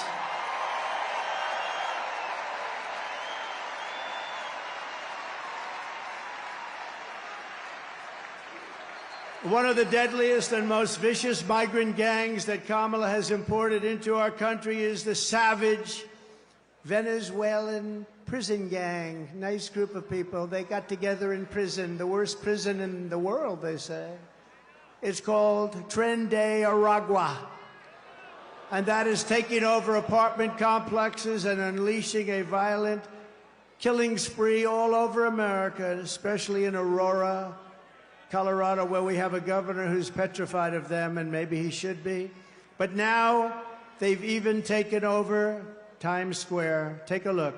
One of the deadliest and most vicious migrant gangs that Kamala has imported into our country is the savage Venezuelan prison gang. Nice group of people. They got together in prison, the worst prison in the world, they say. It's called Tren de Aragua. And that is taking over apartment complexes and unleashing a violent killing spree all over America, especially in Aurora, Colorado, where we have a governor who's petrified of them, and maybe he should be. But now they've even taken over Times Square. Take a look.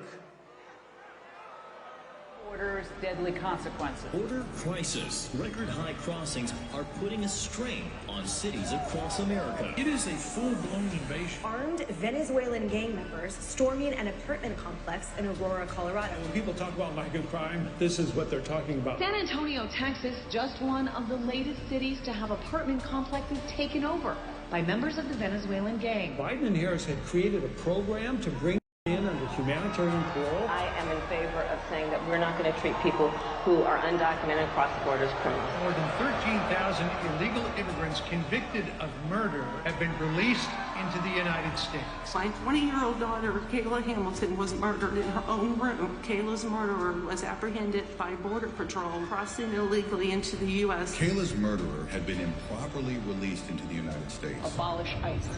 Border's deadly consequences. Border crisis. Record high crossings are putting a strain on cities across America. It is a full-blown invasion. Armed Venezuelan gang members storming an apartment complex in Aurora, Colorado. When people talk about migrant crime, this is what they're talking about. San Antonio, Texas, just one of the latest cities to have apartment complexes taken over by members of the Venezuelan gang. Biden and Harris had created a program to bring in under humanitarian parole. I am in favor of saying that we're not going to treat people who are undocumented across the border as criminals. More than 13,000 illegal immigrants convicted of murder have been released into the United States. My 20-year-old daughter, Kayla Hamilton, was murdered in her own room. Kayla's murderer was apprehended by Border Patrol crossing illegally into the U.S. Kayla's murderer had been improperly released into the United States. Abolish ICE.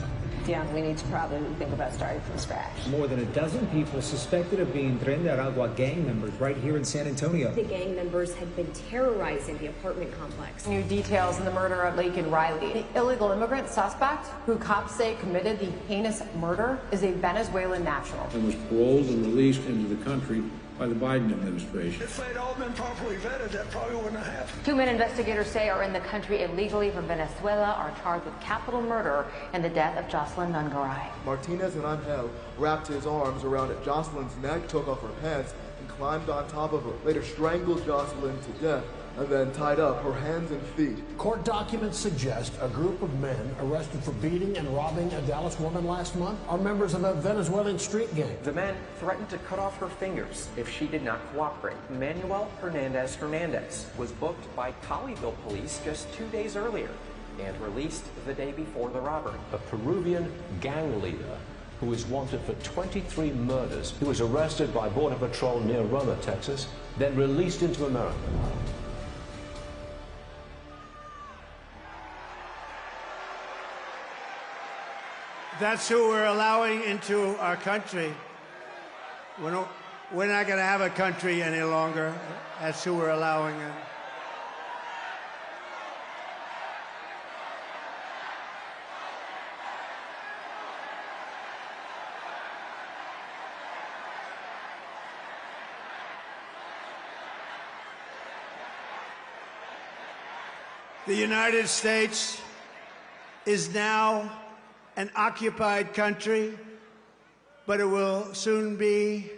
Yeah, we need to probably think about starting from scratch. More than a dozen people suspected of being Tren de Aragua gang members right here in San Antonio. The gang members had been terrorizing the apartment complex. New details in the murder of Laken Riley. The illegal immigrant suspect, who cops say committed the heinous murder, is a Venezuelan national. And was paroled and released into the country by the Biden administration. If they'd all been properly vetted, that probably wouldn't have happened. 2 men investigators say are in the country illegally from Venezuela are charged with capital murder in the death of Jocelyn Nungaray. Martinez and Angel wrapped his arms around Jocelyn's neck, took off her pants, and climbed on top of her. Later strangled Jocelyn to death, and then tied up her hands and feet. Court documents suggest a group of men arrested for beating and robbing a Dallas woman last month are members of a Venezuelan street gang. The men threatened to cut off her fingers if she did not cooperate. Manuel Hernandez was booked by Colleyville police just 2 days earlier and released the day before the robbery. A Peruvian gang leader who is wanted for 23 murders, who was arrested by Border Patrol near Roma, Texas, then released into America. That's who we're allowing into our country. We're not going to have a country any longer. That's who we're allowing in. The United States is now an occupied country, but it will soon be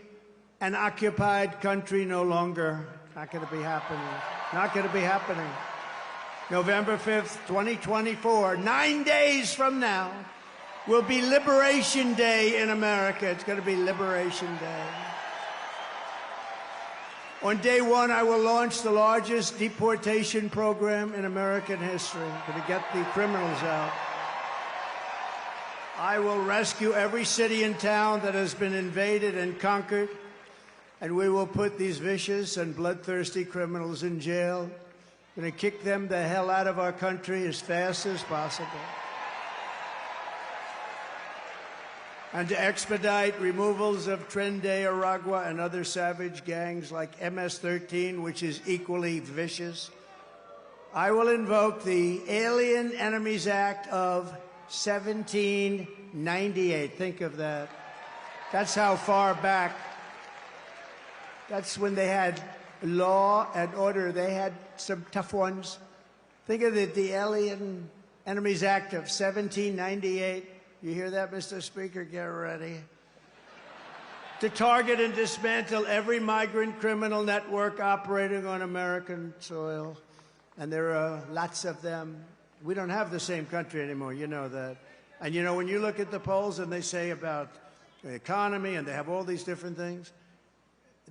an occupied country no longer. Not going to be happening. Not going to be happening. November 5th, 2024, 9 days from now, will be Liberation Day in America. It's going to be Liberation Day. On day one, I will launch the largest deportation program in American history. I'm going to get the criminals out. I will rescue every city and town that has been invaded and conquered, and we will put these vicious and bloodthirsty criminals in jail. We're going to kick them the hell out of our country as fast as possible. And to expedite removals of Tren de Aragua and other savage gangs like MS-13, which is equally vicious, I will invoke the Alien Enemies Act of 1798. Think of that. That's how far back. That's when they had law and order. They had some tough ones. Think of it, the Alien Enemies Act of 1798. You hear that, Mr. Speaker? Get ready. To target and dismantle every migrant criminal network operating on American soil. And there are lots of them. We don't have the same country anymore, you know that. And you know, when you look at the polls and they say about the economy and they have all these different things,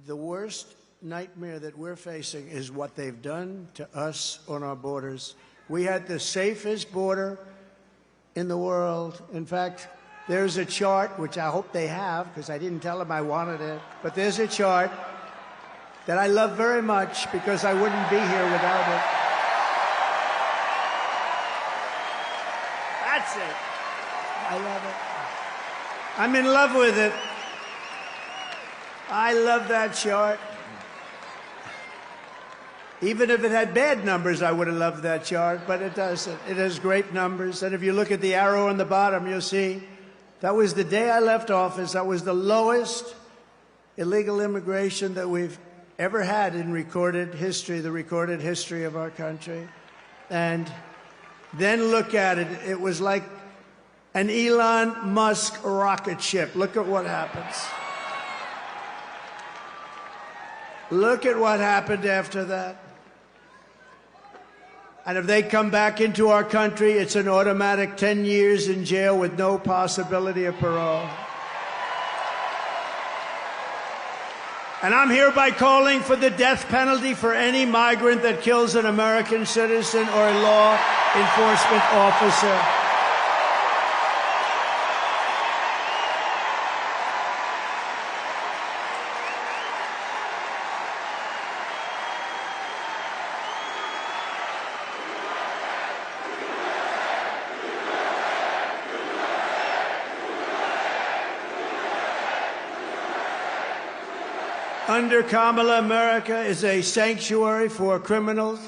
the worst nightmare that we're facing is what they've done to us on our borders. We had the safest border in the world. In fact, there's a chart, which I hope they have, because I didn't tell them I wanted it, but there's a chart that I love very much because I wouldn't be here without it. That's it. I love it. I'm in love with it. I love that chart. Even if it had bad numbers, I would have loved that chart, but it doesn't. It has great numbers. And if you look at the arrow on the bottom, you'll see that was the day I left office. That was the lowest illegal immigration that we've ever had in recorded history, the recorded history of our country. And then look at it. It was like an Elon Musk rocket ship. Look at what happens. Look at what happened after that. And if they come back into our country, it's an automatic 10 years in jail with no possibility of parole. And I'm hereby calling for the death penalty for any migrant that kills an American citizen or a law enforcement officer. Under Kamala, America is a sanctuary for criminals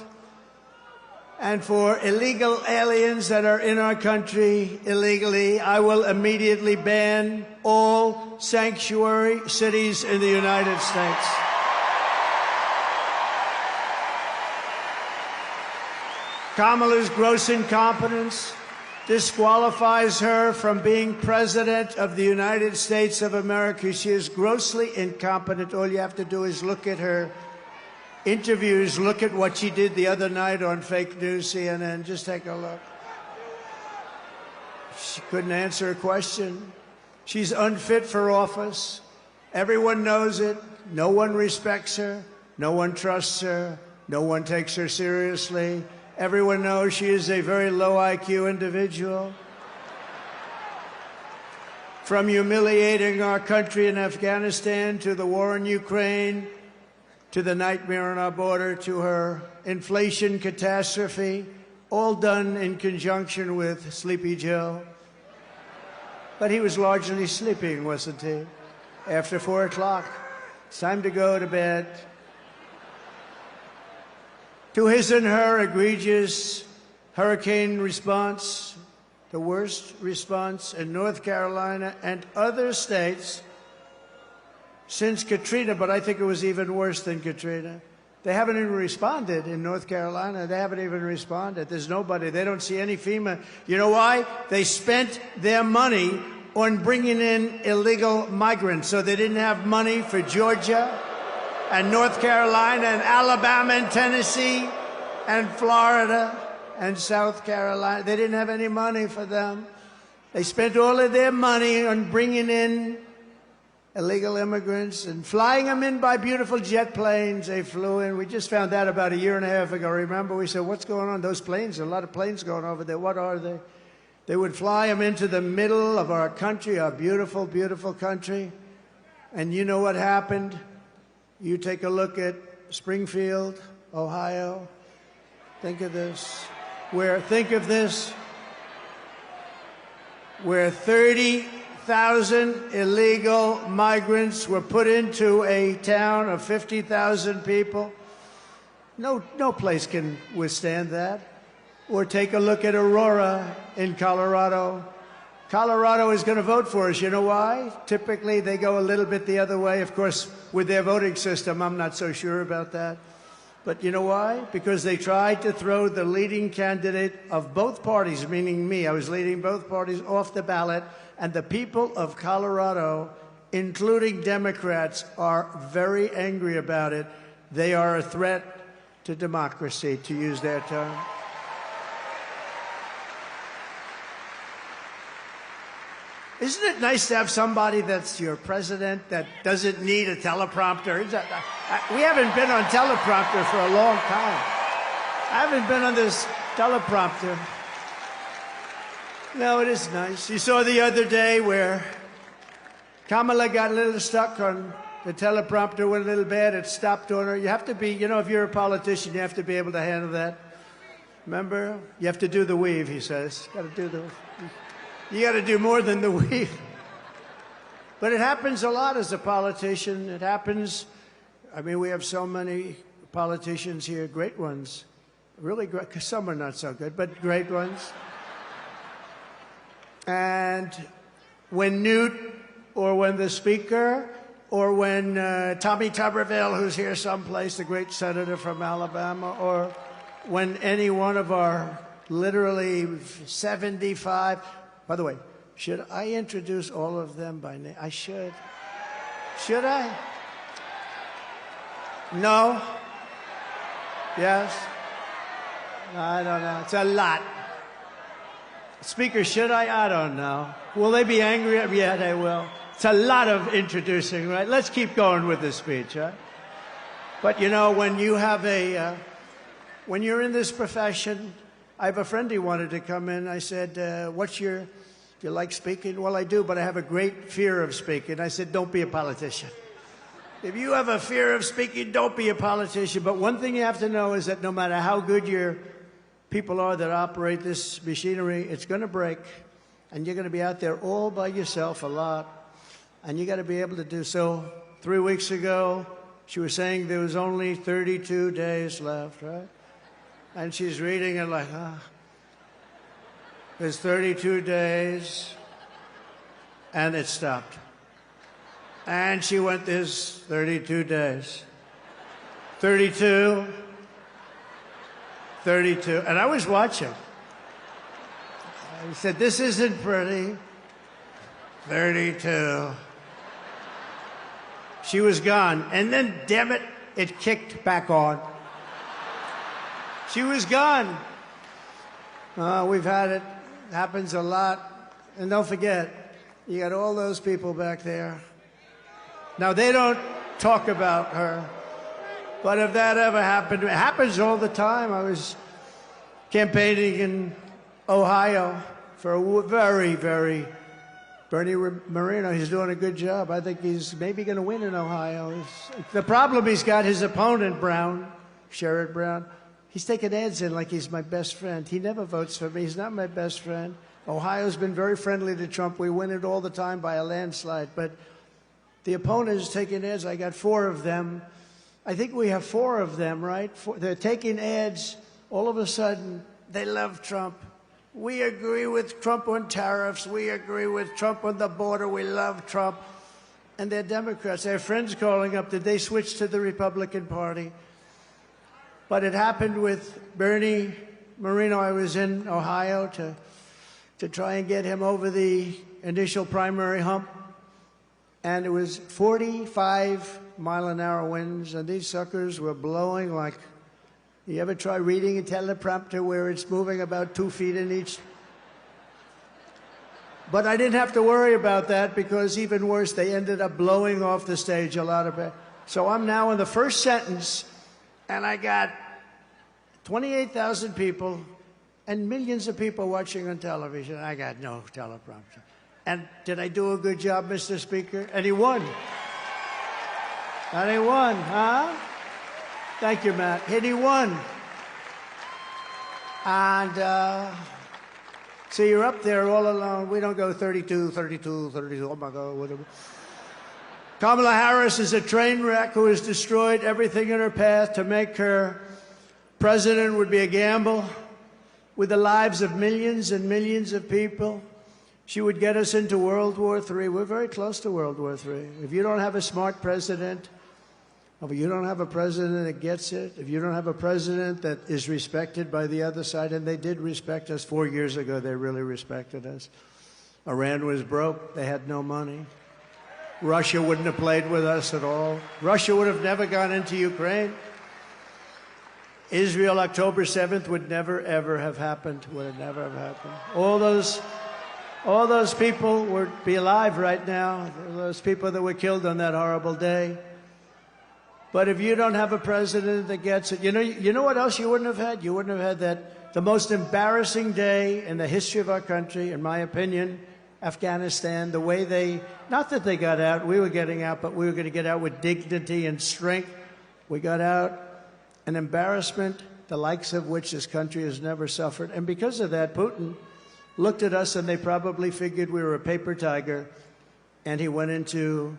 and for illegal aliens that are in our country illegally. I will immediately ban all sanctuary cities in the United States. Kamala's gross incompetence disqualifies her from being President of the United States of America. She is grossly incompetent. All you have to do is look at her interviews, look at what she did the other night on fake news CNN. Just take a look. She couldn't answer a question. She's unfit for office. Everyone knows it. No one respects her. No one trusts her. No one takes her seriously. Everyone knows she is a very low IQ individual. From humiliating our country in Afghanistan to the war in Ukraine, to the nightmare on our border, to her inflation catastrophe, all done in conjunction with Sleepy Joe. But he was largely sleeping, wasn't he? After 4 o'clock, it's time to go to bed. To his and her egregious hurricane response, the worst response in North Carolina and other states since Katrina, but I think it was even worse than Katrina. They haven't even responded in North Carolina. They haven't even responded. There's nobody. They don't see any FEMA. You know why? They spent their money on bringing in illegal migrants, so they didn't have money for Georgia and North Carolina and Alabama and Tennessee and Florida and South Carolina. They didn't have any money for them. They spent all of their money on bringing in illegal immigrants and flying them in by beautiful jet planes. They flew in. We just found out about a year and a half ago. Remember, we said, what's going on? Those planes, there are a lot of planes going over there. What are they? They would fly them into the middle of our country, our beautiful, beautiful country. And you know what happened? You take a look at Springfield, Ohio. Think of this. Where 30,000 illegal migrants were put into a town of 50,000 people. No place can withstand that. Or take a look at Aurora in Colorado. Colorado is going to vote for us. You know why? Typically, they go a little bit the other way. Of course, with their voting system, I'm not so sure about that. But you know why? Because they tried to throw the leading candidate of both parties, meaning me. I was leading both parties off the ballot. And the people of Colorado, including Democrats, are very angry about it. They are a threat to democracy, to use their term. Isn't it nice to have somebody that's your president that doesn't need a teleprompter? We haven't been on teleprompter for a long time. I haven't been on this teleprompter. No, it is nice. You saw the other day where Kamala got a little stuck on the teleprompter, went a little bad. It stopped on her. You have to be, you know, if you're a politician, you have to be able to handle that. Remember? You have to do the weave, he says. Got to do the... You got to do more than the weave. But it happens a lot as a politician. It happens. I mean, we have so many politicians here, great ones. Really great. Some are not so good, but great ones. And when Newt, or when the Speaker, or when Tommy Tuberville, who's here someplace, the great senator from Alabama, or when any one of our literally 75... By the way, should I introduce all of them by name? I should. Should I? No? Yes? I don't know. It's a lot. Speaker, should I? I don't know. Will they be angry? Yeah, they will. It's a lot of introducing, right? Let's keep going with the speech, right? But, you know, when you have when you're in this profession, I have a friend who wanted to come in. I said, do you like speaking? Well, I do, but I have a great fear of speaking. I said, don't be a politician. If you have a fear of speaking, don't be a politician. But one thing you have to know is that no matter how good your people are that operate this machinery, it's going to break. And you're going to be out there all by yourself a lot. And you got to be able to do so. 3 weeks ago, she was saying there was only 32 days left, right? And she's reading it like, there's 32 days, and it stopped. And she went, there's 32 days. 32, 32. And I was watching. I said, this isn't pretty. 32. She was gone. And then, damn it, it kicked back on. She was gone. We've had it. Happens a lot. And don't forget, you got all those people back there. Now, they don't talk about her. But if that ever happened, it happens all the time. I was campaigning in Ohio for a very, very... Bernie Moreno, he's doing a good job. I think he's maybe going to win in Ohio. The problem he's got, his opponent, Brown, Sherrod Brown, he's taking ads in like he's my best friend. He never votes for me. He's not my best friend. Ohio's been very friendly to Trump. We win it all the time by a landslide. But the opponent is taking ads. I got 4 of them. I think we have 4 of them, right? They're taking ads. All of a sudden, they love Trump. We agree with Trump on tariffs. We agree with Trump on the border. We love Trump. And they're Democrats. They have friends calling up. Did they switch to the Republican Party? But it happened with Bernie Moreno. I was in Ohio to try and get him over the initial primary hump. And it was 45-mile-an-hour winds, and these suckers were blowing like... You ever try reading a teleprompter where it's moving about 2 feet in each? But I didn't have to worry about that because even worse, they ended up blowing off the stage a lot of it. So I'm now in the first sentence, and I got 28,000 people and millions of people watching on television. I got no teleprompter. And did I do a good job, Mr. Speaker? And he won. And he won, huh? Thank you, Matt. And he won. And so you're up there all alone. We don't go 32, 32, 32. Oh, my God, whatever. Kamala Harris is a train wreck who has destroyed everything in her path. To make her president would be a gamble with the lives of millions and millions of people. She would get us into World War III. We're very close to World War III. If you don't have a smart president If you don't have a president that gets it, if you don't have a president that is respected by the other side, and they did respect us 4 years ago, they really respected us. Iran was broke. They had no money. Russia wouldn't have played with us at all. Russia would have never gone into Ukraine. Israel, October 7th, would never, ever have happened. Would have never have happened. All those people would be alive right now. Those people that were killed on that horrible day. But if you don't have a president that gets it, you know what else you wouldn't have had? You wouldn't have had the most embarrassing day in the history of our country, in my opinion, Afghanistan, the way they, not that they got out, we were getting out, but we were going to get out with dignity and strength. We got out, an embarrassment, the likes of which this country has never suffered. And because of that, Putin looked at us and they probably figured we were a paper tiger, and he went into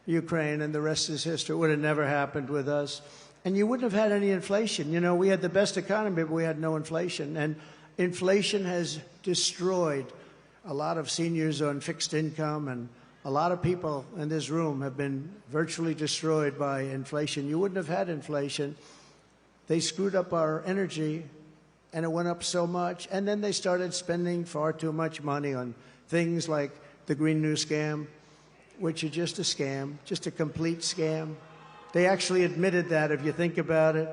Ukraine, and the rest is history. It would have never happened with us. And you wouldn't have had any inflation. You know, we had the best economy, but we had no inflation. And inflation has destroyed a lot of seniors on fixed income, and a lot of people in this room have been virtually destroyed by inflation. You wouldn't have had inflation. They screwed up our energy, and it went up so much. And then they started spending far too much money on things like the Green New Scam, which are just a scam, just a complete scam. They actually admitted that, if you think about it.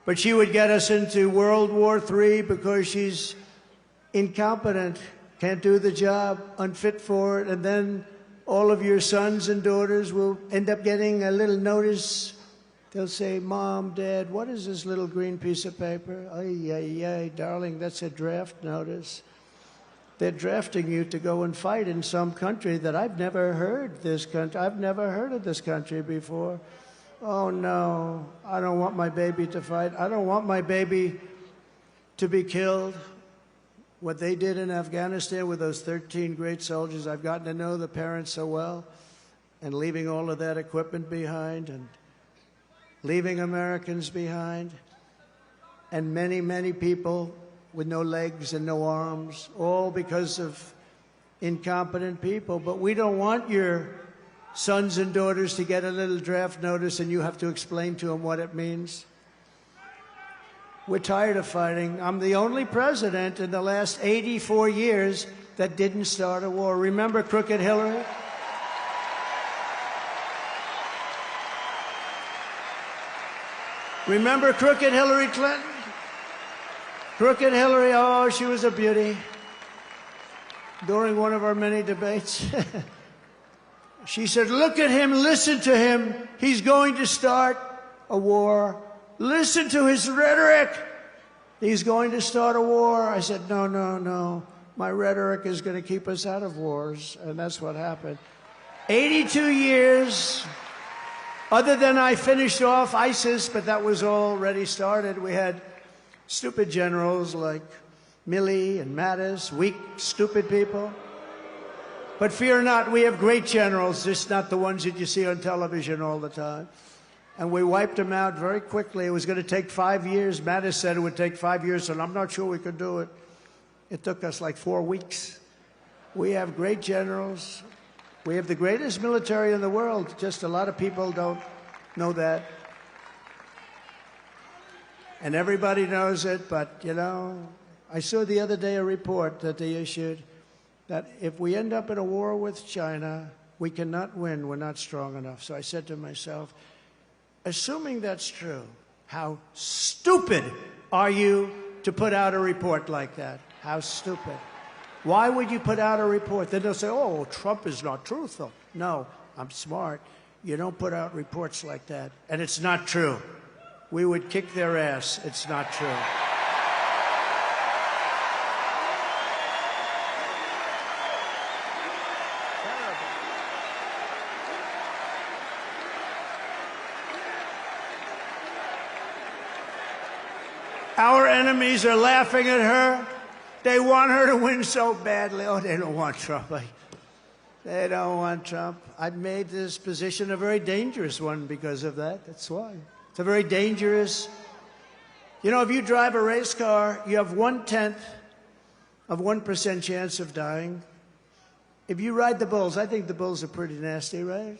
But she would get us into World War III because she's incompetent, can't do the job, unfit for it, and then all of your sons and daughters will end up getting a little notice. They'll say, Mom, Dad, what is this little green piece of paper? Ay, ay, ay, darling, that's a draft notice. They're drafting you to go and fight in some country that I've never heard this country. I've never heard of this country before. Oh, no, I don't want my baby to fight. I don't want my baby to be killed. What they did in Afghanistan with those 13 great soldiers, I've gotten to know the parents so well, and leaving all of that equipment behind and leaving Americans behind, and many, many people with no legs and no arms, all because of incompetent people. But we don't want your sons and daughters to get a little draft notice and you have to explain to them what it means. We're tired of fighting. I'm the only president in the last 84 years that didn't start a war. Remember Crooked Hillary? Remember Crooked Hillary Clinton? Crooked Hillary, oh, she was a beauty. During one of our many debates, she said, look at him, listen to him. He's going to start a war. Listen to his rhetoric. He's going to start a war. I said, no, no, no. My rhetoric is going to keep us out of wars. And that's what happened. 82 years. Other than I finished off ISIS, but that was already started. We had stupid generals like Milley and Mattis, weak, stupid people. But fear not, we have great generals, just not the ones that you see on television all the time. And we wiped them out very quickly. It was going to take 5 years. Mattis said it would take 5 years, and I'm not sure we could do it. It took us like 4 weeks. We have great generals. We have the greatest military in the world. Just a lot of people don't know that. And everybody knows it, but, you know, I saw the other day a report that they issued that if we end up in a war with China, we cannot win. We're not strong enough. So I said to myself, assuming that's true, how stupid are you to put out a report like that? How stupid. Why would you put out a report? Then they'll say, oh, Trump is not truthful. No, I'm smart. You don't put out reports like that. And it's not true. We would kick their ass. It's not true. Our enemies are laughing at her. They want her to win so badly. Oh, they don't want Trump. They don't want Trump. I've made this position a very dangerous one because of that. That's why. It's a very dangerous. You know, if you drive a race car, you have 1/10 of 1% chance of dying. If you ride the bulls, I think the bulls are pretty nasty, right?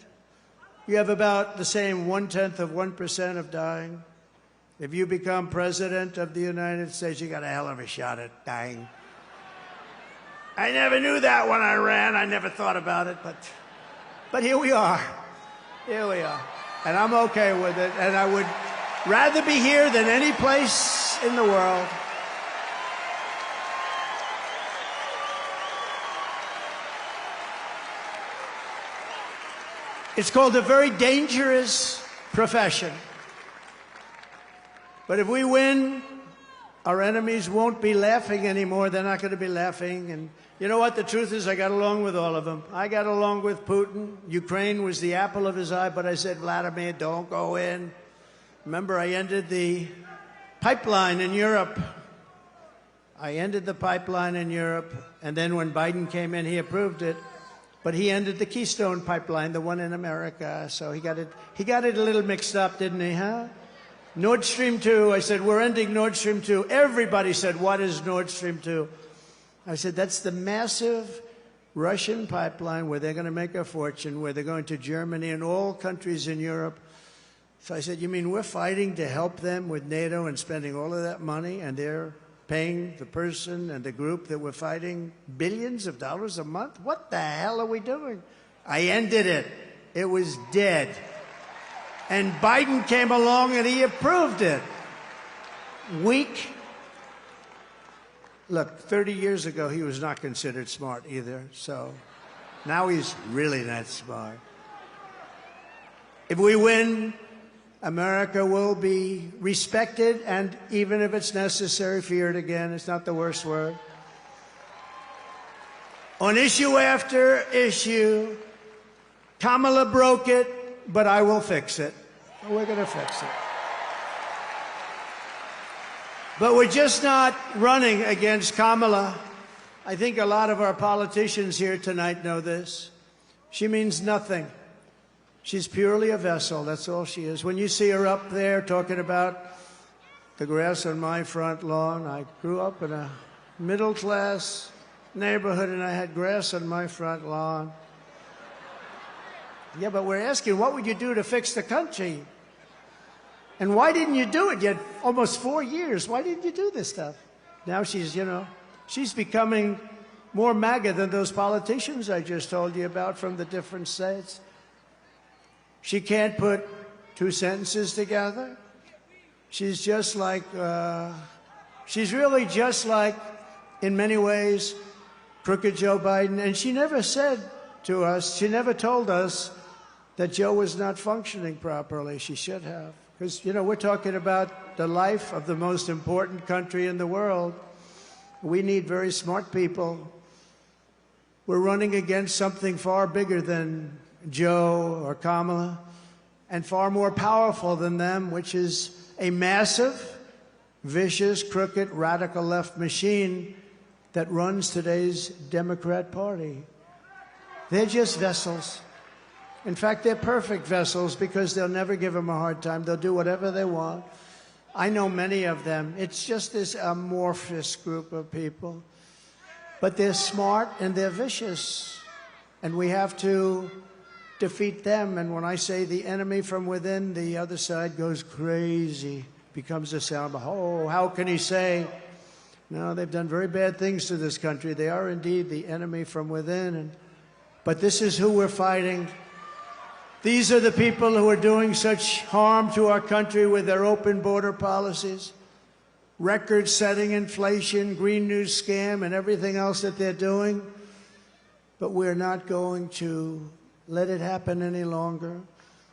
You have about the same 0.1% of dying. If you become president of the United States, you got a hell of a shot at dying. I never knew that when I ran. I never thought about it, but here we are. Here we are. And I'm okay with it. And I would rather be here than any place in the world. It's called a very dangerous profession. But if we win, our enemies won't be laughing anymore. They're not going to be laughing. And you know what? The truth is, I got along with all of them. I got along with Putin. Ukraine was the apple of his eye, but I said, Vladimir, don't go in. Remember, I ended the pipeline in Europe. I ended the pipeline in Europe. And then when Biden came in, he approved it. But he ended the Keystone pipeline, the one in America. So he got it a little mixed up, didn't he, huh? Nord Stream 2, I said, we're ending Nord Stream 2. Everybody said, what is Nord Stream 2? I said, that's the massive Russian pipeline where they're going to make a fortune, where they're going to Germany and all countries in Europe. So I said, you mean we're fighting to help them with NATO and spending all of that money, and they're paying the person and the group that we're fighting billions of dollars a month? What the hell are we doing? I ended it. It was dead. And Biden came along and he approved it. Weak. Look, 30 years ago, he was not considered smart either. So now he's really not smart. If we win, America will be respected, and even if it's necessary, feared again. It's not the worst word. On issue after issue, Kamala broke it, but I will fix it. We're going to fix it. But we're just not running against Kamala. I think a lot of our politicians here tonight know this. She means nothing. She's purely a vessel. That's all she is. When you see her up there talking about the grass on my front lawn, I grew up in a middle-class neighborhood and I had grass on my front lawn. Yeah, but we're asking, what would you do to fix the country? And why didn't you do it? You had almost 4 years. Why didn't you do this stuff? Now she's, she's becoming more MAGA than those politicians I just told you about from the different states. She can't put two sentences together. She's just like, she's really just like, in many ways, crooked Joe Biden. And she never said to us, she never told us that Joe was not functioning properly. She should have. Because, we're talking about the life of the most important country in the world. We need very smart people. We're running against something far bigger than Joe or Kamala, and far more powerful than them, which is a massive, vicious, crooked, radical left machine that runs today's Democrat Party. They're just vessels. In fact, they're perfect vessels because they'll never give them a hard time. They'll do whatever they want. I know many of them. It's just this amorphous group of people. But they're smart and they're vicious. And we have to defeat them. And when I say the enemy from within, the other side goes crazy, becomes a sound. Oh, how can he say? No, they've done very bad things to this country. They are indeed the enemy from within. But this is who we're fighting. These are the people who are doing such harm to our country with their open border policies, record-setting inflation, Green New Scam, and everything else that they're doing. But we're not going to let it happen any longer.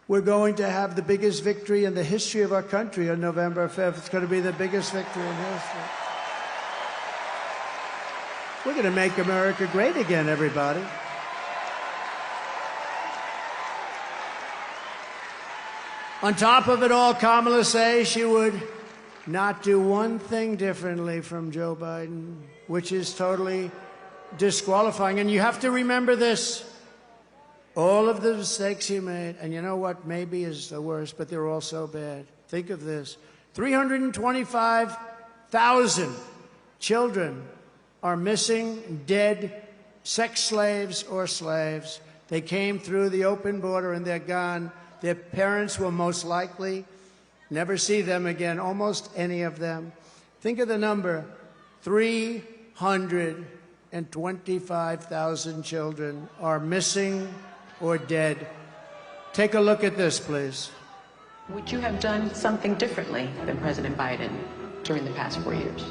We're going to have the biggest victory in the history of our country on November 5th. It's going to be the biggest victory in history. We're going to make America great again, everybody. On top of it all, Kamala says she would not do one thing differently from Joe Biden, which is totally disqualifying. And you have to remember this. All of the mistakes he made, and you know what maybe is the worst, but they're all so bad. Think of this. 325,000 children are missing, dead, sex slaves or slaves. They came through the open border and they're gone. Their parents will most likely never see them again, almost any of them. Think of the number, 325,000 children are missing or dead. Take a look at this, please. Would you have done something differently than President Biden during the past 4 years?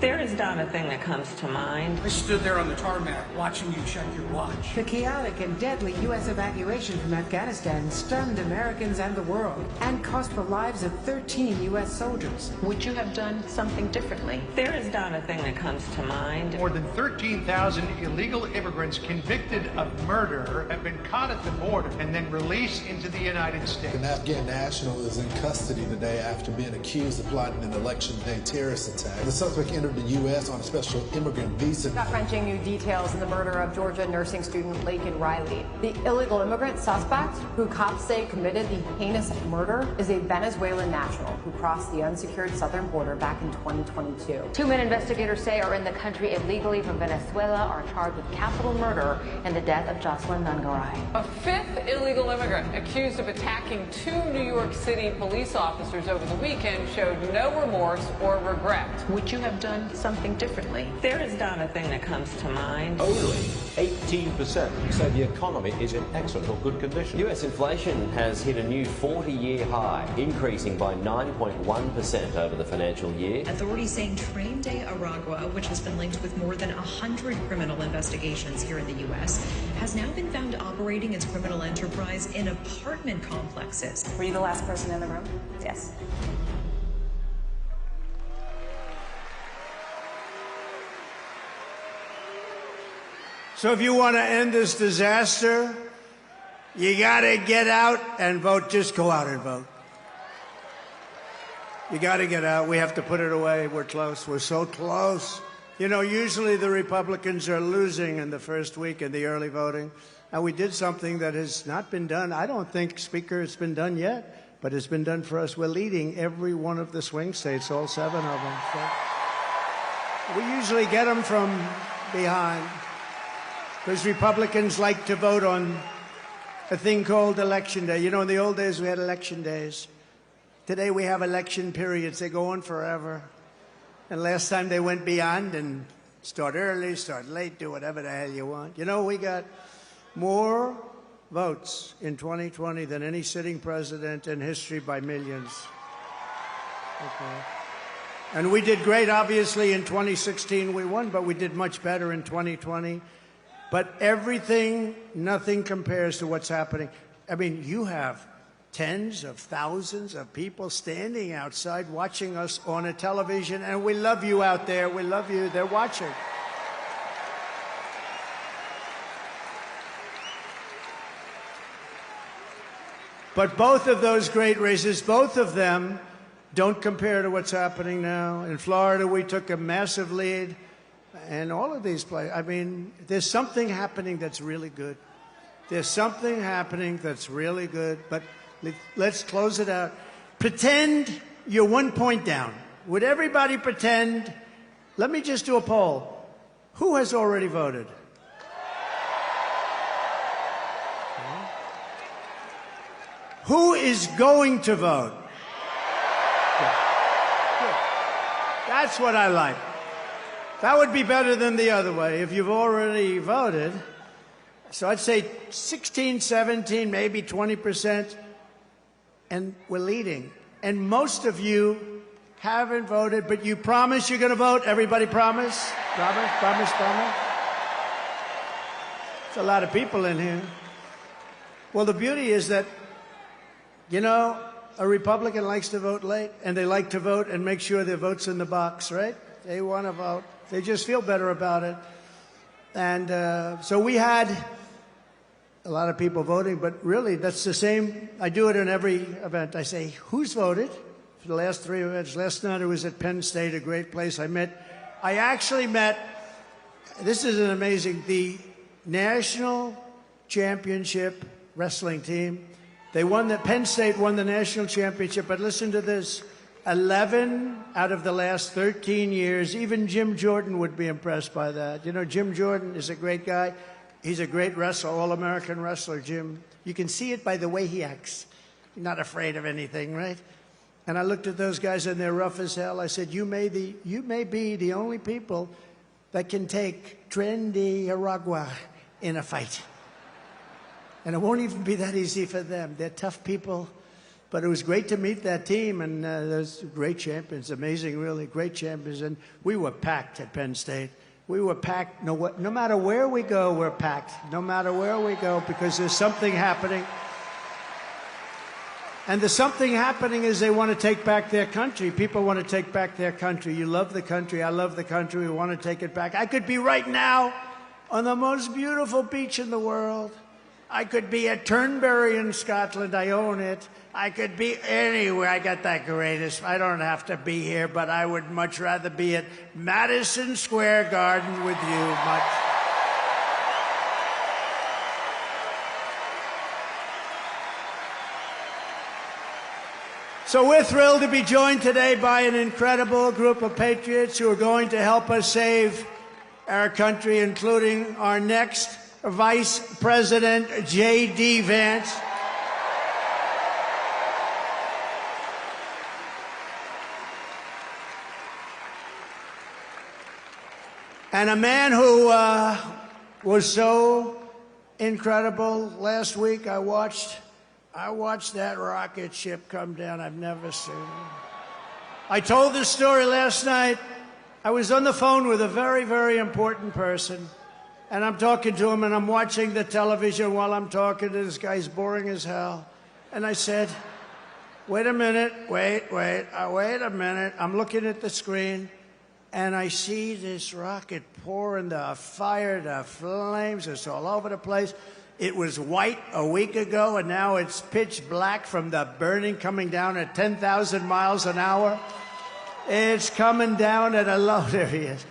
There is not a thing that comes to mind. I stood there on the tarmac watching you check your watch. The chaotic and deadly U.S. evacuation from Afghanistan stunned Americans and the world and cost the lives of 13 U.S. soldiers. Would you have done something differently? There is not a thing that comes to mind. More than 13,000 illegal immigrants convicted of murder have been caught at the border and then released into the United States. An Afghan national is in custody today after being accused of plotting an election day terrorist attack. The suspect entered the U.S. on a special immigrant visa. Gut-wrenching new details in the murder of Georgia nursing student Laken Riley. The illegal immigrant suspect, who cops say committed the heinous murder, is a Venezuelan national who crossed the unsecured southern border back in 2022. 2 men investigators say are in the country illegally from Venezuela are charged with capital murder in the death of Jocelyn Nungaray. A 5th illegal immigrant accused of attacking 2 New York City police officers over the weekend showed no remorse or regret. Would you have done something differently? There is not a thing that comes to mind. Only 18% say the economy is in excellent or good condition. US inflation has hit a new 40-year high, increasing by 9.1% over the financial year. Authorities saying Train de Aragua, which has been linked with more than 100 criminal investigations here in the U.S., has now been found operating its criminal enterprise in apartment complexes. Were you the last person in the room? Yes. So if you want to end this disaster, you got to get out and vote. Just go out and vote. You got to get out. We have to put it away. We're close. We're so close. You know, usually the Republicans are losing in the first week in the early voting. And we did something that has not been done. I don't think, Speaker, it's been done yet, but it's been done for us. We're leading every one of the swing states, all 7 of them. So we usually get them from behind. Because Republicans like to vote on a thing called Election Day. You know, in the old days, we had election days. Today, we have election periods. They go on forever. And last time, they went beyond and start early, start late, do whatever the hell you want. You know, we got more votes in 2020 than any sitting president in history by millions. Okay. And we did great, obviously, in 2016. We won, but we did much better in 2020. But everything, nothing compares to what's happening. I mean, you have tens of thousands of people standing outside watching us on a television, and we love you out there. We love you. They're watching. But both of those great races, both of them don't compare to what's happening now. In Florida, we took a massive lead. And all of these places, I mean, there's something happening that's really good. There's something happening that's really good. But let's close it out. Pretend you're 1 point down. Would everybody pretend? Let me just do a poll. Who has already voted? Who is going to vote? Good. Good. That's what I like. That would be better than the other way, if you've already voted. So I'd say 16, 17, maybe 20%, and we're leading. And most of you haven't voted, but you promise you're going to vote? Everybody promise? Promise, promise, promise? There's a lot of people in here. Well, the beauty is that, you know, a Republican likes to vote late, and they like to vote and make sure their vote's in the box, right? They want to vote. They just feel better about it. And so we had a lot of people voting, but really that's the same. I do it in every event. I say, who's voted for the last 3 events? Last night I was at Penn State, a great place. I actually met, this is an amazing, the national championship wrestling team. Penn State won the national championship, but listen to this. 11 out of the last 13 years, even Jim Jordan would be impressed by that. You know, Jim Jordan is a great guy. He's a great wrestler, all-American wrestler, Jim. You can see it by the way he acts. He's not afraid of anything, right? And I looked at those guys, and they're rough as hell. I said, you may be the only people that can take trendy Aragua in a fight. And it won't even be that easy for them. They're tough people. But it was great to meet that team, and those great champions, amazing, really, great champions. And we were packed at Penn State. We were packed. No matter where we go, we're packed. No matter where we go, because there's something happening. And the something happening is they want to take back their country. People want to take back their country. You love the country. I love the country. We want to take it back. I could be right now on the most beautiful beach in the world. I could be at Turnberry in Scotland. I own it. I could be anywhere. I got that greatest. I don't have to be here, but I would much rather be at Madison Square Garden with you. Much. So we're thrilled to be joined today by an incredible group of patriots who are going to help us save our country, including our next Vice President, J.D. Vance. And a man who was so incredible. Last week I watched that rocket ship come down. I've never seen it. I told this story last night. I was on the phone with a very, very important person. And I'm talking to him, and I'm watching the television while I'm talking to this guy. He's boring as hell. And I said, wait a minute, wait a minute. I'm looking at the screen, and I see this rocket pouring the fire, the flames. It's all over the place. It was white a week ago, and now it's pitch black from the burning, coming down at 10,000 miles an hour. It's coming down at a low. There he is.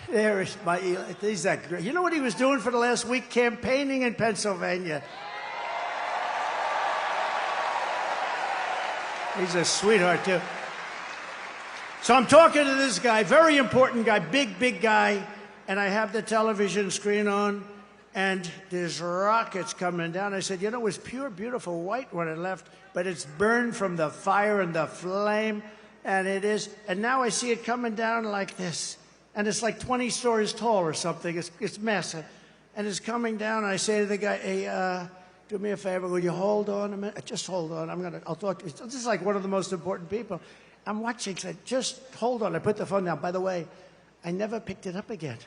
There is my Elon. He's that great. You know what he was doing for the last week? Campaigning in Pennsylvania. He's a sweetheart, too. So I'm talking to this guy, very important guy, big guy, and I have the television screen on, and there's rockets coming down. I said, you know, it was pure, beautiful white when it left, but it's burned from the fire and the flame, and it is. And now I see it coming down like this. And it's like 20 stories tall or something. It's massive. And it's coming down, and I say to the guy, hey, do me a favor, will you hold on a minute? Just hold on, I'll talk to you. This is like one of the most important people. I'm watching, so just hold on. I put the phone down. By the way, I never picked it up again.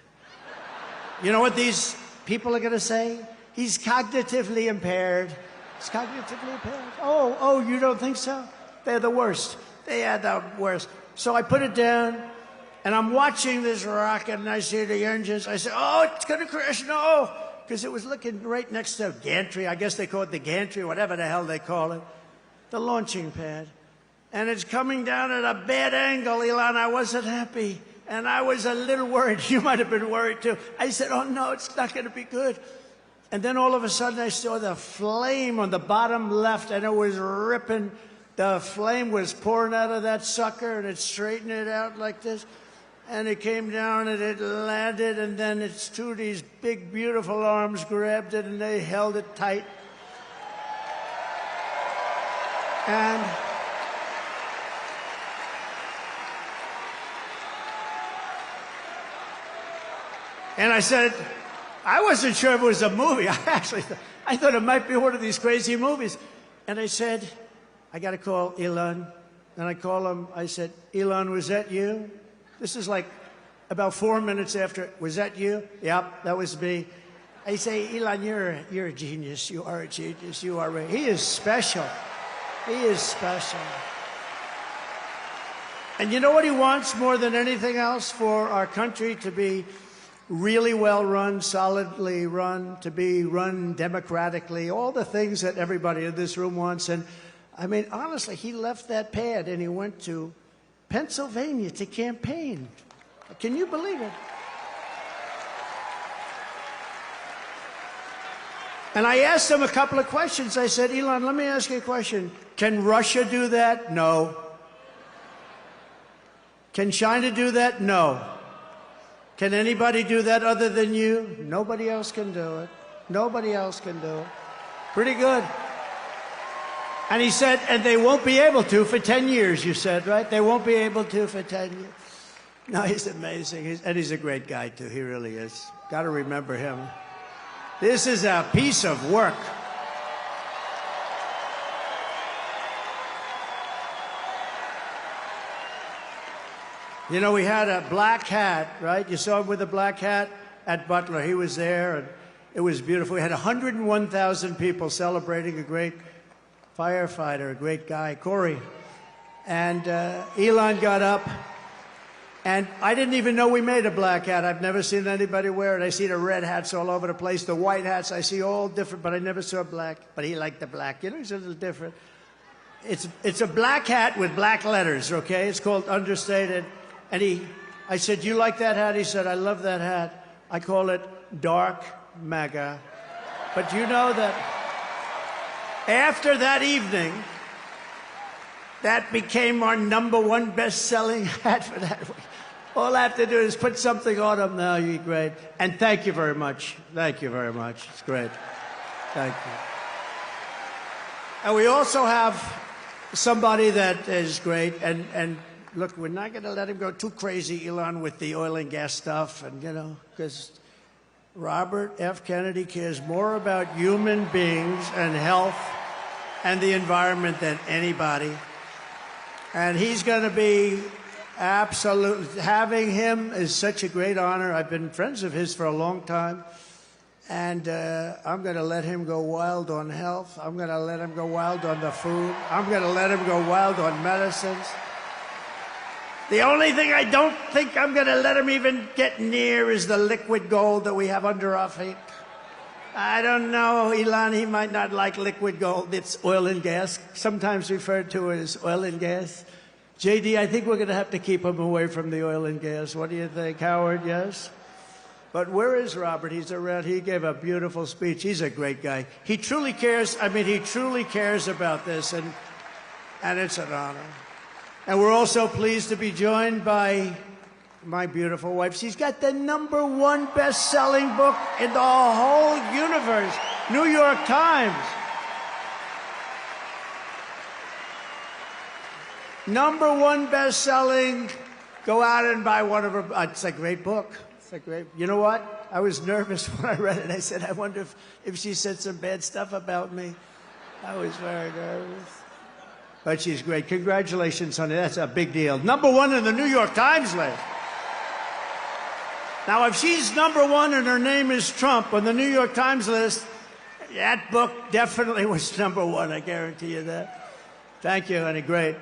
You know what these people are going to say? He's cognitively impaired. He's cognitively impaired. Oh, you don't think so? They're the worst. They are the worst. So I put it down. And I'm watching this rocket, and I see the engines. I say, oh, it's going to crash. No, because it was looking right next to gantry. I guess they call it the gantry, whatever the hell they call it, the launching pad. And it's coming down at a bad angle, Elon. I wasn't happy, and I was a little worried. You might have been worried, too. I said, oh, no, it's not going to be good. And then all of a sudden, I saw the flame on the bottom left, and it was ripping. The flame was pouring out of that sucker, and it straightened it out like this. And it came down, and it landed, and then its two of these big, beautiful arms grabbed it, and they held it tight. And I said, I wasn't sure if it was a movie. I thought it might be one of these crazy movies. And I said, I got to call Elon. And I call him. I said, Elon, was that you? This is like about 4 minutes after. Was that you? Yep, that was me. I say, Elon, you're a genius. You are a genius. You are. He is special. He is special. And you know what he wants more than anything else? For our country to be really well run, solidly run, to be run democratically, all the things that everybody in this room wants. And I mean, honestly, he left that pad and he went to Pennsylvania to campaign. Can you believe it? And I asked him a couple of questions. I said, Elon, let me ask you a question. Can Russia do that? No. Can China do that? No. Can anybody do that other than you? Nobody else can do it. Nobody else can do it. Pretty good. And he said, and they won't be able to for 10 years, you said, right? They won't be able to for 10 years. No, he's amazing. And he's a great guy, too. He really is. Got to remember him. This is a piece of work. You know, we had a black hat, right? You saw him with a black hat at Butler. He was there, and it was beautiful. We had 101,000 people celebrating a great firefighter, a great guy, Corey. And Elon got up, and I didn't even know we made a black hat. I've never seen anybody wear it. I see the red hats all over the place, the white hats. I see all different, but I never saw black. But he liked the black. You know, he's a little different. It's a black hat with black letters, okay? It's called Understated. And I said, you like that hat? He said, I love that hat. I call it Dark MAGA. But you know that after that evening, that became our #1 best-selling hat for that week. All I have to do is put something on them now. You're great. And thank you very much. Thank you very much. It's great. Thank you. And we also have somebody that is great. And look, we're not going to let him go too crazy, Elon, with the oil and gas stuff. And, you know, because Robert F. Kennedy cares more about human beings and health and the environment than anybody. And he's going to be absolutely, having him is such a great honor. I've been friends of his for a long time. And I'm going to let him go wild on health. I'm going to let him go wild on the food. I'm going to let him go wild on medicines. The only thing I don't think I'm going to let him even get near is the liquid gold that we have under our feet. I don't know, Elon, he might not like liquid gold. It's oil and gas, sometimes referred to as oil and gas. JD, I think we're going to have to keep him away from the oil and gas. What do you think, Howard? Yes? But where is Robert? He's around. He gave a beautiful speech. He's a great guy. He truly cares. I mean, he truly cares about this, and it's an honor. And we're also pleased to be joined by my beautiful wife. She's got the #1 best-selling book in the whole universe, New York Times. #1 best-selling. Go out and buy one of her. It's a great book. It's a great. You know what? I was nervous when I read it. I said, I wonder if she said some bad stuff about me. I was very nervous. But she's great. Congratulations, honey. That's a big deal. #1 in the New York Times list. Now, if she's #1 and her name is Trump on the New York Times list, that book definitely was #1. I guarantee you that. Thank you, honey. Great.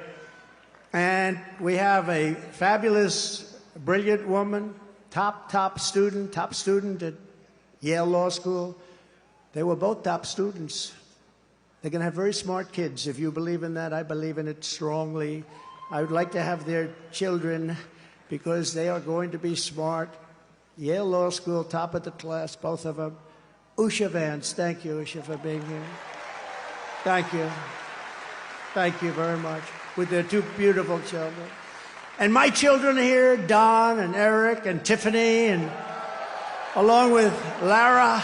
And we have a fabulous, brilliant woman, top student at Yale Law School. They were both top students. They're going to have very smart kids. If you believe in that, I believe in it strongly. I would like to have their children because they are going to be smart. Yale Law School, top of the class, both of them. Usha Vance, thank you, Usha, for being here. Thank you. Thank you very much. With their 2 beautiful children. And my children are here, Don and Eric and Tiffany, and along with Lara,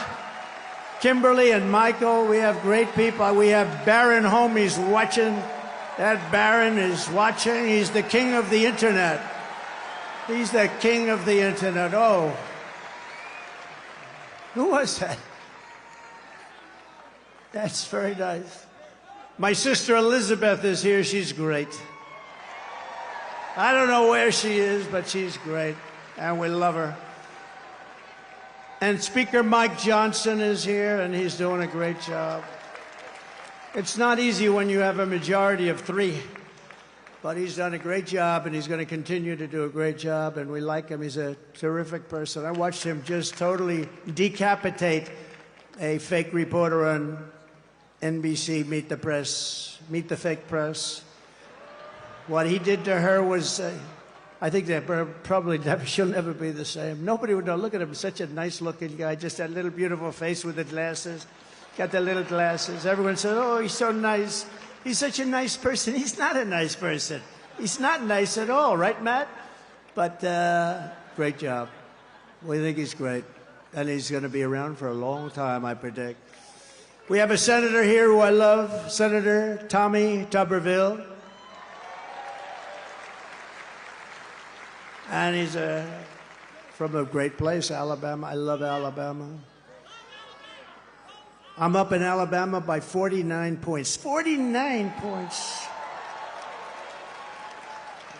Kimberly and Michael. We have great people. We have Barron home. He's watching. That Barron is watching. He's the king of the internet. He's the king of the internet. Oh. Who was that? That's very nice. My sister Elizabeth is here. She's great. I don't know where she is, but she's great. And we love her. And Speaker Mike Johnson is here, and he's doing a great job. It's not easy when you have a majority of 3, but he's done a great job, and he's going to continue to do a great job, and we like him. He's a terrific person. I watched him just totally decapitate a fake reporter on NBC, Meet the Fake Press. What he did to her was... I think that probably she'll never be the same. Nobody would know. Look at him, such a nice-looking guy, just that little beautiful face with the glasses. Got the little glasses. Everyone says, oh, he's so nice. He's such a nice person. He's not a nice person. He's not nice at all, right, Matt? But great job. We think he's great. And he's going to be around for a long time, I predict. We have a senator here who I love, Senator Tommy Tuberville. And he's from a great place, Alabama. I love Alabama. I'm up in Alabama by 49 points. 49 points.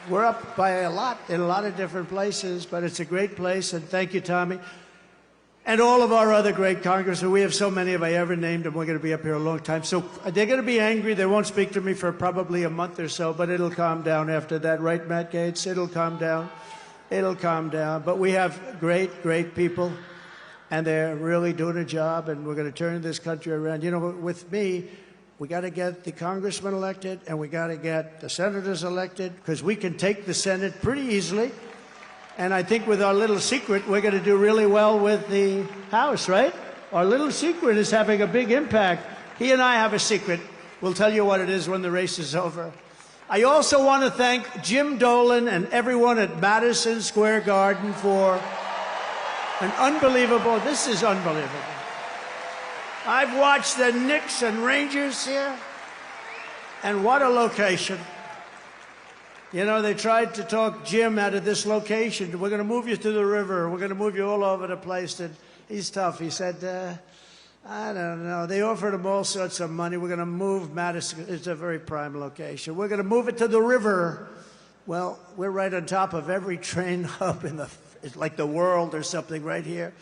We're up by a lot in a lot of different places, but it's a great place, and thank you, Tommy. And all of our other great congressmen. We have so many, if I ever named them, we're going to be up here a long time. So they're going to be angry. They won't speak to me for probably a month or so, but it'll calm down after that. Right, Matt Gaetz? It'll calm down. It'll calm down. But we have great, great people, and they're really doing a job, and we're going to turn this country around. You know, with me, we got to get the congressmen elected, and we got to get the senators elected, because we can take the Senate pretty easily. And I think with our little secret, we're going to do really well with the House, right? Our little secret is having a big impact. He and I have a secret. We'll tell you what it is when the race is over. I also want to thank Jim Dolan and everyone at Madison Square Garden for an unbelievable, this is unbelievable. I've watched the Knicks and Rangers here, and what a location. You know, they tried to talk Jim out of this location. We're going to move you to the river. We're going to move you all over the place. And he's tough. He said, I don't know. They offered him all sorts of money. We're going to move Madison. It's a very prime location. We're going to move it to the river. Well, we're right on top of every train hub in it's like the world or something right here.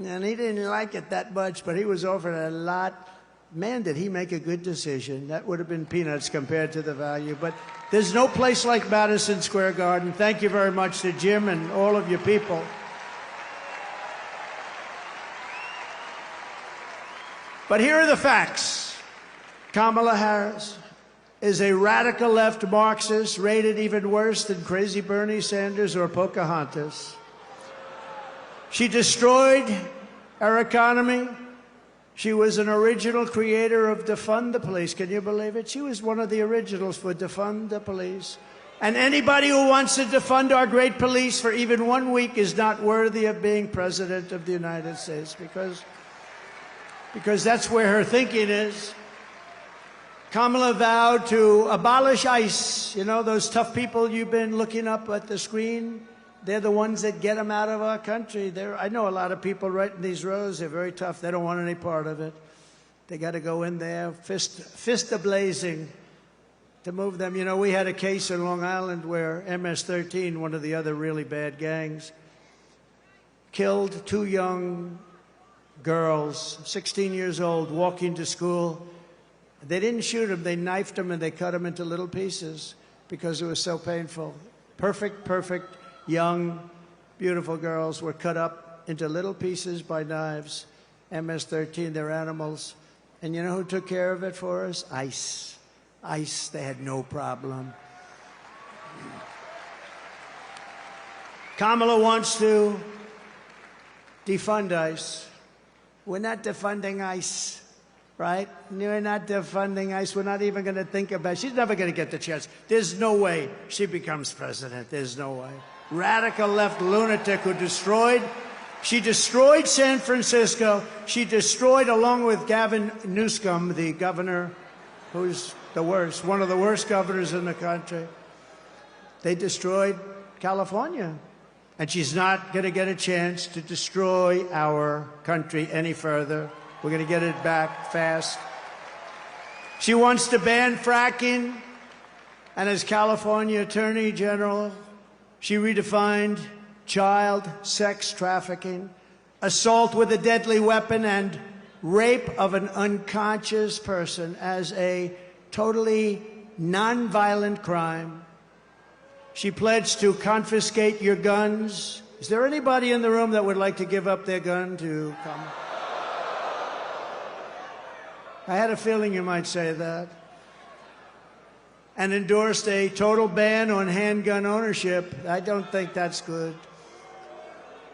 And he didn't like it that much, but he was offered a lot. Man, did he make a good decision. That would have been peanuts compared to the value. But there's no place like Madison Square Garden. Thank you very much to Jim and all of you people. But here are the facts. Kamala Harris is a radical left Marxist, rated even worse than crazy Bernie Sanders or Pocahontas. She destroyed our economy. She was an original creator of Defund the Police. Can you believe it? She was one of the originals for Defund the Police. And anybody who wants to defund our great police for even 1 week is not worthy of being president of the United States, because that's where her thinking is. Kamala vowed to abolish ICE. You know, those tough people you've been looking up at the screen? They're the ones that get them out of our country. I know a lot of people right in these rows. They're very tough. They don't want any part of it. They got to go in there, fist a-blazing to move them. You know, we had a case in Long Island where MS-13, one of the other really bad gangs, killed 2 young girls, 16 years old, walking to school. They didn't shoot them. They knifed them, and they cut them into little pieces because it was so painful. Perfect young, beautiful girls were cut up into little pieces by knives. MS-13, they're animals. And you know who took care of it for us? ICE. ICE, they had no problem. Kamala wants to defund ICE. We're not defunding ICE, right? We're not defunding ICE. We're not even going to think about it. She's never going to get the chance. There's no way she becomes president. There's no way. Radical left lunatic who she destroyed San Francisco. She destroyed, along with Gavin Newsom, the governor, who's the worst, one of the worst governors in the country. They destroyed California. And she's not going to get a chance to destroy our country any further. We're going to get it back fast. She wants to ban fracking. And as California Attorney General, she redefined child sex trafficking, assault with a deadly weapon, and rape of an unconscious person as a totally nonviolent crime. She pledged to confiscate your guns. Is there anybody in the room that would like to give up their gun to come? I had a feeling you might say that. And endorsed a total ban on handgun ownership. I don't think that's good.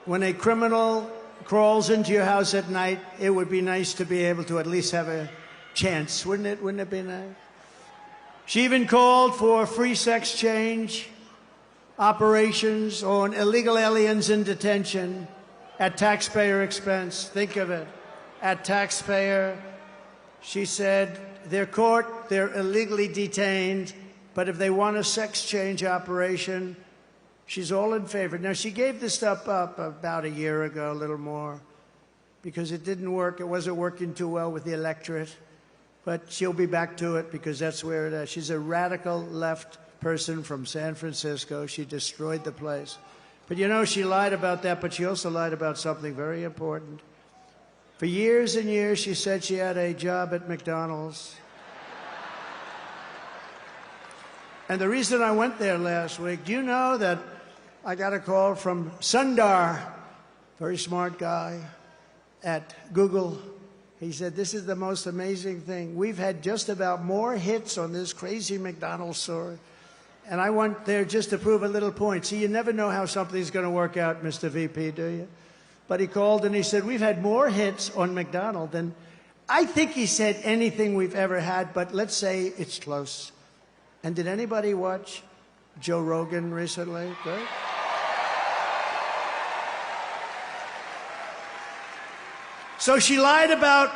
When a criminal crawls into your house at night, it would be nice to be able to at least have a chance, wouldn't it? Wouldn't it be nice? She even called for free sex change operations on illegal aliens in detention at taxpayer expense. Think of it. At taxpayer. She said, they're caught, they're illegally detained, but if they want a sex change operation, she's all in favor. Now, she gave this stuff up about a year ago, a little more, because it didn't work. It wasn't working too well with the electorate. But she'll be back to it because that's where it is. She's a radical left person from San Francisco. She destroyed the place. But you know, she lied about that, but she also lied about something very important. For years and years, she said she had a job at McDonald's. And the reason I went there last week, do you know that I got a call from Sundar, very smart guy, at Google. He said, this is the most amazing thing. We've had just about more hits on this crazy McDonald's story. And I went there just to prove a little point. See, you never know how something's going to work out, Mr. VP, do you? But he called and he said, we've had more hits on McDonald's than, I think he said, anything we've ever had, but let's say it's close. And did anybody watch Joe Rogan recently? Good? So she lied about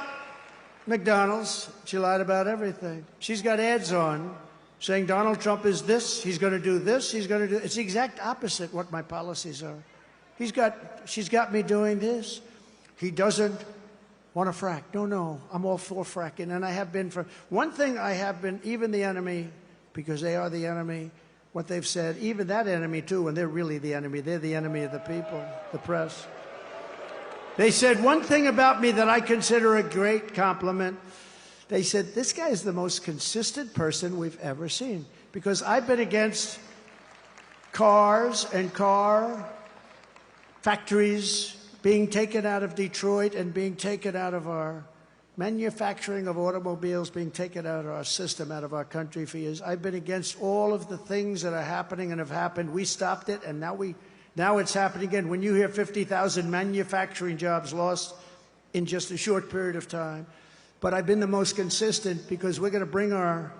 McDonald's. She lied about everything. She's got ads on saying Donald Trump is this, he's going to do this, he's going to do... It's the exact opposite what my policies are. She's got me doing this. He doesn't want to frack. No, I'm all for fracking, and I have been for... One thing I have been, even the enemy, because they are the enemy, what they've said, even that enemy too, and they're really the enemy, they're the enemy of the people, the press. They said one thing about me that I consider a great compliment. They said, this guy is the most consistent person we've ever seen. Because I've been against cars and car factories being taken out of Detroit and being taken out of our manufacturing of automobiles, being taken out of our system, out of our country for years. I've been against all of the things that are happening and have happened. We stopped it, and now it's happening again. When you hear 50,000 manufacturing jobs lost in just a short period of time. But I've been the most consistent because we're going to bring our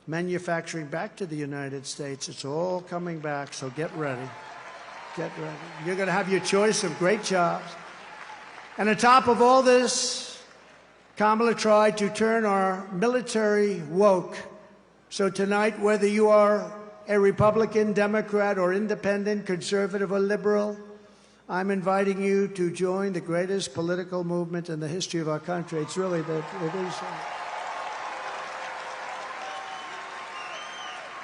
manufacturing back to the United States. It's all coming back, so get ready. Get ready. You're going to have your choice of great jobs. And on top of all this, Kamala tried to turn our military woke. So tonight, whether you are a Republican, Democrat, or independent, conservative, or liberal, I'm inviting you to join the greatest political movement in the history of our country. It's really it is.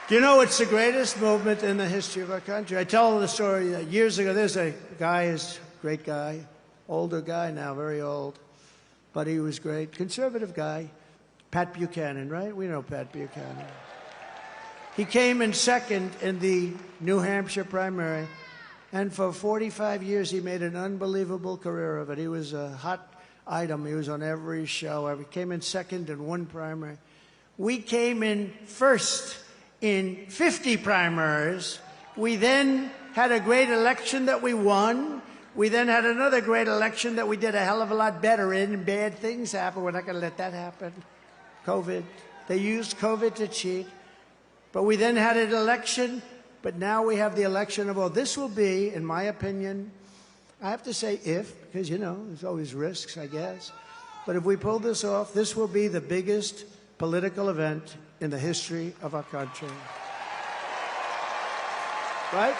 Do you know it's the greatest movement in the history of our country? I tell the story that years ago, there's a guy, is a great guy, older guy now, very old, but he was great, conservative guy, Pat Buchanan, right? We know Pat Buchanan. He came in second in the New Hampshire primary. And for 45 years, he made an unbelievable career of it. He was a hot item. He was on every show. He came in second in one primary. We came in first in 50 primaries. We then had a great election that we won. We then had another great election that we did a hell of a lot better in, and bad things happened. We're not going to let that happen. COVID. They used COVID to cheat. But we then had an election. But now we have the election of all. This will be, in my opinion, I have to say if, because, you know, there's always risks, I guess. But if we pull this off, this will be the biggest political event in the history of our country. Right?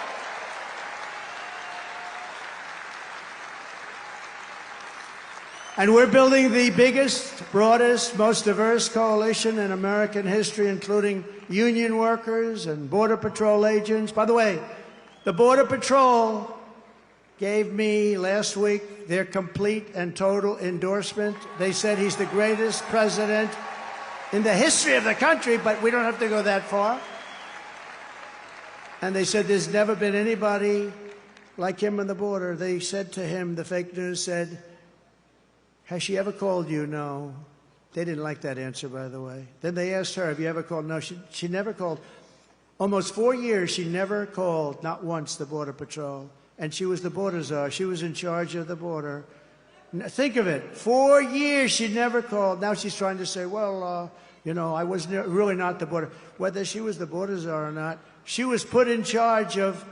And we're building the biggest, broadest, most diverse coalition in American history, including union workers and Border Patrol agents. By the way, the Border Patrol gave me last week their complete and total endorsement. They said he's the greatest president in the history of the country, but we don't have to go that far. And they said there's never been anybody like him on the border. They said to him, the fake news said, has she ever called you? No. They didn't like that answer, by the way. Then they asked her, have you ever called? No, she never called. Almost 4 years, she never called, not once, the Border Patrol. And she was the border czar. She was in charge of the border. Think of it. 4 years, she never called. Now she's trying to say, well, you know, I was really not the border. Whether she was the border czar or not, she was put in charge of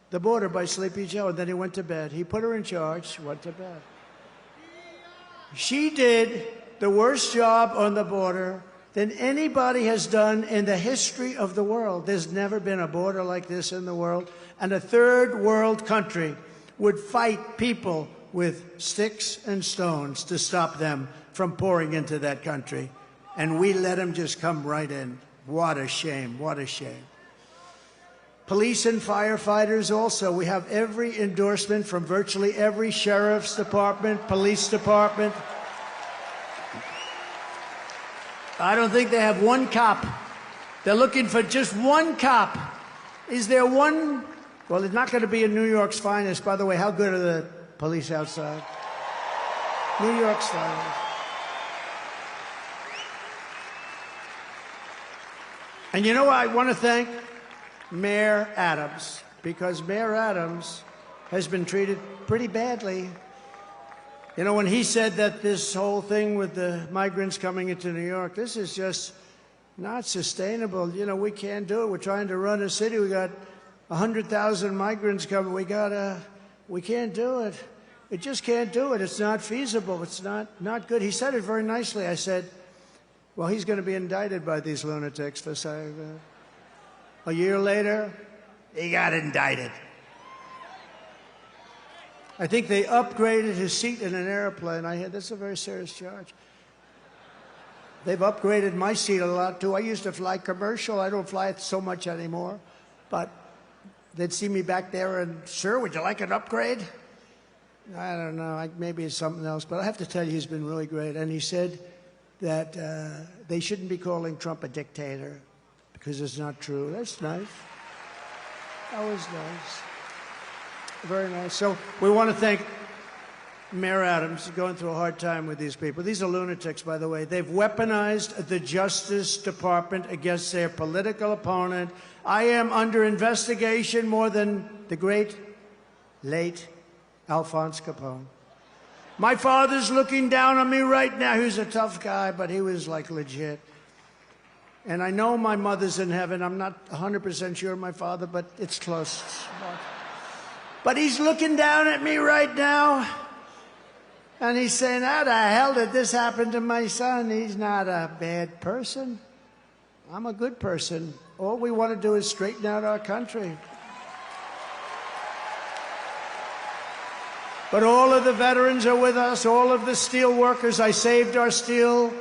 the border by Sleepy Joe, and then he went to bed. He put her in charge, went to bed. She did the worst job on the border than anybody has done in the history of the world. There's never been a border like this in the world. And a third world country would fight people with sticks and stones to stop them from pouring into that country. And we let them just come right in. What a shame, what a shame. Police and firefighters also. We have every endorsement from virtually every sheriff's department, police department. I don't think they have one cop. They're looking for just one cop. Is there one? Well, it's not going to be in New York's finest. By the way, how good are the police outside? New York's finest. And you know, I want to thank Mayor Adams, because Mayor Adams has been treated pretty badly. You know, when he said that this whole thing with the migrants coming into New York, this is just not sustainable. You know, we can't do it. We're trying to run a city. We got 100,000 migrants coming. We can't do it. It just can't do it. It's not feasible. It's not good. He said it very nicely. I said, well, he's going to be indicted by these lunatics for saying that. A year later, he got indicted. I think they upgraded his seat in an airplane. I heard that's a very serious charge. They've upgraded my seat a lot, too. I used to fly commercial. I don't fly it so much anymore. But they'd see me back there and, sir, would you like an upgrade? I don't know. Maybe it's something else. But I have to tell you, he's been really great. And he said that they shouldn't be calling Trump a dictator because it's not true. That's nice. That was nice. Very nice. So we want to thank Mayor Adams. He's going through a hard time with these people. These are lunatics, by the way. They've weaponized the Justice Department against their political opponent. I am under investigation more than the great, late Alphonse Capone. My father's looking down on me right now. He was a tough guy, but he was like legit. And I know my mother's in heaven. I'm not 100% sure of my father, but it's close. But he's looking down at me right now, and he's saying, how the hell did this happen to my son? He's not a bad person. I'm a good person. All we want to do is straighten out our country. But all of the veterans are with us, all of the steel workers. I saved our steel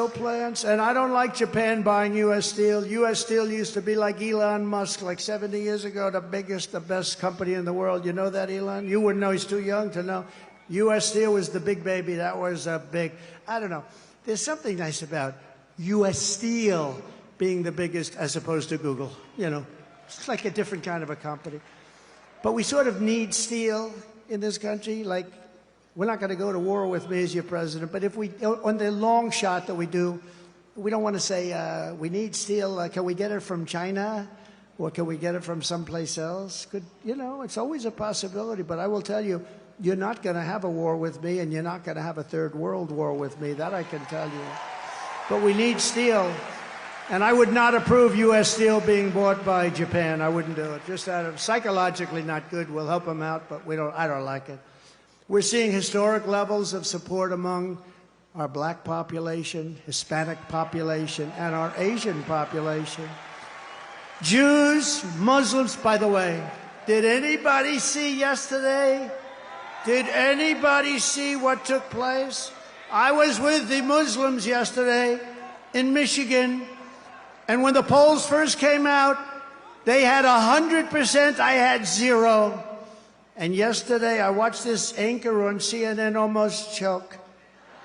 plants, and I don't like Japan buying U.S. steel. U.S. Steel used to be like Elon Musk, like 70 years ago, the biggest, the best company in the world. You know that, Elon? You wouldn't know. He's too young to know. U.S. Steel was the big baby. That was a big, I don't know. There's something nice about U.S. Steel being the biggest as opposed to Google. You know, it's like a different kind of a company. But we sort of need steel in this country, like, we're not going to go to war with me as your president, but if we, on the long shot that we do, we don't want to say we need steel. Can we get it from China, or can we get it from someplace else? You know, it's always a possibility. But I will tell you, you're not going to have a war with me, and you're not going to have a third world war with me. That I can tell you. But we need steel, and I would not approve U.S. steel being bought by Japan. I wouldn't do it. Just out of psychologically not good. We'll help them out, but I don't like it. We're seeing historic levels of support among our black population, Hispanic population, and our Asian population. Jews, Muslims, by the way, did anybody see yesterday? Did anybody see what took place? I was with the Muslims yesterday in Michigan, and when the polls first came out, they had 100%, I had 0. And yesterday, I watched this anchor on CNN almost choke.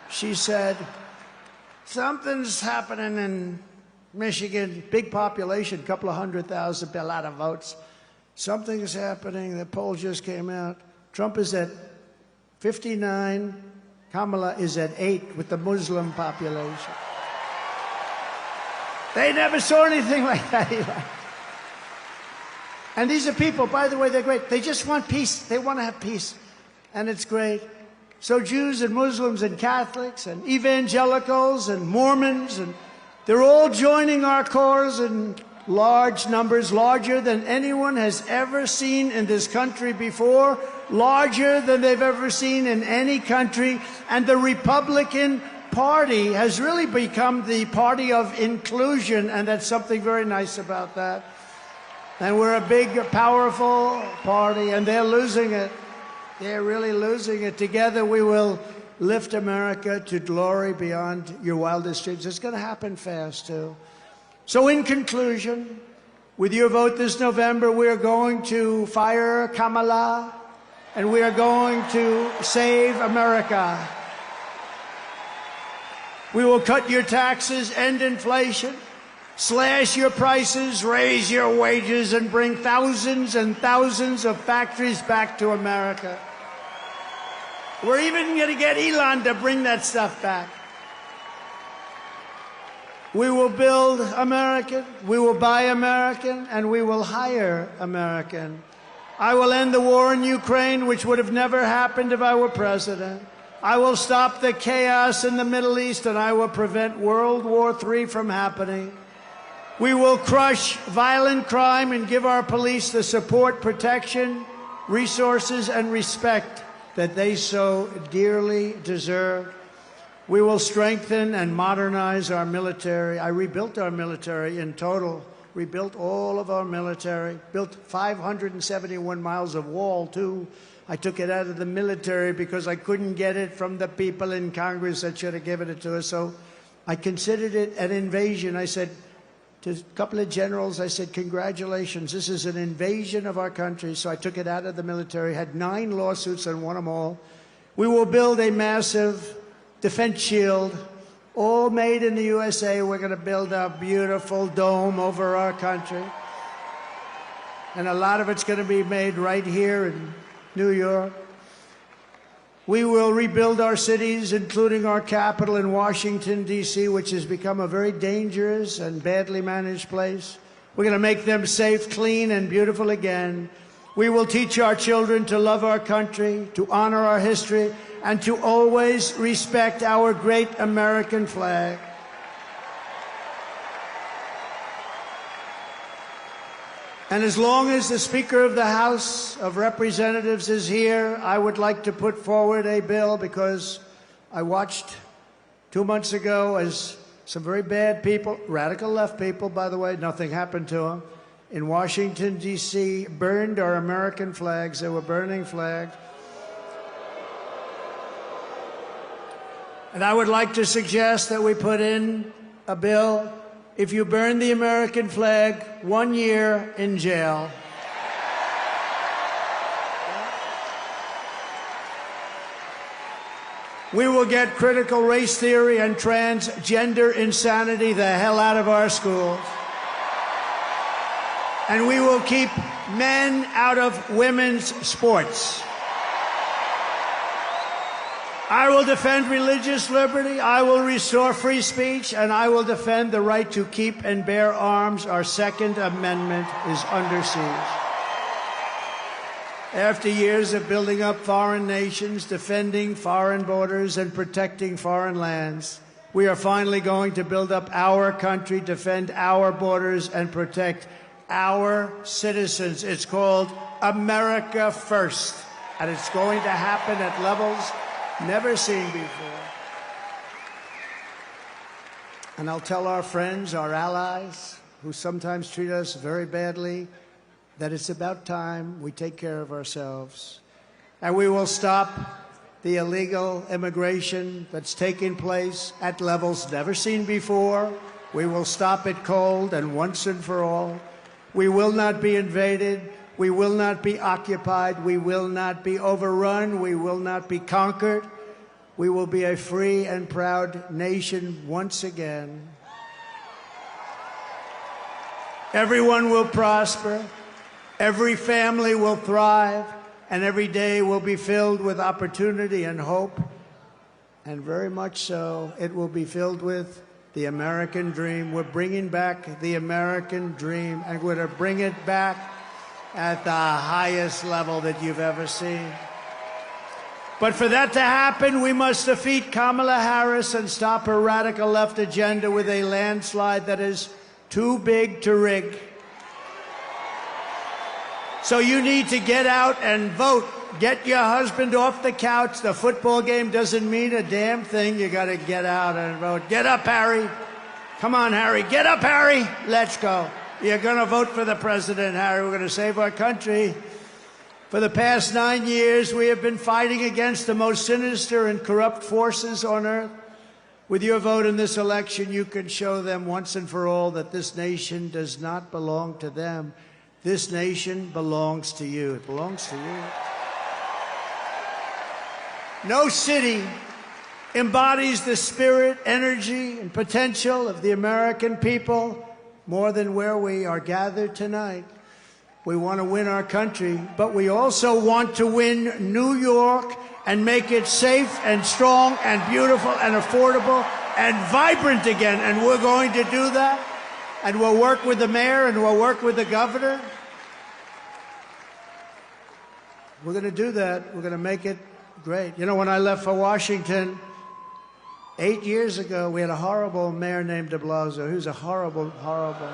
She said, something's happening in Michigan, big population, a couple of 100,000, a lot of votes. Something's happening. The poll just came out. Trump is at 59. Kamala is at 8 with the Muslim population. They never saw anything like that, Eli. And these are people, by the way, they're great. They just want peace. They want to have peace. And it's great. So Jews and Muslims and Catholics and evangelicals and Mormons, and they're all joining our cause, and large numbers, larger than anyone has ever seen in this country before, larger than they've ever seen in any country. And the Republican Party has really become the party of inclusion, and that's something very nice about that. And we're a big, powerful party, and they're losing it. They're really losing it. Together we will lift America to glory beyond your wildest dreams. It's going to happen fast, too. So in conclusion, with your vote this November, we are going to fire Kamala, and we are going to save America. We will cut your taxes, end inflation, slash your prices, raise your wages, and bring thousands and thousands of factories back to America. We're even going to get Elon to bring that stuff back. We will build American, we will buy American, and we will hire American. I will end the war in Ukraine, which would have never happened if I were president. I will stop the chaos in the Middle East, and I will prevent World War III from happening. We will crush violent crime and give our police the support, protection, resources, and respect that they so dearly deserve. We will strengthen and modernize our military. I rebuilt our military in total, rebuilt all of our military, built 571 miles of wall, too. I took it out of the military because I couldn't get it from the people in Congress that should have given it to us. So I considered it an invasion. I said to a couple of generals, I said, congratulations, this is an invasion of our country. So I took it out of the military, had 9 lawsuits and won them all. We will build a massive defense shield, all made in the USA. We're going to build a beautiful dome over our country. And a lot of it's going to be made right here in New York. We will rebuild our cities, including our capital in Washington, D.C., which has become a very dangerous and badly managed place. We're going to make them safe, clean, and beautiful again. We will teach our children to love our country, to honor our history, and to always respect our great American flag. And as long as the Speaker of the House of Representatives is here, I would like to put forward a bill, because I watched 2 months ago as some very bad people, radical left people, by the way, nothing happened to them, in Washington, D.C., burned our American flags. They were burning flags. And I would like to suggest that we put in a bill, if you burn the American flag, 1 year in jail. We will get critical race theory and transgender insanity the hell out of our schools. And we will keep men out of women's sports. I will defend religious liberty, I will restore free speech, and I will defend the right to keep and bear arms. Our Second Amendment is under siege. After years of building up foreign nations, defending foreign borders, and protecting foreign lands, we are finally going to build up our country, defend our borders, and protect our citizens. It's called America First, and it's going to happen at levels never seen before. And I'll tell our friends, our allies, who sometimes treat us very badly, that it's about time we take care of ourselves. And we will stop the illegal immigration that's taking place at levels never seen before. We will stop it cold and once and for all. We will not be invaded. We will not be occupied. We will not be overrun. We will not be conquered. We will be a free and proud nation once again. Everyone will prosper. Every family will thrive. And every day will be filled with opportunity and hope. And very much so, it will be filled with the American dream. We're bringing back the American dream, and we're going to bring it back at the highest level that you've ever seen. But for that to happen, we must defeat Kamala Harris and stop her radical left agenda with a landslide that is too big to rig. So you need to get out and vote. Get your husband off the couch. The football game doesn't mean a damn thing. You got to get out and vote. Get up, Harry. Come on, Harry. Get up, Harry. Let's go. You're going to vote for the president, Harry. We're going to save our country. For the past 9 years, we have been fighting against the most sinister and corrupt forces on earth. With your vote in this election, you can show them once and for all that this nation does not belong to them. This nation belongs to you. It belongs to you. No city embodies the spirit, energy, and potential of the American people more than where we are gathered tonight. We want to win our country, but we also want to win New York and make it safe and strong and beautiful and affordable and vibrant again. And we're going to do that. And we'll work with the mayor and we'll work with the governor. We're going to do that. We're going to make it great. You know, when I left for Washington 8 years ago, we had a horrible mayor named de Blasio. He was a horrible, horrible.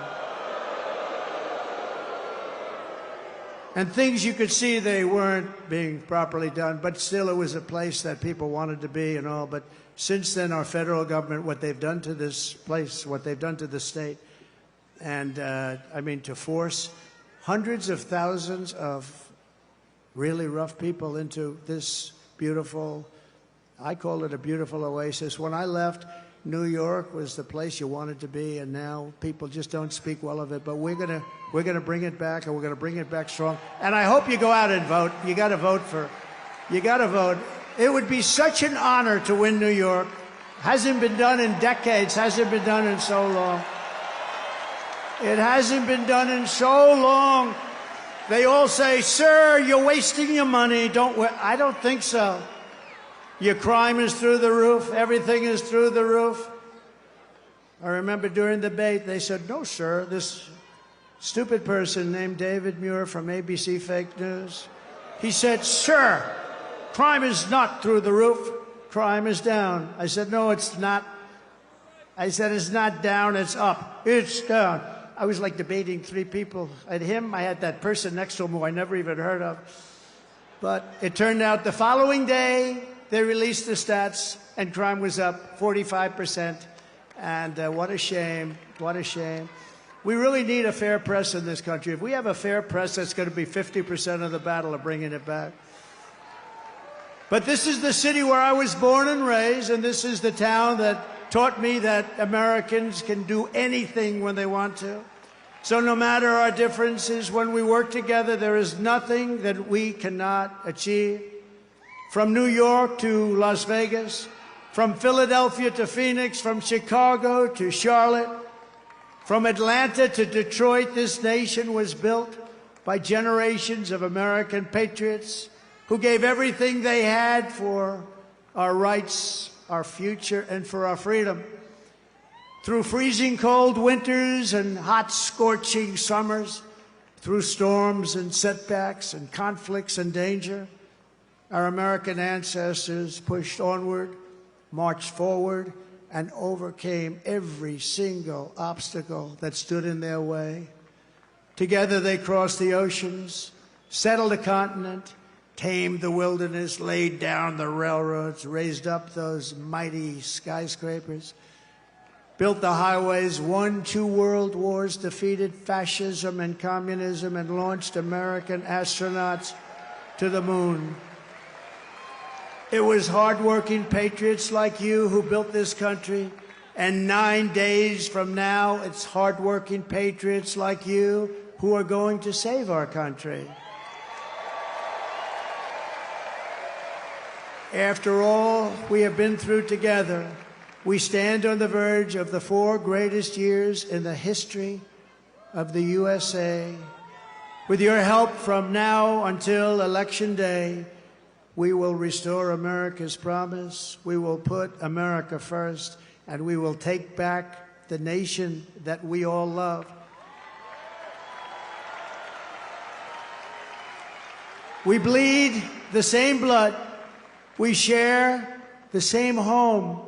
And things you could see they weren't being properly done, but still it was a place that people wanted to be and all. But since then, our federal government, what they've done to this place, what they've done to the state, and I mean to force hundreds of thousands of really rough people into this beautiful, I call it a beautiful oasis. When I left, New York was the place you wanted to be, and now people just don't speak well of it. But we're gonna bring it back, and we're gonna bring it back strong. And I hope you go out and vote. You got to vote for. You got to vote. It would be such an honor to win New York. Hasn't been done in decades. Hasn't been done in so long. It hasn't been done in so long. They all say, "Sir, you're wasting your money." I don't think so. Your crime is through the roof. Everything is through the roof. I remember during the debate, they said, "No, sir, this stupid person named David Muir from ABC Fake News." He said, "Sir, crime is not through the roof. Crime is down." I said, "No, it's not." I said, "It's not down, it's up. It's down." I was like debating three people. I had him, I had that person next to him who I never even heard of. But it turned out the following day, they released the stats, and crime was up 45%. And what a shame, what a shame. We really need a fair press in this country. If we have a fair press, that's going to be 50% of the battle of bringing it back. But this is the city where I was born and raised, and this is the town that taught me that Americans can do anything when they want to. So no matter our differences, when we work together, there is nothing that we cannot achieve. From New York to Las Vegas, from Philadelphia to Phoenix, from Chicago to Charlotte, from Atlanta to Detroit, this nation was built by generations of American patriots who gave everything they had for our rights, our future, and for our freedom. Through freezing cold winters and hot scorching summers, through storms and setbacks and conflicts and danger, our American ancestors pushed onward, marched forward, and overcame every single obstacle that stood in their way. Together they crossed the oceans, settled a continent, tamed the wilderness, laid down the railroads, raised up those mighty skyscrapers, built the highways, won 2 world wars, defeated fascism and communism, and launched American astronauts to the moon. It was hardworking patriots like you who built this country, and 9 days from now, it's hardworking patriots like you who are going to save our country. After all we have been through together, we stand on the verge of the 4 greatest years in the history of the USA. With your help from now until Election Day, we will restore America's promise, we will put America first, and we will take back the nation that we all love. We bleed the same blood, we share the same home,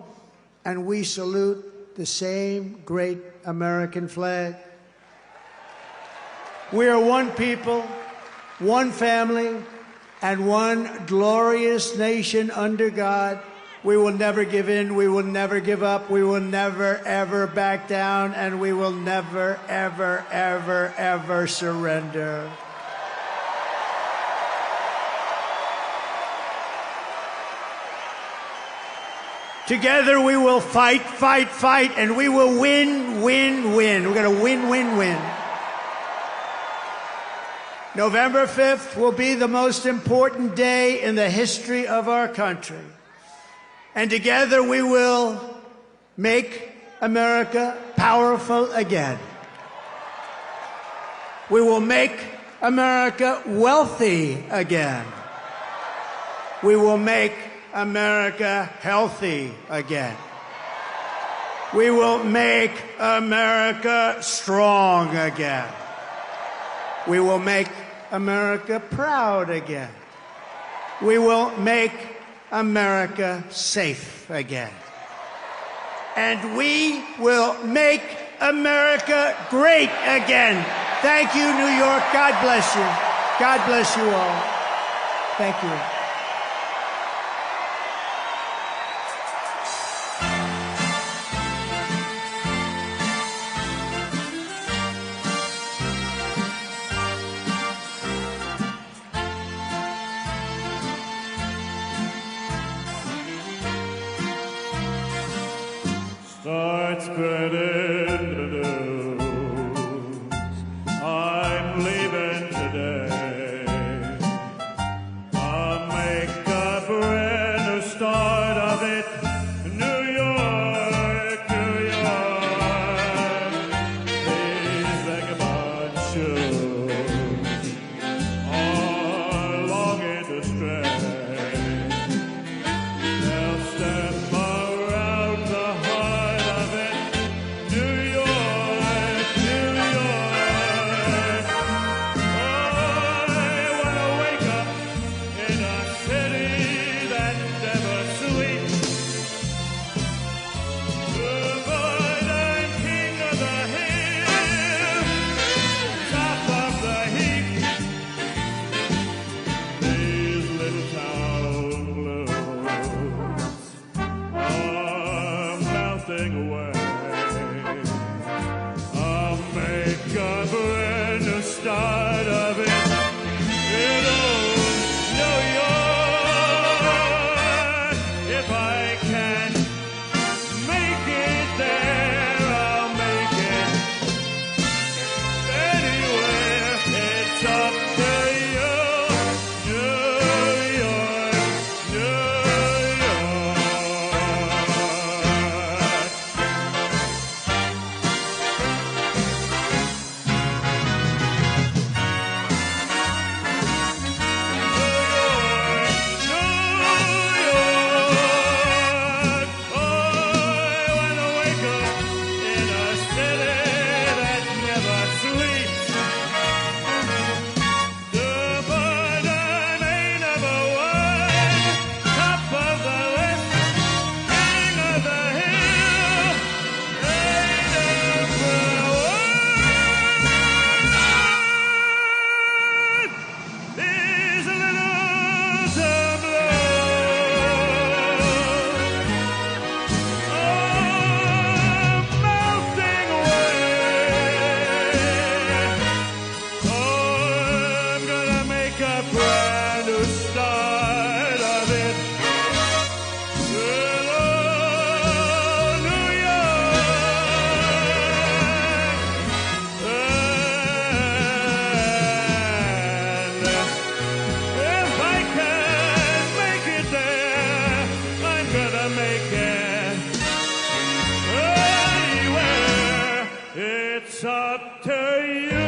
and we salute the same great American flag. We are one people, one family, and one glorious nation under God. We will never give in. We will never give up. We will never, ever back down. And we will never, ever, ever, ever surrender. Together we will fight, fight, fight, and we will win, win, win. We're going to win, win, win. November 5th will be the most important day in the history of our country. And together we will make America powerful again. We will make America wealthy again. We will make America healthy again. We will make America strong again. We will make America proud again. We will make America safe again. And we will make America great again. Thank you, New York. God bless you. God bless you all. Thank you. Start spreading the news. I'm leaving today. I'll make a brand new start of it. New York, New York. These vagabond shoes are longing to stray. They'll step around the heart of it. New York, New York. I wanna wake up in a city that never sleeps. The modern king of the hill, top of the heap. These little town blues are melting away. I'll make a brand new start of it. In old New York. If I can make it there, I'll make it anywhere. It's up to you. New York, New York. It's up to you.